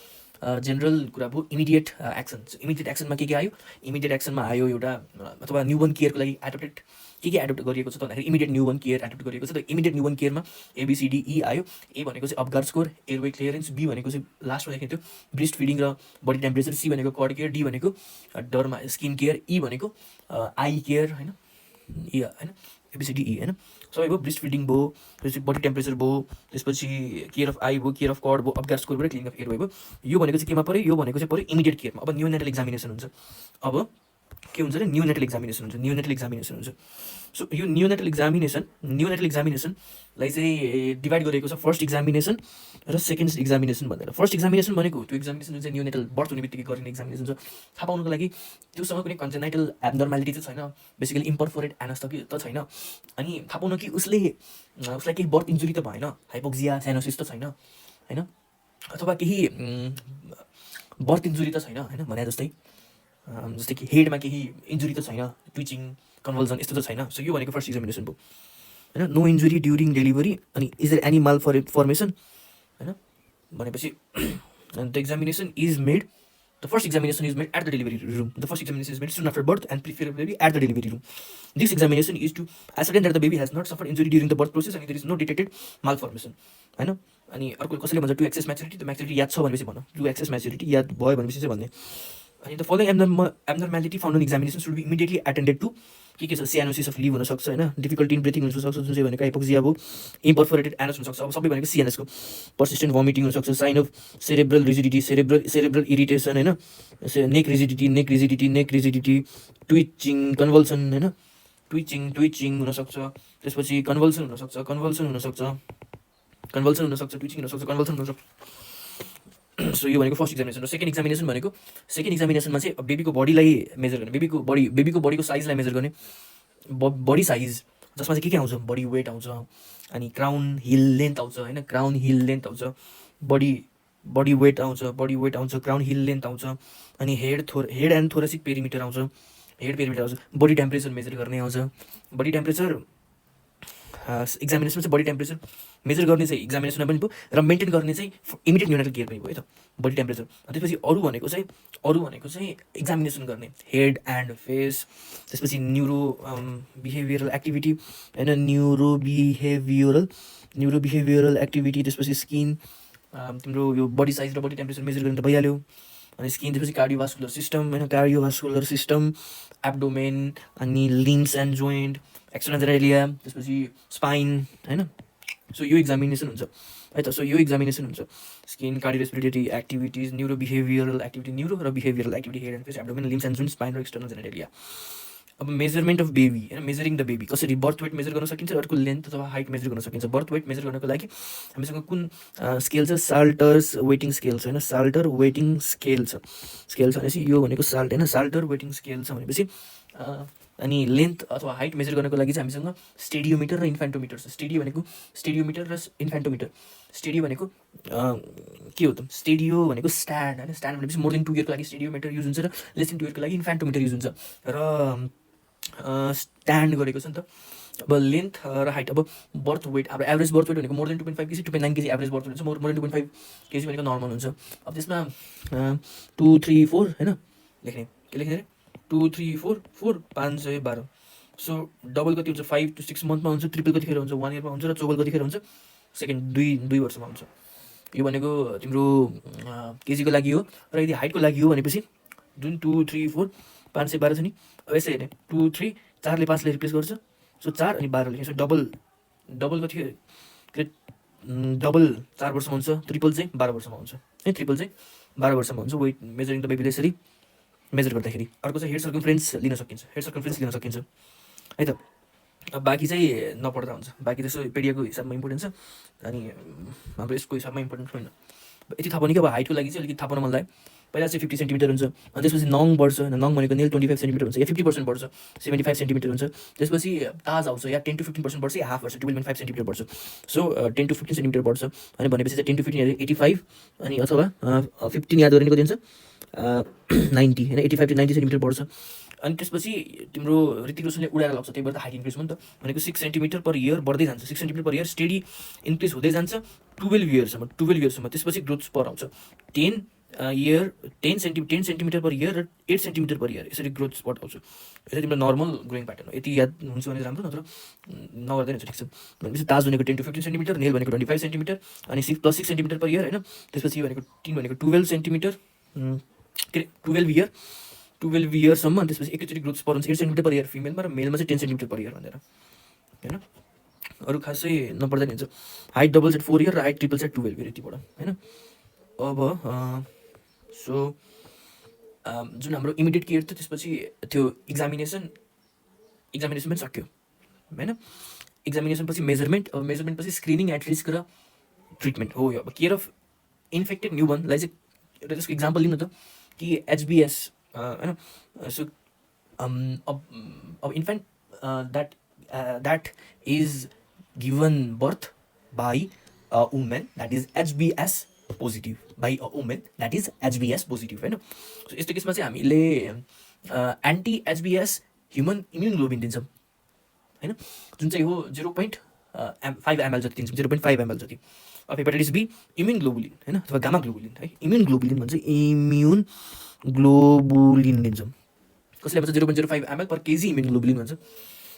जेनरल कुरा भयो। इमिडिएट एक्सनमा के आयो? इमिडिएट एक्सनमा आयो एउटा अथवा न्युबर्न केयरको लागि एडप्ट गरिएको छ त भन्दाखेरि इमिडिएट न्युबर्न केयर एडप्ट गरिएको छ। त इमिडिएट न्युबर्न केयरमा ABCDE आयो। ए भनेको चाहिँ Apgar score, airway clearance, B भनेको चाहिँ लास्टमा लेखेको थियो ब्रेस्ट फिडिङ र बडी टेम्परेचर, सी भनेको कर्ड केयर, डी भनेको डर्मा स्किन केयर, ई भनेको आई केयर होइन, होइन ABCDE होइन। सबै भयो, ब्रेस्ट फिडिङ भयो, त्यसपछि बडी टेम्परेचर भयो, त्यसपछि केयर अफ आई भयो, केयर अफ कर्ड भयो, अपगार स्कोरबाट क्लिनिङ अफ एयरवे भयो। यो भनेको चाहिँ केमा पऱ्यो? यो भनेको चाहिँ पऱ्यो इमिडिएट केयरमा। अब न्युनेटल एक्जामिनेसन हुन्छ। अब के हुन्छ अरे? न्युनेटल एक्जामिनेसन हुन्छ। सो यो न्युनेटल एक्जामिनेसनलाई चाहिँ डिभाइड गरिएको छ फर्स्ट एक्जामिनेसन र सेकेन्ड एक्जामिनेसन भनेर। फर्स्ट एक्जामिनेसन भनेको त्यो एक्जामिनेसन जुन चाहिँ न्युनेटल बर्थ हुने बित्तिकै गरिने एक्जामिनेसन छ। थाहा पाउनुको लागि त्योसँग कुनै कन्जेनाइटल एब्नर्मालिटी चाहिँ छैन, बेसिकली इम्परफोरेट एनस त छैन। अनि थाहा पाउनु कि उसलाई केही बर्थ इन्जुरी त भएन, हाइपोक्सिया साइनोसिस त छैन होइन, अथवा केही बर्थ इन्जुरी त छैन होइन भने जस्तै कि हेडमा केही इन्जुरी त छैन, ट्विचिङ कन्भल्जन यस्तो त छैन। सो यो भनेको फर्स्ट एक्जामिनेसन भयो होइन। नो इन्जुरी ड्युरिङ डेलिभरी अनि is there any malformation होइन भनेपछि the examination is made The first examination is made at the delivery room. The first examination is made soon after birth and preferably at the delivery room. This examination is to ascertain that the baby has not suffered injury during the birth process and there is no detected malformation. हैन अनि अर्को कसैले भन्छ to access maturity, त्यो maturity याद छ भनेपछि भन, टु एक्सेस म्याच्युरिटी याद भयो भनेपछि चाहिँ भन्ने. अनि the following abnormality found in examination should be immediately attended to. के छ, सिएनओसिस अफ लिभ हुनसक्छ होइन, डिफिकल्टी इन ब्रिथिङ हुनसक्छ, जुन चाहिँ भनेको हाइपोक्सिया भयो, इम्परफोरेटेड एनस हुनसक्छ, अब सबै भनेको सिएनएसको, पर्सिस्टेन्ट भमिटिङ हुनसक्छ, sign of cerebral rigidity, cerebral irritation होइन, नेक रिजिडिटी, ट्विचिङ, कन्भल्सन होइन, ट्विचिङ हुनसक्छ, त्यसपछि कन्भल्सन हुनसक्छ, ट्विचिङ हुनसक्छ, कन्भल्सन हुनसक्छ. सो यो भनेको फर्स्ट एक्जामिनेसन. र सेकेन्ड एक्जामिनेसनमा चाहिँ बेबीको बडीलाई मेजर गर्ने, बेबीको बडीको साइजलाई मेजर गर्ने, बडी साइज जसमा चाहिँ के आउँछ, बडी वेट आउँछ, अनि क्राउन हिल लेन्थ आउँछ होइन, क्राउन हिल लेन्थ आउँछ, बडी वेट आउँछ, क्राउन हिल लेन्थ आउँछ, अनि हेड एन्ड थोरेसिक पेरिमिटर आउँछ, बडी टेम्परेचर मेजर गर्ने आउँछ. बडी टेम्परेचर एक्जामिनेसनमा चाहिँ बडी टेम्परेचर मेजर गर्ने चाहिँ एक्जामिनेसनमा पनि भयो र मेन्टेन गर्ने चाहिँ इमिडिएट न्युनाटल केयर पनि भयो त, बडी टेम्परेचर. त्यसपछि अरू भनेको चाहिँ एक्जामिनेसन गर्ने हेड एन्ड फेस, त्यसपछि न्युरो बिहेभियरल एक्टिभिटी होइन, न्युरो बिहेभियरल एक्टिभिटी, त्यसपछि स्किन, तिम्रो यो बडी साइज र बडी टेम्परेचर मेजर गर्ने त भइहाल्यो. अनि स्किन, त्यसपछि कार्डियोभास्कुलर सिस्टम, एब्डोमेन, अनि limbs and joint, external Genelia, त्यसपछि स्पाइन होइन. सो यो एक्जामिनेसन हुन्छ है त. स्किन, कार्डियोरेस्पिरेटरी एक्टिभिटिज, न्युरो र behavioural activity, head and face, abdomen, limbs and joint, spine र एक्सटर्नल जेनेलिया. अब मेजरमेन्ट अफ बेबी होइन, मेजरिङ द बेबी कसरी, बर्थ वेट मेजर गर्न सकिन्छ, अर्को लेन्थ अथवा हाइट मेजर गर्न सकिन्छ. बर्थ वेट मेजर गर्नको लागि हामीसँग कुन स्केल छ, साल्टर वेटिङ स्केल छ भनेपछि यो भनेको साल्टर वेटिङ स्केल छ भनेपछि. अनि लेन्थ अथवा हाइट मेजर गर्नको लागि चाहिँ हामीसँग स्टेडियोमिटर र इन्फान्टोमिटर छ. स्टेडियोमिटर र इन्फान्टोमिटर. स्टेडियो भनेको के हो त, स्टेडियो भनेको स्ट्यान्ड होइन, स्ट्यान्ड भनेपछि मोर देन 2 इयरको लागि स्टेडियोमिटर युज हुन्छ र लेस देन 2 इयरको लागि इन्फान्टोमिटर युज हुन्छ. र स्ट्यान्ड गरेको छ नि त. अब लेन्थ र हाइट, अब बर्थ वेट, अब एभरेज बर्थ वेट भनेको more than 2.5 KG, 2.9 KG average birth weight हुन्छ, मोर देन 2.5 केजी भनेको नर्मल हुन्छ. अब त्यसमा 2, 3, 4 होइन लेख्ने, के लेख्ने अरे 2, 3, 4, 4, 5, 6, 12. सो डबल कति हुन्छ, 5 to 6 मन्थमा हुन्छ, ट्रिपल कतिखेर हुन्छ, 1 इयरमा हुन्छ, र चौबल कतिखेर हुन्छ, सेकेन्ड 2 वर्षमा हुन्छ. यो भनेको तिम्रो केजीको लागि हो. र यदि हाइटको लागि हो भनेपछि जुन 2, 3, 4, 5 से 12 छ नि, अब यसै हेर्ने 2, 3, 4 ले 5 ले रिप्लेस गर्छ, सो 4 अनि 12 लेख्ने. सो डबल कतिखेर, डबल 4 वर्षमा हुन्छ, ट्रिपल चाहिँ 12 वर्षमा हुन्छ है, वेट मेजरिङ द बेबीले यसरी मेजर गर्दाखेरि. अर्को चाहिँ हेड सर्कमफ्रेन्स लिन सकिन्छ है त. अब बाँकी चाहिँ नपढ्दा हुन्छ, बाँकी त्यसो पेडियाको हिसाबमा इम्पोर्टेन्ट छ, अनि हाम्रो यसको हिसाबमा इम्पोर्टेन्ट छैन. यति थाहा पनि कि अब हाइटको लागि चाहिँ अलिकति थाहा पाउन मन लाग्यो. पहिला चाहिँ 50 सेन्टिमिटर हुन्छ, अनि त्यसपछि नङ बढ्छ, नङ भनेको नेल 25 सेन्टिमिटर हुन्छ, या 50% बढ्छ, 75 सेन्टिमिटर हुन्छ. त्यसपछि ताज आउँछ, या 10 to 15% बढ्छ, या हाफ बढ्छ, 12.5 सेन्टिमिटर बढ्छ. सो 10 to 15 सेन्टिमिटर बढ्छ, अनि भनेपछि चाहिँ 10 to 15 85, अनि अथवा 15 याद गर्ने कति हुन्छ 90 होइन, 85 to 90 सेन्टिमिटर बढ्छ. अनि त्यसपछि तिम्रो ऋतिक रोशनले उडाएर लाग्छ, त्यही भएर त हाइट इन्क्रिज भयो नि त. भनेको 6 सेन्टिमिटर पर इयर बढ्दै जान्छ, 6 centimetre per year steady increase हुँदै जान्छ 12 इयर्ससम्म. त्यसपछि ग्रोथ स्पर आउँछ 10 सेन्टिमिटर पर इयर र 8 सेन्टिमिटर पर इयर, यसरी ग्रोथ स्पट आउँछ. यसरी तिम्रो नर्मल ग्रोइङ प्याटर्न हो. यति याद हुन्छ भने राम्रो, नत्र नगर्दैन हुन्छ, ठिक छ. भनेपछि ताज भनेको 10 to 15 सेन्टिमिटर, नेल भनेको 25 सेन्टिमिटर, अनि प्लस 6 सेन्टिमिटर पर इयर होइन. त्यसपछि भनेको टिन भनेको 12 सेन्टिमिटर, 12 इयरसम्म. अनि त्यसपछि एकैचोटि ग्रोथ स्पर हुन्छ 8 सेन्टिमिटर पर इयर फिमेलमा, र मेलमा चाहिँ 10 सेन्टिमिटर पर इयर भनेर होइन. अरू खासै नपर्दैन हुन्छ. हाइट डबल सेट 4 इयर र हाइट ट्रिपल सेट 12 इयर यतिबाट होइन. अब सो जुन हाम्रो इमिडिएट केयर थियो, त्यसपछि त्यो एक्जामिनेसन पनि सक्यो होइन. एक्जामिनेसन पछि मेजरमेन्ट, अब मेजरमेन्ट पछि स्क्रिनिङ, एट रिस्क र ट्रिटमेन्ट हो. यो अब केयर अफ इन्फेक्टेड न्युबर्नलाई चाहिँ एउटा त्यसको इक्जाम्पल लिनु त, कि एचबिएस होइन. सो अब infant that is given birth by a women that is HBS positive, by a women that is HBS positive होइन. सो यस्तो केसमा चाहिँ हामीले एन्टी एचबिएस ह्युमन इम्युनोग्लोबिन दिन्छौँ होइन, जुन चाहिँ हो 0.5 ml जति दिन्छौँ, 0.5 ml जति. अब हेपाटाइटिस बी इम्युन ग्लोबुलिन होइन, अथवा गामा ग्लोबुलिन है. इम्युन ग्लोबुलिन भन्छ, इम्युन ग्लोबुलिन दिन्छौँ। कसैले भन्छ 0.05 ml per kg immune globulin भन्छ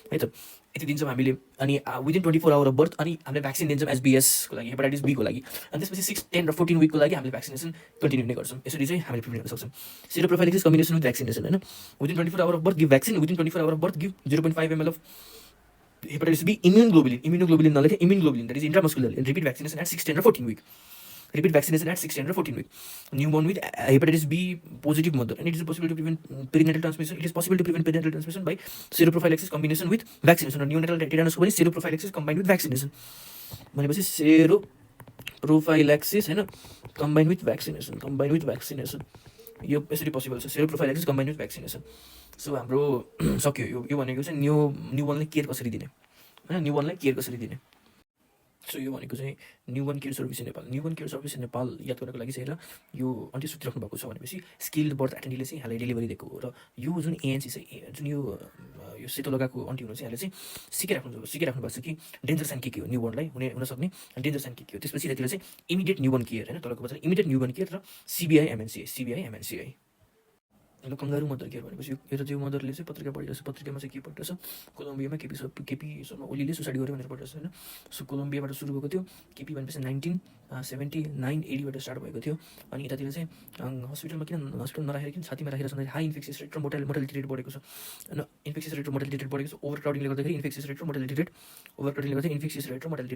है त, यति दिन्छौँ हामीले। अनि विदिन 24 आवर अफ बर्थ अनि हामीले भ्याक्सिन दिन्छौँ एसबिएसको लागि, हेपाटाइटिस बीको लागि। अनि त्यसपछि 6, 10 र 14 विकको लागि हामीले भ्याक्सिनेसन कन्टिन्यू नै गर्छौँ। यसरी चाहिँ हामीले प्रिभेन्ट गर्न सक्छौँ। सेरोप्रोफाइलेक्सिस कम्बिनेसन विथ भ्याक्सिनेसन होइन, within 24 hour of birth give vaccine, within 24 hour of birth give 0.5 ml of hepatitis B immunoglobulin नलेखे immunoglobulin, that is intramuscular, and repeat vaccination at 6, 10 र 14 week. Repeat vaccination at 6, 10 or 14 week. Newborn with hepatitis B positive mother, and it is possible to prevent perinatal transmission. It is possible to prevent perinatal transmission by seroprophylaxis combination with vaccination. Or neonatal tetanus को पनि seroprophylaxis combined with vaccination. भनेपछि seroprophylaxis हैन combined with vaccination, यो यसरी possible छ, seroprophylaxis combined with vaccination. So हाम्रो सक्यो यो भनेको चाहिँ न्यूबर्नलाई केयर कसरी दिने हैन, न्यूबर्नलाई केयर कसरी दिने। सो यो भनेको चाहिँ newborn care service in Nepal. Newborn care service in Nepal याद गर्नको लागि चाहिँ हेर, यो अन्त्य सुतिराख्नु भएको छ भनेपछि स्किल्ड बर्थ एटेन्डेन्टले चाहिँ यहाँलाई डेलिभरी दिएको हो। र यो जुन एएनसी चाहिँ जुन यो सेतो लगाएको अन्टी हुनुहुन्छ यहाँले चाहिँ सिकिराख्नु भएको छ कि डेन्जर साइन के हो न्यूबर्नलाई हुनसक्ने डेन्जर साइन के हो। त्यसपछि यतातिर चाहिँ इमिडिएट न्यूबर्न केयर होइन, तपाईँको बच्चा इमिडिएट न्यूबर्न केयर र CBIMNCI। ल कङ्गारू मदर केयर भनेपछि यो चाहिँ मदरले चाहिँ पत्रिका पढिरहेछ, पत्रिकामा चाहिँ के पढिरहेछ, कोलम्बियामा केपी शर्मा ओलीले सुसाइड गर्यो भनेर पढिरहेछ होइन। सो कोलम्बियाबाट सुरु भएको थियो, केपी भनेपछि 1979, 80बाट स्टार्ट भएको थियो। अनि यतातिर चाहिँ हस्पिटल नराखेर किन छातीमा राखेर छँदाखेरि हाई इन्फेक्सियस रेट र मोर्टालिटी रेट बढेको छ होइन। इन्फेक्सियस रेट र मोर्टालिटी रेट बढेको छ, ओभरक्राउडिङले गर्दाखेरि इन्फेक्सियस रेट र मोर्टालिटी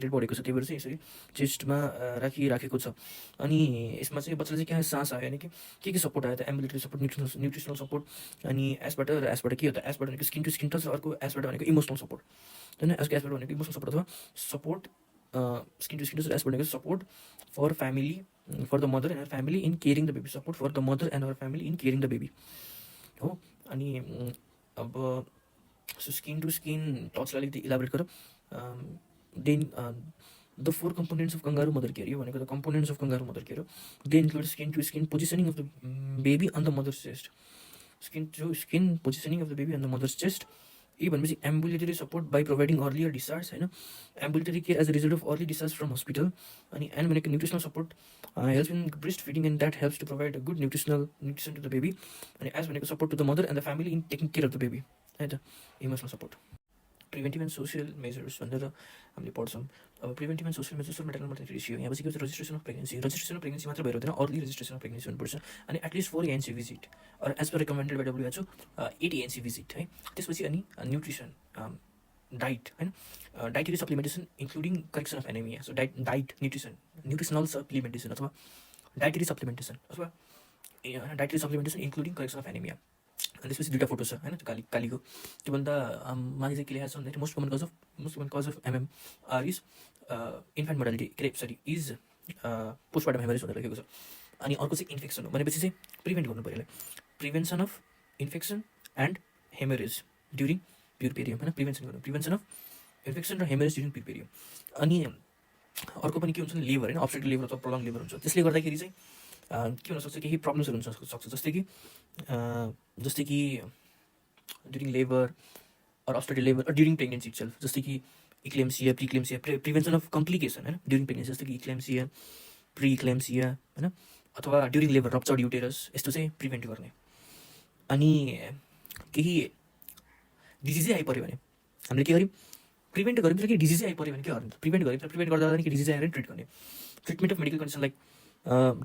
रेट बढेको छ। त्यही भएर चाहिँ यसरी चेस्टमा राखिराखेको छ। अनि यसमा चाहिँ बच्चाले चाहिँ कहाँ सास आयो भने के सपोर्ट आयो त, एम्बुलेटरी सपोर्ट, न्युट्रिसनल सपोर्ट, अनि एसबाट के हो त, एसबाट भनेको स्किन टु स्किन टच, अर्को एसबाट भनेको इमोसनल सपोर्ट होइन। एसबाट भनेको इमोसनल सपोर्ट अथवा support skin to skin touch, S भनेको support for family, for the mother and family in caring the baby, support for the mother and our family in caring the baby हो। अनि अब skin to skin टचलाई अलिकति elaborate गर। Then the 4 components of kangaroo mother care, यो भनेको the components of kangaroo mother care हो। They include skin to skin positioning of the baby on the mother's chest, skin to skin positioning of the baby on the mother's chest. ये भनेपछि ambulatory support by providing earlier discharge होइन, ambulatory care as a result of early discharge from hospital. अनि and भनेको nutritional support helps in breast feeding and that helps to provide a good nutrition to the baby. अनि as भनेको support to the mother and the family in taking care of the baby है त, emotional support. Preventive and social measures भनेर हामीले पढ्छौँ। अब preventive and social measures maternal mortality ratio, यहाँ पछि के हुन्छ रजिस्ट्रेसन अफ प्रेग्नेन्सी मात्र भएर हुँदैन, अर्ली रजिस्ट्रेसन अफ प्रेग्नेन्सी हुनुपर्छ। अनि at least 4 ANC visit or as per recommended by WHO 8 ANC visit है। त्यसपछि अनि न्युट्रिसन, डाइट होइन, dietary supplementation including correction of anaemia. So diet nutritional supplementation अथवा dietary supplementation including correction of anaemia. अनि त्यसपछि 2टा photo छ होइन, त्यो कालीको त्योभन्दा माथि चाहिँ के लेखेको छ भन्दाखेरि most common cause of MMR is infant mortality, is postmortem haemorrhage भनेर लेखेको छ। अनि अर्को चाहिँ इन्फेक्सन हो भनेपछि चाहिँ प्रिभेन्ट गर्नु पऱ्यो, prevention of infection and haemorrhage during puerperium होइन, प्रिभेन्सन अफ इन्फेक्सन र हेमरेज ड्युरिङ प्युरपेरियम। अनि अर्को पनि के हुन्छ भने लिभर होइन, अब्स्ट्रक्टिभ लिभर अथवा प्रोलङ लिभर हुन्छ। त्यसले गर्दाखेरि चाहिँ के हुनसक्छ, केही प्रब्लम्सहरू हुनसक्छ, जस्तै कि during labour or obstructive labour or during pregnancy itself, जस्तै कि eclampsia, preeclampsia, prevention of complication होइन ड्युरिङ प्रेग्नेन्सी, जस्तै कि इक्लेम्सिया, प्रिक्लेम्सिया होइन, अथवा ड्युरिङ लेबर रप्चर्ड युटेरस, यस्तो चाहिँ प्रिभेन्ट गर्ने। अनि केही डिजिजै आइपऱ्यो भने हामीले के गर्यौँ, प्रिभेन्ट गऱ्यौँ तर केही डिजिजै आइपऱ्यो भने के गर्ने, प्रिभेन्ट गर्दा कि डिजिज आएर ट्रिट गर्ने। Treatment of medical condition like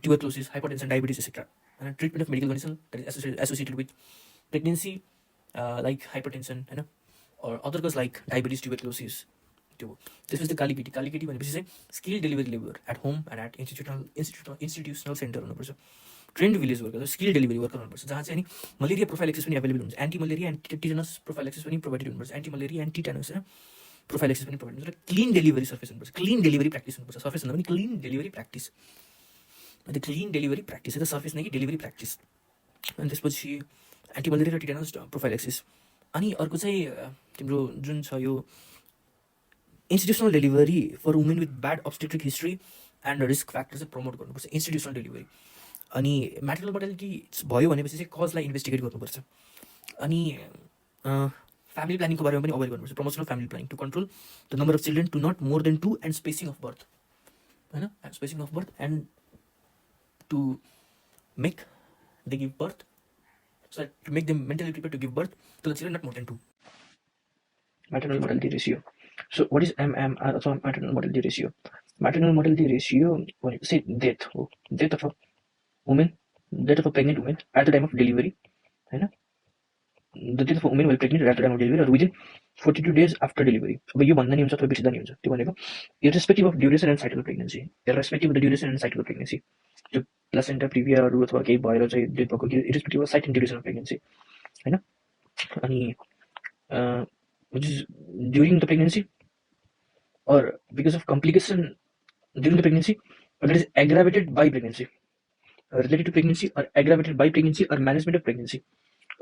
tuberculosis, hypertension, diabetes, etc. And treatment of medical condition that is associated with pregnancy, like hypertension, you know, or other cause like diabetes, tuberculosis. This is the कालीकेटी भनेपछि चाहिँ skill delivery labour at home and at institutional centre हुनुपर्छ, trained village worker, skill delivery worker हुनुपर्छ, जहाँ चाहिँ नि malaria prophylaxis पनि available हुन्छ, anti malaria and tetanus prophylaxis पनि प्रोभाइडेड हुनुपर्छ, एन्टी मलेरिया एन्ड टिटेनस होइन प्रोफाइलेक्सिस पनि प्रोभाइड हुन्छ, र क्लिन डेलिभरी सर्भिस हुनुपर्छ, क्लिन डेलिभरी प्र्याक्टिस हुनुपर्छ, सर्भिस भन्दा पनि क्लिन डेलिभरी प्र्याक्टिस, त्यो क्लिन डेलिभरी प्र्याक्टिस त सर्भिस नै कि डेलिभरी प्र्याक्टिस। अनि त्यसपछि एन्टी मलेरिया र टिटेनस प्रोफाइलेक्सिस। अनि अर्को चाहिँ तिम्रो जुन छ यो institutional delivery for women with bad obstetric history and risk factor चाहिँ प्रमोट गर्नुपर्छ, इन्स्टिट्युसनल डेलिभरी। अनि म्याटरनल मोर्टालिटी भयो भनेपछि चाहिँ कजलाई इन्भेस्टिगेट गर्नुपर्छ। अनि फ्यामिली प्लानिङको बारेमा पनि अवेर गर्नुपर्छ, promotion of family planning to control the number of children to not more than 2 and spacing of birth होइन, spacing of birth and to make they give birth so that to make them mentally prepared to give birth to the children, not more than 2. Maternal mortality ratio. So what is MMR अथवा maternal mortality ratio? Maternal mortality ratio भनेको चाहिँ death हो, death of a woman, death of a pregnant woman at the time of delivery, हैन? The death of a woman while pregnant at the time of delivery or within 42 days after delivery. अब यो भन्दा नि हुन्छ अथवा बेसी नि हुन्छ, त्यो भनेको irrespective of duration and cycle of pregnancy, irrespective of the duration and cycle of pregnancy. त्यो प्लासेन्टा प्रिभियाहरू अथवा केही भएर चाहिँ डेथ भएको irrespective of site and duration of pregnancy, हैन? अनि which is during the pregnancy or because of complication during the pregnancy, or that is aggravated by pregnancy, related to pregnancy or aggravated by pregnancy or management of pregnancy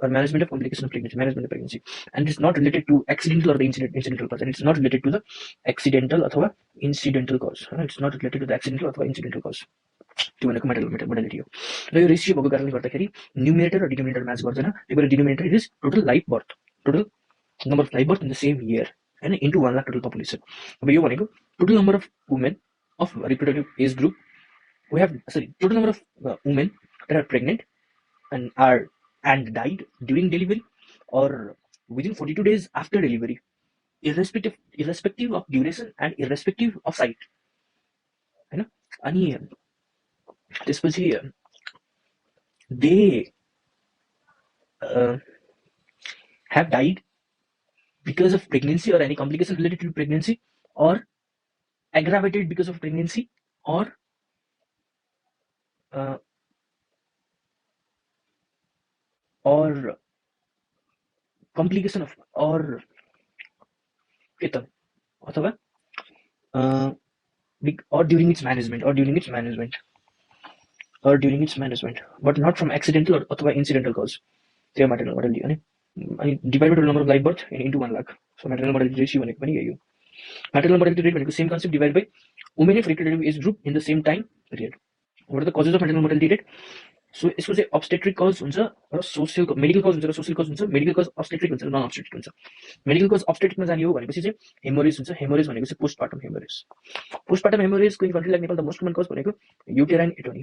or management of complication of pregnancy, management of pregnancy, and it's not related to accidental or the incidental cause, and it's not related to the accidental अथवा incidental cause, it's not related to the accidental अथवा incidental cause. त्यो भनेको maternal mortality हो। र यो ratio भएको कारणले गर्दाखेरि न्युमिनेटर र डिनोमिनेटर म्याच गर्दैन, त्यही भएर denominator is total life birth, total number of live birth in the same year and into 1 lakh total population. अब यो भनेको total number of women of reproductive age group who have total number of women that are pregnant and died during delivery or within 42 days after delivery, irrespective of duration and irrespective of site, हैन? अनि त्यसपछि they have died because of pregnancy or any complication related to pregnancy, or aggravated because of pregnancy, or complication of or during its management, but not from accidental or incidental cause. त्यो maternal mortality अनि divided by total number of live birth into 1 lakh. So maternal mortality ratio भनेको पनि यही हो। Maternal mortality rate भनेको same concept divided by women of reproductive age group in the same time period. What are the causes of maternal mortality rate? So यसको चाहिँ obstetric cause हुन्छ र social medical cause हुन्छ र social cause हुन्छ। medical cause obstetric हुन्छ र non obstetric हुन्छ। medical cause obstetric मा जाने हो भनेपछि चाहिँ hemorrhage हुन्छ। hemorrhage भनेको चाहिँ postpartum hemorrhage। postpartum hemorrhage को country like Nepal the most common cause भनेको uterine atony।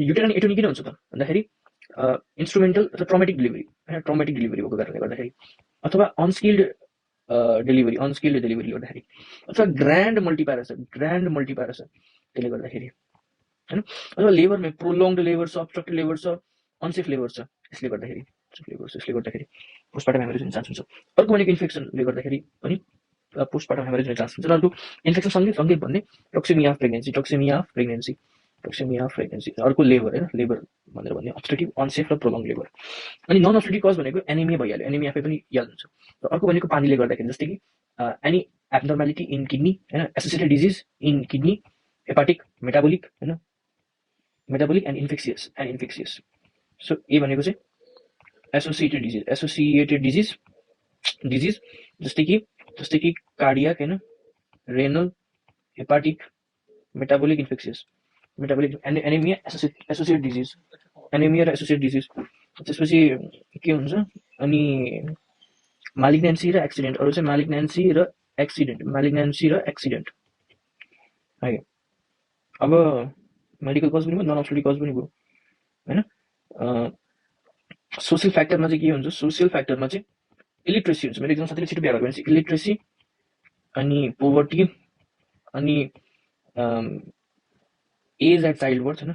uterine atony किन हुन्छ त भन्दाखेरि इन्स्ट्रुमेन्टल र ट्रमेटिक डिलिभरी भएको कारणले गर्दाखेरि, अथवा अनस्किल्ड डेलिभरी गर्दाखेरि, अथवा ग्रान्ड मल्टिप्यारा त्यसले गर्दाखेरि, हैन? अथवा लेबरमा प्रोलोङ्ड लेबर छ, अब्स्ट्रक्टेड लेबर छ, अनसेफ लेबर छ, यसले गर्दाखेरि पोस्टपार्टम हेमोरेज हुने चान्स हुन्छ। अर्को भनेको इन्फेक्सनले गर्दाखेरि पनि पोस्टपार्टम हेमोरेज हुने चान्स हुन्छ। र अर्को इन्फेक्सन सँगै भन्ने टक्सेमिया अफ प्रेग्नेन्सी, अर्को लेबर, हैन? लेबर भनेर भन्ने अब्स्ट्रक्टिभ, अनसेफ र प्रोलङ लेबर। अनि नन अब्स्ट्रक्टिभ कज भनेको एनिमिया भइहाल्यो, एनिमिया आफै पनि याद हुन्छ। र अर्को भनेको पानीले गर्दाखेरि, जस्तै कि एनी एब्नर्मालिटी इन किडनी, हैन? Associated disease in kidney, hepatic, metabolic, हैन? Metabolic and infectious. So A भनेको चाहिँ एसोसिएटेड डिजिज जस्तै कि कार्डियाक, हैन? Renal, hepatic, metabolic, infectious, anaemia associated disease, त्यसपछि के हुन्छ अनि मालिग्नेन्सी र एक्सिडेन्ट, अरु चाहिँ मालिग्नेन्सी र एक्सिडेन्ट है। अब मेडिकल कज पनि भयो, नन अब्स्ट्रक्टिभ कज पनि भयो, हैन? सोशल फ्याक्टरमा चाहिँ के हुन्छ? सोशल फ्याक्टरमा चाहिँ इलिट्रेसी हुन्छ। मेरो एकजना साथीले छिटो बिहा गरेको इलिट्रेसी, अनि पोभर्टी, अनि एज एट चाइल्ड बर्थ, हैन?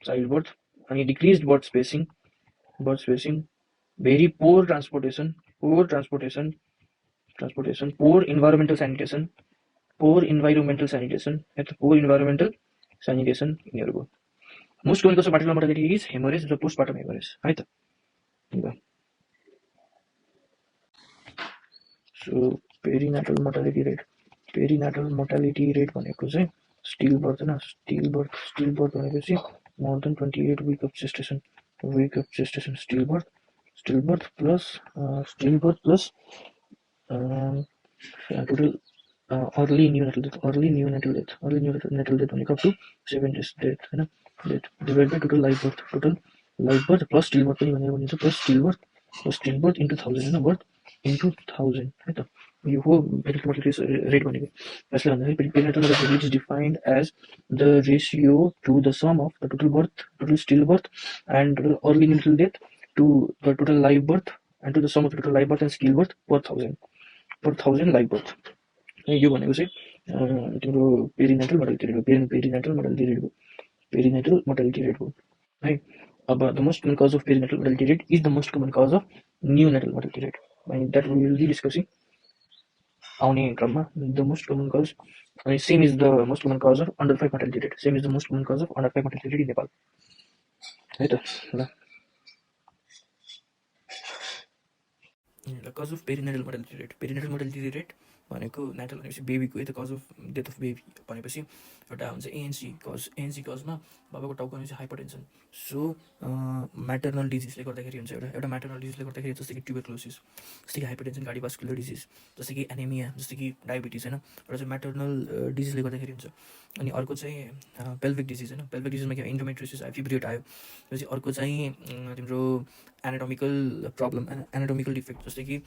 चाइल्ड बर्थ, अनि decreased birth spacing, very poor transportation, poor environmental sanitation, यिनीहरूको most common cause of maternal mortality is haemorrhage र पोस्टपार्टम हेमोरेज, है त। सो पेरिनाटल मोर्टालिटी रेट भनेको चाहिँ स्टिल बर्थ, हैन? Still birth भनेपछि more than 28 week of gestation, still birth plus total early neonatal death भनेको up to 7 days death, हैन? Death divide by total life birth plus still birth पनि भनेको भनिन्छ, plus still birth into 1000, हैन? Birth into 1000, है त। यो हो पेरिनेटल मोर्टालिटी रेट भनेको। यसले भन्दाखेरि perinatal mortality rate is defined as the ratio to the sum of the total still birth and total early neutral death to the total live birth and to the sum of total live birth and still birth per thousand live birth. यो भनेको चाहिँ तिम्रो perinatal mortality rate हो। Perinatal mortality rate हो है। अब the most common cause of perinatal mortality rate is the most common cause of neonatal mortality rate. That we will be discussing आउने क्रममा। द मोस्ट कमन कज अनि same is the most common cause of under 5 mortality rate. Same is the most common cause of under 5 mortality rate in Nepal है त। ल the cause of perinatal mortality rate भनेको natal भनेपछि बेबीको है त cause of death of baby भनेपछि एउटा हुन्छ एएनसी कजमा बाबाको टाउको भनेपछि हाइपरटेन्सन। सो म्याटर्नल डिजिजले गर्दाखेरि हुन्छ एउटा म्याटर्नल डिजिजले गर्दाखेरि जस्तै कि ट्युबरक्लोसिस, जस्तै कि हाइपरटेन्सन, कार्डियोभास्कुलर डिजिज, जस्तै कि एनेमिया, जस्तै कि डायबिटिज होइन। एउटा चाहिँ म्याटर्नल डिजिजले गर्दाखेरि हुन्छ। अनि अर्को चाहिँ पेल्भिक डिजिज होइन। पेल्भिक डिजिजमा के इन्डोमेट्रियोसिस आयो, फिब्रियोट आयो। त्यसपछि अर्को चाहिँ तिम्रो एनाटोमिकल प्रब्लम, एनाटोमिकल डिफेक्ट जस्तै कि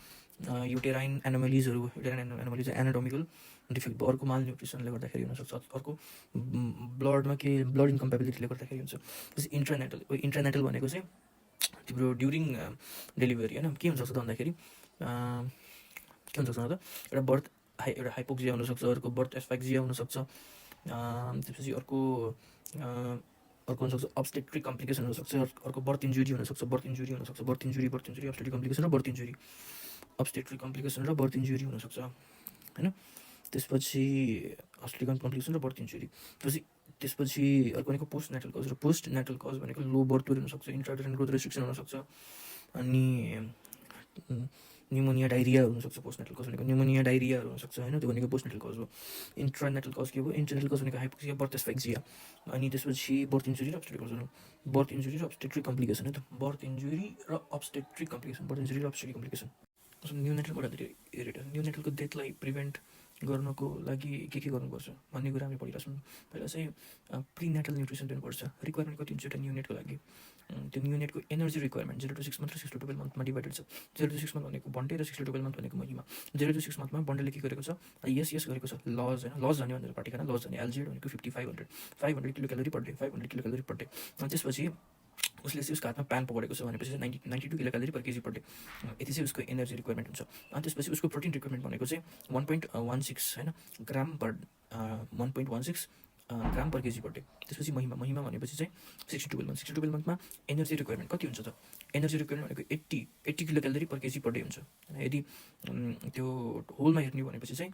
युटेराइन एनोमलिजहरू, एनोमलिज एनाटोमिकल डिफेक्ट भयो। अर्को माल न्युट्रिसनले गर्दाखेरि हुनसक्छ। अर्को ब्लडमा के ब्लड इन्कम्पेबिलिटीले गर्दाखेरि हुन्छ। त्यसपछि इन्ट्रानेटल भनेको चाहिँ तिम्रो ड्युरिङ डेलिभरी होइन। के हुनसक्छ त भन्दाखेरि के हुनसक्छ त एउटा बर्थ एउटा हाइपोक्सिया हुनसक्छ, अर्को बर्थ एस्फाक्सिया हुनसक्छ। त्यसपछि अर्को हुनसक्छ अब्स्टेट्रिक कम्प्लिकेसन हुनसक्छ। अर्को बर्थ इन्जुरी हुनसक्छ, अब्स्टेट्रिक कम्प्लिकेसन र बर्थ इन्जुरी, अब्स्टेट्रिक कम्प्लिकेसन र बर्थ इन्जुरी हुनसक्छ होइन। त्यसपछि अब्स्टेट्रिक कम्प्लिकेसन र बर्थ इन्जुरी। त्यसपछि अर्को भनेको पोस्ट नेटल कज र पोस्ट नेटल कज भनेको लो बर्थ वेट हुनसक्छ, इन्ट्रायुटेराइन ग्रोथ रेस्ट्रिक्सन हुनसक्छ, अनि न्युमोनिया डाइरिया हुनसक्छ। पोस्ट नेटल कज भनेको न्युमोनिया डाइरिया हुनसक्छ होइन। त्यो भनेको पोस्ट नेटल कज हो। इन्ट्रानेटल कज के हो? इन्ट्रानेटल कज भनेको हाइपोक्सिया, बर्थ एस्फाक्सिया, अनि त्यसपछि बर्थ इन्जुरी र अब्स्टेट्रिक कज हो। बर्थ इन्जुरी र अब्स्टेट्रिक कम्प्लिकेसन है त। बर्थ इन्जुरी र obstetric complication. Neonatal mortality rate. न्युनेटलको डेथलाई प्रिभेन्ट गर्नको लागि के गर्नुपर्छ भन्ने कुरा हामी पढिरहेछौँ। पहिला चाहिँ प्रिनेटल न्युट्रिसन दिनुपर्छ। रिक्वायरमेन्ट कति हुन्छ एउटा न्युनेटको लागि? त्यो न्युनेटको एनर्जी रिक्वायरमेन्ट 0 to 6 month र 6 to 12 monthमा डिभाइडेड छ। 0 to 6 month भनेको बन्टे र 6 to 12 month भनेको महिमा। 0 to 6 monthमा बन्टेले के गरेको छ? यस गरेको छ। लज होइन, लज जाने भनेर पार्टी खाना लज जाने। एलजेड भनेको 500 kilo calorie per day, 500 kilo calorie per day. अनि त्यसपछि उसले चाहिँ उसको हातमा प्यान पकडेको छ भनेपछि चाहिँ 92 kilo calorie per KG per day. यति चाहिँ उसको एनर्जी रिक्वायरमेन्ट हुन्छ। अनि त्यसपछि उसको प्रोटिन रिक्वायरमेन्ट भनेको चाहिँ 1.16 होइन ग्राम पर 1.16 ग्राम पर केजी पर डे। त्यसपछि महिमा भनेपछि चाहिँ 6 to 12 monthमा एनर्जी रिक्वायरमेन्ट कति हुन्छ त? एनर्जी रिक्वायरमेन्ट भनेको 80 kilo calorie per KG per day हुन्छ। यदि त्यो होलमा हेर्ने भनेपछि चाहिँ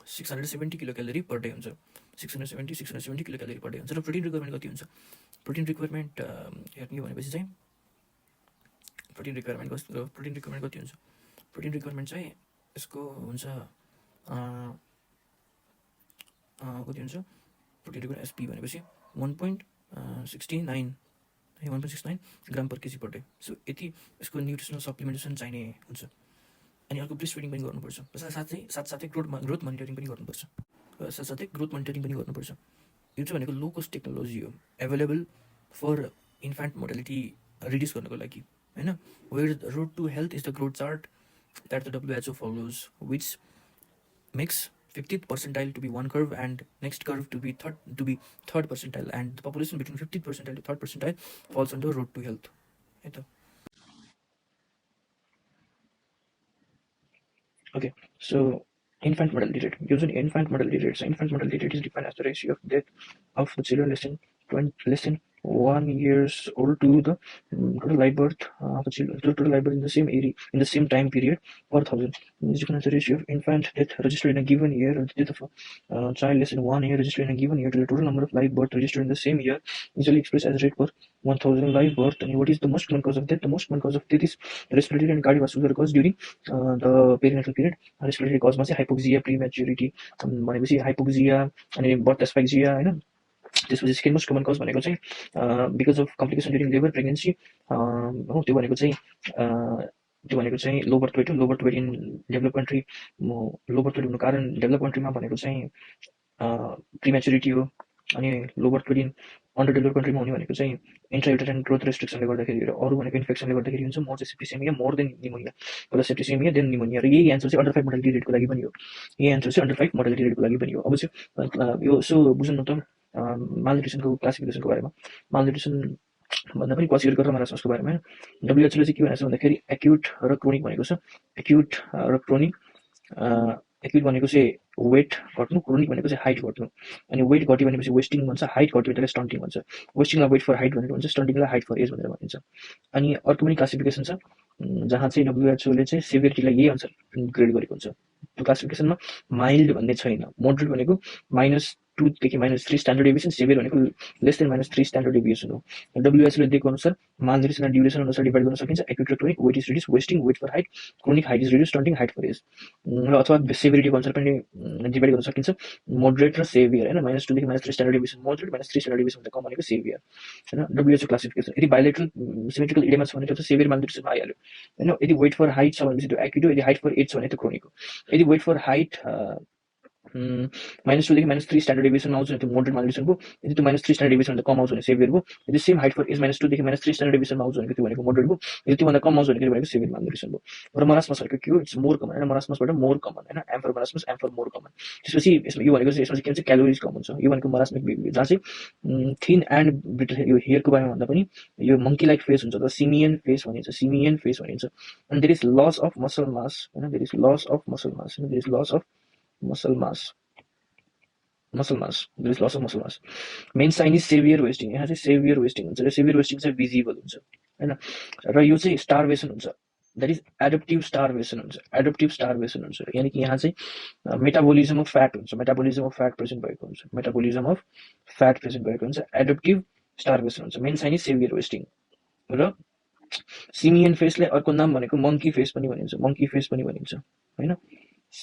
670 किलो क्यालोरी पर डे हुन्छ। 670 किलो क्यालोरी पर डे हुन्छ। र प्रोटिन रिक्वायरमेन्ट कति हुन्छ? प्रोटिन रिक्वायरमेन्ट हेर्ने भनेपछि चाहिँ प्रोटिन रिक्वायरमेन्ट कति हुन्छ? प्रोटिन रिक्वायरमेन्ट चाहिँ यसको हुन्छ कति हुन्छ? प्रोटिन रिक्वायरमेन्ट एसपी भनेपछि 1.69 ग्राम पर केजी पर डे। सो यति यसको न्युट्रिसनल सप्लिमेन्टेसन चाहिने हुन्छ। अनि अर्को ब्रेस्ट फिडिङ पनि गर्नुपर्छ। साथसाथै ग्रोथ मोनिटरिङ पनि गर्नुपर्छ। यो चाहिँ भनेको लो कोस्ट टेक्नोलोजी हो, available for infant mortality reduce गर्नको लागि होइन। Where road to health is the growth chart that the WHO follows, which makes 50th percentile to be one curve and next curve to be third percentile, and the population between 50th percentile to 3rd percentile falls under road to health है त। Okay, so infant mortality rate. Using infant mortality rate. So infant mortality rate is defined as the ratio of death of the children less than 1 years old to the total live birth of the children, total live birth in the same area in the same time period per thousand. This is defined as the ratio of infant death registered in a given year, or the death of a child less than 1 year registered in a given year, to the total number of live birth registered in the same year, usually expressed as rate per 1000 live birth. And what is the most common cause of death? The most common cause of death is respiratory and cardiovascular cause during the perinatal period. Respiratory cause मा चाहिँ hypoxia, प्रीमेच्युरिटी भनेपछि hypoxia अनि birth एस्फाक्सिया होइन। त्यसपछि second most common cause भनेको चाहिँ because of complication during labour pregnancy हो। त्यो भनेको चाहिँ लो बर्थ वेट हो। Low birth weight in develop country, low birth weight हुनु कारण डेभलप कन्ट्रीमा भनेको चाहिँ प्रिमेच्युरिटी हो। अनि low birth weight in under develop कन्ट्रीमा हुने भनेको चाहिँ इन्ट्रायुटेराइन ग्रोथ रेस्ट्रिक्सनले गर्दाखेरि र अरू भनेको इन्फेक्सनले गर्दाखेरि हुन्छ। मोर चाहिँ septicaemia more than pneumonia, plus septicaemia than pneumonia, र यही एन्सर चाहिँ अन्डर 5 मोर्टालिटी रेटको लागि पनि हो। यही एन्सर चाहिँ अन्डर 5 मोर्टालिटी रेटको लागि पनि हो। अब चाहिँ यो सो बुझ्नु त मालन्युट्रिसनको क्लासिफिकेसनको बारेमा। मालन्युट्रिसन भन्दा पनि क्वासियर गरेर मारासमसको बारेमा WHO ले चाहिँ के भनेको छ भन्दाखेरि एक्युट र क्रोनिक भनेको छ। एक्युट र क्रोनिक, एक्युट भनेको चाहिँ वेट घट्नु, क्रोनिक भनेको चाहिँ हाइट घट्नु। अनि वेट घट्यो भनेपछि वेस्टिङ भन्छ, हाइट घट्यो भने स्टन्टिङ भन्छ। वेस्टिङलाई वेट फर हाइट भनेर भन्छ, स्टन्टिङलाई हाइट फर एज भनेर भनिन्छ। अनि अर्को पनि क्लासिफिकेसन छ जहाँ चाहिँ WHO ले चाहिँ सेभियरिटीलाई यही अनुसार ग्रेड गरेको हुन्छ। त्यो क्लासिफिकेसनमा माइल्ड भन्ने छैन। मोडरेट भनेको -2 देखि -3 स्ट्यान्डर्ड डेभिएसन, सेभियर भनेको लेस देन -3 स्ट्यान्डर्ड डेभिएसन हो। WHO ले दिएको अनुसार मालन्युट्रिसन र ड्युरेसन अनुसार डिभाइड गर्न सकिन्छ। एक्युट र chronic, weight is reduce, wasting, weight for height, chronic height is reduce, stunting height for age, र अथवा सेभियरिटीको अनुसार पनि डिभाइड गर्न सकिन्छ। मोडरेट र सेभियर होइन, -2 देखि -3 standard deviation moderate, -3 standard deviation भन्दा कम भनेको सेभियर होइन। WHO क्लासिफिकेसन यदि बायोलेटरल सिमेट्रिकल इडेमा छ भने त्यो सेभियर मालन्युट्रिसनमा आइहाल्यो होइन। यदि वेट फर हाइट छ भनेपछि त्यो एक्युट हो, यदि हाइट फर एज छ भने त्यो क्रोनिक हो। यदि वेट फर हाइट -2 देखि -3 स्ट्यान्डर्ड डेभिएसनमा आउँछ भने त्यो मोडरेट मालन्युट्रिसन भयो। यदि त्यो -3 स्ट्यान्डर्ड डेभिएसनभन्दा कम आउँछ भने सेभियर भयो। यदि सेम हाइट फर एज -2 देखि -3 स्ट्यान्डर्ड डेभिएसनमा आउँछ भने त्यो भनेको मोडरेट भयो। यदि त्योभन्दा कम आउँछ भने त्यो भनेको सेभियर मालन्युट्रिसन भयो। र मरासमसहरूको के हो, इट्स मोर कमन होइन, मरासमसबाट मोर कमन होइन, M for marasmus, M for more common. त्यसपछि यसमा यो भनेको चाहिँ यसमा चाहिँ के भन्छ, क्यालोरिज कम हुन्छ। यो भनेको मरासमिक जहाँ चाहिँ थिन एन्ड ब्रिटल, यो हेयरको बारेमा भन्दा पनि यो मङ्की लाइक फेस हुन्छ, त सिमियन फेस भनिन्छ, सिमियन फेस भनिन्छ। अनि there is loss of muscle mass होइन, there is loss of muscle mass होइन, there is loss of muscle mass, muscle mass, there is loss of muscle mass. Main sign is severe wasting, यहाँ चाहिँ saviour wasting हुन्छ र saviour wasting चाहिँ visible हुन्छ होइन। र यो चाहिँ स्टार्भेसन हुन्छ, द्याट इज एडप्टिभ स्टार्भेसन हुन्छ, एडप्टिभ स्टार्भेसन हुन्छ। यानि कि यहाँ चाहिँ मेटाबोलिजम अफ फ्याट हुन्छ, मेटाबोलिजम अफ फ्याट प्रेजेन्ट भएको हुन्छ, मेटाबोलिजम अफ फ्याट प्रेजेन्ट भएको हुन्छ, एडप्टिभ स्टार्भेसन हुन्छ। Main sign is severe wasting. र सिमियन फेसलाई अर्को नाम भनेको मङ्की फेस पनि भनिन्छ, मङ्की फेस पनि भनिन्छ होइन,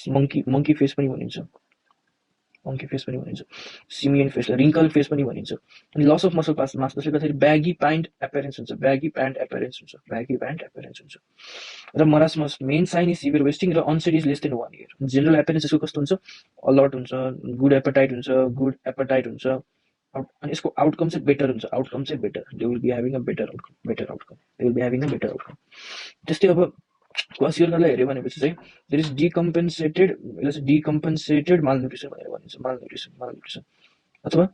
मङ्की फेस पनि भनिन्छ, मङ्की फेस पनि भनिन्छ। सिमियन फेसलाई रिङ्कल फेस पनि भनिन्छ। अनि लस अफ मसल मास जसले गर्दाखेरि ब्यागी प्यान्ट एपेरेन्स हुन्छ, ब्यागी प्यान्ट एपेरेन्स हुन्छ, ब्यागी प्यान्ट एपेरेन्स हुन्छ। र marasmus main sign is severe wasting र onset is less than 1 year. General appearance यसको कस्तो हुन्छ, अलर्ट हुन्छ, गुड एपेटाइट हुन्छ, गुड एपेटाइट हुन्छ। अनि यसको आउटकम चाहिँ बेटर हुन्छ, आउटकम चाहिँ better, they will be having a better outcome, better outcome, they will be having a better outcome. त्यस्तै अब क्वासियरलाई हेऱ्यो भनेपछि चाहिँ देयर इज डिकम्पेन्सेटेड, यसलाई चाहिँ डिकम्पेन्सेटेड मालन्युट्रिसन भनेर भनिन्छ, मालन्युट्रिसन, मालन्युट्रिसन अथवा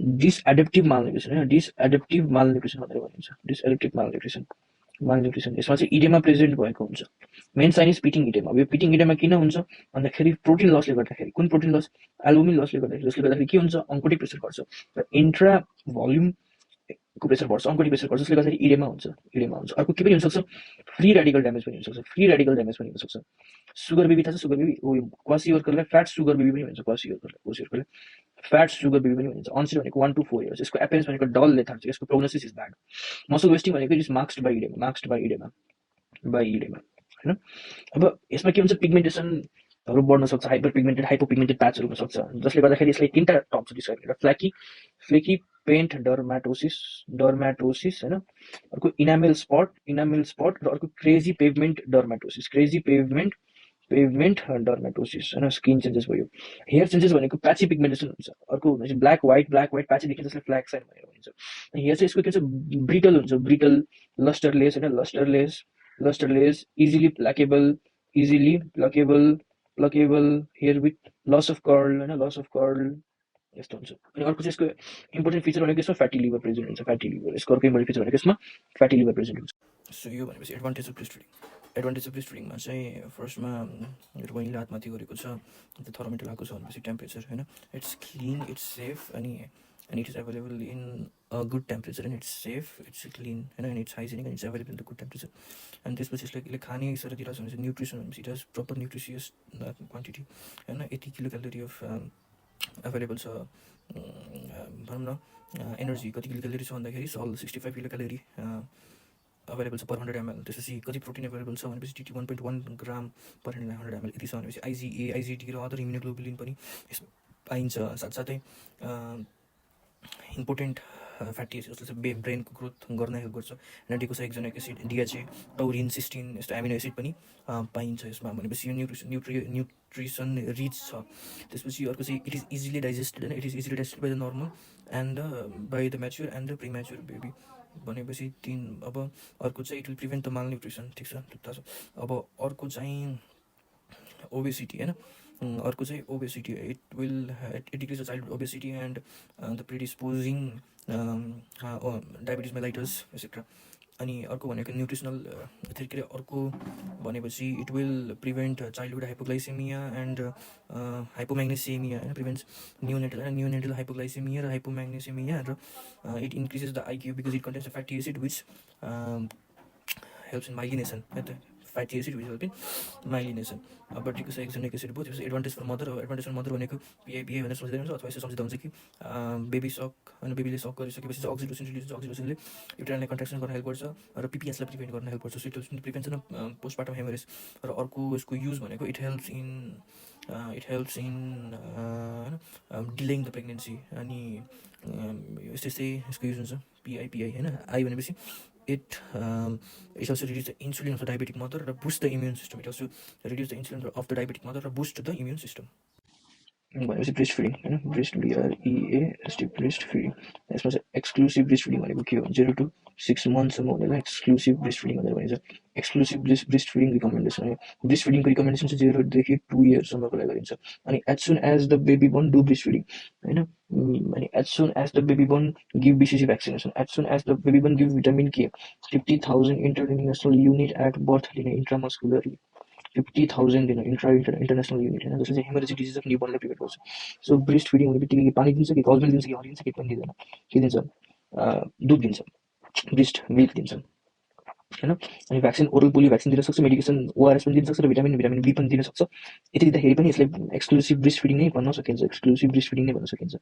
डिसएडप्टिभ मालन्युट्रिसन होइन, डिसएडप्टिभ मालन्युट्रिसन भनेर भनिन्छ, डिसएडप्टिभ मालन्युट्रिसन, मालन्युट्रिसन। यसमा चाहिँ इडेमा प्रेजेन्ट भएको हुन्छ। Main sign is pitting oedema. यो पिटिङ इडेमा किन हुन्छ भन्दाखेरि प्रोटिन लसले गर्दाखेरि, कुन प्रोटिन लस, एल्बुमिन लसले गर्दाखेरि, जसले गर्दाखेरि के हुन्छ, अङ्कोटिक प्रेसर घट्छ र इन्ट्रा भोल्युम को प्रेसर बढ्छ, अङ्कोटिक प्रेसर घट्छ, जसले गर्दाखेरि इडेमा हुन्छ, इडेमा हुन्छ। अर्को के पनि हुनसक्छ, फ्री रेडिकल ड्यामेज पनि हुनसक्छ, फ्री रेडिकल ड्यामेज पनि हुनसक्छ। सुगर बेबी थाहा छ, सुगर बेबी क्वासियोर्करलाई फ्याट सुगर बेबी पनि भनिन्छ, क्वासियोर्करलाई फ्याट सुगर बेबी पनि भनिन्छ। अनसेट भनेको 1 to 4 years। यसको एपेरेन्स भनेको डल लेथार्जिक, यसको prognosis is bad. Muscle wasting भनेको इज मार्क्स्ड बाई इडेमा, मार्क्स्ड बाई इडेमा, बाई इडेमा होइन। अब यसमा के हुन्छ, पिगमेन्टेसनहरू बढ्न सक्छ, हाइपर पिगमेन्टेड, हाइपो पिगमेन्टेड प्याचहरू हुन सक्छ, जसले गर्दाखेरि यसलाई 3टा टर्म छ डिस्क्राइब गरेर, फ्लेकी पेन्ट डर्माटोसिस, डर्माटोसिस होइन। अर्को इनामेल स्पट, इनामेल स्पट, र अर्को क्रेजी पेभमेन्ट डर्माटोसिस, क्रेजी पेभमेन्ट डर्माटोसिस होइन। स्किन चेन्जेस भयो। हेयर चेन्जेस भनेको प्याची पिगमेन्टेसन हुन्छ। अर्को ब्ल्याक व्हाइट प्याची देखिन्छ, जसले फ्ल्याग साइन भनेर भनिन्छ। हेयर चाहिँ यसको के हुन्छ, ब्रिटल हुन्छ, ब्रिटल, लस्टरलेस होइन, lustreless, easily pluckable hair with loss of curl होइन, लस अफ कर्ल यस्तो हुन्छ। अनि अर्को चाहिँ यसको इम्पोर्टेन्ट फिचर भनेको यसमा फ्याटी लिभर प्रेजेन्ट हुन्छ, फ्याटी लिभर। यसको अर्को इम्पोर्टेन्ट फिचर भनेको यसमा फ्याटी लिभर प्रेजेन्ट हुन्छ। सो यो भनेपछि advantage of breast feeding. Advantage of breast फिडिङमा चाहिँ फर्स्टमा मेरो बहिनीले हातमाथि गरेको छ, अन्त थर्मोमिटर आएको छ भनेपछि टेम्परेचर होइन, इट्स क्लिन, इट्स सेफ, अनि it is available in a good temperature, and it's safe, it's clean होइन, and it's hygienic, and it's available in the good temperature. अनि त्यसपछि यसले खाने सर दिइरहेको छ भने चाहिँ न्युट्रिसन भनेपछि it has proper nutritious quantity होइन। 80 किलो क्यालोरी अफ एभाइलेबल छ भनौँ न। एनर्जी कति किलो क्यालोरी छ भन्दाखेरि 65 किलो क्यालोरी अभाइलेबल छ पर 100 ml। त्यसपछि कति प्रोटिन एभाइलेबल छ भनेपछि TT 1.1 ग्राम पर 100 ml यति छ भनेपछि IgA, IgD र अदर इम्युनोग्लोबुलिन पनि यसमा पाइन्छ। साथसाथै इम्पोर्टेन्ट फ्याटी एसिड जस्तो चाहिँ ब्रेनको ग्रोथ गर्न हेल्प गर्छ होइन। डिकोसाइक्जेनिक एसिड, डिएचए, टौरिन, सिस्टिन यस्तो एमिनो एसिड पनि पाइन्छ यसमा। भनेपछि यो न्युट्रिसन रिच छ। त्यसपछि अर्को चाहिँ इट इज इजिली डाइजेस्टेड होइन, it is easily digested by the normal and by the mature and the premature baby भनेपछि अब अर्को चाहिँ it will prevent the malnutrition, ठिक छ, त्यो थाहा छ। अब अर्को चाहिँ ओबेसिटी होइन, अर्को चाहिँ obesity, it decrease the child obesity and the predisposing diabetes mellitus etcetera. अनि अर्को भनेको न्युट्रिसनल के अरे अर्को भनेपछि it will prevent childhood hypoglycaemia and hypomagnesaemia होइन, प्रिभेन्ट्स न्युनेटल हाइपोग्लाइसेमिया र हाइपोम्याग्नेसिमिया र it increases the IQ because it contains the fatty acid which helps in myelination है त, fatty acid which help in myelination. अब docosahexaenoic acid भयो, त्यसपछि advantage for mother. Advantage for mother भनेको PI भनेर सोच्दै हुन्छ, अथवा यसो सम्झिँदा हुन्छ कि बेबी सक होइन, बेबीले सक गरिसकेपछि चाहिँ अक्सिटोसिन रिलिज हुन्छ, अक्सिटोसिनले युटेराइनलाई कन्ट्राक्सन गर्न हेल्प गर्छ र पिपिएसलाई प्रिभेन्ट गर्न हेल्प गर्छ। So it prevention of postpartum haemorrhage. र अर्को यसको युज भनेको it helps in delaying the pregnancy. अनि यस्तै यसको युज हुन्छ पिआई होइन। आई भनेपछि it also reduces the insulin of the diabetic mother र boost the immune system. It also reduces the insulin of the diabetic mother र boost the immune system. भनेपछि breast feeding होइन, breast BREAST breast feeding. यसमा चाहिँ exclusive breast feeding भनेको के हो, 0 to 6 मन्थसम्म हुनेलाई एक्सक्लुसिभ ब्रेस्ट फिडिङ भनेर भनिन्छ। एक्सक्लुसिभ ब्रेस्ट फिडिङ रिकमेन्डेसन है, ब्रेस्ट फिडिङको रिकमेन्डेसन चाहिँ 0 देखि 2 इयर्ससम्मको लागि गरिन्छ। अनि as soon as the baby born do breast feeding होइन। अनि as soon as the baby born give BCG vaccination, as soon as the baby born give vitamin K, 50,000 international unit at birth लिने intramuscularly, 50,000 दिन international unit होइन, जसले चाहिँ haemorrhagic disease of न्युबर्नलाई prevent गर्छ। So breast feeding हुने बित्तिकै पानी दिन्छ कि कजमेल दिन्छ कि हरिन्छ कि पनि दिँदैन, के दिन्छ, दुध दिन्छ, ब्रेस्ट मिल्क दिन्छ होइन। अनि भ्याक्सिन, ओरल पोलियो भ्याक्सिन दिन सक्छ, मेडिकेसन ORS पनि दिन सक्छ र भिटामिन B पनि दिन सक्छ। यति दिँदाखेरि पनि यसलाई एक्सक्लुसिभ ब्रेस्ट फिडिङ नै भन्न सकिन्छ, एक्सक्लुसिभ ब्रेस्ट फिडिङ नै भन्न सकिन्छ।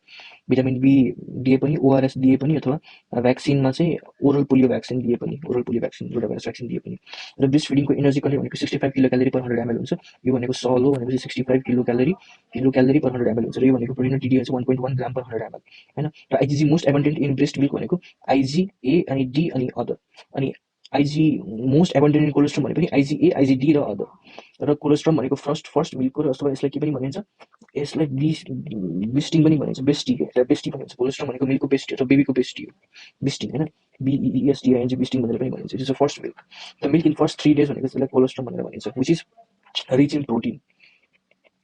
भिटामिन B दिए पनि, ORS दिए पनि, अथवा भ्याक्सिनमा चाहिँ ओरल पोलियो भ्याक्सिन दिए पनि, ओरल पोलियो भ्याक्सिन, रोटाभाइरस भ्याक्सिन दिए पनि। र ब्रेस्ट फिडिङको एनर्जी कन्टेन्ट भनेको 65 किलो क्यालोरी पर 100 ml हुन्छ। यो भनेको सल हो भनेपछि 65 किलो क्यालोरी पर 100 ml हुन्छ। र यो भनेको प्रोटिन र TDH चाहिँ 1.1 ग्राम पर 100 ml होइन। र आइजिजी मोस्ट एबन्डेन्ट इन ब्रेस्ट मिल्क भनेको IgA अनि D अनि अदर। अनि IG मोस्ट एबन्डेन्ट इन कोलेस्ट्रम भने पनि IgA, IgD र अदर। र कोलेस्ट्रम भनेको फर्स्ट मिल्कको, र अथवा यसलाई के पनि भनिन्छ, यसलाई बेस्टिङ पनि भनिन्छ, बेस्टी भनिन्छ। कोलेस्ट्रम भनेको मिल्कको बेस्टी अथवा बेबीको बेस्टी हो, बेस्टिङ होइन, BESTING बेस्टिङ भनेर पनि भनिन्छ। It is the first milk. The milk in first 3 days भनेको त्यसलाई कोलेस्ट्रम भनेर भनिन्छ, which is rich in protein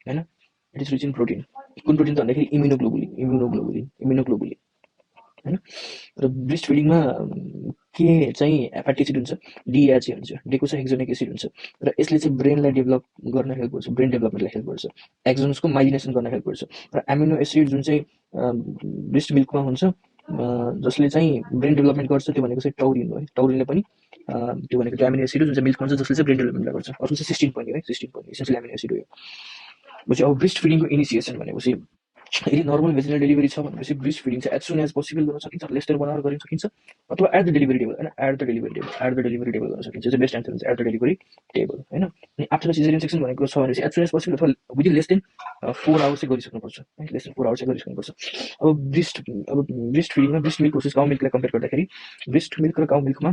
होइन, it is rich in protein. कुन प्रोटिन त भन्दाखेरि इम्युनोग्लोबुलिन होइन। र ब्रेस्ट फिडिङमा के चाहिँ फ्याटी एसिड हुन्छ, DHA हुन्छ, डिकोसाइक्जेनिक एसिड हुन्छ। र यसले चाहिँ ब्रेनलाई डेभलप गर्न हेल्प गर्छ, ब्रेन डेभलपमेन्टलाई हेल्प गर्छ, एक्जन्सको माइलिनेसन गर्न हेल्प गर्छ। र एमिनो एसिड जुन चाहिँ ब्रेस्ट मिल्कमा हुन्छ जसले चाहिँ ब्रेन डेभलपमेन्ट गर्छ, त्यो भनेको चाहिँ टौरिन हो है। टौरिनले पनि त्यो भनेको एमिनो एसिड हो जुन चाहिँ मिल्कमा हुन्छ, जसले चाहिँ ब्रेन डेभलपमेन्ट गर्छ। अर्को चाहिँ सिस्टिन पनि है, सिस्टिन पनि इसेन्सियल एमिनो एसिड हो। अब ब्रेस्ट फिडिङको इनिसिएसन भनेपछि यदि नर्मल भेजिनल डेलिभरी छ भनेपछि ब्रेस्ट फिडिङ चाहिँ एज सुन एज पोसिबल गर्न सकिन्छ, लेस्टर बनाएर गर्न सकिन्छ, अथवा एट द डेलिभरी टेबल होइन, एट द डेलिभरी टेबल गर्न सकिन्छ। चाहिँ बेस्ट एन्सर हुन्छ एट द डेलिभरी टेबल होइन। अनि आफ्टर सिजरियन सेक्सन भनेको छ भनेपछि एज सुन एज पोसिबल अथवा विदिन लेस देन 4 आवर्स चाहिँ गरिसक्नुपर्छ है, लेस देन 4 आवर्स चाहिँ गरिसक्नुपर्छ। अब ब्रेस्ट फिडिङमा ब्रेस्ट मिल्क भर्सेस काउ मिल्कलाई कम्पेयर गर्दाखेरि ब्रेस्ट मिल्क र काउ मिल्कमा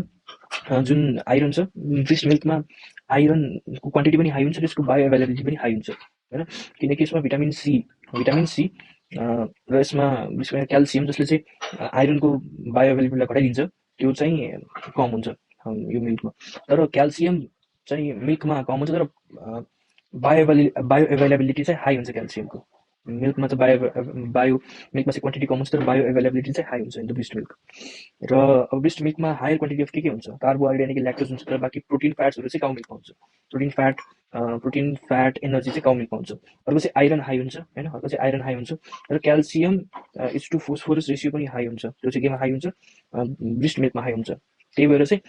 जुन आइरन छ, ब्रेस्ट मिल्कमा आइरनको क्वान्टिटी पनि हाई हुन्छ, त्यसको बायो एभाइलेबिलिटी पनि हाई हुन्छ होइन। किनकि यसमा भिटामिन सी र यसमा क्याल्सियम जसले चाहिँ आइरनको बायो एभाइलेबिलिटीलाई घटाइदिन्छ, त्यो चाहिँ कम हुन्छ यो मिल्कमा। तर क्याल्सियम चाहिँ मिल्कमा कम हुन्छ, तर बायो एभाइलेबिलिटी चाहिँ हाई हुन्छ क्याल्सियमको। मिल्कमा चाहिँ मिल्कमा चाहिँ क्वान्टिटी कम हुन्छ, तर बायो एभाइलेबिलिटी चाहिँ हाई हुन्छ इन द ब्रेस्ट मिल्क। र अब ब्रेस्ट मिल्कमा हायर क्वान्टिटी अफ के हुन्छ, कार्बोहाइड्रेट यानि कि ल्याक्टोज हुन्छ, तर बाँकी प्रोटिन फ्याट्सहरू चाहिँ काउ मिल्कमा हुन्छ। प्रोटिन फ्याट एनर्जी चाहिँ काउ मिल्कमा हुन्छ। अर्को चाहिँ आइरन हाई हुन्छ होइन, र calcium is to phosphorus ratio पनि हाई हुन्छ, त्यो चाहिँ केमा हाई हुन्छ, ब्रेस्ट मिल्कमा हाई हुन्छ। त्यही भएर चाहिँ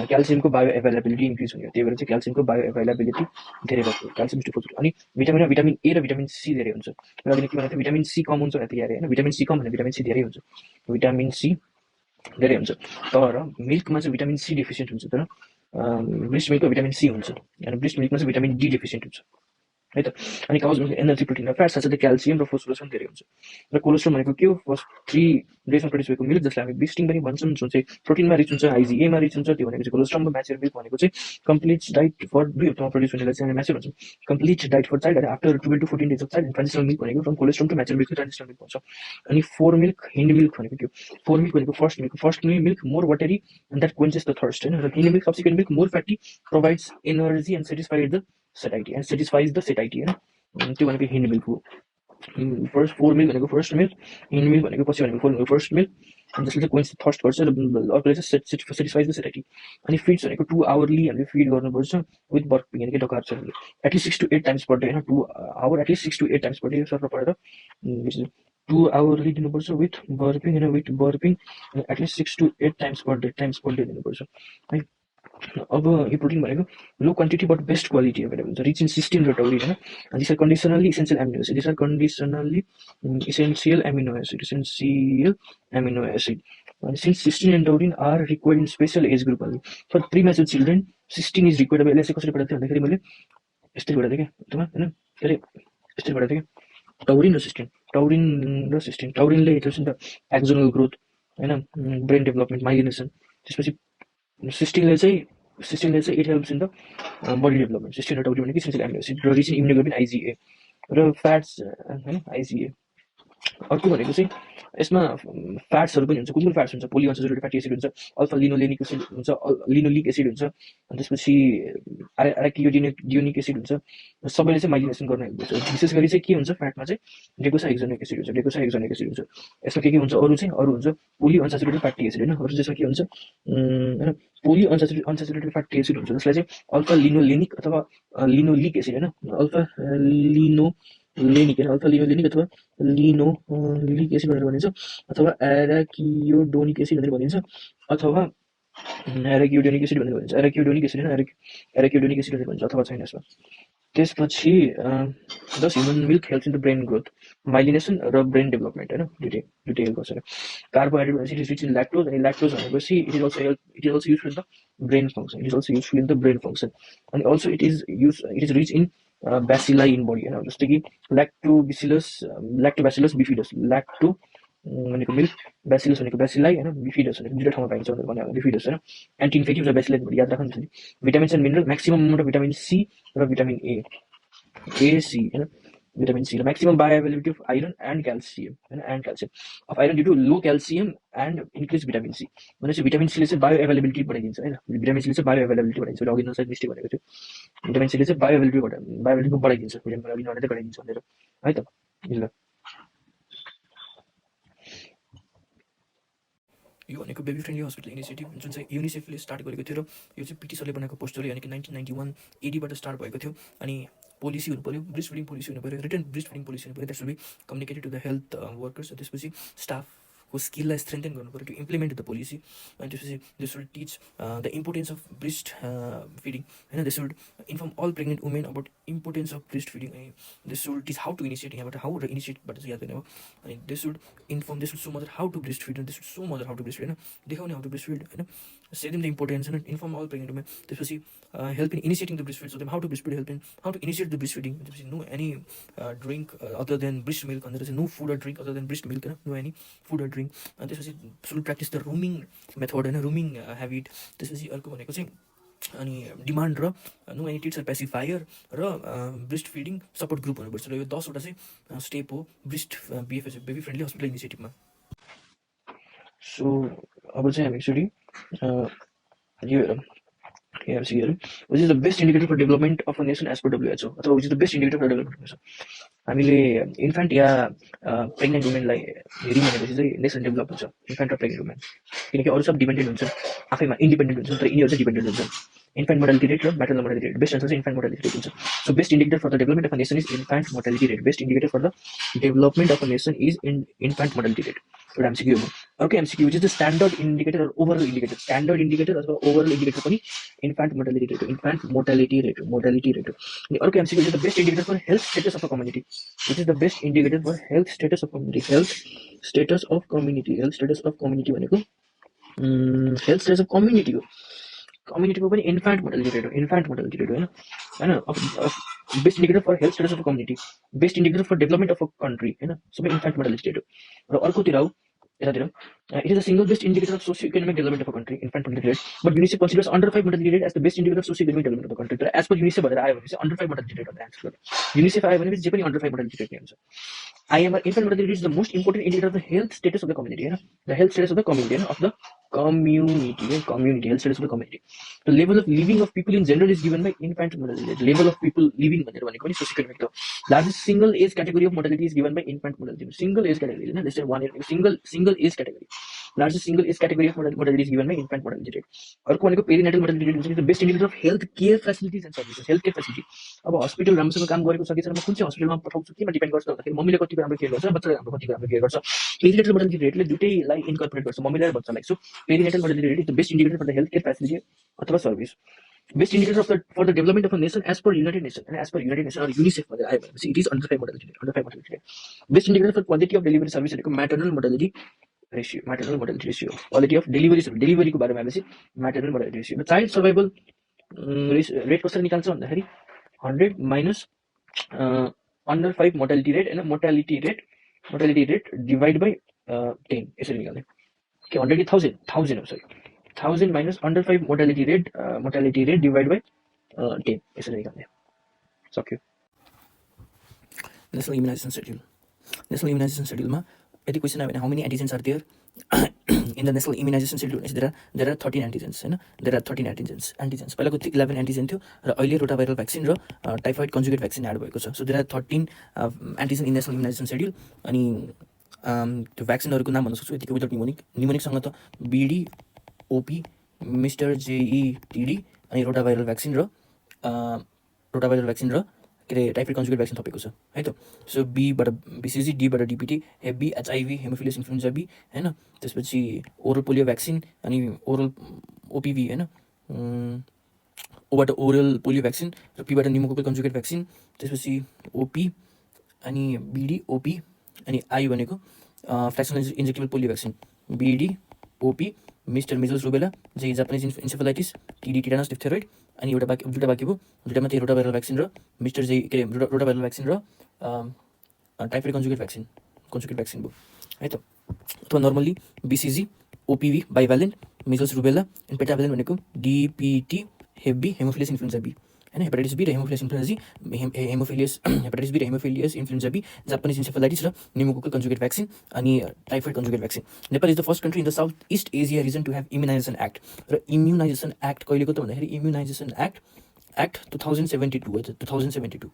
क्याल्सियमको बायो एभाइलेबिलिटी इन्क्रिज हुने हो, त्यही भएर चाहिँ क्याल्सियमको बायो एभाइलेबिलिटी धेरै भएको, क्याल्सियम टु फोस्फोरस। अनि भिटामिन ए र भिटामिन सी धेरै हुन्छ। र अघि के भनेको थियो, भिटामिन सी कम हुन्छ भनेको यार होइन, भिटामिन सी कम भने भिटामिन सी धेरै हुन्छ, भिटामिन सी धेरै हुन्छ। तर मिल्कमा चाहिँ भिटामिन सी डेफिसियन्ट हुन्छ, तर ब्रेस्ट मिल्कमा भिटामिन सी हुन्छ, अनि ब्रेस्ट मिल्कमा चाहिँ भिटामिन डी डेफिसियन्ट हुन्छ है त। अनि काउज भनेको एनर्जी, प्रोटिन र फ्याट, साथसाथै क्याल्सियम र फोस्फोरस पनि धेरै हुन्छ। र कोलेस्ट्रोल भनेको के हो? फर्स्ट 3 डेजमा प्रड्युस भएको मिल्क, जसलाई हामी बिस्टिङ पनि भन्छौँ, जुन चाहिँ प्रोटिनमा रिच हुन्छ, आइजिएमा रिच हुन्छ, त्यो भनेको चाहिँ कोलेस्ट्रोल। म्याच्योर मिल्क भनेको चाहिँ कम्प्लिट डाइट फर 2 हप्तामा प्रड्युस हुनेलाई चाहिँ हामी म्याच्योर भन्छौँ, complete diet for child after 12 to 14 days of child. Transitional milk भनेको from cholesterol to mature milk transitional milk भन्छ। अनि 4 मिल्क, हिन्ड मिल्क भनेको के हो? 4 मिल्क भनेको first milk more watery and that quenches the thirst होइन। र hind milk subsequent milk more fatty, provides energy and satisfies the satiety होइन। त्यो भनेको हिन्ड मिल्क हो। फर्स्ट 4 मिल्क भनेको फर्स्ट मिल्क, हिन्ड मिल्क भनेको पछि भनेको 4 भनेको फर्स्ट मिल्क, जसले चाहिँ क्वेन्च थर्स्ट गर्छ र अर्कोले चाहिँ सेटिस्फाइज द सेटाइटी। अनि फिड्स भनेको 2 hourly हामीले फिड गर्नुपर्छ विथ बर्पिङ, यानि कि डकार चाहिँ at least 6 to 8 times per day होइन। 2 hour at least 6 to 8 times per day Surf परेर 2 hourly दिनुपर्छ विथ बर्पिङ होइन, with बर्पिङ at least 6 to 8 times per day दिनुपर्छ है। अब यो प्रोटिन भनेको low quantity but best quality available हुन्छ, रिच इन सिस्टिन र टौरिन होइन। This are conditionally essential amino acid, अनि since cystine and taurine are required in special age group only for premature children, cystine is required. अब यसलाई चाहिँ कसरी पढाएको थिएँ भन्दाखेरि मैले यस्तरी पढाएको थिएँ क्या अथवा होइन, के अरे यस्तरी पढाएको थिएँ क्या, टौरिन र सिस्टिन। टौरिनले हेर्छ नि त एक्जोनल ग्रोथ होइन, ब्रेन डेभलपमेन्ट, माइलिनेसन। त्यसपछि सिस्टिनले चाहिँ it helps in the body development. Cystine र टौरिन भनेको इसेन्सियल एमिनो एसिड र रिच इन इम्युनोग्लोबिन आइजिए र फ्याट्स होइन, आइजिए। अर्को भनेको चाहिँ यसमा फ्याट्सहरू पनि हुन्छ, कुन फ्याट्स हुन्छ? पोलिअन्सैचुरेटेड फ्याटी एसिड हुन्छ, अल्फा लिनोलेनिक एसिड हुन्छ, लिनोलिक एसिड हुन्छ, अनि त्यसपछि एराकियोडिनिक एसिड हुन्छ। सबैले चाहिँ माइलिनेसन गर्न हेल्प गर्छ। विशेष गरी चाहिँ के हुन्छ फ्याटमा चाहिँ? डेकोसाहेक्सोनिक एसिड हुन्छ, यसमा के हुन्छ? अरू हुन्छ पोलिअन्सैचुरेटेड फ्याटी एसिड होइन, अरू त्यसमा के हुन्छ होइन, पोलिअन्सैचुरेटेड फ्याटी एसिड हुन्छ, जसलाई चाहिँ अल्फा लिनोलेनिक अथवा लिनोलिक एसिड होइन, अल्फा लिनोलेनिक अथवा लिनोलिक एसिड भनेर भनिन्छ, अथवा एराकियोडोनिक एसिड भनेर भनिन्छ, अथवा एराकियोडोनिक एसिड भनेर भनिन्छ, एराकियोडोनिक एसिड भनेर भनिन्छ, अथवा छैन यसमा। त्यसपछि this human milk helps in the brain growth, myelination र ब्रेन डेभलपमेन्ट होइन, दुइटै हेल्प गर्छ। कार्बोहाइड्रेट भनेपछि it is rich in lactose, अनि ल्याक्टोज भनेपछि it is also useful in the brain function, अनि also it is rich in bacilli in body होइन, जस्तै कि ल्याक्टोब्यासिलस बिफिडस, ल्याक्टो भनेको मिल्क, ब्यासिलस भनेको ब्यासिलाई होइन, बिफिडस भनेको दुईवटा ठाउँमा पाइन्छ भनेर भन्यो, बिफिडस होइन। एन्टी इन्फेक्टिभ र ब्यासिलाई याद राख्नु। Vitamins and mineral, maximum amount of vitamin C र भिटामिन सी होइन, भिटामिन सी र maximum bioavailability of iron and calcium होइन, of iron due to low calcium and increase vitamin C. भनेपछि vitamin सीले चाहिँ बायोअभाइलेबिलिटी बढाइदिन्छ होइन, अघि नसाइड मिस्टेक भनेको थियो, भिटामिन सीले चाहिँ बायोअभाइलेबिलिटी बढाइदिन्छ, भिटामिन अघि नभनेर बढाइदिन्छ भनेर है त। ल यो भनेको बेबी फ्रेन्डली हस्पिटल इनिसिएटिभ जुन चाहिँ युनिसेफले स्टार्ट गरेको थियो, र यो चाहिँ पिटी सरले बनाएको पोस्टर यानि कि 1991 AD स्टार्ट भएको थियो। अनि पोलिसी हुनु पऱ्यो, ब्रेस्ट फिडिङ पोलिसी हुनु पऱ्यो, रिटर्न ब्रेस्ट फिडिङ पोलिसी हुनु पऱ्यो, that should be communicated to the health workers. त्यसपछि स्टाफको स्किललाई स्ट्रेन्थेन गर्नु पऱ्यो टु इम्प्लिमेन्ट द पोलिसी। अनि त्यसपछि this will teach the importance of breast feeding होइन, this will inform all pregnant women about importance of breast feeding. अनि this will teach how to initiate, यहाँबाट how र इनिसिएटबाट चाहिँ याद गर्ने हो। अनि this will show mother how to breast feed, this will show mother how to breast feed होइन, देखाउने हाउ टु ब्रेस्ट फिड होइन, से देम द इम्पोर्टेन्स होइन, इन्फर्म अल प्रेग्नेन्ट वुमेन। त्यसपछि help in initiating the breast feed, show them how to breast feed, help in how to initiate the breast feeding. त्यसपछि no any drink other than breast milk भनेर चाहिँ, no food or drink other than breast milk होइन, no any food or drink. अनि त्यसपछि should practise the rooming method होइन, rooming habit. त्यसपछि अर्को भनेको चाहिँ अनि डिमान्ड र no any teats or pacifier र ब्रेस्ट फिडिङ सपोर्ट ग्रुप हुनुपर्छ। र यो 10वटा चाहिँ स्टेप हो ब्रेस्ट बेबी फ्रेन्डली हस्पिटल इनिसिएटिभमा। सो अब चाहिँ हामी एक्चुली यो हेरौँ, which is the best indicator for development of a nation as per WHO, अथवा which is the best indicator for development of nation. हामीले इन्फेन्ट या प्रेग्नेन्ट वुमेनलाई हेऱ्यौँ भनेपछि चाहिँ नेसन डेभलप हुन्छ, इन्फेन्ट र प्रेग्नेन्ट वुमेन, किनकि अरू सब डिपेन्डेन्ट हुन्छ, आफैमा इन्डिपेन्डेन्ट हुन्छ, तर यिनीहरू चाहिँ डिपेन्डेन्ट हुन्छ। इन्फेन्ट मोर्टालिटी रेट र maternal mortality rate, best answer चाहिँ इन्फेन्ट मोर्टालिटी रेट हुन्छ। So best indicator for the development of a nation is infant mortality rate, best indicator for the development of a nation is infant mortality rate. एउटा MCQ हो। अर्को MCQ which is the standard indicator or overall indicator, standard indicator अथवा overall indicator पनि infant mortality rate हो, infant mortality rate हो। अनि अर्को MCQ is the best indicator for health status of a community, which is the best indicator for health status of community, health status of community भनेको health status of कम्युनिटीको पनि infant mortality rate हो होइन। Best indicator for health status of a community, best indicator for development of a country होइन, सबै infant mortality rate हो। र अर्कोतिर आऊ यतातिर, it is the single best indicator of socio economic development of a country infant mortality rate, but UNICEF considers under 5 mortality rate as the best indicator of socio economic development of the country. तर as per UNICEF भनेर आयो भनेपछि under 5 mortality rate भनेर answer गर्नु। UNICEF आयो भनेपछि जे पनि अन्डर 5 मोर्टालिटी रेट नै हुन्छ। IMR infant mortality rate is the most important indicator of the health status of the community, the health status of the community, of the community health status of the community. The level of living of people in general is given by infant mortality rate. Level of people living भनेर भनेको नि socioeconomic त largest single age category of mortality is given by infant mortality. Single age category हैन, let's say 1 year single age category, largest single age category of mortality is given by infant mortality rate. अर्को भनेको perinatal mortality rate हुन्छ, the best indicator of health care facilities and services, health care facility. अब hospital राम्रोसँग काम गरेको छ कि छैन, म कुन चाहिँ हस्पिटलमा पठाउँछु केमा डिपेन्ड गर्छ भन्दाखेरि मम्मीले कतिको राम्रो केयर गर्छ, बच्चाले राम्रो कतिको राम्रो केयर गर्छ। पेरिनेटल मोर्टालिटी रेटले दुटैलाई इन्कर्पोरेट गर्छ, मम्मीलाई र बच्चालाई। So perinatal mortality rate is the best indicator for the health care facility अथवा service. Best indicator for the development of a nation as per United Nation, and as per United Nation or UNICEF भनेर आयो भनेपछि it is under 5 mortality rate, under 5 mortality rate. Best indicator for quality of delivery service भनेको maternal mortality ratio, maternal mortality ratio, quality of डेलिभरीको बारेमा आएपछि maternal mortality ratio. Child survival rate कसरी निकाल्छ भन्दाखेरि 100 माइनस अन्डर 5 मोर्टालिटी रेट होइन, mortality rate divide by 10 यसरी निकाल्ने के 100 कि 1000 हो, sorry 1000 minus under 5 mortality rate divide by 10 यसरी निकाल्ने, सक्यो। नेसनल इम्युनाइजेसन शेड्युलमा यदि क्वेसन आयो भने how many antigens are there in the national immunisation schedule, there are 13 antigens होइन, देयर आर 13 एन्टिजेन्स। पहिलाको 11 एन्टिजेन थियो र अहिले रोटाभाइरल भ्याक्सिन र टाइफोइड कन्जुगेट भ्याक्सिन एड भएको छ। So there are 13 antigen in national immunisation schedule. अनि त्यो भ्याक्सिनहरूको नाम भन्न सक्छु यतिको विदाउट निमोनिकसँग त बिडी, ओपी, मिस्टर जेई-टिडी अनि रोटाभाइरल भ्याक्सिन र के अरे टाइफोइड कन्जुगेट भ्याक्सिन थपेको छ है त। सो बीबाट बीसीजी, डीबाट DPT, HepB, HIV, haemophilus influenza B होइन, त्यसपछि ओरल पोलियो भ्याक्सिन अनि ओरल ओपिभी होइन, ओबाट ओरल पोलियो भ्याक्सिन र पीबाट निमोकोकल कन्जुगेट भ्याक्सिन, त्यसपछि ओपी अनि बिडी, ओपी अनि आई भनेको fractional injectable polio vaccine, BD, OP, mister measles rubella, J Japanese encephalitis, TD tetanus diphtheroid अनि दुईवटा बाँकी भयो, दुईवटामा त्यही रोटाभाइरल भ्याक्सिन र मिस्टर जे के अरे रोटाभाइरल भ्याक्सिन र टाइफोइड कन्जुगेट भ्याक्सिन भयो है त। अथवा normally BCG, OPV bivalent, measles rubella and pentavalent भनेको DPT, HepB, haemophilus influenza B होइन, हेपाटाइटिस बी र haemophilus influenza B, Japanese encephalitis र निमोकोकल कन्जुगेट भ्याक्सिन अनि typhoid conjugate vaccine. Nepal is the first country in the South East Asia region to have immunisation act. र immunisation act कहिलेको त भन्दाखेरि immunisation act 2072 हो, 2072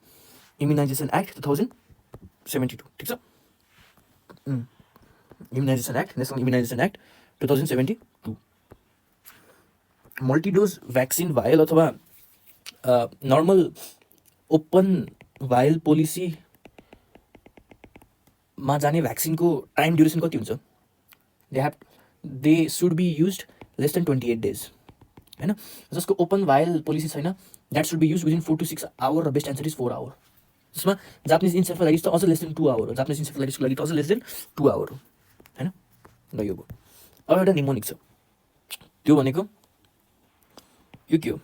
immunisation act 2072 ठिक छ। Immunisation act, national immunisation act 2072। Multidose vaccine vial अथवा normal open भाइल पोलिसीमा जाने भ्याक्सिनको टाइम ड्युरेसन कति हुन्छ? They should be used less than 28 days होइन। जसको ओपन भाइल पोलिसी छैन that should be use within 4 to 6 hours र बेस्ट एन्सर इज 4 hours। जसमा जापानिज इन्सेफेलाइटिस त अझ लेस देन 2 hours हो, जापानिज इन्सेफेलाइटिसको लागि त अझ लेस देन 2 hours हो होइन। ल यो भयो। अब एउटा निमोनिक छ, त्यो भनेको यो के हो?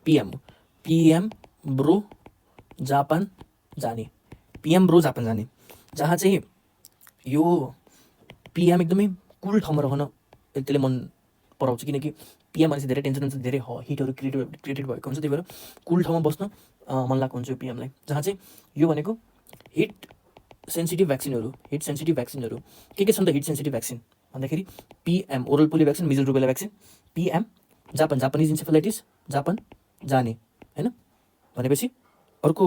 पिएम हो, पिएम ब्रो जापान जाने, जहाँ चाहिँ यो पिएम एकदमै कुल ठाउँमा रहन त्यसले मन पराउँछ, किनकि पिएम भनेपछि धेरै टेन्सन हुन्छ, धेरै हिटहरू क्रिएटेड भएको हुन्छ, त्यही भएर कुल ठाउँमा बस्न मन लागेको हुन्छ यो पिएमलाई। जहाँ चाहिँ यो भनेको हिट सेन्सिटिभ भ्याक्सिनहरू के छन् त हिट सेन्सिटिभ भ्याक्सिन भन्दाखेरि PM oral polio vaccine, missile rubella vaccine, PM Japanese encephalitis Japan जाने होइन। भनेपछि अर्को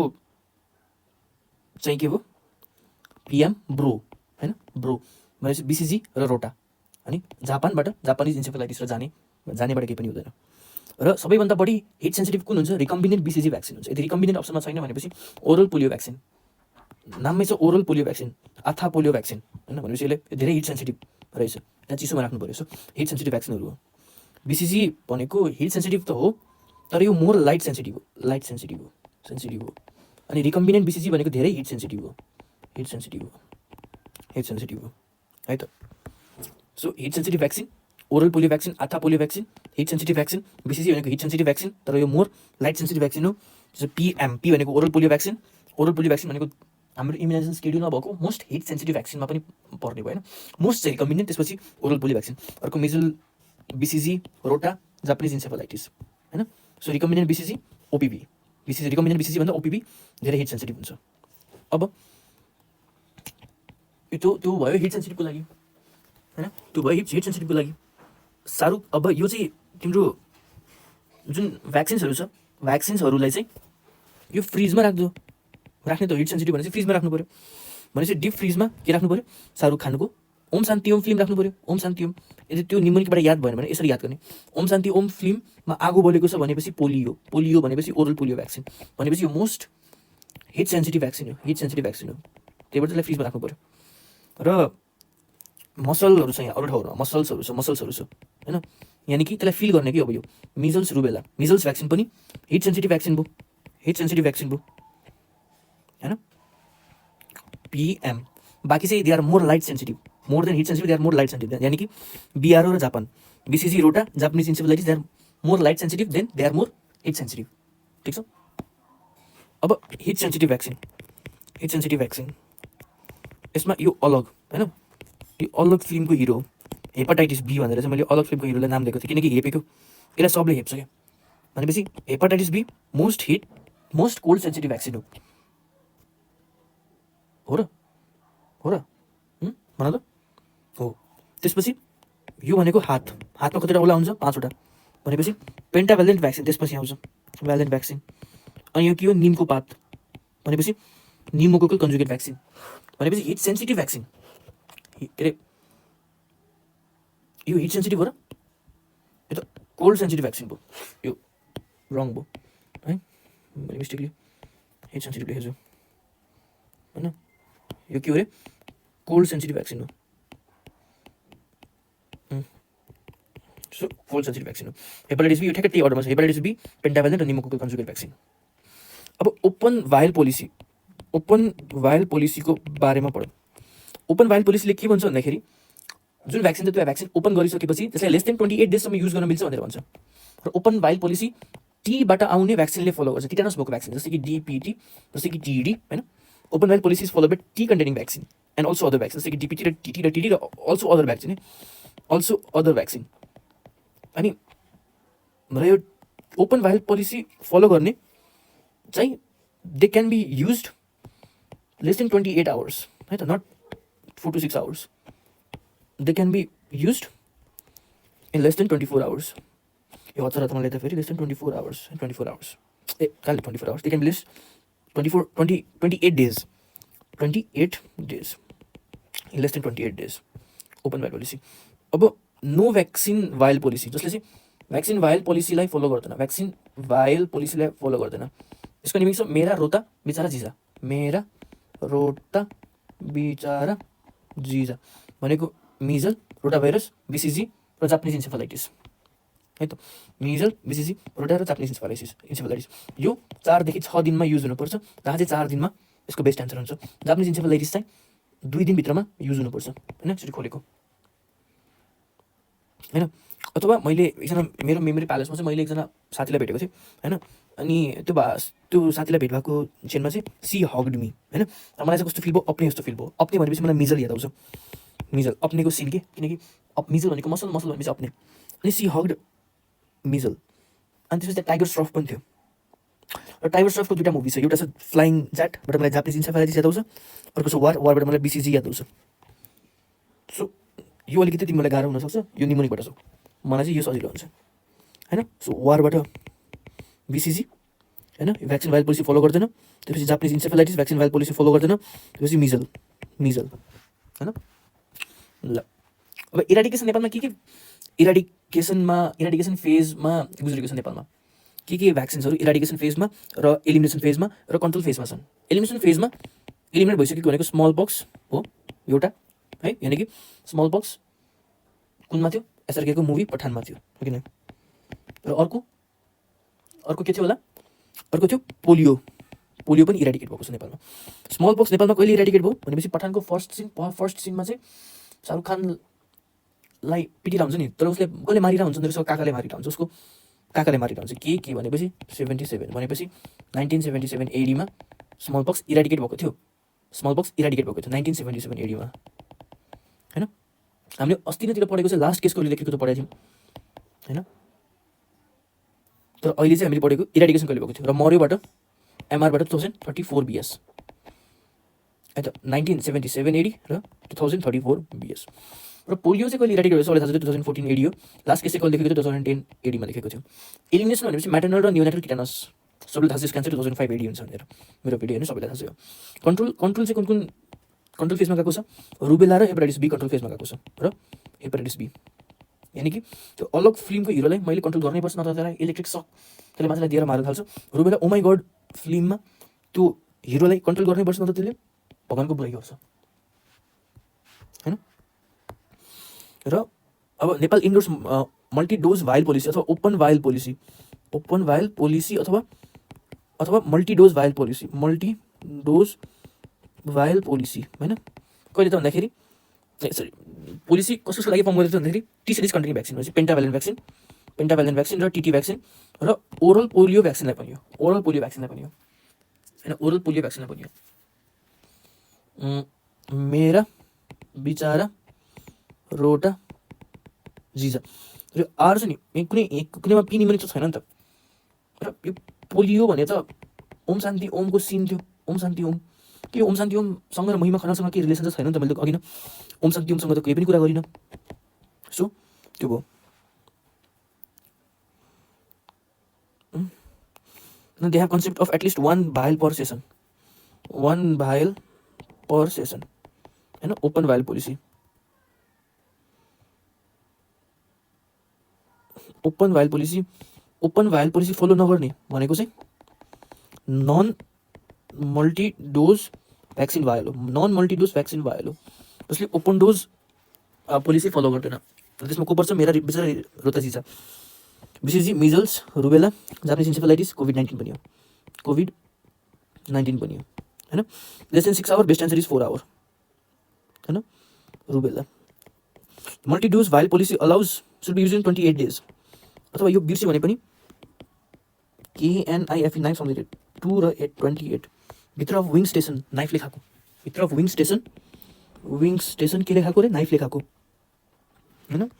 चाहिँ के हो? पिएम ब्रो होइन, ब्रो भनेपछि बिसिजी र रोटा अनि जापानबाट जापानिज इन्सेफेलाइटिस र जानेबाट केही पनि हुँदैन। र सबैभन्दा बढी हिट सेन्सिटिभ कुन हुन्छ? रिकम्बिनेन्ट बिसिजी भ्याक्सिन हुन्छ। यदि रिकम्बिनेन्ट अप्सनमा छैन भनेपछि ओरल पोलियो भ्याक्सिन, नाममै छ ओरल पोलियो भ्याक्सिन, आथा पोलियो भ्याक्सिन होइन। भनेपछि यसले धेरै हिट सेन्सिटिभ रहेछ, त्यहाँ चिसोमा राख्नु पऱ्यो। सो हिट सेन्सिटिभ भ्याक्सिनहरू हो। बिसिजी भनेको हिट सेन्सिटिभ त हो तर यो मोर लाइट सेन्सिटिभ हो। अनि रिकम्बिनेन्ट बिसिजी भनेको धेरै हिट सेन्सिटिभ हो है त। So heat sensitive vaccine oral polio vaccine, आथा polio vaccine, heat sensitive vaccine, BCG भनेको हिट सेन्सिटिभ भ्याक्सिन तर यो मोर लाइट सेन्सिटिभ भ्याक्सिन हो। PM, P भनेको oral polio vaccine. Oral polio vaccine भनेको हाम्रो इम्युनाइजेसन स्केड्युलमा भएको मोस्ट हिट सेन्सिटिभ भ्याक्सिनमा पनि पर्ने भयो होइन, मोस्ट चाहिँ रिकमेन्डेड। त्यसपछि ओरल पोलियो भ्याक्सिन। अर्को missile, BCG, rota, Japanese encephalitis होइन। So recommended BCG, OPV। BCG recommended BCG भन्दा OPV धेरै हिट सेन्सिटिभ हुन्छ। अब त्यो भयो हिट सेन्सिटिभको लागि होइन, त्यो भयो हिट सेन्सिटिभको लागि। शाहरुख, अब यो चाहिँ तिम्रो जुन भ्याक्सिन्सहरू छ, भ्याक्सिन्सहरूलाई चाहिँ यो फ्रिजमा राख्ने त हिट सेन्सिटिभ भनेपछि फ्रिजमा राख्नु पऱ्यो। भनेपछि डिप फ्रिजमा के राख्नु पऱ्यो, शाहरुख खानुको ओम शान्ति ओम फिल्म राख्नु पऱ्यो। ओम शान्ति ओम, यदि त्यो निमोनिकबाट याद भएन भने यसरी याद गर्ने, ओम शान्ति ओम फिल्ममा आगो बलेको छ भनेपछि पोलियो भनेपछि ओरल पोलियो भ्याक्सिन भनेपछि यो मोस्ट हिट सेन्सिटिभ भ्याक्सिन हो, हिट सेन्सिटिभ भ्याक्सिन हो। त्यही भएर त्यसलाई फ्रिजमा राख्नु पऱ्यो। र मसलहरू छ, यहाँ अरू ठाउँहरूमा मसल्सहरू छ होइन, यानि कि त्यसलाई फिल गर्ने कि अब यो मिजल्स रुबेला, मिजल्स भ्याक्सिन पनि हिट सेन्सिटिभ भ्याक्सिन भयो, हिट सेन्सिटिभ भ्याक्सिन भयो होइन। PM, बाँकी चाहिँ they are more light sensitive, more than heat sensitive, they are more light sensitive. यानि कि BRO र Japan, BCG, rota, Japanese encephalitis, they are more light sensitive than they are more heat sensitive. ठिक छ। अब hit sensitive vaccine यसमा यो अलग होइन, यो अलग फिल्मको हिरो हेपाटाइटिस B भनेर चाहिँ मैले अलग फिल्मको हिरोलाई नाम दिएको थिएँ, किनकि हेपेको यसलाई सबले हेप्छ क्या। भनेपछि hepatitis B most cold sensitive vaccine हो र भन त हो। त्यसपछि यो भनेको हातमा कतिवटा औला हुन्छ, 5वटा भनेपछि पेन्टाभ्यालेन्ट भ्याक्सिन त्यसपछि आउँछ, भ्यालेन्ट भ्याक्सिन। अनि यो के हो, निमको पात भनेपछि निमोकोकल कन्जुगेट भ्याक्सिन भनेपछि हिट सेन्सिटिभ भ्याक्सिन। के अरे यो हिट सेन्सिटिभ हो र यो त कोल्ड सेन्सिटिभ भ्याक्सिन भयो, यो रङ भयो है, मैले मिस्टेकली हिट सेन्सिटिभ लेखेछु होइन। यो के हो अरे, कोल्ड सेन्सिटिभ भ्याक्सिन हो। सो कोल्ड सेन्सिटिभ भ्याक्सिन हो। हेपाटाइटिस B यो ठ्याक्कै त्यही अर्डरमा छ, हेपाटाइटिस B, पेन्टाभ्यालेन्ट र निमोकोकल कन्जुगेट भ्याक्सिन। अब ओपन भायल पोलिसीको बारेमा पढौँ। ओपन भायल पोलिसीले के भन्छ भन्दाखेरि जुन भ्याक्सिन त्यो भ्याक्सिन ओपन गरिसकेपछि त्यसलाई लेस देन 28 डेजसम्म युज गर्न मिल्छ भनेर भन्छ। र ओपन भायल पोलिसी टीबाट आउने भ्याक्सिनले फलो गर्छ, टिटानस भएको भ्याक्सिन जस्तै कि DPT, जस्तै कि TED होइन। Open vial policy is follow by T containing vaccine and also other vaccine जस्तै कि DPT र TT र TD र अल्सो अदर भ्याक्सिन अनि र यो ओपन भायल पोलिसी फलो गर्ने चाहिँ they can be used less than 28 hours है त, not 4 to 6 hours. They can be used in less than 24 hours. यो हतारमा लेख्दा फेरि लेस देन 24 आवर्स, 24 आवर्स ए कहिले 24 hours, they can be less 28 days in less than 28 days open vial policy. अब no vaccine vial policy, जसले चाहिँ vaccine भायल पोलिसीलाई follow गर्दैन, यसको निमित्त छ मेरा रोता बिचारा जिजा, मेरा रोटा बिचारा जिजा भनेको मिजल, रोटा भाइरस, BCG र जापानिज इन्सेफेलाइटिस है त। मिजल, BCG, रोटा र जापानिज इन्सेफेलाइटिस यो 4 देखि 6 दिनमा युज हुनुपर्छ, जहाँ चाहिँ 4 दिनमा यसको बेस्ट एन्सर हुन्छ। जापानिज इन्सेफेलाइटिस चाहिँ 2 दिनभित्रमा युज हुनुपर्छ होइन, यसरी खोलेको होइन। अथवा मैले एकजना मेरो मेमोरी प्यालेसमा चाहिँ मैले एकजना साथीलाई भेटेको थिएँ होइन, अनि त्यो साथीलाई भेट भएको क्षणमा चाहिँ सी हग्ड मी होइन। मलाई चाहिँ कस्तो फिल भयो, अपने जस्तो फिल भयो। अपने भनेपछि मलाई मिजल याद आउँछ, मिजल अपनेको सिन के, किनकि मिजल भनेको मसल भनेपछि अपने, अनि सी हग्ड मिजल। अनि त्यसपछि टाइगर श्रफ पनि थियो, र टाइगर श्रफको 2टा मुभी छ, एउटा छ फ्लाइङ ज्याटबाट मलाई जापानिज इन्सेफेलाइटिस याद आउँछ, अर्को छ वारबाट मलाई BCG याद आउँछ। सो यो अलिकति तिमीलाई गाह्रो हुनसक्छ, यो निमोनिकबाट छ, मलाई चाहिँ यो सजिलो हुन्छ होइन। सो वारबाट BCG होइन, भ्याक्सिन भायल पोलिसी फलो गर्दैन। त्यसपछि Japanese encephalitis vaccine vial policy follow गर्दैन। त्यसपछि मिजल होइन। ल अब इराडिकेसन नेपालमा के इराडिकेसन फेजमा गुज्रेको छ नेपालमा के भ्याक्सिन्सहरू इराडिकेसन फेजमा र एलिमिनेसन फेजमा र कन्ट्रोल फेजमा छन्। एलिमिनेसन फेजमा एलिमिनेट भइसकेको भनेको स्मल पक्स हो एउटा है, यानि कि स्मल पक्स कुनमा थियो, SRKको मुभी पठानमा थियो हो कि नै। र अर्को के थियो होला, अर्को थियो पोलियो पनि इराडिकेट भएको छ नेपालमा। स्मल पक्स नेपालमा कहिले इराडिकेट भयो भनेपछि पठानको फर्स्ट सिनमा चाहिँ शाहरुख खानलाई पिटिरहेको हुन्छ नि, तर उसले कसले मारिरहेको हुन्छ, उसको काकाले मारिरहेको हुन्छ, उसको काकाले मारिरहन्छ के भनेपछि 77 भनेपछि 1977 एडीमा स्मल पक्स इराडिकेट भएको थियो 1977 एडीमा हैन। हामीले अस्ति नैतिर पढेको चाहिँ लास्ट केसको लेखेको त पढाएको थियौँ हैन, तर अहिले चाहिँ हामीले पढेको इराडिकेसन कहिले भएको थियो र मर्योबाट एमआरबाट 2034 BS है त 1977 एडी र 2034 BS। र पोलियो चाहिँ कहिले इराडिकेट भएको छ 2014 एडी हो। लास्ट केस चाहिँ कहिले लेखेको थियो 2010 एडीमा लेखेको थियो। एलिमिनेसन भनेपछि म्याटर्नल र न्यूनेटल किटानस सबैले थाहा छ क्यान्सर 2005 एडी हुन्छ भनेर मेरो भिडियो हेर्नु सबैलाई थाहा छ। कन्ट्रोल चाहिँ कुन कन्ट्रोल फेजमा गएको छ, रुबेला र हेपाटाइटिस बी कन्ट्रोल फेजमा गएको छ र हेपाटाइटिस बी यानी कि त्यो अलग फिल्मको हिरोलाई मैले कन्ट्रोल गर्नै पर्छ नत्र त्यसलाई इलेक्ट्रिक सक त्यसले मान्छेलाई दिएर मार्न थाल्छ। रुबेला ओ माई गड फिल्ममा त्यो हिरोलाई कन्ट्रोल गर्नै पर्छ नत्र त्यसले भगवानको बुराइ गर्छ हैन। र अब Nepal endorse multi dose vial policy अथवा ओपन भाइल पोलिसी अथवा मल्टी डोज भाइल पोलिसी हैन। कहिले त भन्दाखेरि सरी पोलिसी कसको लागि फर्म गरेको छ भन्दाखेरि टी सिरिज कन्टेनिङ भ्याक्सिन भनेपछि पेन्टाभ्यालेन्ट भ्याक्सिन र टीटी भ्याक्सिन र ओरल पोलियो भ्याक्सिनलाई पनि हो मेरा बिचारा रोटा जिजा र आर छ नि कुनैमा पिनी पनि छैन नि त। र यो पोलियो भने त ओम शान्ति ओमको सिन थियो ओम शान्ति ओम के ओम शान्ति ओमसँग र महिमा खनालसँग के रिलेसन छैन नि त। मैले त अघि न ओम शान्ति ओमसँग त केही पनि कुरा गरिनँ। सो त्यो भयो। They have concept of at least one vial per session हैन। ओपन भाइल पोलिसी फलो नगर्ने भनेको चाहिँ नन मल्टी डोज भ्याक्सिन भाइल हो। जसले ओपन डोज पोलिसी फलो गर्दैन र त्यसमा को पर्छ मेरा बिचारा रोताजी छ। BCG measles rubella Japanese encephalitis कोभिड-19 पनि हो हैन। Less than 6 hour best answer is 4 hour हैन। Rubella multi dose vial policy allows should be used in 28 days अथवा यो बिर्स्यो भने पनि KNIFE नाइफ सम्झिले 2 र 28 भित्र अफ विङ स्टेसन नाइफले खाएको केले खाएको रे नाइफले खाएको हैन।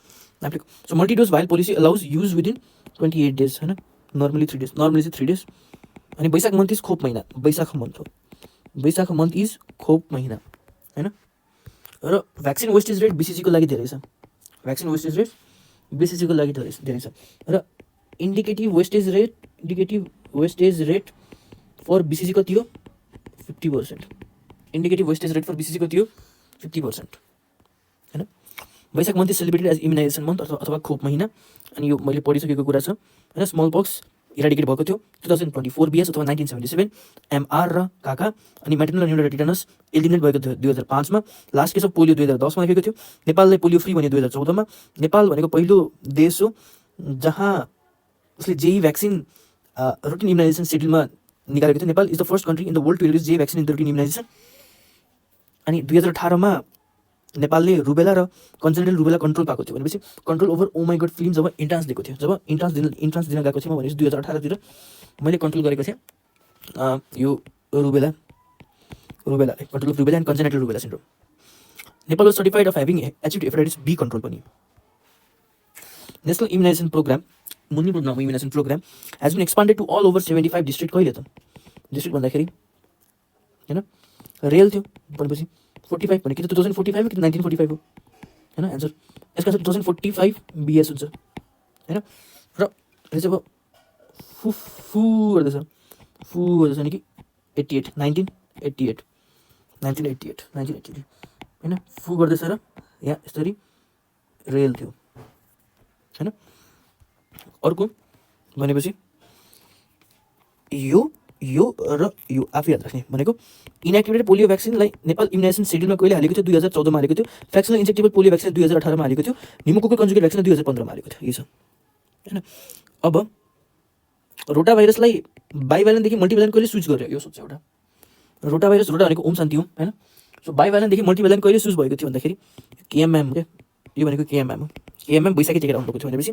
So multi dose vial policy allows use within 28 days हैन। नर्मली 3 डेज अनि वैशाख मन्थ इज खोप महिना हैन। र भ्याक्सिन वेस्टेज रेट BCG को लागि धेरै छ र indicative wastage rate for BCG कति हो 50%। हैन। Baishakh month is celebrated as immunisation month अथवा खोप महिना। अनि यो मैले पढिसकेको कुरा छ हैन। स्मल पक्स इराडिकेट भएको थियो 2024 BS अथवा 1977 MR र काका। अनि म्याटर्नल र न्यूनेटल टिटानस एलिमिनेट भएको थियो 2005 मा। लास्ट केस अफ पोलियो 2010 मा लेखेको थियो। नेपाललाई पोलियो फ्री भन्यो 2014 मा। नेपाल भनेको पहिलो देश हो जहाँ उसले जेई भ्याक्सिन रुटिन इम्युनाइजेसन शेड्युलमा निकालेको थियो। Nepal is the first country in the world to release JE vaccine in the routine immunisation. अनि 2018 मा नेपालले रुबेला र कन्जेनिटल रुबेला कन्ट्रोल पाएको थियो भनेपछि control over oh my god film जब इन्ट्रान्स दिएको थियो जब इन्ट्रान्स दिन गएको थिएँ म भनेपछि 2018 तिर मैले कन्ट्रोल गरेको थिएँ यो rubella control of rubella and congenital rubella syndrome. Nepal was certified of having achieved hepatitis B control पनि। National immunisation programme has been expanded to all over 75 district. कहिले त डिस्ट्रिक्ट भन्दाखेरि हैन रेल थियो भनेपछि 45 भने कि 2045 हो कि 1945 हो हैन। एन्सर यसका 2045 BS हुन्छ हैन। र यो चाहिँ अब फु गर्दैछ नि कि 1988 हैन। फु गर्दैछ र यहाँ यसरी रेल थियो हैन। अर्को भनेपछि यो र यो आफै याद राख्ने भनेको इनएक्टिभेटेड पोलियो भ्याक्सिनलाई नेपाल इम्युनाइजेसन शेड्युलमा कहिले हालेको थियो 2014 मा हालेको थियो। फ्याक्सनल इन्जेक्टेबल पोलियो भ्याक्सिन 2018 मा हालेको थियो। निमोकोकल कन्जुगेट भ्याक्सिन 2015 मा हालेको थियो। यो छ हैन। अब रोटा भाइरसलाई बाइभ्यालेन्टदेखि मल्टिभ्यालेन्ट कहिले स्विच गर्यो यो सोच एउटा। रोटा भनेको ओम शान्ति ओम हैन। सो बाइभ्यालेन्टदेखि मल्टिभ्यालेन्ट कहिले स्विच भएको थियो भन्दाखेरि KMM के यो भनेको KMM हो। KMM बैशाखी टिका आउनुभएको थियो भनेपछि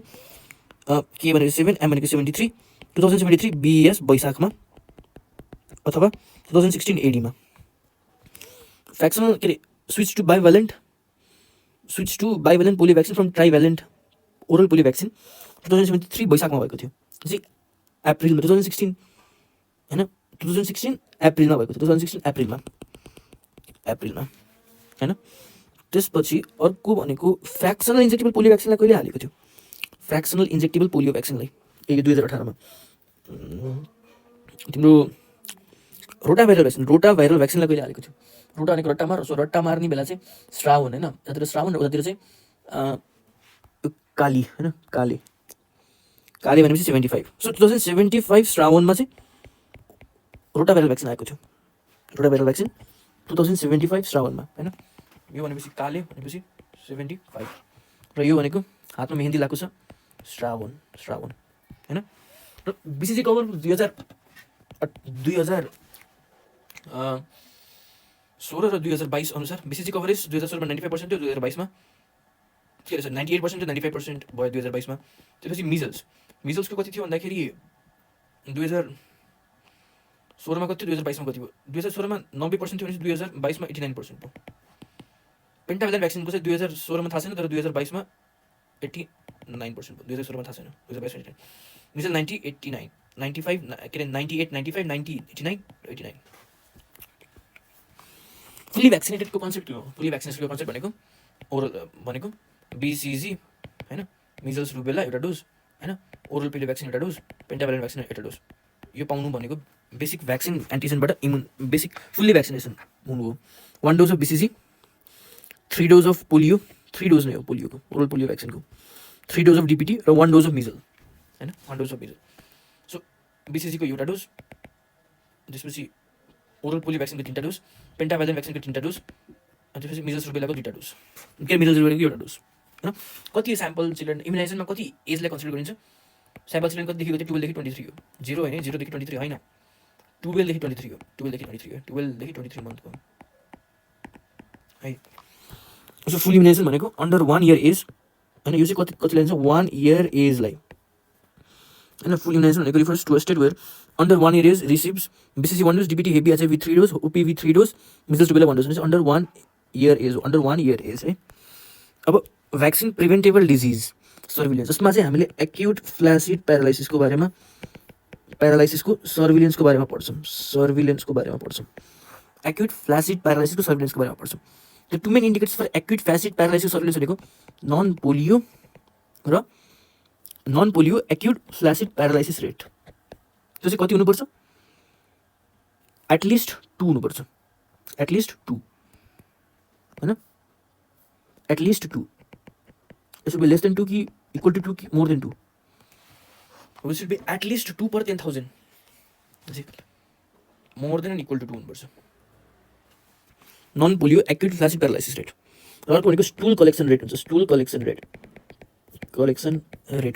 के भनेको 7, एम भनेको 73, 2073 BES वैशाखमा अथवा 2016 AD मा। फ्याक्सनल के अरे switch to bivalent polio vaccine from trivalent oral polio vaccine 2073 वैशाखमा भएको थियो, चाहिँ अप्रिलमा 2016 होइन 2016 अप्रिलमा भएको थियो, 2016 अप्रिलमा होइन। त्यसपछि अर्को भनेको फ्याक्सनल इन्जेक्टेबल पोलियो भ्याक्सिनलाई कहिले हालेको थियो? फ्याक्सनल इन्जेक्टेबल पोलियो भ्याक्सिनलाई 2018 मा। तिम्रो रोटाभाइरल भ्याक्सिनलाई कहिले हालेको थियो? रोटा भनेको रट्टा मार, सो रट्टा मार्ने बेला चाहिँ श्रावण होइन, यतातिर श्रावण र उतातिर चाहिँ काली होइन, काली भनेपछि 75। सो 2075 श्रावणमा चाहिँ रोटाभाइरल भ्याक्सिन आएको थियो, रोटाभाइरल भ्याक्सिन 2075 श्रावणमा होइन। यो भनेपछि काले भनेपछि 75 र यो भनेको हातमा मेहेन्दी लगाएको छ श्रावण होइन। र BCG कभर 2016 र 2022 अनुसार BCG कभरेज 2016 मा 95% थियो, 2022 मा के रहेछ 98% र 95% भयो 2022 मा। त्यसपछि मिजल्सको कति थियो भन्दाखेरि 2016 मा कति थियो, 2022 मा कति भयो? 2016 मा 90% थियो भने 2022 मा 89% भयो। पेन्टाभाइलेन्ट भ्याक्सिनको चाहिँ 2016 मा थाहा छैन, तर 2022 मा 89% भयो, 2016 मा थाहा छैन, 2022 मा 89। मिजल 90, 89, 95 के अरे 98, 95, 90, 89, 89। फुल्ली भ्याक्सिनेटेडको कन्सेप्ट हो। फुल्ली भ्याक्सिनेसनको कन्सेप्ट भनेको ओरल भनेको BCG होइन, मिजल्स रुबेला एउटा डोज होइन, ओरल पोलियो भ्याक्सिन एउटा डोज, पेन्टाभाइलेन्ट भ्याक्सिन एउटा डोज। यो पाउनु भनेको बेसिक भ्याक्सिन एन्टिजेनबाट बेसिक फुल्ली भ्याक्सिनेसन हुनु हो। 1 dose of BCG, 3 dose of polio, 3 dose नै हो पोलियोको, ओरल पोलियो भ्याक्सिनको, 3 डोज अफ DPT र 1 डोज अफ मिजल होइन, 1 डोज अफ मिजल। सो BCGको एउटा डोज, त्यसपछि ओरल पोलियो भ्याक्सिनको 3टा डोज, पेन्टाभाइलेन्ट भ्याक्सिनको 3टा डोज, अनि त्यसपछि मिजल्स रुबेलाको 2टा डोज, के मिजल्स रुबेलाको एउटा डोज होइन। कति स्याम्पल चिल्ड्रेन इम्युनाइजेसनमा कति एजलाई कन्सिडर गरिन्छ? स्याम्पल चिल्ड्रेन कतिदेखि थियो? 12 देखि 23 हो। 0 होइन, 0 देखि 23 होइन, 12 देखि 23 हो, 12 देखि 23 मन्थको है। सो फुल इम्युनाइजेसन भनेको अन्डर 1 इयर एज होइन, यो चाहिँ कति लिन्छ 1 इयर एजलाई होइन। फुल इम्युनाइजेसन भनेको refers to a state where under 1 year age receives BCG 1 dose, DPT HepB HIV 3 dose, OPV 3 dose, measles rubella 1 dose भनेपछि अन्डर 1 इयर एज हो, अन्डर 1 इयर एज है। अब भ्याक्सिन प्रिभेन्टेबल डिजिज सर्भिलेन्स, जसमा चाहिँ हामीले acute फ्ल्यासिड प्यारालाइसिसको बारेमा सर्भिलेन्सको बारेमा पढ्छौँ, एक्युट फ्ल्यासिड प्यारालाइसिसको सर्भिलेन्सको बारेमा पढ्छौँ। The two main indicators for acute facet paralysis surveillance भनेको नन पोलियो र non polio acute flaccid paralysis rate. त्यो चाहिँ कति हुनुपर्छ? एटलिस्ट 2 हुनुपर्छ, एटलिस्ट 2 होइन, at least 2। It should be less than 2 कि equal to 2 कि more than 2? It should be at least 2 per 10,000, more than and equal to 2 हुनुपर्छ। Non polio acute flaccid paralysis rate. र अर्को भनेको स्टुल कलेक्सन रेट हुन्छ, stool collection rate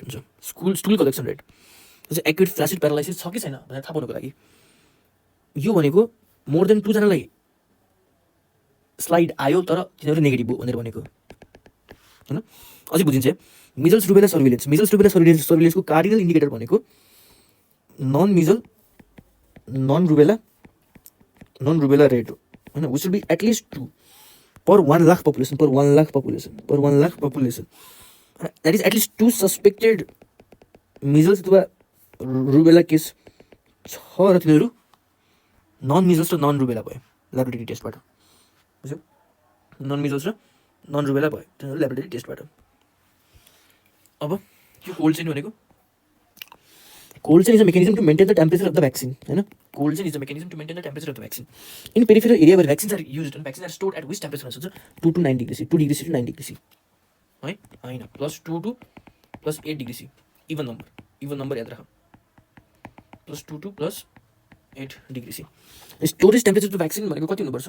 हुन्छ, stool collection rate. त्यो चाहिँ एक्युट फ्ल्यासिड प्यारालाइसिस छ कि छैन भनेर थाहा पाउनुको लागि यो भनेको मोर देन 2 जनालाई स्लाइड आयो तर तिनीहरू नेगेटिभ हो भनेर भनेको हैन। अझै बुझिन्छ। मिजल्स रुबेला सर्भिलेन्सको कार्डिनल इन्डिकेटर भनेको non measle non rubella rate हो हैन, which will be at least 2 per 1 lakh population, that is at least 2 suspected measles अथवा रुबेला केस छ र तिनीहरू नन मिजल्स र नन रुबेला भयो ल्याबोरेटरी टेस्टबाट। बुझ्यो? नन मिजल्स र नन रुबेला भयो तिनीहरू ल्याबोरेटरी टेस्टबाट। अब यो कोल्ड चेन भनेको cold chain is a mechanism to maintain the temperature of the vaccine हैन। cold chain is a mechanism to maintain the temperature of the vaccine in peripheral area where vaccines are used and vaccines are stored at which temperature हुन्छ 2 to 9 degree C, 2 degree C to 9 degree C है हैन, +2 to +8 degree C, even number याद राख, +2 to +8 degree C। Storage temperature to vaccine भनेको कति हुनुपर्छ?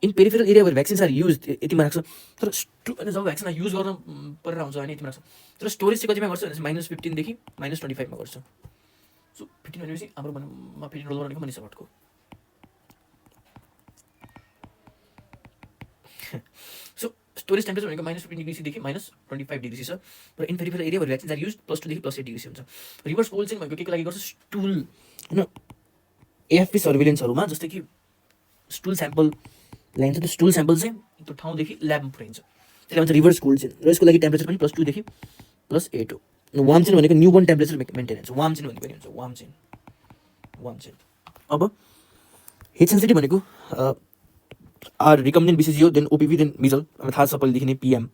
In peripheral area where vaccines are used यतिमा राख्छ, तर जब भ्याक्सिनलाई युज गर्न परेर हुन्छ होइन यतिमा राख्छ, तर स्टोरेज चाहिँ कतिमा गर्छ भने -15 देखि -25 मा गर्छ। सो 15 भनेपछि हाम्रो भनमा 15 रोल भनेको मनिषा भट्टको। सो स्टोरेज टेम्परेचर भनेको -15°Cदेखि -25°C छ र इन पेरिफेरल एरिया भएर भ्याक्सिन्स आर युज +2 देखि +8°C हुन्छ। रिभर्स कोल्ड चेन भनेको के लागि गर्छ, स्टुल होइन एएफपी सर्भिलेन्सहरूमा जस्तै कि स्टुल स्याम्पल ल्याइन्छ, त्यो स्टुल स्याम्पल चाहिँ त्यो ठाउँदेखि ल्याबमा पुऱ्याइन्छ, त्यसले भन्छ रिभर्स कोल्ड चेन। र यसको लागि टेम्परेचर पनि +2 देखि +8 हो। वार्म चेन भनेको न्युबोर्न टेम्परेचर मेन्टेनेन्स, वार्म चेन भन्ने पनि हुन्छ, वार्म चेन। अब हिट सेन्सिटिभ भनेको आर रिकम्बिनेन्ट बिसिजी हो, देन ओपिभी, देन मिजल, अब थाहा छ पहिलेदेखि नै पिएम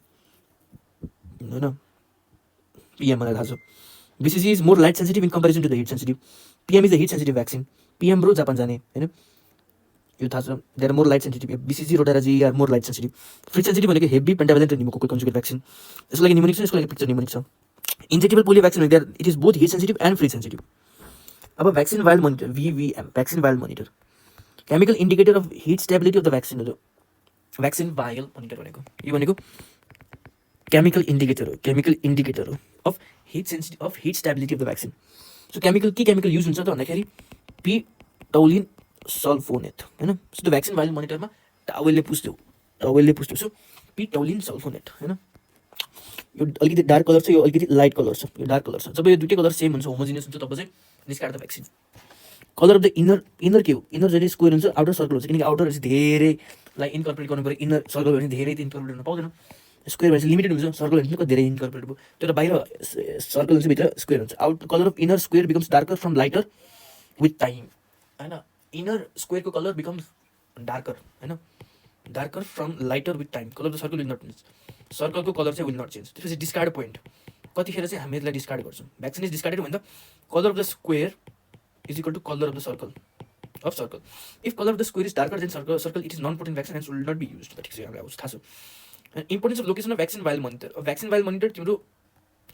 होइन, पिएम मलाई थाहा छ। BCG is more light sensitive in comparison to the heat sensitive, PM is the heat sensitive vaccine, PM bro Japan जाने होइन, यो थाहा छ। There are more light sensitive, BCG rota र G are more light sensitive. Free sensitive भनेको HepB pentavalent र pneumococcal conjugate vaccine, यसको लागि निमोनिक छ, यसको लागि पिक्चर निमोनिक छ। इन्जेक्टेबल पोलियो भ्याक्सिन भनेको it is both hit sensitive and free sensitive. अब vaccine vial monitor, VVM vaccine vial monitor, chemical indicator of heat stability of the vaccine हो। Vaccine vial monitor भनेको यो भनेको chemical indicator हो of heat stability of the vaccine. So के chemical use हुन्छ त भन्दाखेरि पिटौलिन सल्फोनेट होइन। सो त्यो भ्याक्सिन भाइल मोनिटरमा टावेलले पुस्थ्यो। सो पिटौलिन सल्फोनेट होइन, यो अलिकति डार्क कलर छ, यो अलिकति लाइट कलर छ, यो डार्क कलर छ। जब यो दुइटै कलर सेम हुन्छ, होमोजिनियस हुन्छ, तब चाहिँ discard the vaccine. Colour of the inner के हो, इनर जहिले स्क्वायर हुन्छ, आउटर सर्कल हुन्छ, किनकि आउटर चाहिँ धेरैलाई इन्कर्पोरेट गर्नु पऱ्यो, इनर सर्कल भने धेरै त इन्कर्पोरेट गर्नु पाउँदैन, स्क्वायर भने लिमिटेड हुन्छ, सर्कल भने कति धेरै इन्कर्पोरेट भयो, त्यो त बाहिर सर्कल हुन्छ, भित्र स्क्वायर हुन्छ। Out colour of inner square becomes darker from lighter with time होइन, इनर स्क्वायरको कलर बिकम्स डार्कर होइन, darker from lighter with time. Colour of the circle will not change, सर्कलको कलर चाहिँ विल नट चेन्ज। त्यसपछि discard point, कतिखेर चाहिँ हामी यसलाई डिस्कार्ड गर्छौँ, भ्याक्सिन इज डिस्कार्डेड भन्दा colour of the square is equal to colour of the circle if colour of the square is darker than circle it is non potent vaccine and will not be used. ठिक छ, हामीलाई थाहा छ। Importance of location of vaccine vial monitor, vaccine vial monitor तिम्रो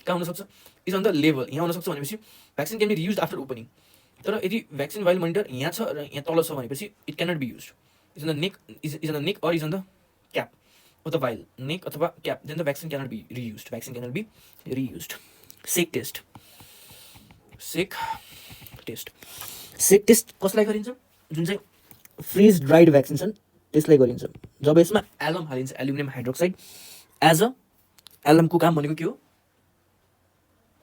कहाँ हुनसक्छ, is on the level, यहाँ हुनसक्छ भनेपछि vaccine can be reuse after opening. तर यदि भ्याक्सिन भाइल मोनिटर यहाँ छ र यहाँ तल छ भनेपछि it can not be use, is on the neck or is on the cap of the vial, neck अथवा cap, then the vaccine can not be reused. Shake test कसलाई गरिन्छ, जुन चाहिँ फ्रिज ड्राइड भ्याक्सिन छन् त्यसलाई गरिन्छ। जब यसमा एलम हालिन्छ, एल्युमिनियम हाइड्रोक्साइड एज अ एलमको काम भनेको के हो,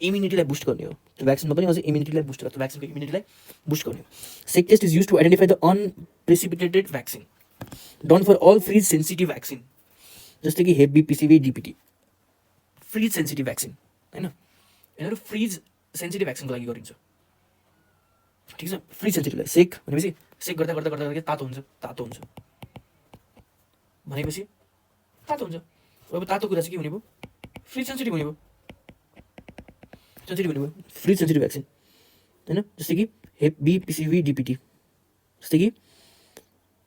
इम्युनिटीलाई बुस्ट गर्ने हो। त्यो भ्याक्सिनमा पनि अझै इम्युनिटीलाई बुस्ट गर्छ, भ्याक्सिनको इम्युनिटीलाई बुस्ट गर्ने हो। Shake test is use to identify the unprecipitated vaccine done for all freeze sensitive vaccine, जस्तै कि Hib, PCV, DPT, freeze sensitive vaccine होइन, यिनीहरू फ्रिज सेन्सिटिभ भ्याक्सिनको लागि गरिन्छ। ठिक छ, फ्रिज सेन्सिटिभलाई सेक भनेपछि सेक गर्दा तातो हुन्छ भनेपछि तातो हुन्छ। अब तातो कुरा चाहिँ के हुने भयो, फ्रिज सेन्सिटिभ हुने भयो, फ्रिज सेन्सिटिभ भ्याक्सिन होइन। जस्तै कि हेबी, पिसिभी, डिपिटी, जस्तै कि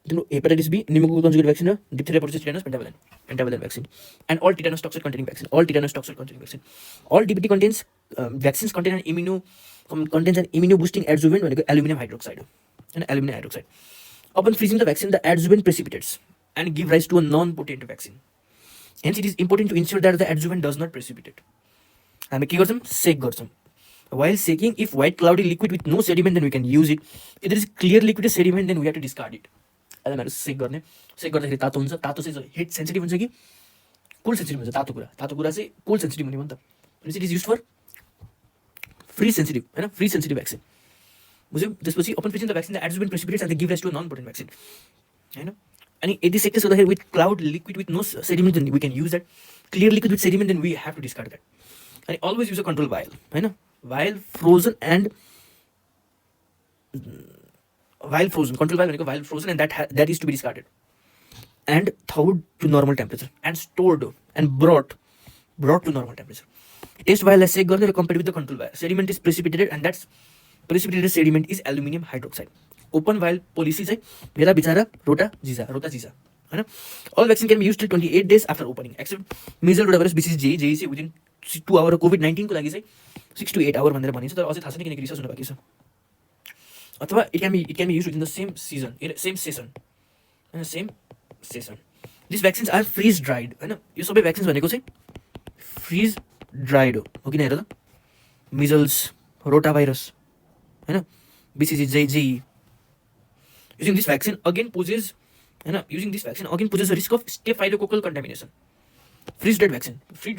तिम्रो hepatitis B, pneumococcal conjugate vaccine र diphtheria, pertussis, tetanus, pentavalent vaccine and all tetanus toxic containing vaccine, all DPT contains vaccines contains an immuno boosting adjuvant भनेको aluminium hydroxide हो होइन, aluminium hydroxide. Upon freezing the vaccine the adjuvant precipitates and give rise to a non potent vaccine, hence it is important to ensure that the adjuvant does not precipitate. हामी के गर्छौँ, सेक गर्छौँ। While seeking, if white cloudy liquid with no sediment, then we can use it. If there is clear liquid sediment, then we have to discard it. हामीहरू सेक गर्दाखेरि तातो हुन्छ, तातो चाहिँ हिट सेन्सिटिभ हुन्छ कि कोल्ड सेन्सिटिभ हुन्छ, तातो कुरा चाहिँ कोल्ड सेन्सिटिभ हुने भयो नि त। It is use for freeze sensitive होइन, फ्रिज सेन्सिटिभ भ्याक्सिन बुझ्यौ। त्यसपछि upon freezing the vaccine the adjuvant precipitates and the give rise to a non potent vaccine होइन। अनि यदि सेक टेस्ट गर्दाखेरि with cloud liquid with no sediment then we can use that, clear liquid with sediment then we have to discard that. अनि always use a control vial होइन, vial frozen control भाइल भनेको vial frozen and that is to be discarded and thawed to normal temperature and stored and brought to normal temperature. Test भाइललाई shake गर्ने र compare with the control vial, sediment is precipitated and that's precipitated sediment is aluminium hydroxide. Open vial policy चाहिँ मेरा बिचारा रोटा जिजा होइन। All vaccine can be use till 28 days after opening except measle, rota virus, BCG, JE चाहिँ within 2 hours, COVID-19 को लागि चाहिँ 6 to 8 hours भनेर भनिन्छ, तर अझै थाहा छैन किनकि रिसर्च हुन बाँकी छ। अथवा it can be use within the same session. This vaccines are freeze dried होइन, यो सबै भ्याक्सिन्स भनेको चाहिँ फ्रिज ड्राइड हो किन हेर त, मिजल्स, रोटा भाइरस होइन, BCG, JE. Using this vaccine again poses a risk of staphylococcus contamination. Freeze dried vaccine, free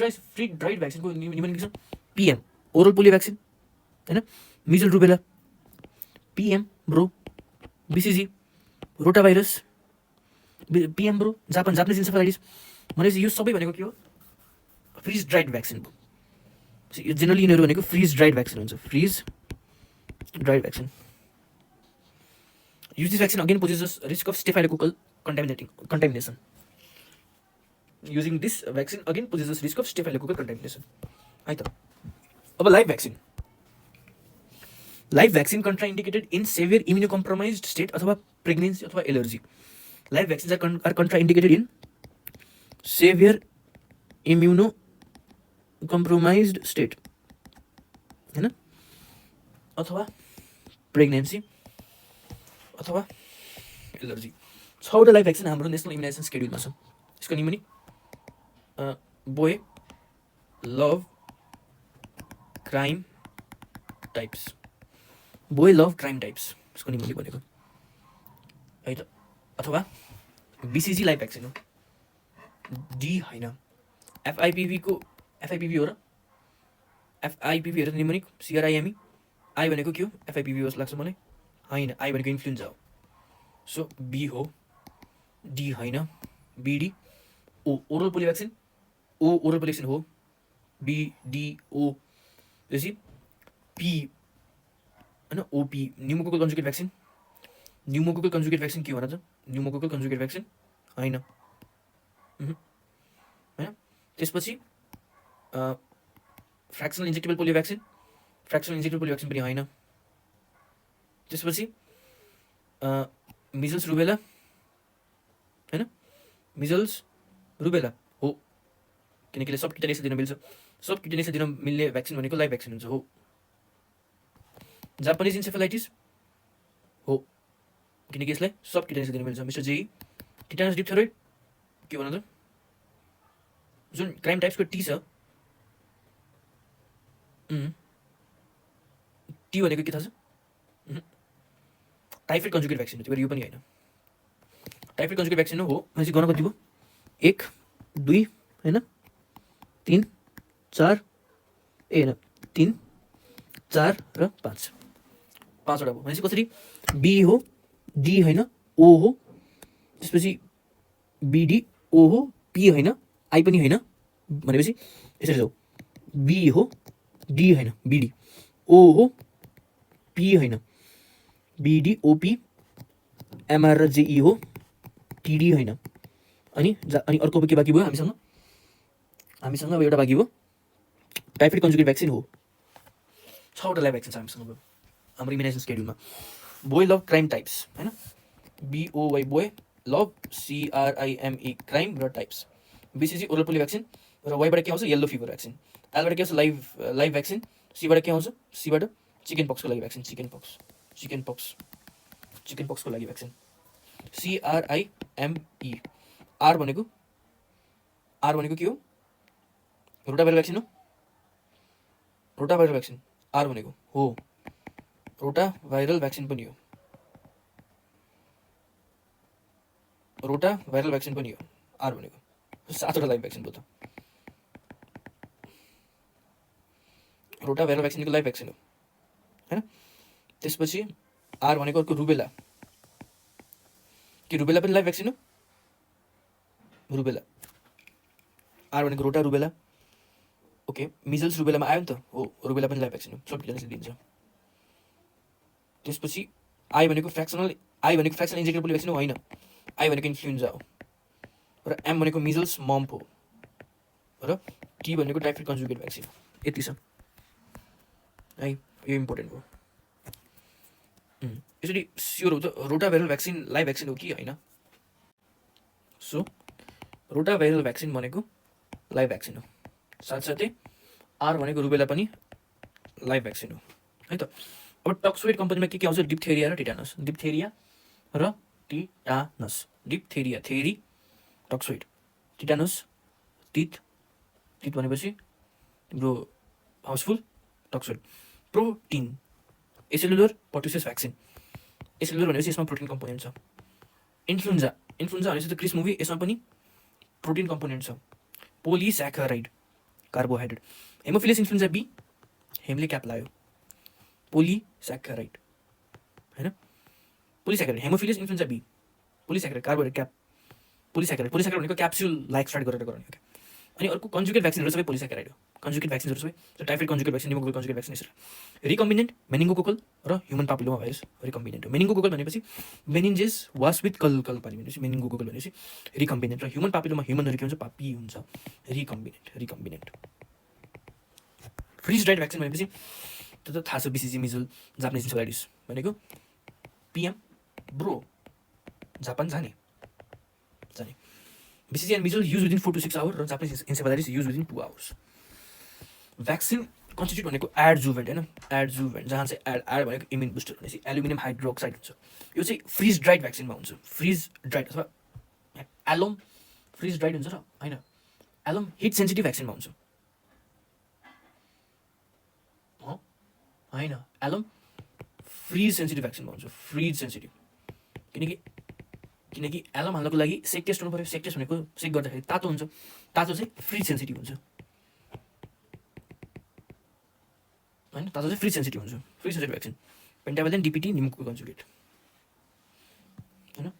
dried भ्याक्सिनको निम्नलिखित छन्। पिएम ओरल पोलियो भ्याक्सिन होइन, measle rubella, PM bro BCG, rotavirus, PM bro Japanese encephalitis. भनेपछि यो सबै भनेको के हो, फ्रिज ड्राइड भ्याक्सिन भयो। यो जेनरली यिनीहरू भनेको फ्रिज ड्राइड भ्याक्सिन हुन्छ, fridge dried vaccine. use this vaccine again poses risk of staphylococcal contamination. Using this vaccine again poses risk of staphylococcal contamination. है त। अब live vaccine, live vaccine contraindicated in severe immunocompromised state अथवा pregnancy अथवा allergy. Live vaccine are contraindicated in severe immuno compromised state होइन, अथवा pregnancy अथवा allergy. 6वटा live vaccine हाम्रो नेसनल इम्युनाइजेसन स्केड्युलमा छ। यसको निम्न boy love crime types, boy love crime types यसको निम्न भनेको है त। अथवा बिसिजी लाइभ भ्याक्सिन हो, डी होइन, एफआइपिभी हो र, एफआइपिभी हेर निमोनिक सिआरआइएमई। आई भनेको के हो, एफआइपिभी जस्तो लाग्छ मलाई, होइन आई भनेको इन्फ्लुएन्जा हो, सो बी हो, डी होइन, BD, O oral polio vaccine, O oral polio vaccine हो, बिडिओ, त्यसपछि पी होइन, OP pneumococcal conjugate vaccine. Pneumococcal conjugate vaccine के हो भन्छ, न्युमोकोकल कन्जुगेट भ्याक्सिन होइन होइन। त्यसपछि fractional injectable polio vaccine, fractional injectable polio vaccine पनि होइन। त्यसपछि मिजल्स रुबेला होइन, मिजल्स रुबेला हो, किनकि सब किटानियस दिन मिल्छ, सब किटानियस दिन मिल्ने भ्याक्सिन भनेको लाइभ भ्याक्सिन हुन्छ हो। जापानिज इन्सेफेलाइटिस हो, किनकि यसलाई सब किटानियस दिन मिल्छ। मिस्टर जेई टिटानस डिप्थेरोइड के भन त, जुन क्राइम टाइप्सको टी छ, टी भनेको के थाहा छ, टाइफाइड कन्जुगेट भ्याक्सिन हो, त्यो यो पनि होइन। टाइफाइड कन्जुगेट भ्याक्सिन हो भनेपछि गर्न कति भयो, 1 2 होइन 3 4 होइन 3 4 र 5, 5वटा भयो। भनेपछि कसरी, बी हो, डी होइन, ओ हो, त्यसपछि बिडी ओ हो, पी होइन, आई पनि होइन, भनेपछि यसरी जाऊ, बी हो, डी होइन, बिडी, ओ हो, पी होइन, बिडी ओपी, एमआर र जेई हो, टिडी होइन। अनि अर्को के बाँकी भयो हामीसँग अब एउटा बाँकी भयो, टाइफाइड कन्जुगेट भ्याक्सिन हो। 6वटा लाइभ भ्याक्सिन छ हामीसँग भयो हाम्रो इम्युनाइजेसन स्केड्युलमा। बोय लभ क्राइम टाइप्स होइन, BOY boy, love CRIME crime र types, BCG oral polio vaccine र वाइबाट के आउँछ येल्लो फिभर भ्याक्सिन, एलबाट के आउँछ लाइभ भ्याक्सिन, सीबाट के आउँछ, सीबाट चिकन पक्सको लागि भ्याक्सिन, चिकन पक्सको लागि भ्याक्सिन, सिआरआइएमई। आर भनेको के हो, रोटाभाइरल भ्याक्सिन हो, रोटाभाइरल भ्याक्सिन आर भनेको हो, रोटाभाइरल भ्याक्सिन पनि हो, रोटाभाइरल भ्याक्सिन पनि हो आर भनेको। 7वटा लाइभ भ्याक्सिन भयो त, रोटाभाइरल भ्याक्सिनको लाइभ भ्याक्सिन हो होइन। त्यसपछि आर भनेको अर्को रुबेला, कि रुबेला पनि लाइभ भ्याक्सिन हो, रुबेला आर भनेको रोटा रुबेला, ओके। मिजल्स रुबेलामा आयो नि त हो, रुबेला पनि लाइभ भ्याक्सिन हो, सब किटानियस दिन्छ। त्यसपछि आई भनेको फ्र्याक्सनल इन्जेक्टेबल पोलियो भ्याक्सिन हो, होइन, आई भनेको इन्फ्लुएन्जा हो, र एम भनेको मिजल्स मम्प हो, र टी भनेको टाइफाइड कन्जुगेट भ्याक्सिन हो। यति छ है, यो इम्पोर्टेन्ट हो। यसरी स्योर हो त रोटाभाइरल भ्याक्सिन लाइभ भ्याक्सिन हो कि होइन। सो रोटाभाइरल भ्याक्सिन भनेको लाइभ भ्याक्सिन हो, साथसाथै आर भनेको रुबेला पनि लाइभ भ्याक्सिन हो है त। अब टक्सोइड कम्पनीमा के आउँछ, डिप्थेरिया र टिटानस, डिप्थेरिया र टिटानस, डिप्थेरिया थेरी टक्सोइड, टिटानस तित भनेपछि तिम्रो हाउसफुल टक्सोइड। प्रोटिन एसेलुलर पर्टुसिस भ्याक्सिन, एसेलुलर भनेपछि यसमा प्रोटिन कम्पोनेन्ट छ। इन्फ्लुएन्जा भनेपछि त क्रिस मुभी, यसमा पनि प्रोटिन कम्पोनेन्ट छ। Polysaccharide carbohydrate. Haemophilus influenza B, हेमले क्याप लायो, पोलिस्याकाराइड होइन, polysaccharide. Haemophilus influenza B, polysaccharide carbohydrate cap, polysaccharide भनेको क्याप्सुल लाइक स्टार्ट गरेर गराउने हो क्या। अनि अर्को कन्जुगेट भ्याक्सिनहरू सबै पोलिस्याकाराइड हो। कन्जुगेट भ्याक्सिनहरू सबै typhoid conjugate vaccine, pneumococcal conjugate vaccine यसरी। रिकम्बिनेन्ट मेनिङ्गोकोकल र ह्युमन पापुलोमा भाइरस रिकम्बिनेन्ट हो। मेनिङ्गोकोकल भनेपछि मेनिन्जेस वास विथ कल पानी भनेपछि मेनिङ्गोकोकल भनेपछि रिकम्बिनेन्ट, र ह्युमन पापुलोमा ह्युमनहरू के हुन्छ पापी हुन्छ, रिकम्बिनेन्ट। फ्रिज ड्राइड भ्याक्सिन भनेपछि त्यो त थाहा छ, बिसिजी मिजल जापानिज इन्सेफेलाइटिस भनेको पिएम ब्रो जापान जाने। BCG and measles use within 4 to 6 hours र Japanese encephalitis use within 2 hours। Vaccine constitute भनेको एडजुभेन्ट होइन, एडजुभेन्ट जहाँ चाहिँ एड भनेको इम्युन बुस्टर भनेपछि एल्युमिनियम हाइड्रोक्साइड हुन्छ। यो चाहिँ फ्रिज ड्राइड भ्याक्सिनमा हुन्छ, फ्रिज ड्राइड अथवा एलोम फ्रिज ड्राइड हुन्छ र होइन, एलोम हिट सेन्सिटिभ भ्याक्सिनमा हुन्छ होइन, एलोम फ्रिज सेन्सिटिभ भ्याक्सिनमा हुन्छ, फ्रिज सेन्सिटिभ। किनकि एलोम हाल्नको लागि सेक टेस्ट हुनु पऱ्यो, सेक टेस्ट भनेको सेक गर्दाखेरि तातो हुन्छ, तातो चाहिँ फ्रिज सेन्सिटिभ हुन्छ होइन, तातो चाहिँ फ्रिज सेन्सिटिभ हुन्छ, freeze sensitive vaccine. Pentavalent DPT pneumococcal conjugate होइन,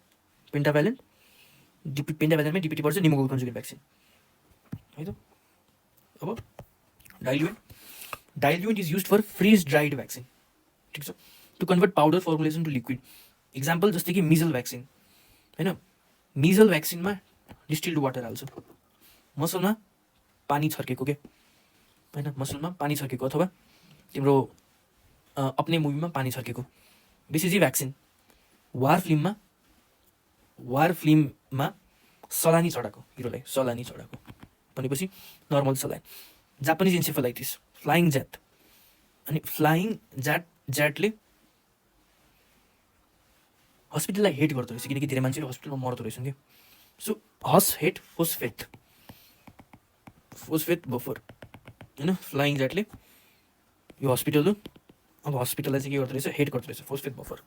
पेन्टाभ्यालेन्टमै डिपिटी पर्छ निमोकोकल कन्जुगेट भ्याक्सिन है त। अब diluent is used for freeze dried vaccine, ठिक छ, to convert powder formulation to liquid. Example जस्तै कि मिजल भ्याक्सिन होइन, मिजल भ्याक्सिनमा डिस्टिल्ड वाटर हाल्छ, मसलमा पानी छर्केको के होइन, मसलमा पानी छर्केको अथवा तिम्रो अपने मुभीमा पानी छर्केको। BCG भ्याक्सिन वार फिल्ममा सलानी चढाएको, हिरोलाई सलानी चढाएको भनेपछि normal saline. Japanese encephalitis flying ज्याट, अनि फ्लाइङ ज्याटले हस्पिटललाई हेट गर्दो रहेछ, किनकि धेरै मान्छेहरू हस्पिटलमा मर्दो रहेछन् कि। सो हस हेट फोस्फेट बफर होइन, फ्लाइङ ज्याटले यो हस्पिटल हो, अब हस्पिटललाई चाहिँ के गर्दो रहेछ, हेट गर्दो रहेछ, फोस्फेट बफर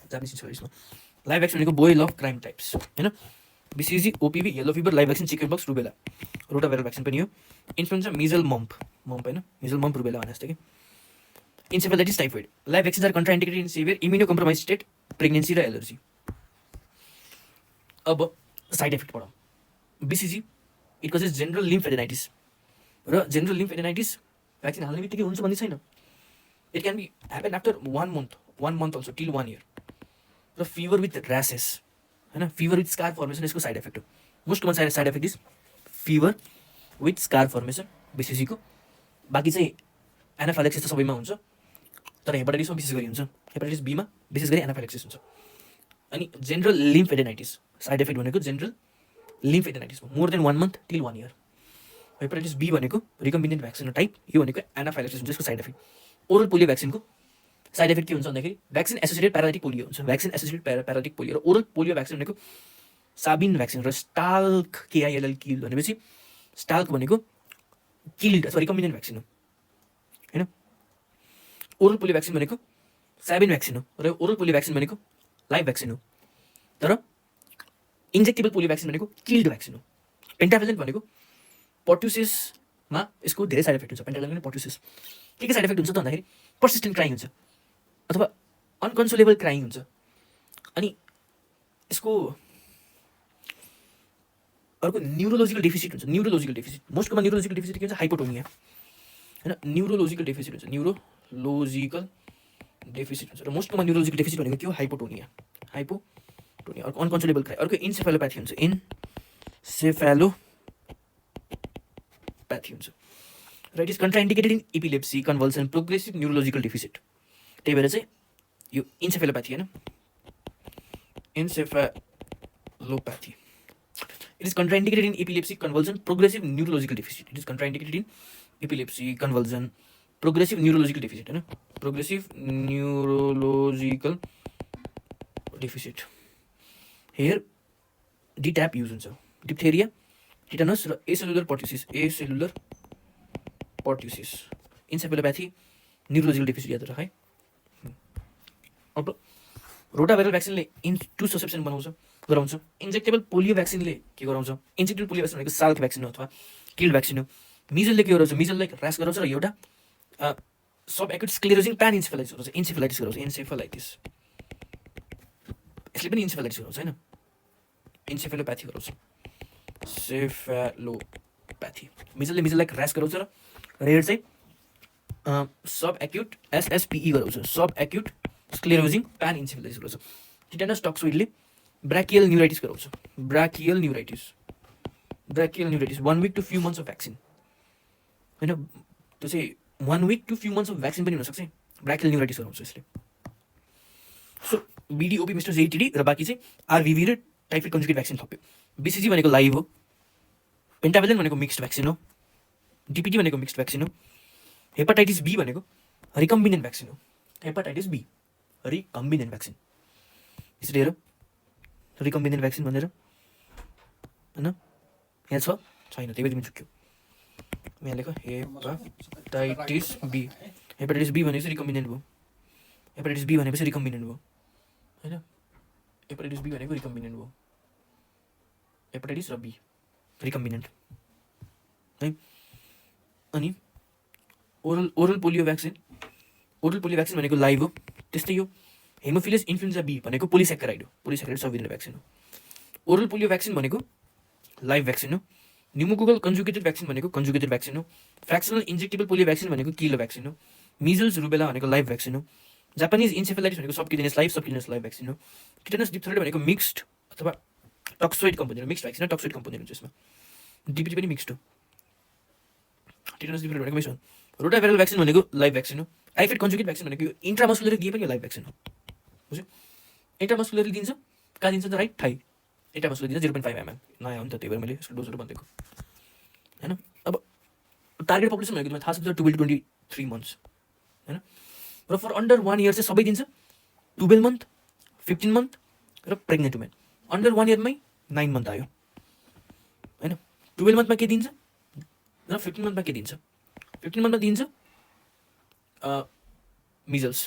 जापानिज इन्सेफेलाइटिसमा। लाइभ भ्याक्सिन भनेको बोय लभ क्राइम टाइप्स होइन, BCG OPV yellow fever, live vaccine chicken pox rubella, rotaviral vaccine पनि हो। इन्फ्लुएन्जा मिजल मम्प होइन, मिजल मम्प रुबेला भने जस्तो कि। Encephalitis typhoid, live vaccines are contraindicated in severe immuno compromise state, pregnancy र allergy. अब side effect पढौँ। BCG it causes general lymphadenitis, र जेनरल लिम्फेडेनाइटिस भ्याक्सिन हाल्ने बित्तिकै हुन्छ भन्ने छैन, it can be happen after 1 month also till 1 year। र फिभर विथ ऱ्यासेस होइन, फिभर विथ स्कार फर्मेसन यसको साइड इफेक्ट हो। Most common side effect is fever with scar formation BCG को। बाँकी चाहिँ एनाफाइलेक्सिस त सबैमा हुन्छ, तर हेपाटाइटिसमा विशेष गरी हुन्छ, हेपाटाइटिस बीमा विशेष गरी एनाफाइलेक्सिस हुन्छ। अनि जेनरल लिम्फेडेनाइटिस साइड इफेक्ट भनेको general lymphadenitis more than 1 month till 1 year। Hepatitis B भनेको रिकम्बिनेन्ट भ्याक्सिन टाइप, यो भनेको एनाफाइलेक्सिस हुन्छ, यसको साइड इफेक्ट। ओरल पोलियो भ्याक्सिनको साइड इफेक्ट के हुन्छ भन्दाखेरि भ्याक्सिन एसोसिएटेड प्यारालाइटिक पोलियो हुन्छ, भ्याक्सिन एसोसिएटेड प्यारालाइटिक पोलियो। र ओरल पोलियो भ्याक्सिन भनेको साबिन भ्याक्सिन र स्टाल्क KILL किल भनेपछि स्टाल्क भनेको किल्ड अथवा रिकम्बिनेन्ट भ्याक्सिन हो होइन। ओरल पोलियो भ्याक्सिन भनेको साबिन भ्याक्सिन हो, र ओरल पोलियो भ्याक्सिन भनेको लाइभ भ्याक्सिन हो, तर इन्जेक्टेबल पोलियो भ्याक्सिन भनेको किल्ड भ्याक्सिन हो। पेन्टाभ्यालेन्ट भनेको पर्ट्युसिसमा यसको धेरै साइड इफेक्ट हुन्छ। पेन्टाभ्यालेन्ट पर्ट्युसिस के साइड इफेक्ट हुन्छ त भन्दाखेरि पर्सिस्टेन्ट क्राइङ हुन्छ अथवा अनकन्ट्रोलेबल क्राइङ हुन्छ। अनि यसको अर्को न्युरोलोजिकल डेफिसिट हुन्छ, न्युरोलोजिकल डेफिसिट। मोस्टमा न्युरोलोजिकल डेफिसिट के हुन्छ, हाइपोटोनिया होइन, न्युरोलोजिकल डेफिसिट हुन्छ, न्युरोलोजिकल डेफिसिट हुन्छ। र मोस्टमा न्युरोलोजिकल डेफिसिट भनेको के हो, हाइपोटोनिया। अर्को अनकन्ट्रोलेबल क्राइ, अर्को इन्सेफेलोप्याथी हुन्छ, इन्सेफेलोप्याथी हुन्छ। र it is contraindicated in epilepsy, convulsion, progressive neurological deficit. त्यही भएर चाहिँ यो इन्सेफेलोप्याथी होइन, इन्सेफेलोप्याथी। It is contraindicated in epilepsy, convulsion, progressive neurological deficit. It is contraindicated in epilepsy, convulsion, progressive neurological deficit. है ना, progressive neurological deficit. Here, DTaP use हुन्छ, diphtheria, tetanus र acellular pertussis. Encephalopathy, neurological deficit याद रख है। अब रोटाभाइरल भ्याक्सिनले to ससेप्सन गराउँछ। Injectable polio भ्याक्सिनले के गराउँछ, इन्जेक्टेबल पोलियो भ्याक्सिन भनेको साल्क भ्याक्सिन हो अथवा किल्ड भ्याक्सिन हो। मिजलले के गराउँछ, मिजललाई ह्रास गराउँछ र एउटा सब एक्युट स्क्लेरोजिङ प्यान इन्सेफेलाइटिस गराउँछ, इन्सेफेलाइटिस गराउँछ, इन्सेफेलाइटिस। यसले पनि इन्सेफेलाइटिस गराउँछ होइन, इन्सेफेलोप्याथी गराउँछ, सेफेलोप्याथी। मिजललाई ह्रास गराउँछ र रेड चाहिँ सब एक्युट एसएसपिई गराउँछ, sub acute sclerosing pan encephalitis गराउँछ। टिटेनस टक्सोइडले ब्राकियल न्युराइटिस गराउँछ, brachial neuritis 1 week to few months of vaccine होइन, त्यो चाहिँ 1 week to few months of vaccine पनि हुनसक्छ, ब्राकियल न्युराइटिस गराउँछ यसले। सो बिडिओपी मिस्टर जेटिडी र बाँकी चाहिँ आरभिभी र टाइफाइड कन्जुगेट भ्याक्सिन थप्यो। बिसिजी भनेको लाइभ हो, पेन्टाभेलेन्ट भनेको मिक्स्ड भ्याक्सिन हो, डिपिटी भनेको मिक्स्ड भ्याक्सिन हो, हेपाटाइटिस बी भनेको रिकम्बिनेन्ट भ्याक्सिन हो, हेपाटाइटिस बी रिकम्बिनेन्ट भ्याक्सिन। यसरी हेर रिकम्बिनेन्ट भ्याक्सिन भनेर होइन, यहाँ छ छैन, त्यही भएर चुक्यो। यहाँ लेख हेपाटाइटिस बी, हेपाटाइटिस बी भनेपछि रिकम्बिनेन्ट भयो, हेपाटाइटिस बी भनेपछि रिकम्बिनेन्ट भयो होइन, हेपाटाइटिस बी भनेको रिकम्बिनेन्ट भयो, हेपाटाइटिस र बी रिकम्बिनेन्ट है। अनि ओरल पोलियो भ्याक्सिन भनेको लाइभ हो, त्यस्तै हो। हेमोफिलस इन्फ्लुएन्जा बी भनेको पोलिस्याकेराइड हो, पोलिस्याकेराइड सबिलियन भ्याक्सिन हो। ओरल पोलियो भ्याक्सिन भनेको लाइभ भ्याक्सिन हो। न्युमोकोकल कन्जुगेटेड भ्याक्सिन भनेको कन्जुगेटेड भ्याक्सिन हो। फ्र्याक्सनल इन्जेक्टेबल पोलियो भ्याक्सिन भनेको किलो भ्याक्सिन हो। मिजल्स रुबेला भनेको लाइभ भ्याक्सिन हो। जापानिज इन्सेफेलाइटिस भनेको सबक्युटेनियस लाइभ भ्याक्सिन हो। टिटेनस डिप्थेरिया भनेको मिक्स्ड अथवा टक्सोइड कम्पोनेन्ट, मिक्स्ड भ्याक्सिन टक्सोइड कम्पोनेन्ट हुन्छ यसमा। डिपिटी पनि मिक्स्ड हो, टिटेनस डिप्थेरिया भनेको मिक्स्ड हो। रोटाभाइरल भ्याक्सिन भनेको लाइभ भ्याक्सिन हो। टाइफाइड कन्जुगेट भ्याक्सिन भनेको इन्ट्रामस्कुलर दिए पनि लाइभ भ्याक्सिन हो, बुझ्यो। इन्ट्रामस्कुलरली दिन्छ, कहाँ दिन्छ त राइट थाइ, इन्ट्रामस्कुलर दिन्छ 0.5 ml, नयाँ हो नि त, त्यही भएर मैले यसको डोजहरू भनिदिएको होइन। अब टार्गेट पपुलेसन भनेको तिमीलाई थाहा छ 12 to 23 months होइन, र फर अन्डर 1 year चाहिँ सबै दिन्छ, 12 month, 15 month र प्रेग्नेन्ट वुमेन। अन्डर 1 yearमै 9 month आयो होइन। 12 monthमा के दिन्छ र 15 monthमा के दिन्छ? 15 monthमा दिन्छ मिजल्स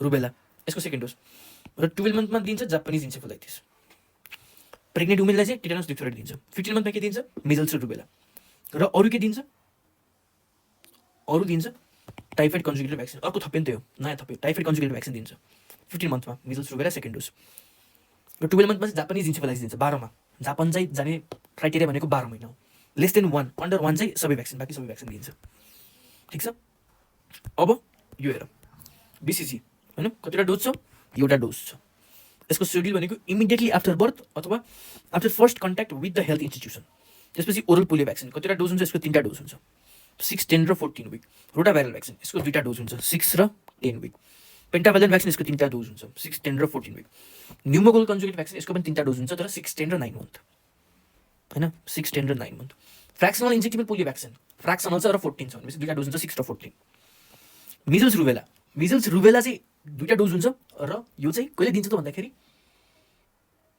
रुबेला, यसको सेकेन्ड डोज, र 12 monthमा दिन्छ जापानिज इन्सेफेलाइटिस। प्रेग्नेन्ट वुमेनलाई चाहिँ टिटेनस डिप्थेरिया दिन्छ। 15 monthमा के दिन्छ? मिजल्स र रुबेला। र अरू के दिन्छ? अरू दिन्छ टाइफाइड कन्जुगेटेड भ्याक्सिन, अर्को थप्यो नि त, यो नयाँ थप्यो, टाइफाइड कन्जुगेटेड भ्याक्सिन दिन्छ 15 monthमा, मिजल्स रुबेला सेकेन्ड डोज। र 12 monthमा चाहिँ जापानिज इन्सेफेलाइटिस दिन्छ 12मा। जापान चाहिँ जाने क्राइटेरिया भनेको 12 महिना हो। लेस देन 1, अन्डर 1 चाहिँ सबै भ्याक्सिन, बाँकी सबै भ्याक्सिन दिन्छ, ठिक छ। अब यो हेर बिसिजी होइन, कतिवटा डोज छ? एउटा डोज छ। यसको सेड्युल भनेको इमिडिएटली आफ्टर बर्थ अथवा after first contact with the health institution. त्यसपछि ओरल पोलियो भ्याक्सिन कतिवटा डोज हुन्छ? यसको 3टा डोज हुन्छ, 6, 10 र 14 week। रोटाभाइरल भ्याक्सिन यसको 2टा डोज हुन्छ, 6 र 10 week। पेन्टाभेलेन्ट भ्याक्सिन यसको 3टा डोज हुन्छ, 6, 10 र 14 week। न्युमोकोकल कन्जुगेट भ्याक्सिन यसको पनि 3टा डोज हुन्छ, तर 6, 10 र 9 month होइन, 6, 10 र 9 month। फ्र्याक्सनल इन्जेक्टेबल पोलियो भ्याक्सिन फ्र्याक्सनल छ र 14 छ भनेपछि 2टा डोज हुन्छ, 6 र 14। मिजल्स रुबेला चाहिँ 2टा डोज हुन्छ, र यो चाहिँ कहिले दिन्छ त भन्दाखेरि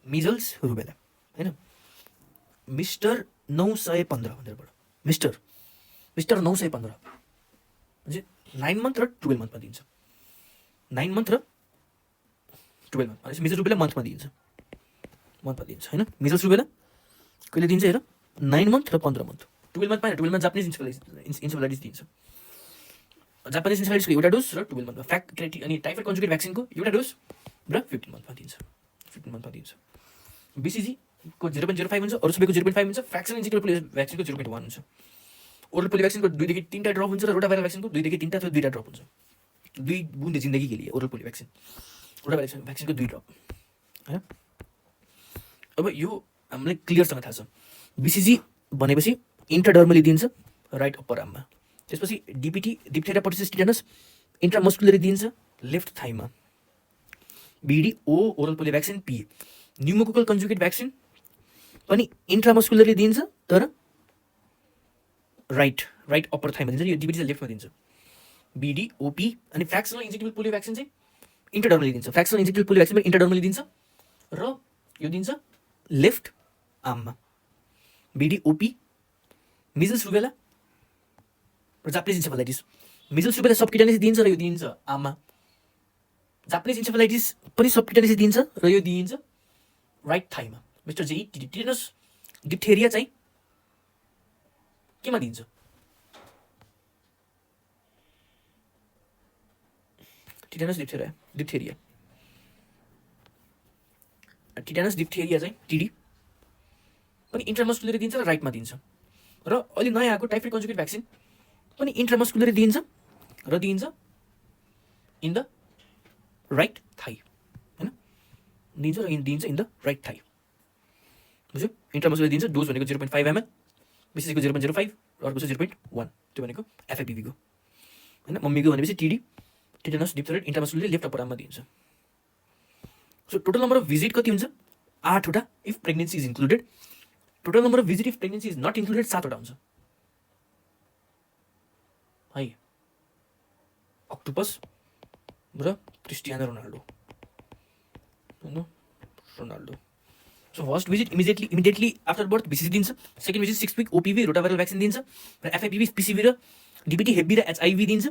मिजल्स रुबेला होइन, मिस्टर 915 भनेर पढ, मिस्टर 915 म्हणजे 9 month र 12 monthमा दिन्छ, 9 month र 12 month भनेपछि मिजल्स रुबेला मन्थमा दिन्छ होइन। मिजल्स रुबेला कहिले दिन्छ हेर, 9 month र 15 month। 12 month पाएन, 12 month जापानिज इन्सेफेलाइटिस दिन्छ, जापानिज इन्सेफेलाइटिसको एउटा डोज र 12 monthमा। अनि टाइफाइड कन्जुगेट भ्याक्सिनको एउटा डोज र 15 monthमा दिन्छ। बिसिजी को 0.05 हुन्छ, अरू सबैको 0.5 हुन्छ। फ्र्याक्सनल इन्जेक्टेबल पोलियो भ्याक्सिनको 0.1 हुन्छ। ओरल पोलियो भ्याक्सिनको 2 देखि 3टा ड्रप हुन्छ, र रोटाभाइरल भ्याक्सिनको 2 देखि 3टा अथवा 2टा ड्रप हुन्छ। 2 बूंद जिन्दगी के लिए ओरल पोलियो भ्याक्सिन, रोटाभाइरल भ्याक्सिनको 2 ड्रप होइन। अब यो हामीलाई क्लियरसँग थाहा छ, बिसिजी भनेपछि इन्ट्राडर्मली दिन्छ राइट अप्पर आर्ममा। त्यसपछि DPT diphtheria pertussis tetanus intramuscularly दिन्छ लेफ्ट थाइमा। BDO oral polio vaccine P. Pneumococcal conjugate vaccine पनि इन्ट्रामस्कुलरली दिन्छ, तर राइट अप्पर थाइमा दिन्छ, यो डिपिटी चाहिँ लेफ्टमा दिन्छ। बिडिओपी। अनि फ्र्याक्सनल इन्जेक्टेबल पोलियो भ्याक्सिन चाहिँ इन्ट्राडर्मली दिन्छ। फ्र्याक्सनल इन्जेक्टेबल पोलियो भ्याक्सिन पनि इन्ट्राडर्मली दिन्छ, र यो दिन्छ लेफ्ट आर्ममा। बिडिओपी। मिजल्स रुबेला र जापानिज इन्सेफेलाइटिस। मिजल्स रुबेला सबक्युटेनियस दिन्छ, र यो दिन्छ आर्ममा। जापानिज इन्सेफेलाइटिस पनि सबक्युटेनियस दिन्छ, र यो दिन्छ राइट थाइमा। मिस्टर जेई टिटेनस डिप्थेरिया चाहिँ केमा दिन्छ? टिटेनस डिप्थेरिया चाहिँ टिडी पनि इन्ट्रामस्कुलरली दिन्छ र राइटमा दिन्छ। र अहिले नयाँ आएको टाइफाइड कन्जुगेट भ्याक्सिन पनि इन्ट्रामस्कुलरली दिन्छ र दिन्छ इन द राइट थाई, होइन? दिन्छ र दिन्छ इन द राइट थाई, बुझ्यो? इन्ट्रामस्कुलरली दिन्छ, डोज भनेको 0.5 ml, बिसिसीको 0.05 र अर्को चाहिँ 0.1, त्यो भनेको एफआइपिभीको, होइन? मम्मीको भनेपछि TD, tetanus diphtheria intramuscularly left upper आर्ममा दिन्छ। So total number of visit कति हुन्छ? 8 वटा if pregnancy is included. Total number of visit if pregnancy is not included 7 वटा हुन्छ है। अक्टोपस र क्रिस्टियानो रोनाल्डो, होइन? Ronaldo. So first visit immediately after birth BCG दिन्छ। Second visit 6 week OPV rotaviral vaccine दिन्छ र एफआइपिभी, पिसिभी र डिबिटी, हेबी र एचआइभी दिन्छ,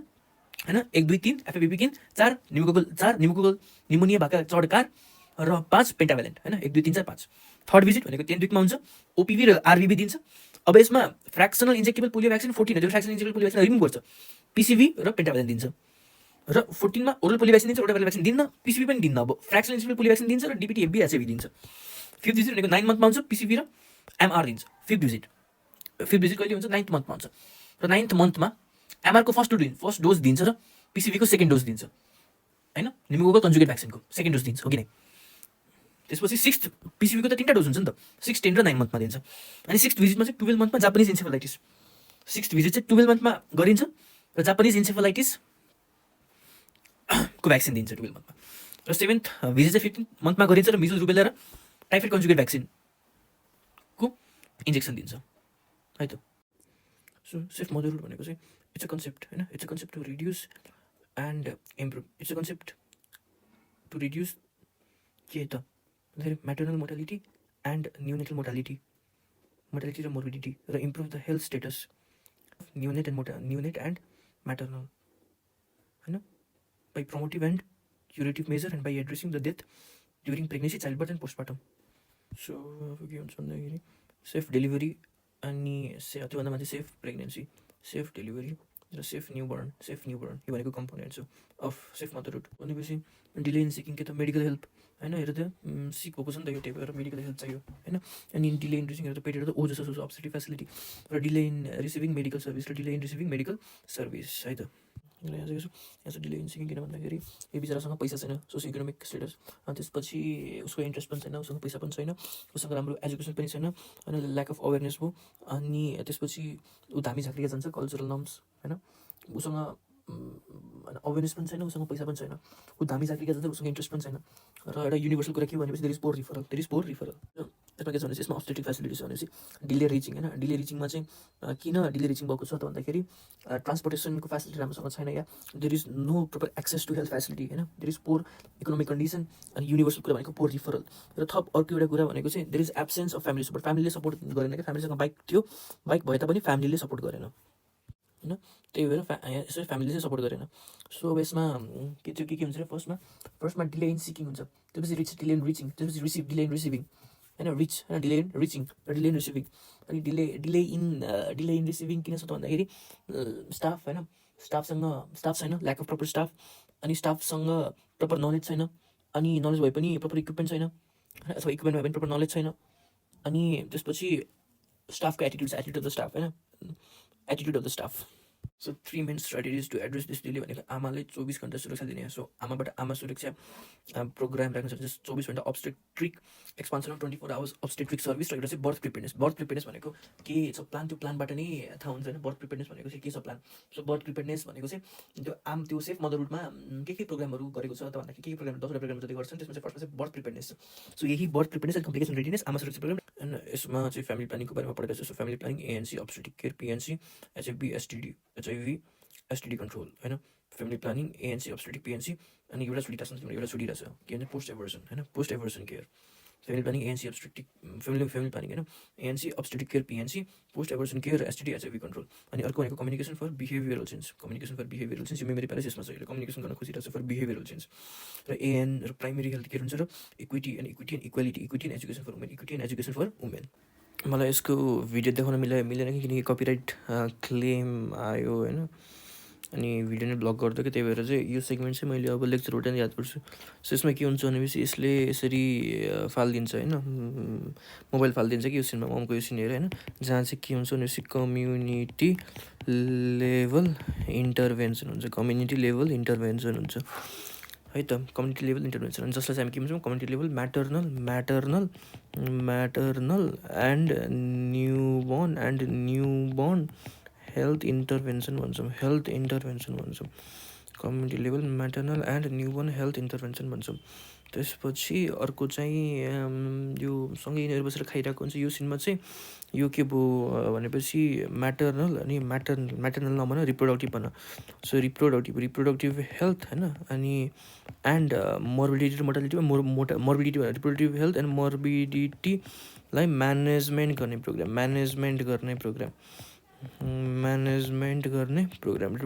होइन? 1 2 3 एफआइपिभी किन, 4 निमोकोकल निमोनिया भएका चढकार र 5 पेन्टाभ्यालेन्ट, होइन? 1 2 3 4 5। थर्ड भिजिट भनेको 10 विकमा हुन्छ, ओपिभी र आरभिभी दिन्छ। अब यसमा फ्र्याक्सनल इन्जेक्टेबल पोलियो भ्याक्सिन 14 हो, फ्र्याक्सनल इन्जेक्टेबल पोलियो भ्याक्सिन रिमुभ गर्छ, पिसिभी र पेन्टाभ्यालेन्ट दिन्छ। र 14 मा ओरल पोलियो भ्याक्सिन दिन्छ, रोटाभाइरल भ्याक्सिन दिन्न, पिसिभी पनि दिन्न। अब फ्र्याक्सनल इन्जेक्टेबल पोलियो भ्याक्सिन दिन्छ र डिबिटी, हेबी, एचआइभी दिन्छ। फिफ्थ भिजिट भनेको 9 मन्थमा हुन्छ, पिसिभी र एमआर दिन्छ। फिफ्थ भिजिट कहिले हुन्छ? 9th मन्थमा हुन्छ। र 9th मन्थमा एमआरको फर्स्ट डोज दिन्छ र पिसिभीको सेकेन्ड डोज दिन्छ, होइन? निमोकोकल कन्जुगेट भ्याक्सिनको सेकेन्ड डोज दिन्छ, हो कि नै? त्यसपछि 6th पिसिभीको त 3टा डोज हुन्छ नि त, 6, 10 र 9 मन्थमा दिन्छ। अनि 6th भिजिटमा चाहिँ 12 मन्थमा जापानिज इन्सेफेलाइटिस, 6th भिजिट चाहिँ 12 मन्थमा गरिन्छ र जापानिज इन्सेफेलाइटिस को भ्याक्सिन दिन्छ 12 मन्थमा। र 7th भिजिट चाहिँ 15 मन्थमा गरिन्छ र मिजल्स, रुबेला र टाइफाइड कन्जुगेट भ्याक्सिनको इन्जेक्सन दिन्छ, है त? सो सेफ मदरहुड भनेको चाहिँ इट्स अ कन्सेप्ट, होइन? It's a concept to reduce and improve. It's a concept to reduce के त maternal mortality and neonatal mortality र मोर्बिडिटी, र improve the health status neonate and maternal, होइन? By promotive and curative measure and by addressing the death during pregnancy, child birth and postmortem. So अब के हुन्छ भन्दाखेरि safe delivery अनि त्योभन्दा माथि सेफ प्रेग्नेन्सी, सेफ डेलिभरी र सेफ न्युबर्न, यो भनेको कम्पोनेन्ट्स हो अफ सेफ मदरहुड। भनेपछि डिले इन सिकिङ के त मेडिकल हेल्प, होइन? हेर त सिक भएको छ नि त, यो टेपेर मेडिकल हेल्प चाहियो, होइन? अनि डिले इन रिचिङ हेर त पेटेर त ओ जस्तो अब्स्टेट्रिक फेसिलिटी, र delay in receiving medical service, है त? यहाँ चाहिँ डिले इन सिकिङ किन भन्दाखेरि यो बिचरासँग पैसा छैन, सोसियो इकोनोमिक स्टेटस, अनि त्यसपछि उसको इन्ट्रेस्ट पनि छैन, उसँग पैसा पनि छैन, उसँग राम्रो एजुकेसन पनि छैन, अनि ल्याक अफ अवेरनेस भयो। अनि त्यसपछि ऊ धामी झाँक्रिया जान्छ, कल्चरल नर्म्स, होइन? उसँग अवेरनेस पनि छैन, उसँग पैसा पनि छैन, ऊ धामी झाँक्रिया जान्छ, उसँग इन्ट्रेस्ट पनि छैन। र एउटा युनिभर्सल कुरा के भनेपछि देयर इज पोर रिफरल। त्यसमा के छ भनेपछि यसमा अब्स्टेट्रिक फेसिलिटिज भनेपछि डिले रिचिङ, होइन? डिले रिचिङमा चाहिँ किन डिले रिचिङ भएको छ त भन्दाखेरि ट्रान्सपोर्टेसनको फेसिलिटी राम्रोसँग छैन, या there is no proper access to health facility, होइन? There is poor economic condition. अनि युनिभर्सल कुरा भनेको पोर रिफरल। र थप अर्को एउटा कुरा भनेको चाहिँ there is absence of family support. फ्यामिलीले सपोर्ट गरेन, क्या? फ्यामिलीसँग बाइक थियो, बाइक भए तापनि फ्यामिलीले सपोर्ट गरेन, होइन? त्यही भएर यसरी फ्यामिलीले चाहिँ सपोर्ट गरेन। सो अब यसमा के हुन्छ भने फर्स्टमा डिले इन सिकिङ हुन्छ, त्यसपछि डिले इन रिचिङ, त्यसपछि डिले इन रिसिभिङ, होइन? डिले इन रिचिङ र डिले इन रिसिभिङ। अनि डिले इन रिसिभिङ किन छ त भन्दाखेरि स्टाफ, होइन? स्टाफ छैन, ल्याक अफ प्रपर स्टाफ, अनि स्टाफसँग प्रपर नलेज छैन, अनि नलेज भए पनि प्रपर इक्विपमेन्ट छैन, अथवा इक्विपमेन्ट भए पनि प्रपर नलेज छैन। अनि त्यसपछि स्टाफको एटिट्युड अफ द स्टाफ, होइन? Attitude of the staff. So 3 main strategies to address this delay भनेको आमाले 24 घन्टा सुरक्षा दिने। सो आमाबाट आमा सुरक्षा प्रोग्राम राख्नु सक्छ, 24 घन्टा अब्स्टेट्रिक एक्सपान्सन अफ 24 आवर्स अब्स्टेट्रिक सर्भिस। र एउटा चाहिँ बर्थ प्रिपेयरनेस भनेको के छ प्लान, त्यो प्लानबाट नै थाहा हुन्छ, होइन? बर्थ प्रिपेयरनेस भनेको चाहिँ के छ प्लान। सो बर्थ प्रिपेयरनेस भनेको चाहिँ त्यो सेफ मदरहुडमा के प्रोग्रामहरू गरेको छ त भन्दाखेरि के प्रोग्राम 10 वटा प्रोग्राम जति गर्छन्, त्यसमा चाहिँ फर्स्टमा चाहिँ बर्थ प्रिपेयरनेस छ। सो यही birth preparedness and complication readiness आमा सुरक्षा प्रोग्राम। अनि यसमा चाहिँ फ्यामिली प्लानिङको बारेमा पढाइरहेको छ। So family planning, ANC, obstetric care, PNC, HFB, STD, HIV, STD control, होइन? Family planning, ANC, obstetric, PNC. अनि एउटा छुटिरहेछ के भन्छ पोस्ट एभर्सन, होइन? Post abortion care, family planning, ANC, obstetric, family planning, होइन? ANC, obstetric care, PNC, post abortion care, STD, HIV control. अनि अर्को भनेको कम्युनिकेसन फर बिहेभियरल चेन्ज, यो मेमोरी प्यालेसिसमा छ, कम्युनिकेसन गर्न खोजिरहेको छ फर बिहेभियरल चेन्ज। र एएन र प्राइमेरी हेल्थ केयर हुन्छ, र equity and education for women, मलाई यसको भिडियो देखाउन मिलेन कि किनकि कपिराइट क्लेम आयो होइन, अनि भिडियो नै ब्लक गरिदियो कि, त्यही भएर चाहिँ यो सेगमेन्ट चाहिँ मैले अब लेक्चरबाट नै याद गर्छु। सो यसमा के हुन्छ भनेपछि यसले यसरी फालिदिन्छ होइन, मोबाइल फालिदिन्छ कि यो सिनमा ममको यो सिन हेरेर होइन, जहाँ चाहिँ के हुन्छ भनेपछि कम्युनिटी लेभल इन्टरभेन्सन हुन्छ, कम्युनिटी लेभल इन्टरभेन्सन हुन्छ है त, कम्युनिटी लेभल इन्टरभेन्सन। अनि जसलाई चाहिँ हामी के भन्छौँ community level maternal and newborn health intervention भन्छौँ, community level maternal and newborn health intervention भन्छौँ। त्यसपछि अर्को चाहिँ यो सँगै यिनीहरू बसेर खाइरहेको हुन्छ यो सिनमा चाहिँ, यो के भयो भनेपछि म्याटर्नल अनि म्याटर्नल नभन रिप्रोडक्टिभ भन। सो रिप्रोडक्टिभ हेल्थ होइन, अनि एन्ड मोर्बिडिटी र मोर्टालिटीमा मोर्बिडिटी रिप्रोडक्टिभ हेल्थ एन्ड मोर्बिडिटीलाई म्यानेजमेन्ट गर्ने प्रोग्राम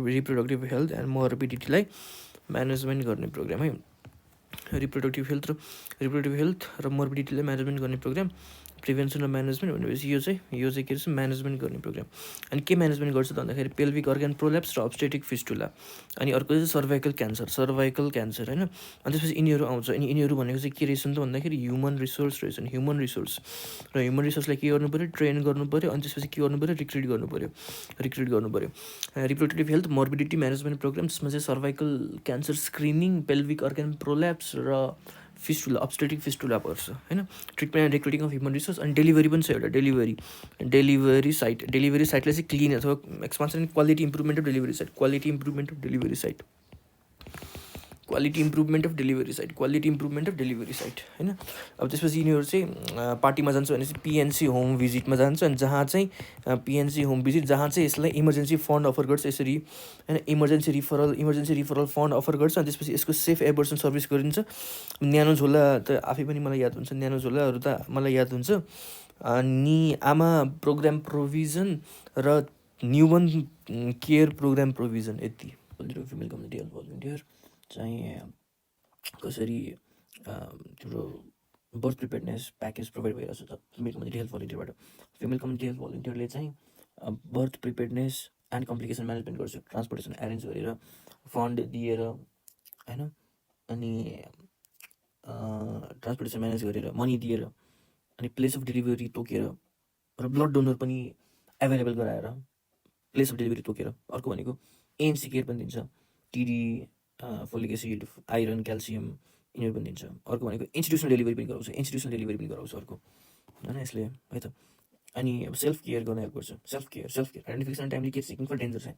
रिप्रोडक्टिभ हेल्थ एन्ड मोर्बिडिटीलाई म्यानेजमेन्ट गर्ने प्रोग्राम है। रिप्रोडक्टिभ हेल्थ र मोर्बिडिटीलाई म्यानेजमेन्ट गर्ने प्रोग्राम, प्रिभेन्सन र म्यानेजमेन्ट भनेपछि यो चाहिँ के छ म्यानेजमेन्ट गर्ने प्रोग्राम। अनि के म्यानेजमेन्ट गर्छ त भन्दाखेरि पेल्भिक अर्गन प्रोल्याप्स र अब्स्टेटिक फिस्टुला, अनि अर्को चाहिँ सर्भाइकल क्यान्सर होइन। अनि त्यसपछि यिनीहरू आउँछ, अनि यिनीहरू भनेको चाहिँ के रहेछन् त भन्दाखेरि ह्युमन रिसोर्स रहेछन्, ह्युमन रिसोर्सलाई के गर्नु पऱ्यो ट्रेन गर्नु पऱ्यो, अनि त्यसपछि के गर्नु पऱ्यो रिक्रुट गर्नु पऱ्यो। Reproductive health morbidity management programme, त्यसमा चाहिँ cervical cancer screening, pelvic organ prolapse र फिस्टुला अब्स्टेटिक फिस्टुला पर्छ होइन। Treatment and recruiting of human resource, अनि डेलिभरी पनि छ एउटा, डेलिभरी साइटलाई चाहिँ क्लिन अथवा expansion and quality improvement of delivery site होइन। अब त्यसपछि यिनीहरू चाहिँ पार्टीमा जान्छ भनेपछि पिएनसी होम भिजिटमा जान्छ, अनि जहाँ चाहिँ यसलाई इमर्जेन्सी फन्ड अफर गर्छ यसरी होइन, इमर्जेन्सी रिफरल फन्ड अफर गर्छ। अनि त्यसपछि यसको सेफ एबर्सन सर्भिस गरिन्छ। न्यानो झोला त आफै पनि मलाई याद हुन्छ, न्यानो झोलाहरू त मलाई याद हुन्छ। अनि आमा प्रोग्राम प्रोभिजन र न्युबर्न केयर प्रोग्राम प्रोभिजन, यति। फिमेल कम्युनिटी हेल्थ भलन्टियर चाहिँ कसरी तिम्रो बर्थ प्रिपेयर्डनेस प्याकेज प्रोभाइड भइरहेको छ त फिमेल कम्युनिटी हेल्थ भलन्टियरबाट। फिमेल कम्युनिटी हेल्थ भलन्टियरले चाहिँ birth preparedness and complication management गर्छ, ट्रान्सपोर्टेसन एरेन्ज गरेर, फन्ड दिएर होइन, अनि ट्रान्सपोर्टेसन म्यानेज गरेर, मनी दिएर, अनि प्लेस अफ डेलिभरी तोकेर र ब्लड डोनर पनि एभाइलेबल गराएर प्लेस अफ डेलिभरी तोकेर। अर्को भनेको एएमसी केयर पनि दिन्छ, टिडी, फोलिक एसिड, आइरन, क्याल्सियम यिनीहरू पनि दिन्छ। अर्को भनेको इन्स्टिट्युसनल डेलिभरी पनि गराउँछ अर्को होइन यसले है त। अनि अब सेल्फ केयर गर्न हेल्प गर्छ, self care identification timely care seeking for danger sign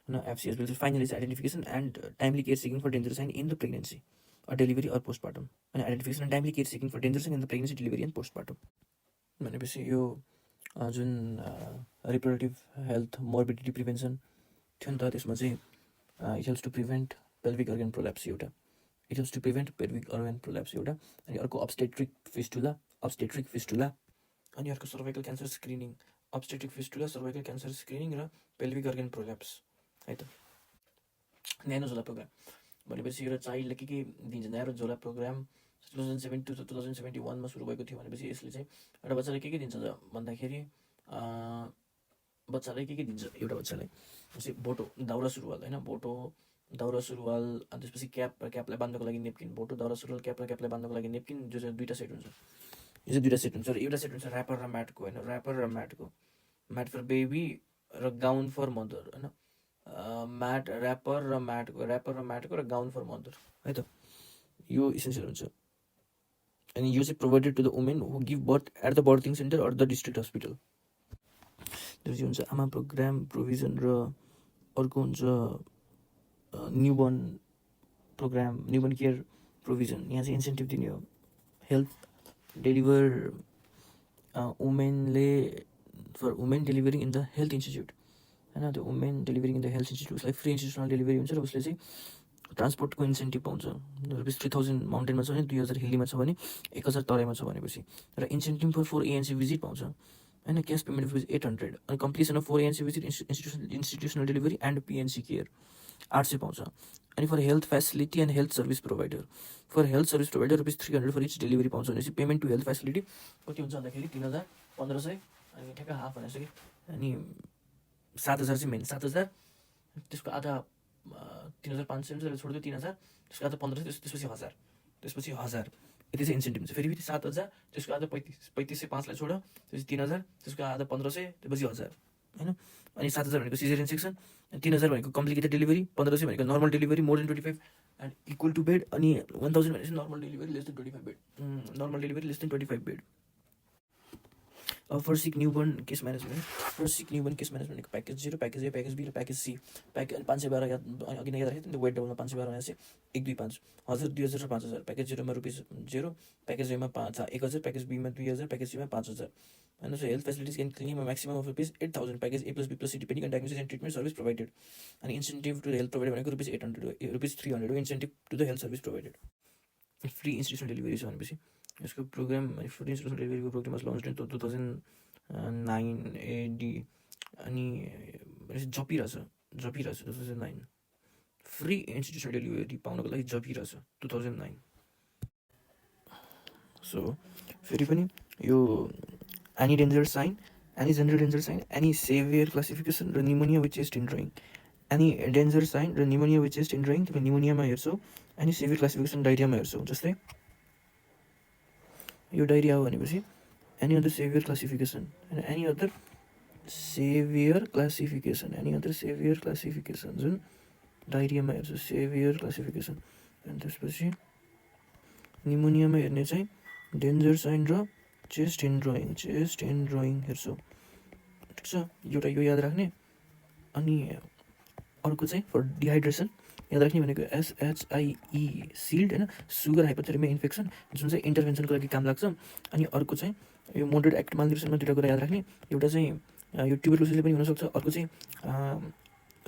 होइन। FCHS will finalise identification and timely care seeking for danger sign in the pregnancy or delivery or postpartum, and identification and timely care seeking for danger signs in the pregnancy, delivery and postpartum भनेपछि यो जुन reproductive health morbidity prevention थियो नि त, त्यसमा चाहिँ it helps to prevent pelvic organ prolapse एउटा, अनि अर्को अब्स्टेट्रिक फिस्टुला, अनि अर्को cervical cancer screening, cervical cancer screening र पेल्भिक अर्गन प्रोल्याप्स है त। न्यानो झोला प्रोग्राम भनेपछि एउटा चाइल्डलाई के दिन्छ, न्यानो झोला प्रोग्राम 2007 to 2071 सुरु भएको थियो। भनेपछि यसले चाहिँ एउटा बच्चालाई के दिन्छ त भन्दाखेरि बच्चालाई के दिन्छ, एउटा बच्चालाई जस्तै बोटो दाउरा सुरुवाल होइन, अनि त्यसपछि क्यापलाई बाँध्नको लागि नेपकिन, बोटो दाउरा सुरुवाल क्यापलाई बाँध्नको लागि नेपकिन, जो चाहिँ दुईवटा सेट हुन्छ, र एउटा सेट हुन्छ ऱ्यापर र म्याटको होइन, म्याट फर बेबी र गाउन फर मदर होइन, ऱ्यापर र म्याटको र गाउन फर मदर है त, यो इसेन्सियल हुन्छ। अनि यो चाहिँ provided to the women who give birth at the birthing centre or the district hospital. त्यो चाहिँ हुन्छ आमा प्रोग्राम प्रोभिजन, र अर्को हुन्छ न्युबर्न केयर प्रोभिजन। यहाँ चाहिँ इन्सेन्टिभ दिने हो, health deliver women delivering in the health institute होइन, त्यो women delivering in the health institute उसलाई फ्री इन्स्टिट्युसनल डेलिभरी हुन्छ, र उसले चाहिँ ट्रान्सपोर्टको इन्सेन्टिभ पाउँछ। 3000 माउन्टेनमा छ भने, 2000 हिल्लीमा छ भने, 1000 तराईमा छ भनेपछि, र इन्सेन्टिभ फर 4 एएनसी भिजिट पाउँछ होइन, क्यास पेमेन्ट फिज 800, अनि completion of 4 ANC visit institutional delivery and PNC care 800 पाउँछ। अनि for health facility and health service provider rupees 300 for each delivery पाउँछ। भनेपछि पेमेन्ट टु हेल्थ फेसिलिटी कति हुन्छ भन्दाखेरि 3000 1500 अनि ठ्याक्क हाफ भनेको कि अनि 7000 चाहिँ मेन 7000 त्यसको आधा 3500 छोडिदियो 3000 त्यसको आधा 1500 त्यसपछि 1000 त्यसपछि 1000 यति चाहिँ इन्सेन्टिभ हुन्छ फेरि 7000 त्यसको आधा 3505 लाई छोड त्यसपछि 3000 त्यसको आधा 1500 त्यसपछि 1000 हैन अनि 7000 भनेको सिजरियन सेक्सन 3000 भनेको कम्प्लिकेटेड डेलिभरी 1500 भनेको normal delivery more than 25 and equal to bed अनि 1000 भनेको normal delivery less than 25 bed normal delivery less than 25 bed for sick newborn case management for sick newborn case म्यानेजमेन्टको package 0 package A package B र package C package 512 अघि नै याद राखेँ त्यो weight डबलमा 512 यहाँ चाहिँ 1 2 5 1000 2000 र 5000 प्याकेज 0 मा ₹0 प्याकेज ए मा 1000 प्याकेज बी मा 2000 प्याकेज सी मा 5000 and also health facilities can claim a maximum of ₹8,000 package A plus B plus C depending on diagnosis and treatment service provided and incentive to the health provider भनेको ₹800 ₹300 incentive to the health service provided free institutional delivery छ भनेपछि यसको programme free institutional delivery को programme was launched in 2009 AD अनि जपिरहेछ 2009 free institutional delivery पाउनको लागि जपिरहेछ 2009 so फेरि पनि यो any danger sign, any general danger sign, any severe classification र pneumonia with chest indrawing. Any danger sign र pneumonia with chest indrawing तिमीले pneumonia मा हेर्छौ any severe classification diarrhea मा हेर्छौ जस्तै यो डायरिया हो भनेपछि any other severe classification and any other severe classification जुन डायरिया मा हेर्छौ severe classification अनि त्यसपछि pneumonia मा हेर्ने चाहिँ danger sign र चेस्ट इन्ड्रोइङ हेर्छौ ठिक छ एउटा यो याद राख्ने अनि अर्को चाहिँ फर डिहाइड्रेसन याद राख्ने भनेको SHIE सिल्ड हैन सुगर हाइपोथेरेमिया इन्फेक्सन जुन चाहिँ इन्टरभेन्सनको लागि काम लाग्छ अनि अर्को चाहिँ यो मोडरेट एक्ट मालन्युट्रिसनमा दुईटा कुरा याद राख्ने एउटा चाहिँ यो ट्युबरकुलोसिसले पनि हुनसक्छ अर्को चाहिँ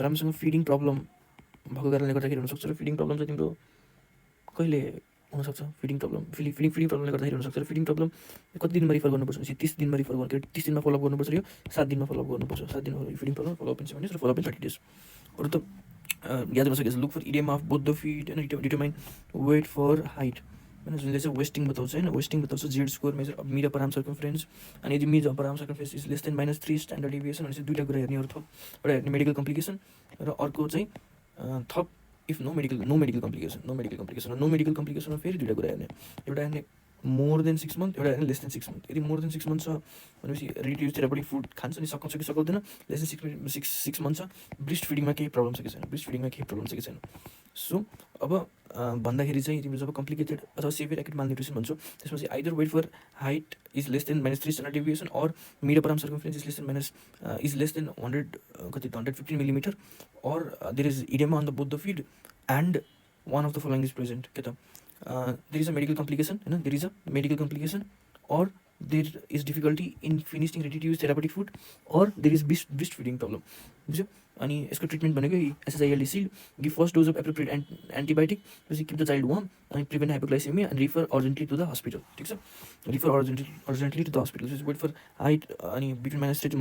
राम्रोसँग फिडिङ प्रब्लम भएको कारणले गर्दाखेरि हुनसक्छ र फिडिङ प्रब्लम चाहिँ तिम्रो कहिले हुनसक्छ फिडिङ प्रब्लमले गर्दाखेरि हुनसक्छ र फिडिङ प्रब्लम कति दिनमा रिफर गर्नुपर्छ भनेपछि 30 दिनमा रिफर गर्नु 30 दिनमा फलोअप गर्नुपर्छ यो 7 दिनमा फलोअप गर्नुपर्छ 7 दिनमा feeding problem follow up in 7 days र फलोअप इन 30 डेज अरू त याद गर्न सकेछ look for oedema of both the feet and determine weight for height हैन जुनले चाहिँ वेस्टिङ बताउँछ हैन वेस्टिङ बताउँछ Z score measure mid upper arm circumference अनि यदि mid upper arm circumference is less than -3 standard deviation भनेपछि दुईटा कुरा हेर्ने अरू थप एउटा हेर्ने मेडिकल कम्प्लिकेसन र अर्को चाहिँ थप इफ नो मेडिकल कम्प्लिकेसन फेरि दुईटा कुरा हेर्ने एउटा हेर्ने मोर देन 6 मन्थ एउटा हेर्ने लेस देन 6 मन्थ यदि मोर देन 6 मन्थ छ भनेपछि रिड्युस थेरापेटिक फुड खान्छ नि सक्छ कि सक्दैन लेस देन 6 मन्थ छ ब्रेस्ट फिडिङमा केही प्रब्लम छ कि छैन सो अब भन्दाखेरि चाहिँ तिमीले जब कम्प्लिकेटेड अथवा सेभियर एक्युट मालन्युट्रिसन भन्छौ त्यसमा चाहिँ either weight for height is less than -3 standard deviation or mid upper arm circumference is less than 115 millimetre or there is edema on the both the feet and one of the following is present के त there is a medical complication or there is difficulty in finishing ready to use therapeutic food or there is breast feeding problem बुझ्यो अनि यसको treatment भनेको SHILD shield give first dose of appropriate antibiotic पछि keep the child warm अनि prevent hypoglycaemia and refer urgently to the hospital ठिक छ refer urgently to the hospital weight for height अनि between -3 to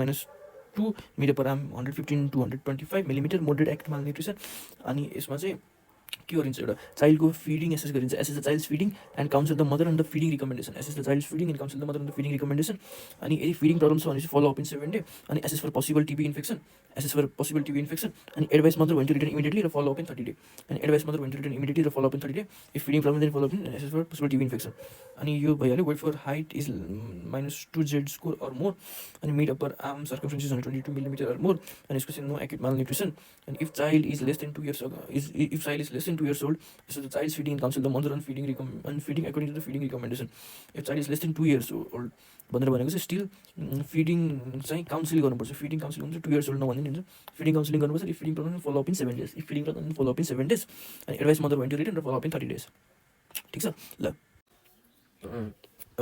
-2 mid upper arm 115 to 125 millimetre moderate acute malnutrition अनि यसमा चाहिँ के गरिन्छ एउटा चाइल्डको फिडिङ एसेस गरिन्छ assess the child's feeding and counsel the mother and the feeding recommendation assess the child's feeding and counsel the mother and the feeding recommendation अनि यदि फिडिङ प्रब्लम छ भने चाहिँ फलो अप इन 7 डे अनि assess for possible TB infection अनि advise mother when to return immediately र follow up in 30 day अनि advise mother when to return immediately र follow up in 30 day if feeding problem then follow up in assess for possible TB infection अनि यो भइहाल्यो weight for height is -2 Z score or more अनि mid upper arm circumference is 122 millimetre or more अनि यसको चाहिँ no acute malnutrition and if child is less than 2 years old so the child's feeding counsel the mother on feeding according to the feeding recommendation if child is less than 2 years old भनेर भनेको चाहिँ still feeding चाहिँ counsel गर्नुपर्छ feeding counsel हुन्छ 2 years old नभनिदिनु हुन्छ feeding counselling गर्नुपर्छ if feeding problem follow up in 7 days if feeding problem follow up in 7 days अनि advise mother when to return र फलो अप इन 30 डेज ठिक छ ल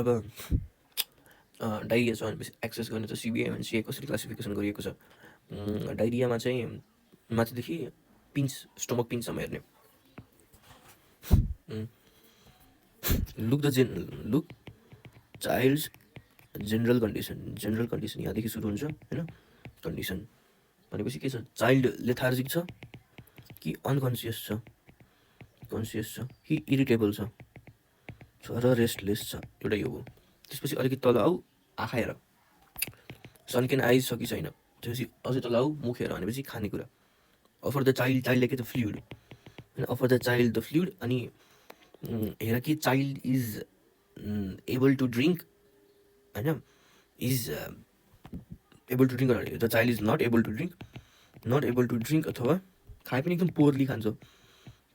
अब डायरिया छ भनेपछि एक्सेस गर्ने त CBIMNCI कसरी क्लासिफिकेसन गरिएको छ डायरियामा चाहिँ माथिदेखि पिन्च स्टमक पिन्चसम्म हेर्ने लुक चाइल्ड्स जेनरल कन्डिसन यहाँदेखि सुरु हुन्छ होइन कन्डिसन भनेपछि के छ चाइल्ड लेथार्जिक छ कि अनकन्सियस छ कि इरिटेबल छ र रेस्टलेस छ एउटा यो हो त्यसपछि अलिकति तल आऊ आँखा हेर सनकेन आइसकि छैन, त्यसपछि अझै त लाऊ मुख हेर भनेपछि खानेकुरा। अफर द चाइल्ड, चाइल्डलाई के त फ्लुइड होइन, offer the child the fluid. अनि हेर कि child is able to drink होइन, इज एबल टु ड्रिङ्क भनेको the child is not able to drink, not able to drink अथवा खाए पनि एकदम पोरली खान्छ,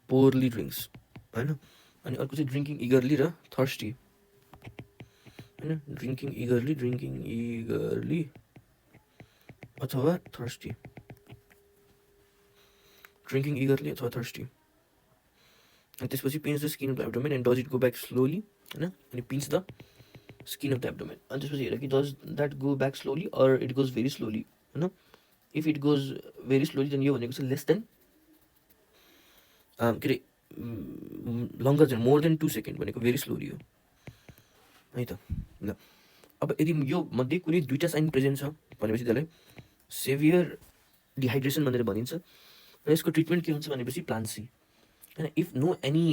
पोरली ड्रिङ्क्स होइन। अनि अर्को चाहिँ ड्रिङ्किङ इगरली र थर्स्टी होइन, ड्रिङ्किङ इगरली अथवा थर्स्टी, ड्रिङ्किङ इगरली अथवा थर्स्टी। अनि त्यसपछि pinch the skin of the abdomen and does it go back slowly होइन, अनि pinch the skin of the abdomen. अनि त्यसपछि हेर कि does that go back slowly or it goes very slowly होइन। If it goes very slowly then यो भनेको चाहिँ लेस देन के अरे लङ्गर चाहिँ मोर देन 2 सेकेन्ड भनेको भेरी स्लोली हो है त। ल अब यदि यो मध्ये कुनै दुईवटा साइन प्रेजेन्ट छ भनेपछि त्यसलाई सेभियर डिहाइड्रेसन भनेर भनिन्छ। र यसको ट्रिटमेन्ट के हुन्छ भनेपछि प्लान सी होइन। इफ नो एनी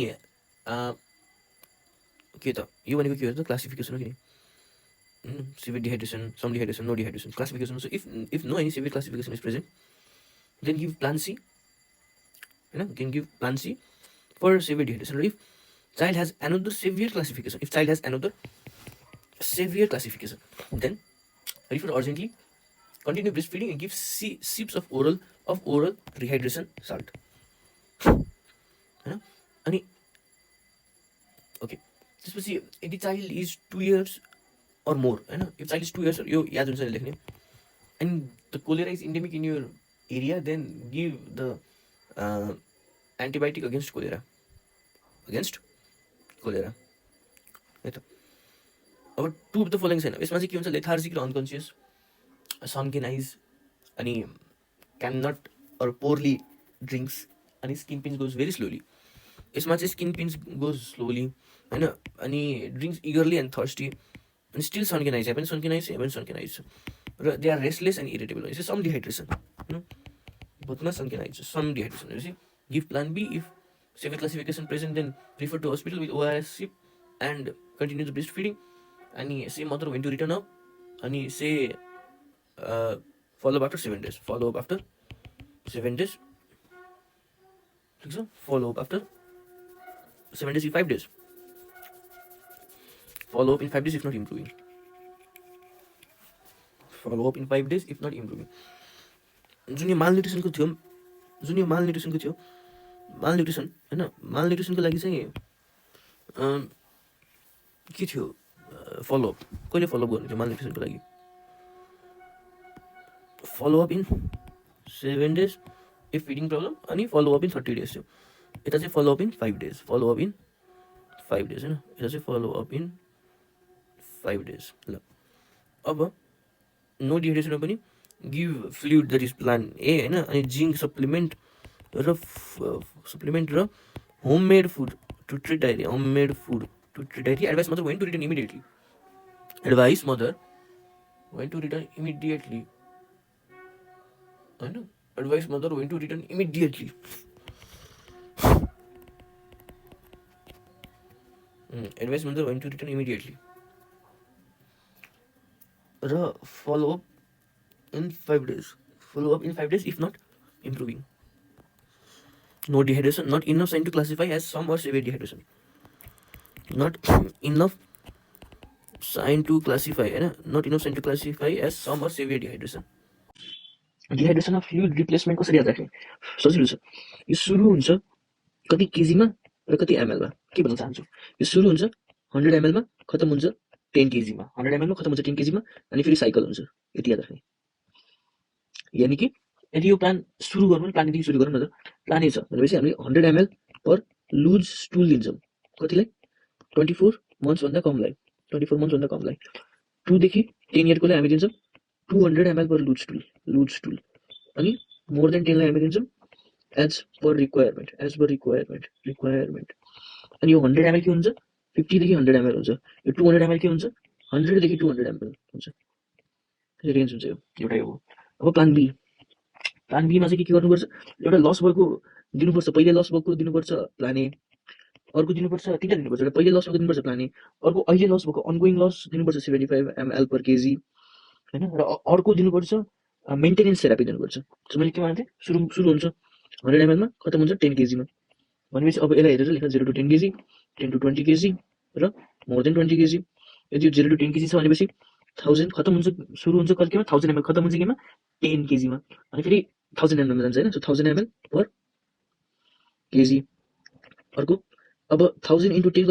के त यो भनेको के हो त क्लासिफिकेसन हो कि severe dehydration, some dehydration, no dehydration classification. So if no any severe classification is present then give plan C होइन, can give plan C for severe dehydration. र if child has another severe classification, if child has another severe classification then refer urgently, continue breast feeding and give sips of oral rehydration salt होइन। अनि okay त्यसपछि यदि child is 2 years or more होइन, if child is 2 years यो याद हुन्छ लेख्ने। And the cholera is endemic in your area then give the antibiotic against cholera है त। अब 2 अफ द फलोइङ छैन, यसमा चाहिँ के हुन्छ लेथार्जिक र अनकन्सियस, सनकेन आइज अनि can not or poorly drinks अनि skin pinch goes very slowly. यसमा चाहिँ स्किन पिन्च गोज स्लोली होइन, अनि ड्रिङ्क्स इगरली एन्ड थर्स्टी, अनि स्टिल सनकेन आइज, पनि सनकेन आइज र they are restless and irritable भनेपछि सम डिहाइड्रेसन होइन, बोथमा सनकेन आइज सम डिहाइड्रेसन भनेपछि give plan B. If severe classification present then refer to hospital with ORS sip and continue the breast feeding. अनि से mother when to return up अनि say follow up after 7 days, follow up after 7 days ठिक छ, follow up after 7 days, 5 days, follow up in 5 days if not improving, follow up in 5 days if not improving। जुन यो मालन्युट्रिसनको थियो malnutrition होइन, मालन्युट्रिसनको लागि चाहिँ के थियो फलोअप, कहिले फलोअप गर्नु थियो मालन्युट्रिसनको लागि? Follow-up in 7 days if feeding problem, अनि फलोअप इन 30 days थियो। यता चाहिँ follow-up in 5 days, follow-up in 5 days होइन, यता चाहिँ फलोअप इन 5 days। ल अब नो डिहाइड्रेसनमा पनि give fluid that is plan A होइन, अनि जिङ्क सप्लिमेन्ट र homemade food to treat diarrhoea, homemade food to treat diarrhoea. Advise mother when to return immediately, advise mother when to return immediately होइन, advise mother when to return immediately. Advise mother when to return immediately र follow up in 5 days, follow-up in 5 days if not improving. No dehydration, not enough sign to classify as some or severe dehydration. Not enough sign to classify होइन, not enough sign to classify as some or severe dehydration. Dehydration of fluid replacement कसरी याद राख्ने? सजिलो छ, यो सुरु हुन्छ कति केजीमा र कति एमएलमा। के भन्न चाहन्छु, यो सुरु हुन्छ 100 ml मा, खतम हुन्छ 10 kg मा, 100 ml मा खतम हुन्छ 10 kg मा, अनि फेरि साइकल हुन्छ। यति याद राख्ने। यानि कि यदि यो प्लान सुरु गर्नु भने प्लानदेखि सुरु गरौँ न त। प्लान ए छ भनेपछि हामीले 100 ml पर लुज स्टुल लिन्छौँ, कतिलाई 24 months भन्दा कमलाई, 24 months भन्दा कमलाई। 2 देखि 10 yearकोलाई हामी दिन्छौँ 200 ml पर लुज स्टुल, अनि मोर देन 10 लाई हामी दिन्छौँ एज पर रिक्वायरमेन्ट। अनि यो 100 ml के हुन्छ 50 देखि 100 ml हुन्छ, यो 200 ml के हुन्छ 100 देखि 200 ml हुन्छ, रेन्ज हुन्छ यो एउटा यो। अब प्लान बीमा चाहिँ के गर्नुपर्छ, एउटा लस भएको दिनुपर्छ, पहिले लस भएको दिनुपर्छ प्लान ए, अर्को दिनुपर्छ 3टा दिनुपर्छ, एउटा पहिले लस भएको दिनुपर्छ प्लान ए, अर्को अहिले लस भएको अनगोइङ लस दिनुपर्छ 75 ml per kg, होइन। र अर्को दिनुपर्छ मेन्टेनेन्स थेरापी दिनुपर्छ। मैले के भनेको थिएँ, सुरु हुन्छ 100 ml मा, खतम हुन्छ 10 kg मा। भनेपछि अब यसलाई हेरेर लेख्दा 0 to 10 kg, 10 to 20 kg र मोर देन 20 kg। यदि 0 to 10 kg छ भनेपछि 1000 खतम हुन्छ, सुरु हुन्छ केमा 1000 ml, खतम हुन्छ केमा 10 kg मा। अनि फेरि 1000 ml मा जान्छ होइन। सो 1000 ml पर kg। अर्को अब 1000 into 10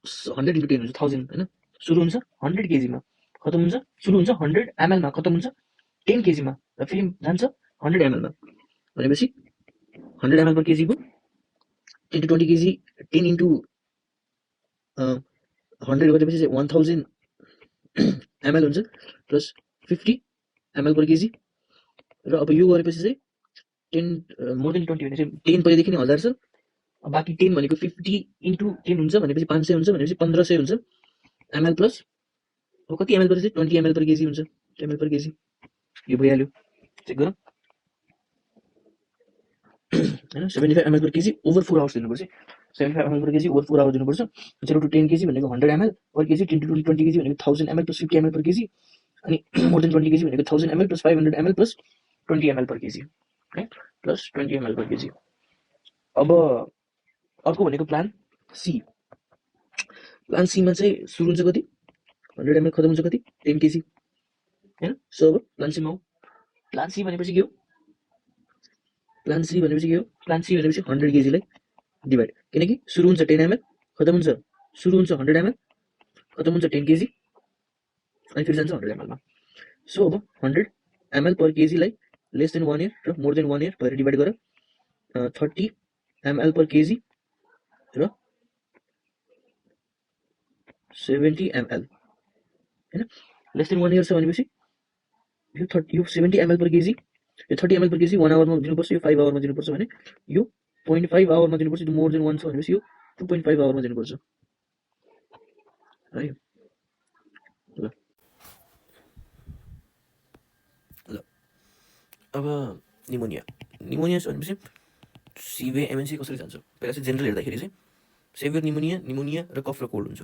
100 into 10 हुन्छ 1000 होइन। सुरु हुन्छ 100 kg मा, खतम हुन्छ, सुरु हुन्छ 100 ml मा, खतम हुन्छ 10 kg मा, र फेरि जान्छ 100 ml मा। भनेपछि 100 ml per kg को 10 to 20 kg 10 into 100 गरेपछि चाहिँ 1000 ml हुन्छ प्लस 50 ml per kg। र अब यो गरेपछि चाहिँ 10 मोर देन 20 भनेपछि 10 पहिलेदेखि नै 1000 छ, बाँकी 10 भनेको 50 into 10 हुन्छ भनेपछि 500 हुन्छ, भनेपछि 1500 हुन्छ ml प्लस अब कति ml पर चाहिँ 20 ml per kg हुन्छ, 20 ml per kg। यो भइहाल्यो, चेक गरौँ होइन। 75 ml per kg over 4 hours दिनुपर्छ। 75 ml per kg over 4 hours दिनुपर्छ। 0 to 10 kg भनेको 100 ml per kg, 10 to 20 kg भनेको 1000 ml plus 50 ml per kg, अनि मोर देन 20 kg भनेको 1000 ml plus 500 ml plus 20 ml per kg है, plus 20 ml per kg। अब अर्को भनेको plan C. Plan सीमा चाहिँ सुरु हुन्छ कति 100 ml, खतम हुन्छ कति 10 kg होइन। सो अब प्लान सीमा हो। प्लान सी भनेपछि के हो, प्लान सी भनेपछि के हो, प्लान सी भनेपछि 100 kg लाई डिभाइड, किनकि सुरु हुन्छ 10 ml, खतम हुन्छ, सुरु हुन्छ 100 ml, खतम हुन्छ 10 kg, अनि फेरि जान्छ 100 ml मा। सो अब 100 ml per kg लाई लेस देन 1 year र मोर देन 1 year भएर डिभाइड गर 30 ml per kg र 70 ml होइन। लेस देन 1 year छ भनेपछि यो 70 ml per kg, यो 30 ml per kg 1 आवरमा दिनुपर्छ, यो 5 आवरमा दिनुपर्छ भने यो 0.5 आवरमा दिनुपर्छ। मोर देन 1 छ भनेपछि यो 2.5 आवरमा दिनुपर्छ है। ल अब निमोनिया छ भनेपछि CBIMNCI कसरी जान्छ, पहिला चाहिँ जेनरल हेर्दाखेरि चाहिँ सेभियर निमोनिया र कफ र कोल्ड हुन्छ।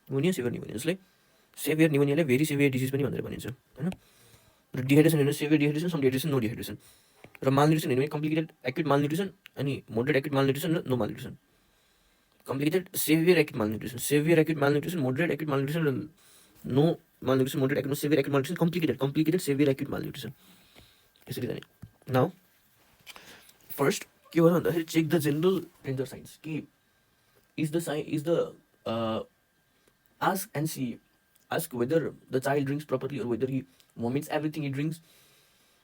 निमोनिया सेभियर निमोनिया, जसलाई सेभियर निमोनियालाई भेरी सेभियर डिजिज पनि भनेर भनिन्छ होइन। र डिहाइड्रेसन हेर्नु severe dehydration, some dehydration, no dehydration. र मालन्युट्रिसन हेर्नु कम्प्लिकेटेड एक्युट मालन्युट्रिसन अनि मोडरेट एक्युट मालन्युट्रिसन र no malnutrition. Complicated severe acute malnutrition, moderate acute malnutrition र no malnutrition, moderate acute severe acute malnutrition, complicated severe acute malnutrition, यसरी जाने। Now first के हो भन्दाखेरि check the general danger science कि ask whether the child drinks properly or whether he vomits everything he drinks.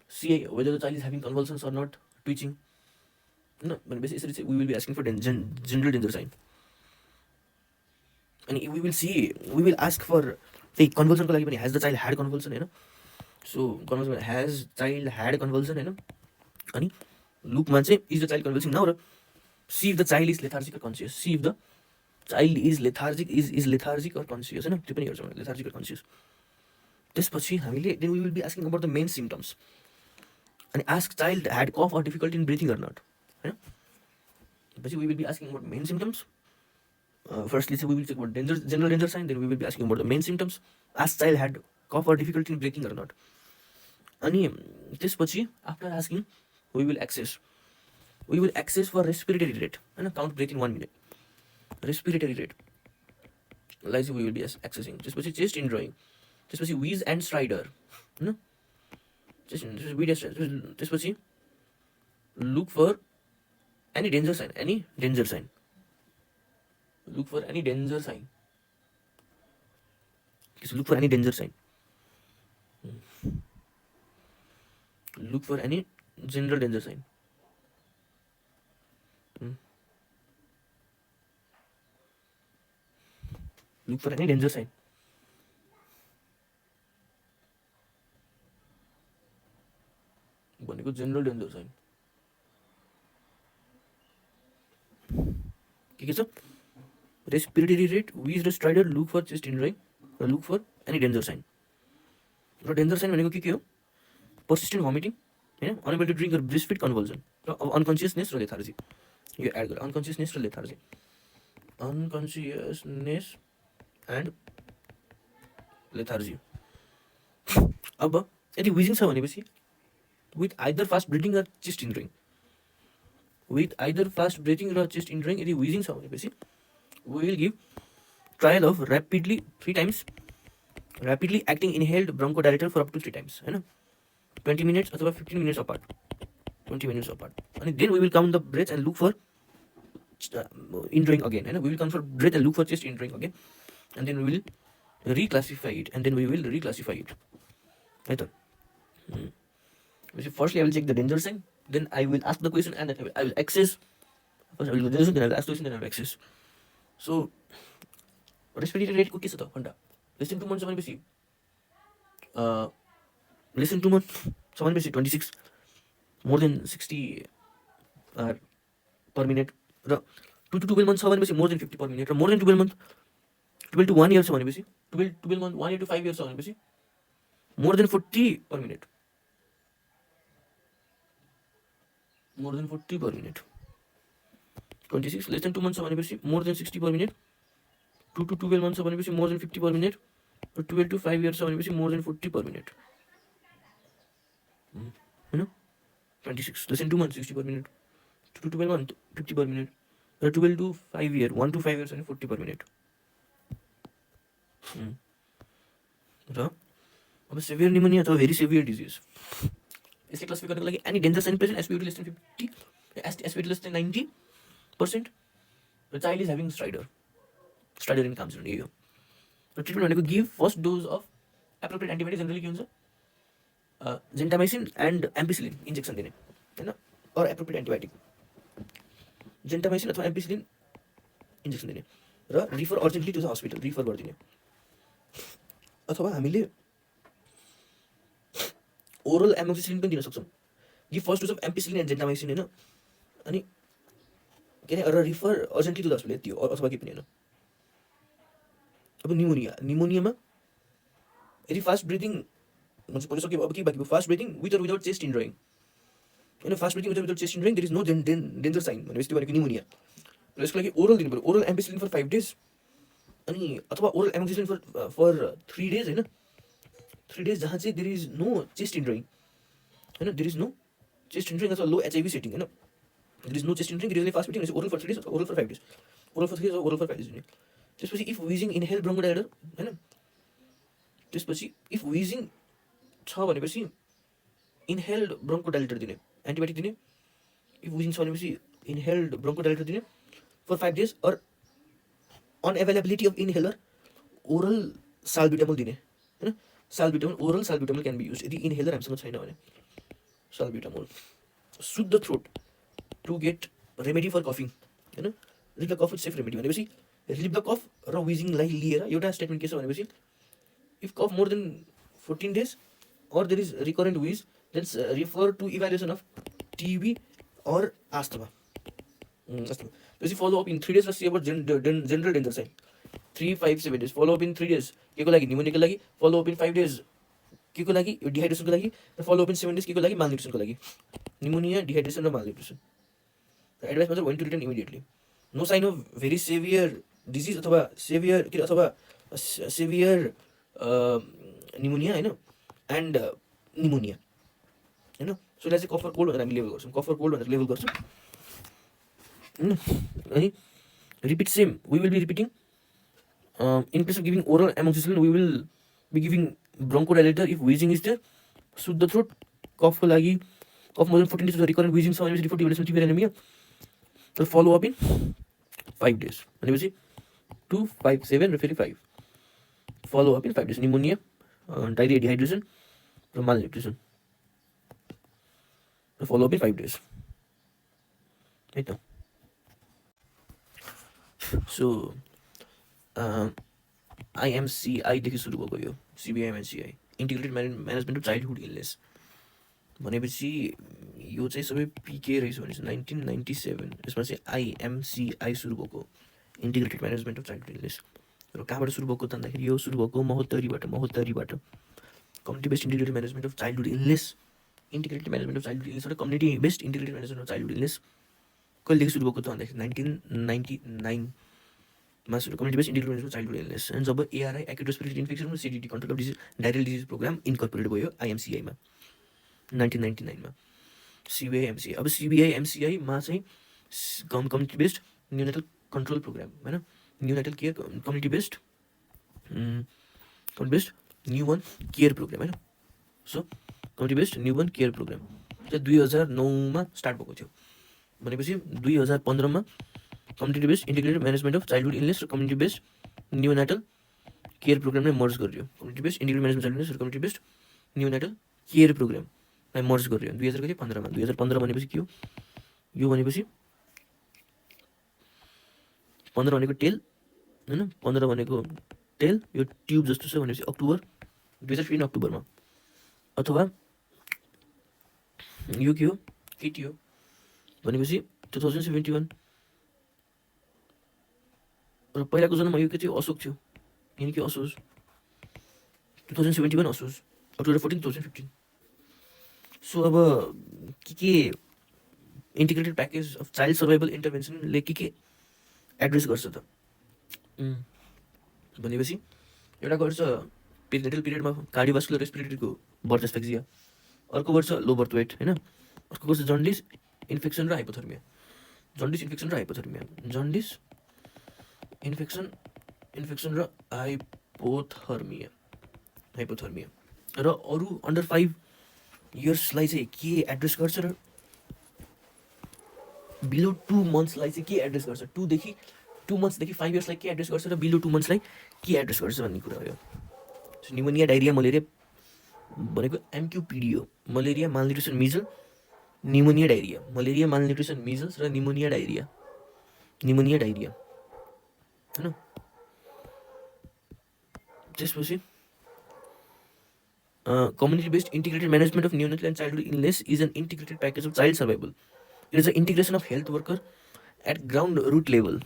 See whether the child is having convulsions or not, twitching. No, but basically we will be asking for general danger sign. And we will ask for the convulsion. Has the child had convulsion? You know? So convulsion, has child had convulsion? You know? And look, man, say is the child convulsing now? Or see if the child is lethargic or conscious. See if the child is lethargic, is lethargic or conscious. You know? Lethargic or conscious. Then we will be asking about the main symptoms. And ask child had cough or difficulty in breathing or not. You know? But we will be asking about main symptoms. Firstly, we will check about general danger sign. Then we will be asking about the main symptoms. Ask child had cough or difficulty in breathing or not. And after asking, we will access for respiratory rate. And count breath in 1 minute. Respiratory rate. Like we will be accessing. Chest in drawing. Wheeze and strider. No? Look for any danger sign. Look for any danger sign. Look for any danger sign. Look for any general danger sign. Look for any danger sign. General danger sign. Okay, so respiratory rate, wheeze र strider, look for chest in drawing, look for any danger sign. र danger sign भनेको के हो? Persistent vomiting, हैन, unable to drink or breastfeed, convulsion, र unconsciousness र lethargy. यो add गर, unconsciousness र lethargy. Unconsciousness and lethargy. अब यदि विजिङ छ भनेपछि विथ आइदर फास्ट ब्रिथिङ र चेस्ट इन्जुरिङ यदि विजिङ छ भनेपछि we will give trial of rapidly 3 times rapidly acting inhaled bronchodilator for up to 3 times होइन 20 minutes अथवा 15 minutes अपार्ट 20 minutes अपार्ट अनि then we will count the breath and look for indrawing again होइन we will count for breath and look for chest indrawing again and then we will reclassify it है त firstly I will check the danger sign, then I will ask the question and then I will access. First I will do the danger sign, then I will ask the question, then I will access. So respiratory rate को के छ त funda less than 2 months भनेपछि less than 2 months छ भनेपछि 26 more than 60 per minute र 2 to 12 months छ भनेपछि more than 50 per minute र more than 12 months 12 to 1 year छ भनेपछि 12 months 1 year to 5 years छ भनेपछि more than 40 per minute more than 40 per minute 26 less than 2 months छ भनेपछि more than 60 per minute 2 to 12 months छ भनेपछि more than 50 per minute र 12 to 5 years छ भनेपछि more than 40 per minute हैन 26 less than 2 months 60 per minute 2 to 12 months 50 per minute र 12 to 5 year 1 to 5 years भने 40 per minute र अब सेभियर निमोनिया अथवा भेरी सेभियर डिजिज यसले क्लासिफाई गर्नको लागि any danger sign present SPOT less than 50 SPOT less than 90% र child is having stridor in calms यही हो र ट्रिटमेन्ट भनेको give first dose of appropriate antibiotic generally के हुन्छ जेन्टामाइसिन एन्ड एम्पिसिलिन इन्जेक्सन दिने होइन अर एप्रोप्रिएट एन्टिबायोटिक जेन्टामाइसिन अथवा एम्पिसिलिन इन्जेक्सन दिने र refer urgently to the hospital refer गरिदिने अथवा हामीले ओरल एमोक्सिसिलिन पनि दिन सक्छौँ give first dose of ampicillin and gentamicin होइन अनि के अरे र refer urgently to the hospital यति हो अथवा के पनि होइन अब निमोनियामा यदि फास्ट ब्रिथिङ हुन्छ परिसक्यो अब के बाँकी भयो fast breathing with or without chest indrawing होइन fast breathing without chest indrawing there is no danger sign भनेपछि त्यो भनेको निमोनिया र यसको लागि ओरल दिनु पऱ्यो ओरल एम्पिसिलिन फर 5 days अनि अथवा ओरल एमोक्सिसिलिन फर 3 days होइन 3 days जहाँ चाहिँ there is no chest indrawing होइन there is no chest indrawing अथवा लो एचआइभी सेटिङ होइन there is no chest indrawing there is fast breathing oral for 3 days oral for 5 days oral for 3 days oral for 5 days दिने त्यसपछि if विजिङ inhale ब्रोन्कोडाइलेटर होइन त्यसपछि if विजिङ छ भनेपछि inhaled ब्रोन्कोडाइलेटर दिने antibiotic दिने इफ विजिङ छ भनेपछि इनहेल्ड ब्रोन्कोडाइलेटर दिने for 5 days or unavailability of inhaler oral salbutamol दिने होइन salbutamol oral salbutamol can be use यदि इनहेलर हामीसँग छैन भने salbutamol soothe the throat to get remedy for कफिङ होइन relieve the cough is safe remedy भनेपछि रिलिभ द कफ र विजिङलाई लिएर एउटा स्टेटमेन्ट के छ भनेपछि इफ कफ more than 14 days or there is recurrent wheeze then refer to evaluation of TB or asthma. Basically follow up in 3 days. Let's see about general danger sign. 3, 5, 7 days. Follow up in 3 days. के को लागि pneumonia को लागि. Follow up in 5 days. के को लागि dehydration को लागि. Follow up in 7 days. के को लागि malnutrition को लागि. Pneumonia, dehydration र malnutrition. The advice must when to return immediately. No sign of very severe disease अथवा severe pneumonia हैन and pneumonia हैन सो यसलाई चाहिँ कफर कोल्ड भनेर हामी लेबल गर्छौँ कफर कोल्ड भनेर लेबल गर्छौँ है repeat same we will be repeating in place of giving oral amoxicillin we will be giving bronchodilator if wheezing is there soothe the throat कफको लागि cough more than 14 days recurrent wheezing छ भनेपछि report evaluation TB anaemia तर follow up in 5 days भनेपछि 2, 5, 7 र फेरि 5 follow up in 5 days pneumonia diarrhoea dehydration र malnutrition र फलो अप इन 5 days है त सो IMCI देखि सुरु भएको यो CBIMNCI integrated management of childhood illness भनेपछि यो चाहिँ सबै पिके रहेछ भनेपछि 1997 यसमा चाहिँ IMCI सुरु भएको integrated management of childhood illness र कहाँबाट सुरु भएको भन्दाखेरि यो सुरु भएको महोत्तरीबाट community based integrated management of childhood illness integrated management of childhood illness र community based integrated management of childhood illness कहिलेदेखि सुरु भएको त भन्दाखेरि 1999 master community based integrated management childhood illness and जब एआरआई एक्युट रेस्पिरेटरी इन्फेक्सन र CDD control of disease diarrhoeal disease programme incorporate भयो आइएमसिआईमा 1999मा सिबिआइएमसिआई। अब सिबिआइएमसिआईमा चाहिँ community based neonatal control programme होइन neonatal care community based newborn care programme होइन। So community based newborn care programme चाहिँ 2009मा स्टार्ट भएको थियो भनेपछि 2015मा community based integrated management of childhood illness र कम्युनिटी बेस्ड न्युनेटल केयर प्रोग्रामलाई मर्ज गरियो। Community based integrated management child illness र कम्युनिटी बेस्ड न्युनेटल केयर प्रोग्रामलाई मर्ज गरियो 2015मा। 2015 भनेपछि के हो यो भनेपछि 15 भनेको टेल होइन 15 भनेको टेल यो ट्युब जस्तो छ भनेपछि अक्टोबर 2015 अक्टोबरमा अथवा यो के हो केटी हो भनेपछि 2071 र पहिलाको जन्ममा यो के थियो अशोक थियो यिनी के असोज 2071 असोज अक्टोबर 14 2015। सो अब के integrated package of child survival इन्टरभेन्सनले के एड्रेस गर्छ त भनेपछि एउटा गर्छ पेरिनेटल पिरियडमा कार्डियोभास्कुलर रेस्पिरेटरीको बर्थ एस्फेक्सिया, अर्को गर्छ लो बर्थ वेट होइन, अर्को गर्छ जन्डिस इन्फेक्सन र हाइपोथर्मिया। जन्डिस इन्फेक्सन र हाइपोथर्मिया जन्डिस इन्फेक्सन र हाइपोथर्मिया र अरू अन्डर 5 इयर्सलाई चाहिँ के एड्रेस गर्छ र बिलो 2 मन्थ्सलाई चाहिँ के एड्रेस गर्छ 2 मन्थ्सदेखि 5 इयर्सलाई के एड्रेस गर्छ र बिलो 2 मन्थ्सलाई के एड्रेस गर्छ भन्ने कुरा हो। न्युमोनिया डायरिया मलेरिया भनेको एमक्युपिडी हो। Malaria malnutrition measle pneumonia diarrhoea malaria malnutrition measles र न्युमोनिया डायरिया होइन। त्यसपछि community based integrated management of neonatal and childhood illness is an integrated package of child survival. It is an integration of health worker at ground root level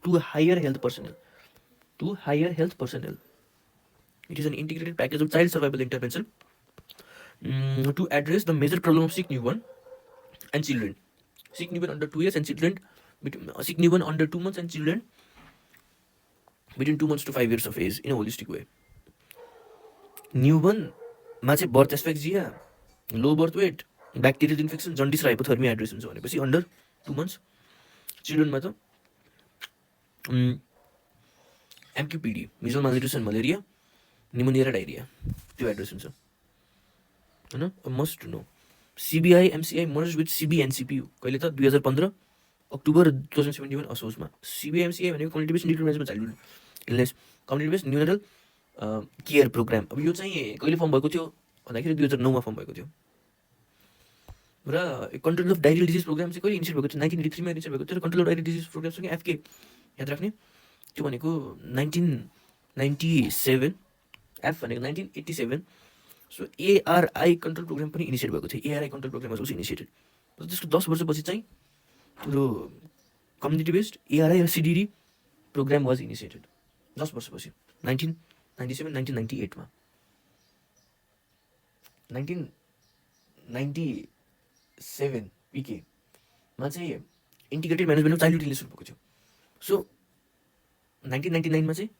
to higher health personnel. It is an integrated package of child survival intervention to address the major problem of sick newborn and children. Sick newborn under 2 years and children sick newborn under 2 months and children between 2 months to 5 years of age in a holistic way. Newborn मा चाहिँ birth asphyxia, low birth weight, bacterial infection, jaundice र hypothermia address हुन्छ भनेपछि under 2 months चिल्ड्रेनमा त एमक्युपिडी measles malnutrition malaria pneumonia र diarrhoea त्यो एड्रेस हुन्छ होइन। Must know CBIMCI merge with CBNCP कहिले त 2015 अक्टोबर 2071 असोजमा। सिबिआइएमसिआई भनेको community based integrated management childhood illness community based neonatal care programme. अब यो चाहिँ कहिले फर्म भएको थियो भन्दाखेरि 2009मा फर्म भएको थियो र control of diarrhoeal disease programme चाहिँ कहिले इनिसिएट भएको थियो 1983मा इनिसिएट भएको थियो र कन्ट्रोल अफ डायरियल डिजिज प्रोग्रामसँग एफके याद राख्ने त्यो भनेको 1997 एफ भनेको 1987। सो एआरआई कन्ट्रोल प्रोग्राम पनि इनिसिएट भएको थियो। ARI control programme was also initiated. त्यसको 10 वर्षपछि चाहिँ त्यो कम्युनिटी बेस्ड एआरआई र सिडिडी प्रोग्राम वाज इनिसिएटेड 10 वर्षपछि 1998 मा 1997 पिके मा चाहिँ integrated management of childhood illness भएको थियो। सो 1999 मा चाहिँ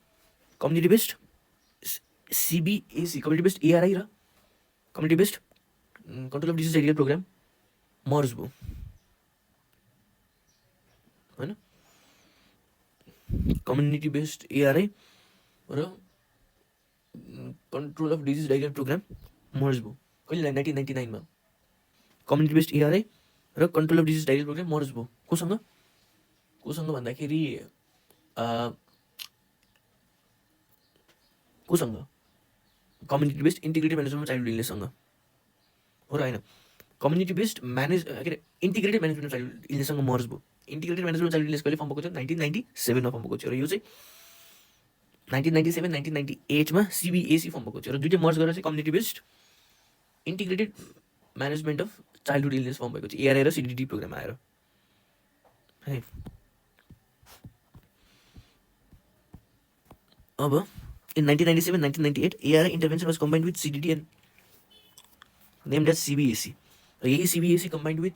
community based CBAC community based ARI र community based control of disease area programme merge भयो होइन। कम्युनिटी बेस्ड एआरआई र control of disease diarrhoea programme merge भयो कहिले 1999 मा। कम्युनिटी बेस्ड एआरआई र control of disease diarrhoea programme merge भयो कोसँग भन्दाखेरि community based integrated management child इलनेससँग हो र होइन। Community based integrated management child इलनेससँग मर्ज भयो। इन्टिग्रेटेड म्यानेजमेन्ट चाइल्ड इलनेस कहिले फर्म भएको थियो 1997 मा फर्म भएको थियो र यो चाहिँ 1997-1998 मा सिबिएसी फर्म भएको थियो र दुईटै मर्ज गरेर चाहिँ community based integrated management of childhood illness form भएको थियो एआरआई र सिडिडी प्रोग्राम आएर है। अब in 1997-1998 ARI intervention was combined with CDD and named as CBAC. यही CBAC combined with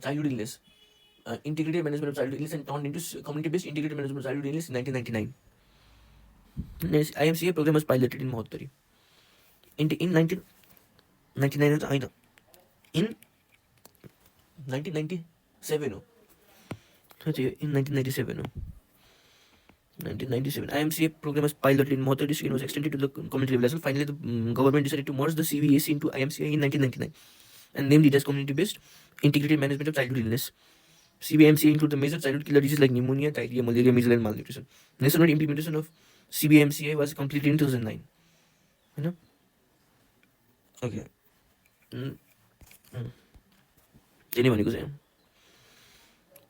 childhood illness integrated management of childhood illness and turned into community-based integrated management of childhood illness in 1999. Yes, IMCA program was piloted in Mahodari. In 1999 in 1997 हो in 1997 हो 1997 IMCA program was piloted in Mahodari district and was extended to the community level as well. Finally, the government decided to merge the CBAC into IMCA in 1999 and named it as community-based integrated management of childhood illness. CBIMCA include the major childhood killer diseases like pneumonia, diarrhea, malaria, measles, and malnutrition. Nationwide implementation of CBIMCA was completed in 2009. You know? Okay. त्यही भनेको चाहिँ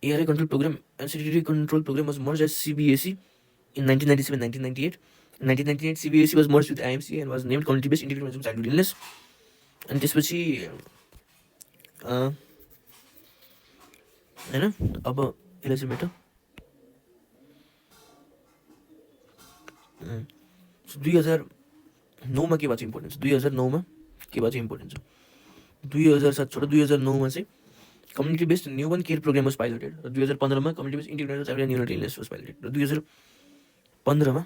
ARI control program and CTD control program was merged as CBAC in 1997-1998. In 1998, CBAC was merged with IMCA and was named community-based integrated management of childhood illness. And त्यसपछि हैन अब यसलाई चाहिँ मेट 2009 मा के भएको इम्पोर्टेन्स 2009 मा के भएको इम्पोर्टेन्स 2007 छोड 2009 मा चाहिँ community based newborn care programme was piloted र 2015 मा community based integrated child neural illness was piloted र 2015 मा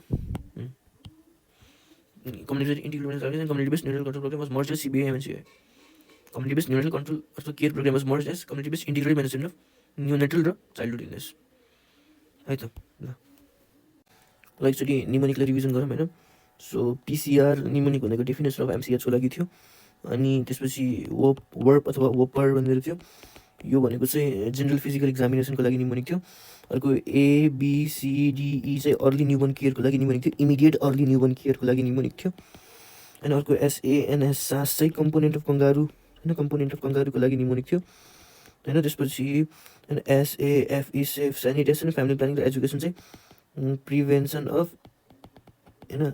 community based integrated child community based neural control programme was merged as CBIMNCI. Community based neural control अथवा care programme was merged as community based integrated management of neonatal र childhood illness है त ल एकचोटि निमोनिकलाई revision गरौँ होइन. So PCR mnemonic भनेको डेफिनेसन अफ MCH को लागि थियो. अनि त्यसपछि वर्प अथवा वपर भनेर थियो. यो भनेको चाहिँ जेनरल फिजिकल एक्जामिनेसनको लागि निमोनिक थियो. अर्को ABCDE चाहिँ अर्ली न्युबर्न केयरको लागि निमोनिक थियो. इमिडिएट अर्ली न्युबर्न केयरको लागि निमोनिक थियो. अनि अर्को SANS सास चाहिँ कम्पोनेन्ट अफ कङ्गारू होइन कम्पोनेन्ट अफ कङ्गारूको लागि निमोनिक थियो होइन. त्यसपछि SAFE safe sanitation family planning र एजुकेसन चाहिँ प्रिभेन्सन अफ होइन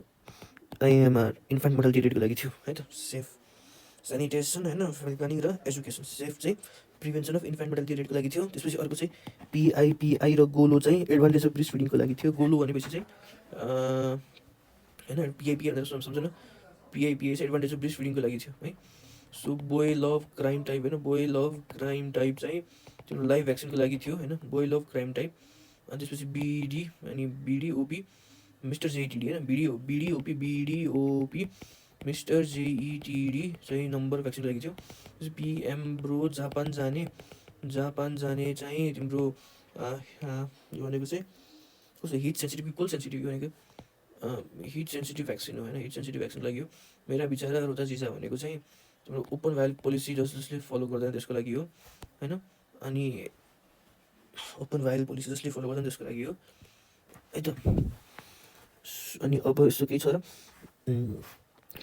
IMR इन्फान्ट मोर्टालिटी रेटको लागि थियो है त. सेफ सेनिटेसन होइन फ्यामिली प्लानिङ र एजुकेसन सेफ चाहिँ प्रिभेन्सन अफ इन्फान्ट मोर्टालिटी रेटको लागि थियो. त्यसपछि अर्को चाहिँ PIPI र गोलो चाहिँ एडभान्टेज अफ ब्रेस्ट फिडिङको लागि थियो. गोलो भनेपछि चाहिँ होइन PIPI भनेर सम्झनु PIPI चाहिँ एडभान्टेज अफ ब्रेस्ट फिडिङको लागि थियो है. So boy love crime type होइन बोय लभ क्राइम टाइप चाहिँ त्यो लाइभ भ्याक्सिनको लागि थियो होइन बोय लभ क्राइम टाइप. अनि त्यसपछि BD अनि BDOP मिस्टर JETD होइन BDOP मिस्टर JETD चाहिँ नम्बर भ्याक्सिनको लागि थियो. त्यसपछि PM ब्रो जापान जाने चाहिँ तिम्रो यो भनेको चाहिँ कस्तो हिट सेन्सिटिभ कोल्ड सेन्सिटिभ भनेको हिट सेन्सिटिभ भ्याक्सिन हो होइन. हिट सेन्सिटिभ भ्याक्सिन लागि हो. मेरा विचारा रोजा जिजा भनेको चाहिँ तिम्रो ओपन भाइल पोलिसी जसले फलो गर्दैन त्यसको लागि हो होइन. अनि ओपन भाइल पोलिसी जसले फलो गर्दैन त्यसको लागि हो है त. अनि अब यस्तो केही छ र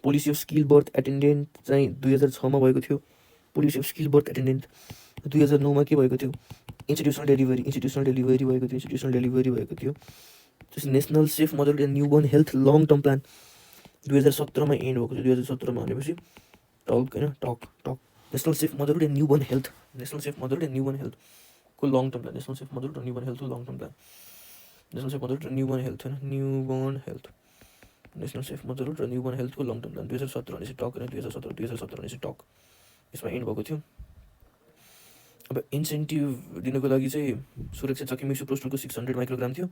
policy of skill birth attendant चाहिँ 2006 मा भएको थियो. Policy of skill birth attendant 2009 मा के भएको थियो इन्स्टिट्युसनल डेलिभरी भएको थियो. त्यसपछि national safe mother and newborn health long term plan 2017 मा एन्ड भएको थियो. 2017 मा भनेपछि टक होइन टक national safe motherhood and newborn health को long term plan. National safe motherhood and newborn हेल्थको long term plan. National safe motherhood र न्युबर्न हेल्थ होइन newborn health national safe motherhood र न्युबर्न हेल्थको लङ टर्म प्लान 2017 भनेपछि टक होइन 2017 भनेपछि टक यसमा एन्ड भएको थियो. अब इन्सेन्टिभ दिनको लागि चाहिँ सुरक्षा चक्की सुप्रोस्टलको 600 माइक्रोग्राम थियो.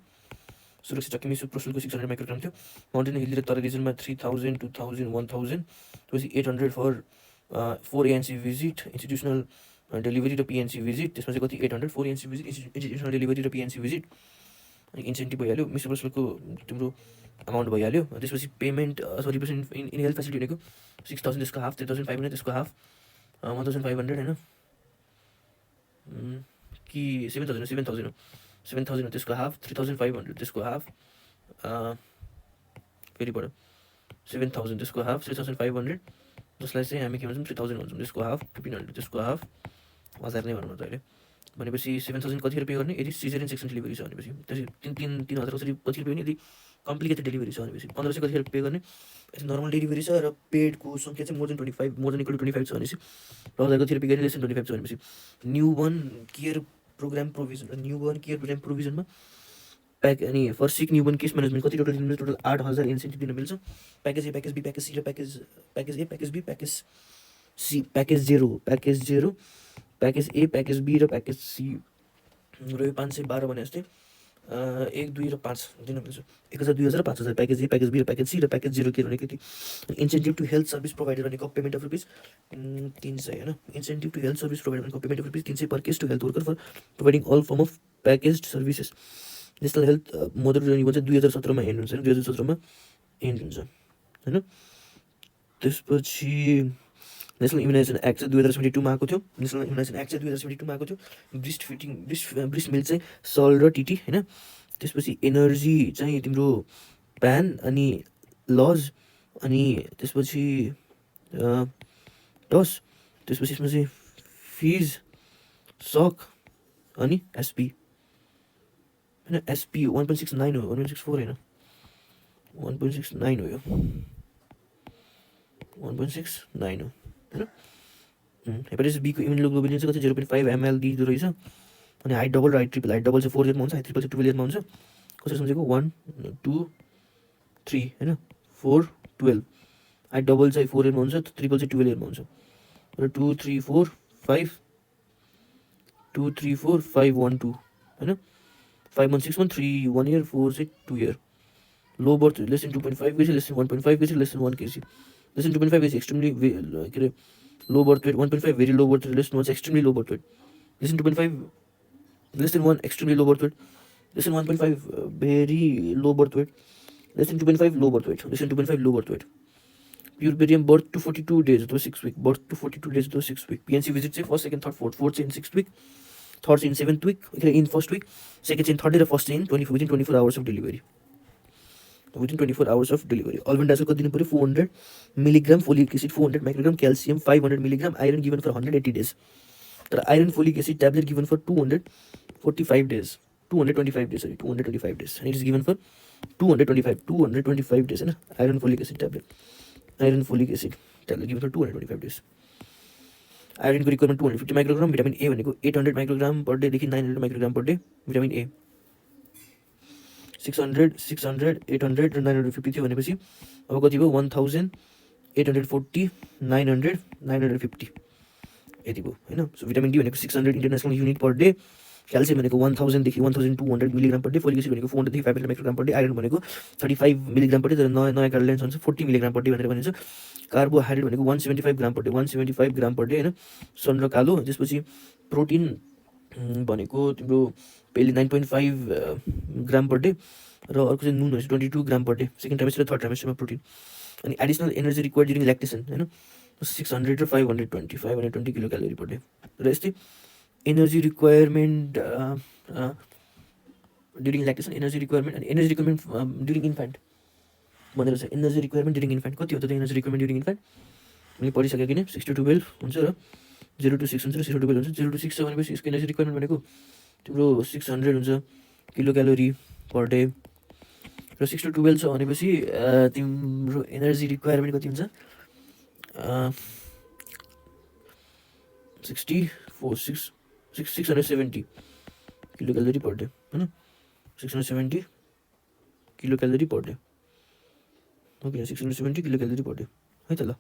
सुरक्षा चक्की सुप्रोस्टलको 600 माइक्रोग्राम थियो. माउन्टेन हिल र तर रिजनमा 3000 2000 1000 त्यसपछि 800 for 4 ANC visit institutional delivery र PNC भिजिट. त्यसमा चाहिँ कति 800 4 ANC भिजिट इन्स्टिट्युसनल डेलिभरी र PNC भिजिट. अनि इन्सेन्टिभ भइहाल्यो. सुप्रोस्टलको तिम्रो अमाउन्ट भइहाल्यो. त्यसपछि payment sorry represent in health facility भनेको 6000 त्यसको हाफ 3500 त्यसको हाफ 1500 होइन कि 7000 त्यसको हाफ 3500 त्यसको हाफ फेरि पढ्यो 7000 त्यसको हाफ 3500 जसलाई चाहिँ हामी के भन्छौँ 3000 भन्छौँ. त्यसको हाफ 1500 त्यसको हाफ 1000 नै भन्नु अहिले. भनेपछि 7000 कतिखेर पे गर्ने यदि सिजरियन सेक्सन डेलिभरी छ भनेपछि. त्यसपछि 3000 कसरी कतिखेर पे गर्ने यदि कम्प्लिकेटेड डेलिभरी छ भनेपछि. 1500 कतिखेर पे गर्ने यदि नर्मल डेलिभरी छ र पेडको सङ्ख्या चाहिँ मोर देन इक्वल टु 25 छ भनेपछि. र 1000 कतिखेर पे गर्ने लेस देन 25 छ भनेपछि. न्युबर्न केयर प्रोग्राम प्रोभिजनमा प्याक अनि for sick newborn case management कति टोटल 8000 इन्सेन्टिभ दिन मिल्छ. Package A package B package C र package A package B package C package 0 package A package B र प्याकेज सी र यो 512 भने जस्तै 1, 2 र 5 दिन मिल्छ। 1000, 2000 र 5000 प्याकेज ए, प्याकेज बी र प्याकेज सी र प्याकेज 0 के भनेको थियो। Incentive to health service provider भनेको पेमेन्ट अफ रुपिस 300 होइन। Incentive to health service provider भनेको payment of rupees 300 per case to health worker for providing all form of package services. National health mother universe चाहिँ 2017 मा and हुन्छ होइन, 2017 मा and हुन्छ होइन। त्यसपछि नेसनल इम्युनाइजेसन एक्ट चाहिँ 2072 मा आएको थियो। नेसनल इम्युनाइजेसन एक्ट चाहिँ 2072 मा आएको थियो। ब्रिस्ट मिल्क चाहिँ सल र टिटी होइन। त्यसपछि एनर्जी चाहिँ तिम्रो प्यान अनि लज अनि त्यसपछि टस, त्यसपछि यसमा चाहिँ फिज सक अनि एसपी होइन। एसपी 1.69 हो, 1.64 होइन, 1.69 हो, यो 1.69 हो होइन। हेपाटाइटिस बीको इम्युनोग्लोबुलिन चाहिँ कति 0.5 ml दिँदो रहेछ। अनि हाइट डबल र हाइट ट्रिपल, हाइट डबल चाहिँ 4 इयरमा हुन्छ, हाइट ट्रिपल चाहिँ 12 इयरमा हुन्छ। कसरी सम्झेको 1, 2, 3 होइन, 4, 12। हाइट डबल चाहिँ 4 इयरमा हुन्छ, ट्रिपल चाहिँ 12 इयरमा हुन्छ। र 2, 3, 4, 5, 2, 3, 4, 5, 1, 2 होइन। 5 months 6 months, 3 1 year, 4 चाहिँ 2 year। Low birth less than 2.5 kg, less than 1.5 kg, less than 1 kg। Less than 2.5 kg extremely के अरे low birth weight, 1.5 very low birth weight, less than 1 extremely low birth weight, less than 2.5 less than 1 extremely low birth weight, less than 1.5 very low birth weight, less than 2.5 low birth weight, less than 2.5 low birth weight. प्युरबेरियम birth to 42 days तो 6 week, birth to 42 days तो 6 week। PNC visit चाहिँ first second third fourth चाहिँ in 6th week, third चाहिँ in 7th week, in first week, second चाहिँ third र first चाहिँ in 24 hours of delivery, within 24 hours of delivery। Albendazole कति दिनु पऱ्यो 400 milligram folic acid, 400 microgram calcium, 500 milligram iron given for 180 days। तर iron folic acid tablet given for 245 days, 225 days sorry 225 days, and it is given for 225 days होइन। Iron folic acid tablet, iron folic acid tablet given for 225 days। आइरनको requirement 250 microgram, vitamin A भनेको 800 microgram per डेदेखि 900 microgram per day. Vitamin A 600, 800 र 950 थियो भनेपछि अब कति भयो 1840, 900, 950 यति भयो होइन। सो भिटामिन डी भनेको 600 international unit per day, calcium भनेको 1000 देखि 1200 milligram per day, folic acid भनेको 400 देखि 500 माइक्रोग्राम पर डे, आइरन भनेको 35 मिलिग्राम पर डे, तर नयाँ गाइडलाइन्स अनुसार 40 मिलिग्राम पर डे भनेर भनिन्छ। कार्बोहाइड्रेट भनेको 175 ग्राम पर डे, 175 ग्राम पर डे होइन, सन र कालो। त्यसपछि प्रोटिन भनेको तिम्रो पहिले 9.5 ग्राम पर डे र अर्को चाहिँ नुन भनेपछि 22 ग्राम पर डे, सेकेन्ड ट्राइमेस्टर र थर्ड ट्राइमेस्टरमा प्रोटिन। अनि एडिसनल एनर्जी रिक्वायर्ड ड्युरिङ ल्याक्टेसन होइन 600 र 520 किलो क्यालोरी पर डे। र यस्तै energy requirement during lactation, energy requirement अनि एनर्जी रिक्वायरमेन्ट ड्युरिङ इन्फान्ट भनेर छ। एनर्जी रिक्वायरमेन्ट ड्युरिङ इन्फान्ट कति हो त एनर्जी रिक्वायरमेन्ट ड्युरिङ इन्फान्ट मैले पढिसकेको किन 6 to 12 हुन्छ र 0 to 6 हुन्छ र 0 to 12 हुन्छ। 0 to 6 छ भनेपछि यसको एनर्जी रिक्वायरमेन्ट भनेको तिम्रो 600 हुन्छ किलो क्यालोरी पर डे, र 6 to 12 छ भनेपछि तिम्रो एनर्जी रिक्वायरमेन्ट कति हुन्छ 670 किलो क्यालोरी पर डे होइन, 670 kilo calorie per day. Okay 670 kilo calorie per day है त ल।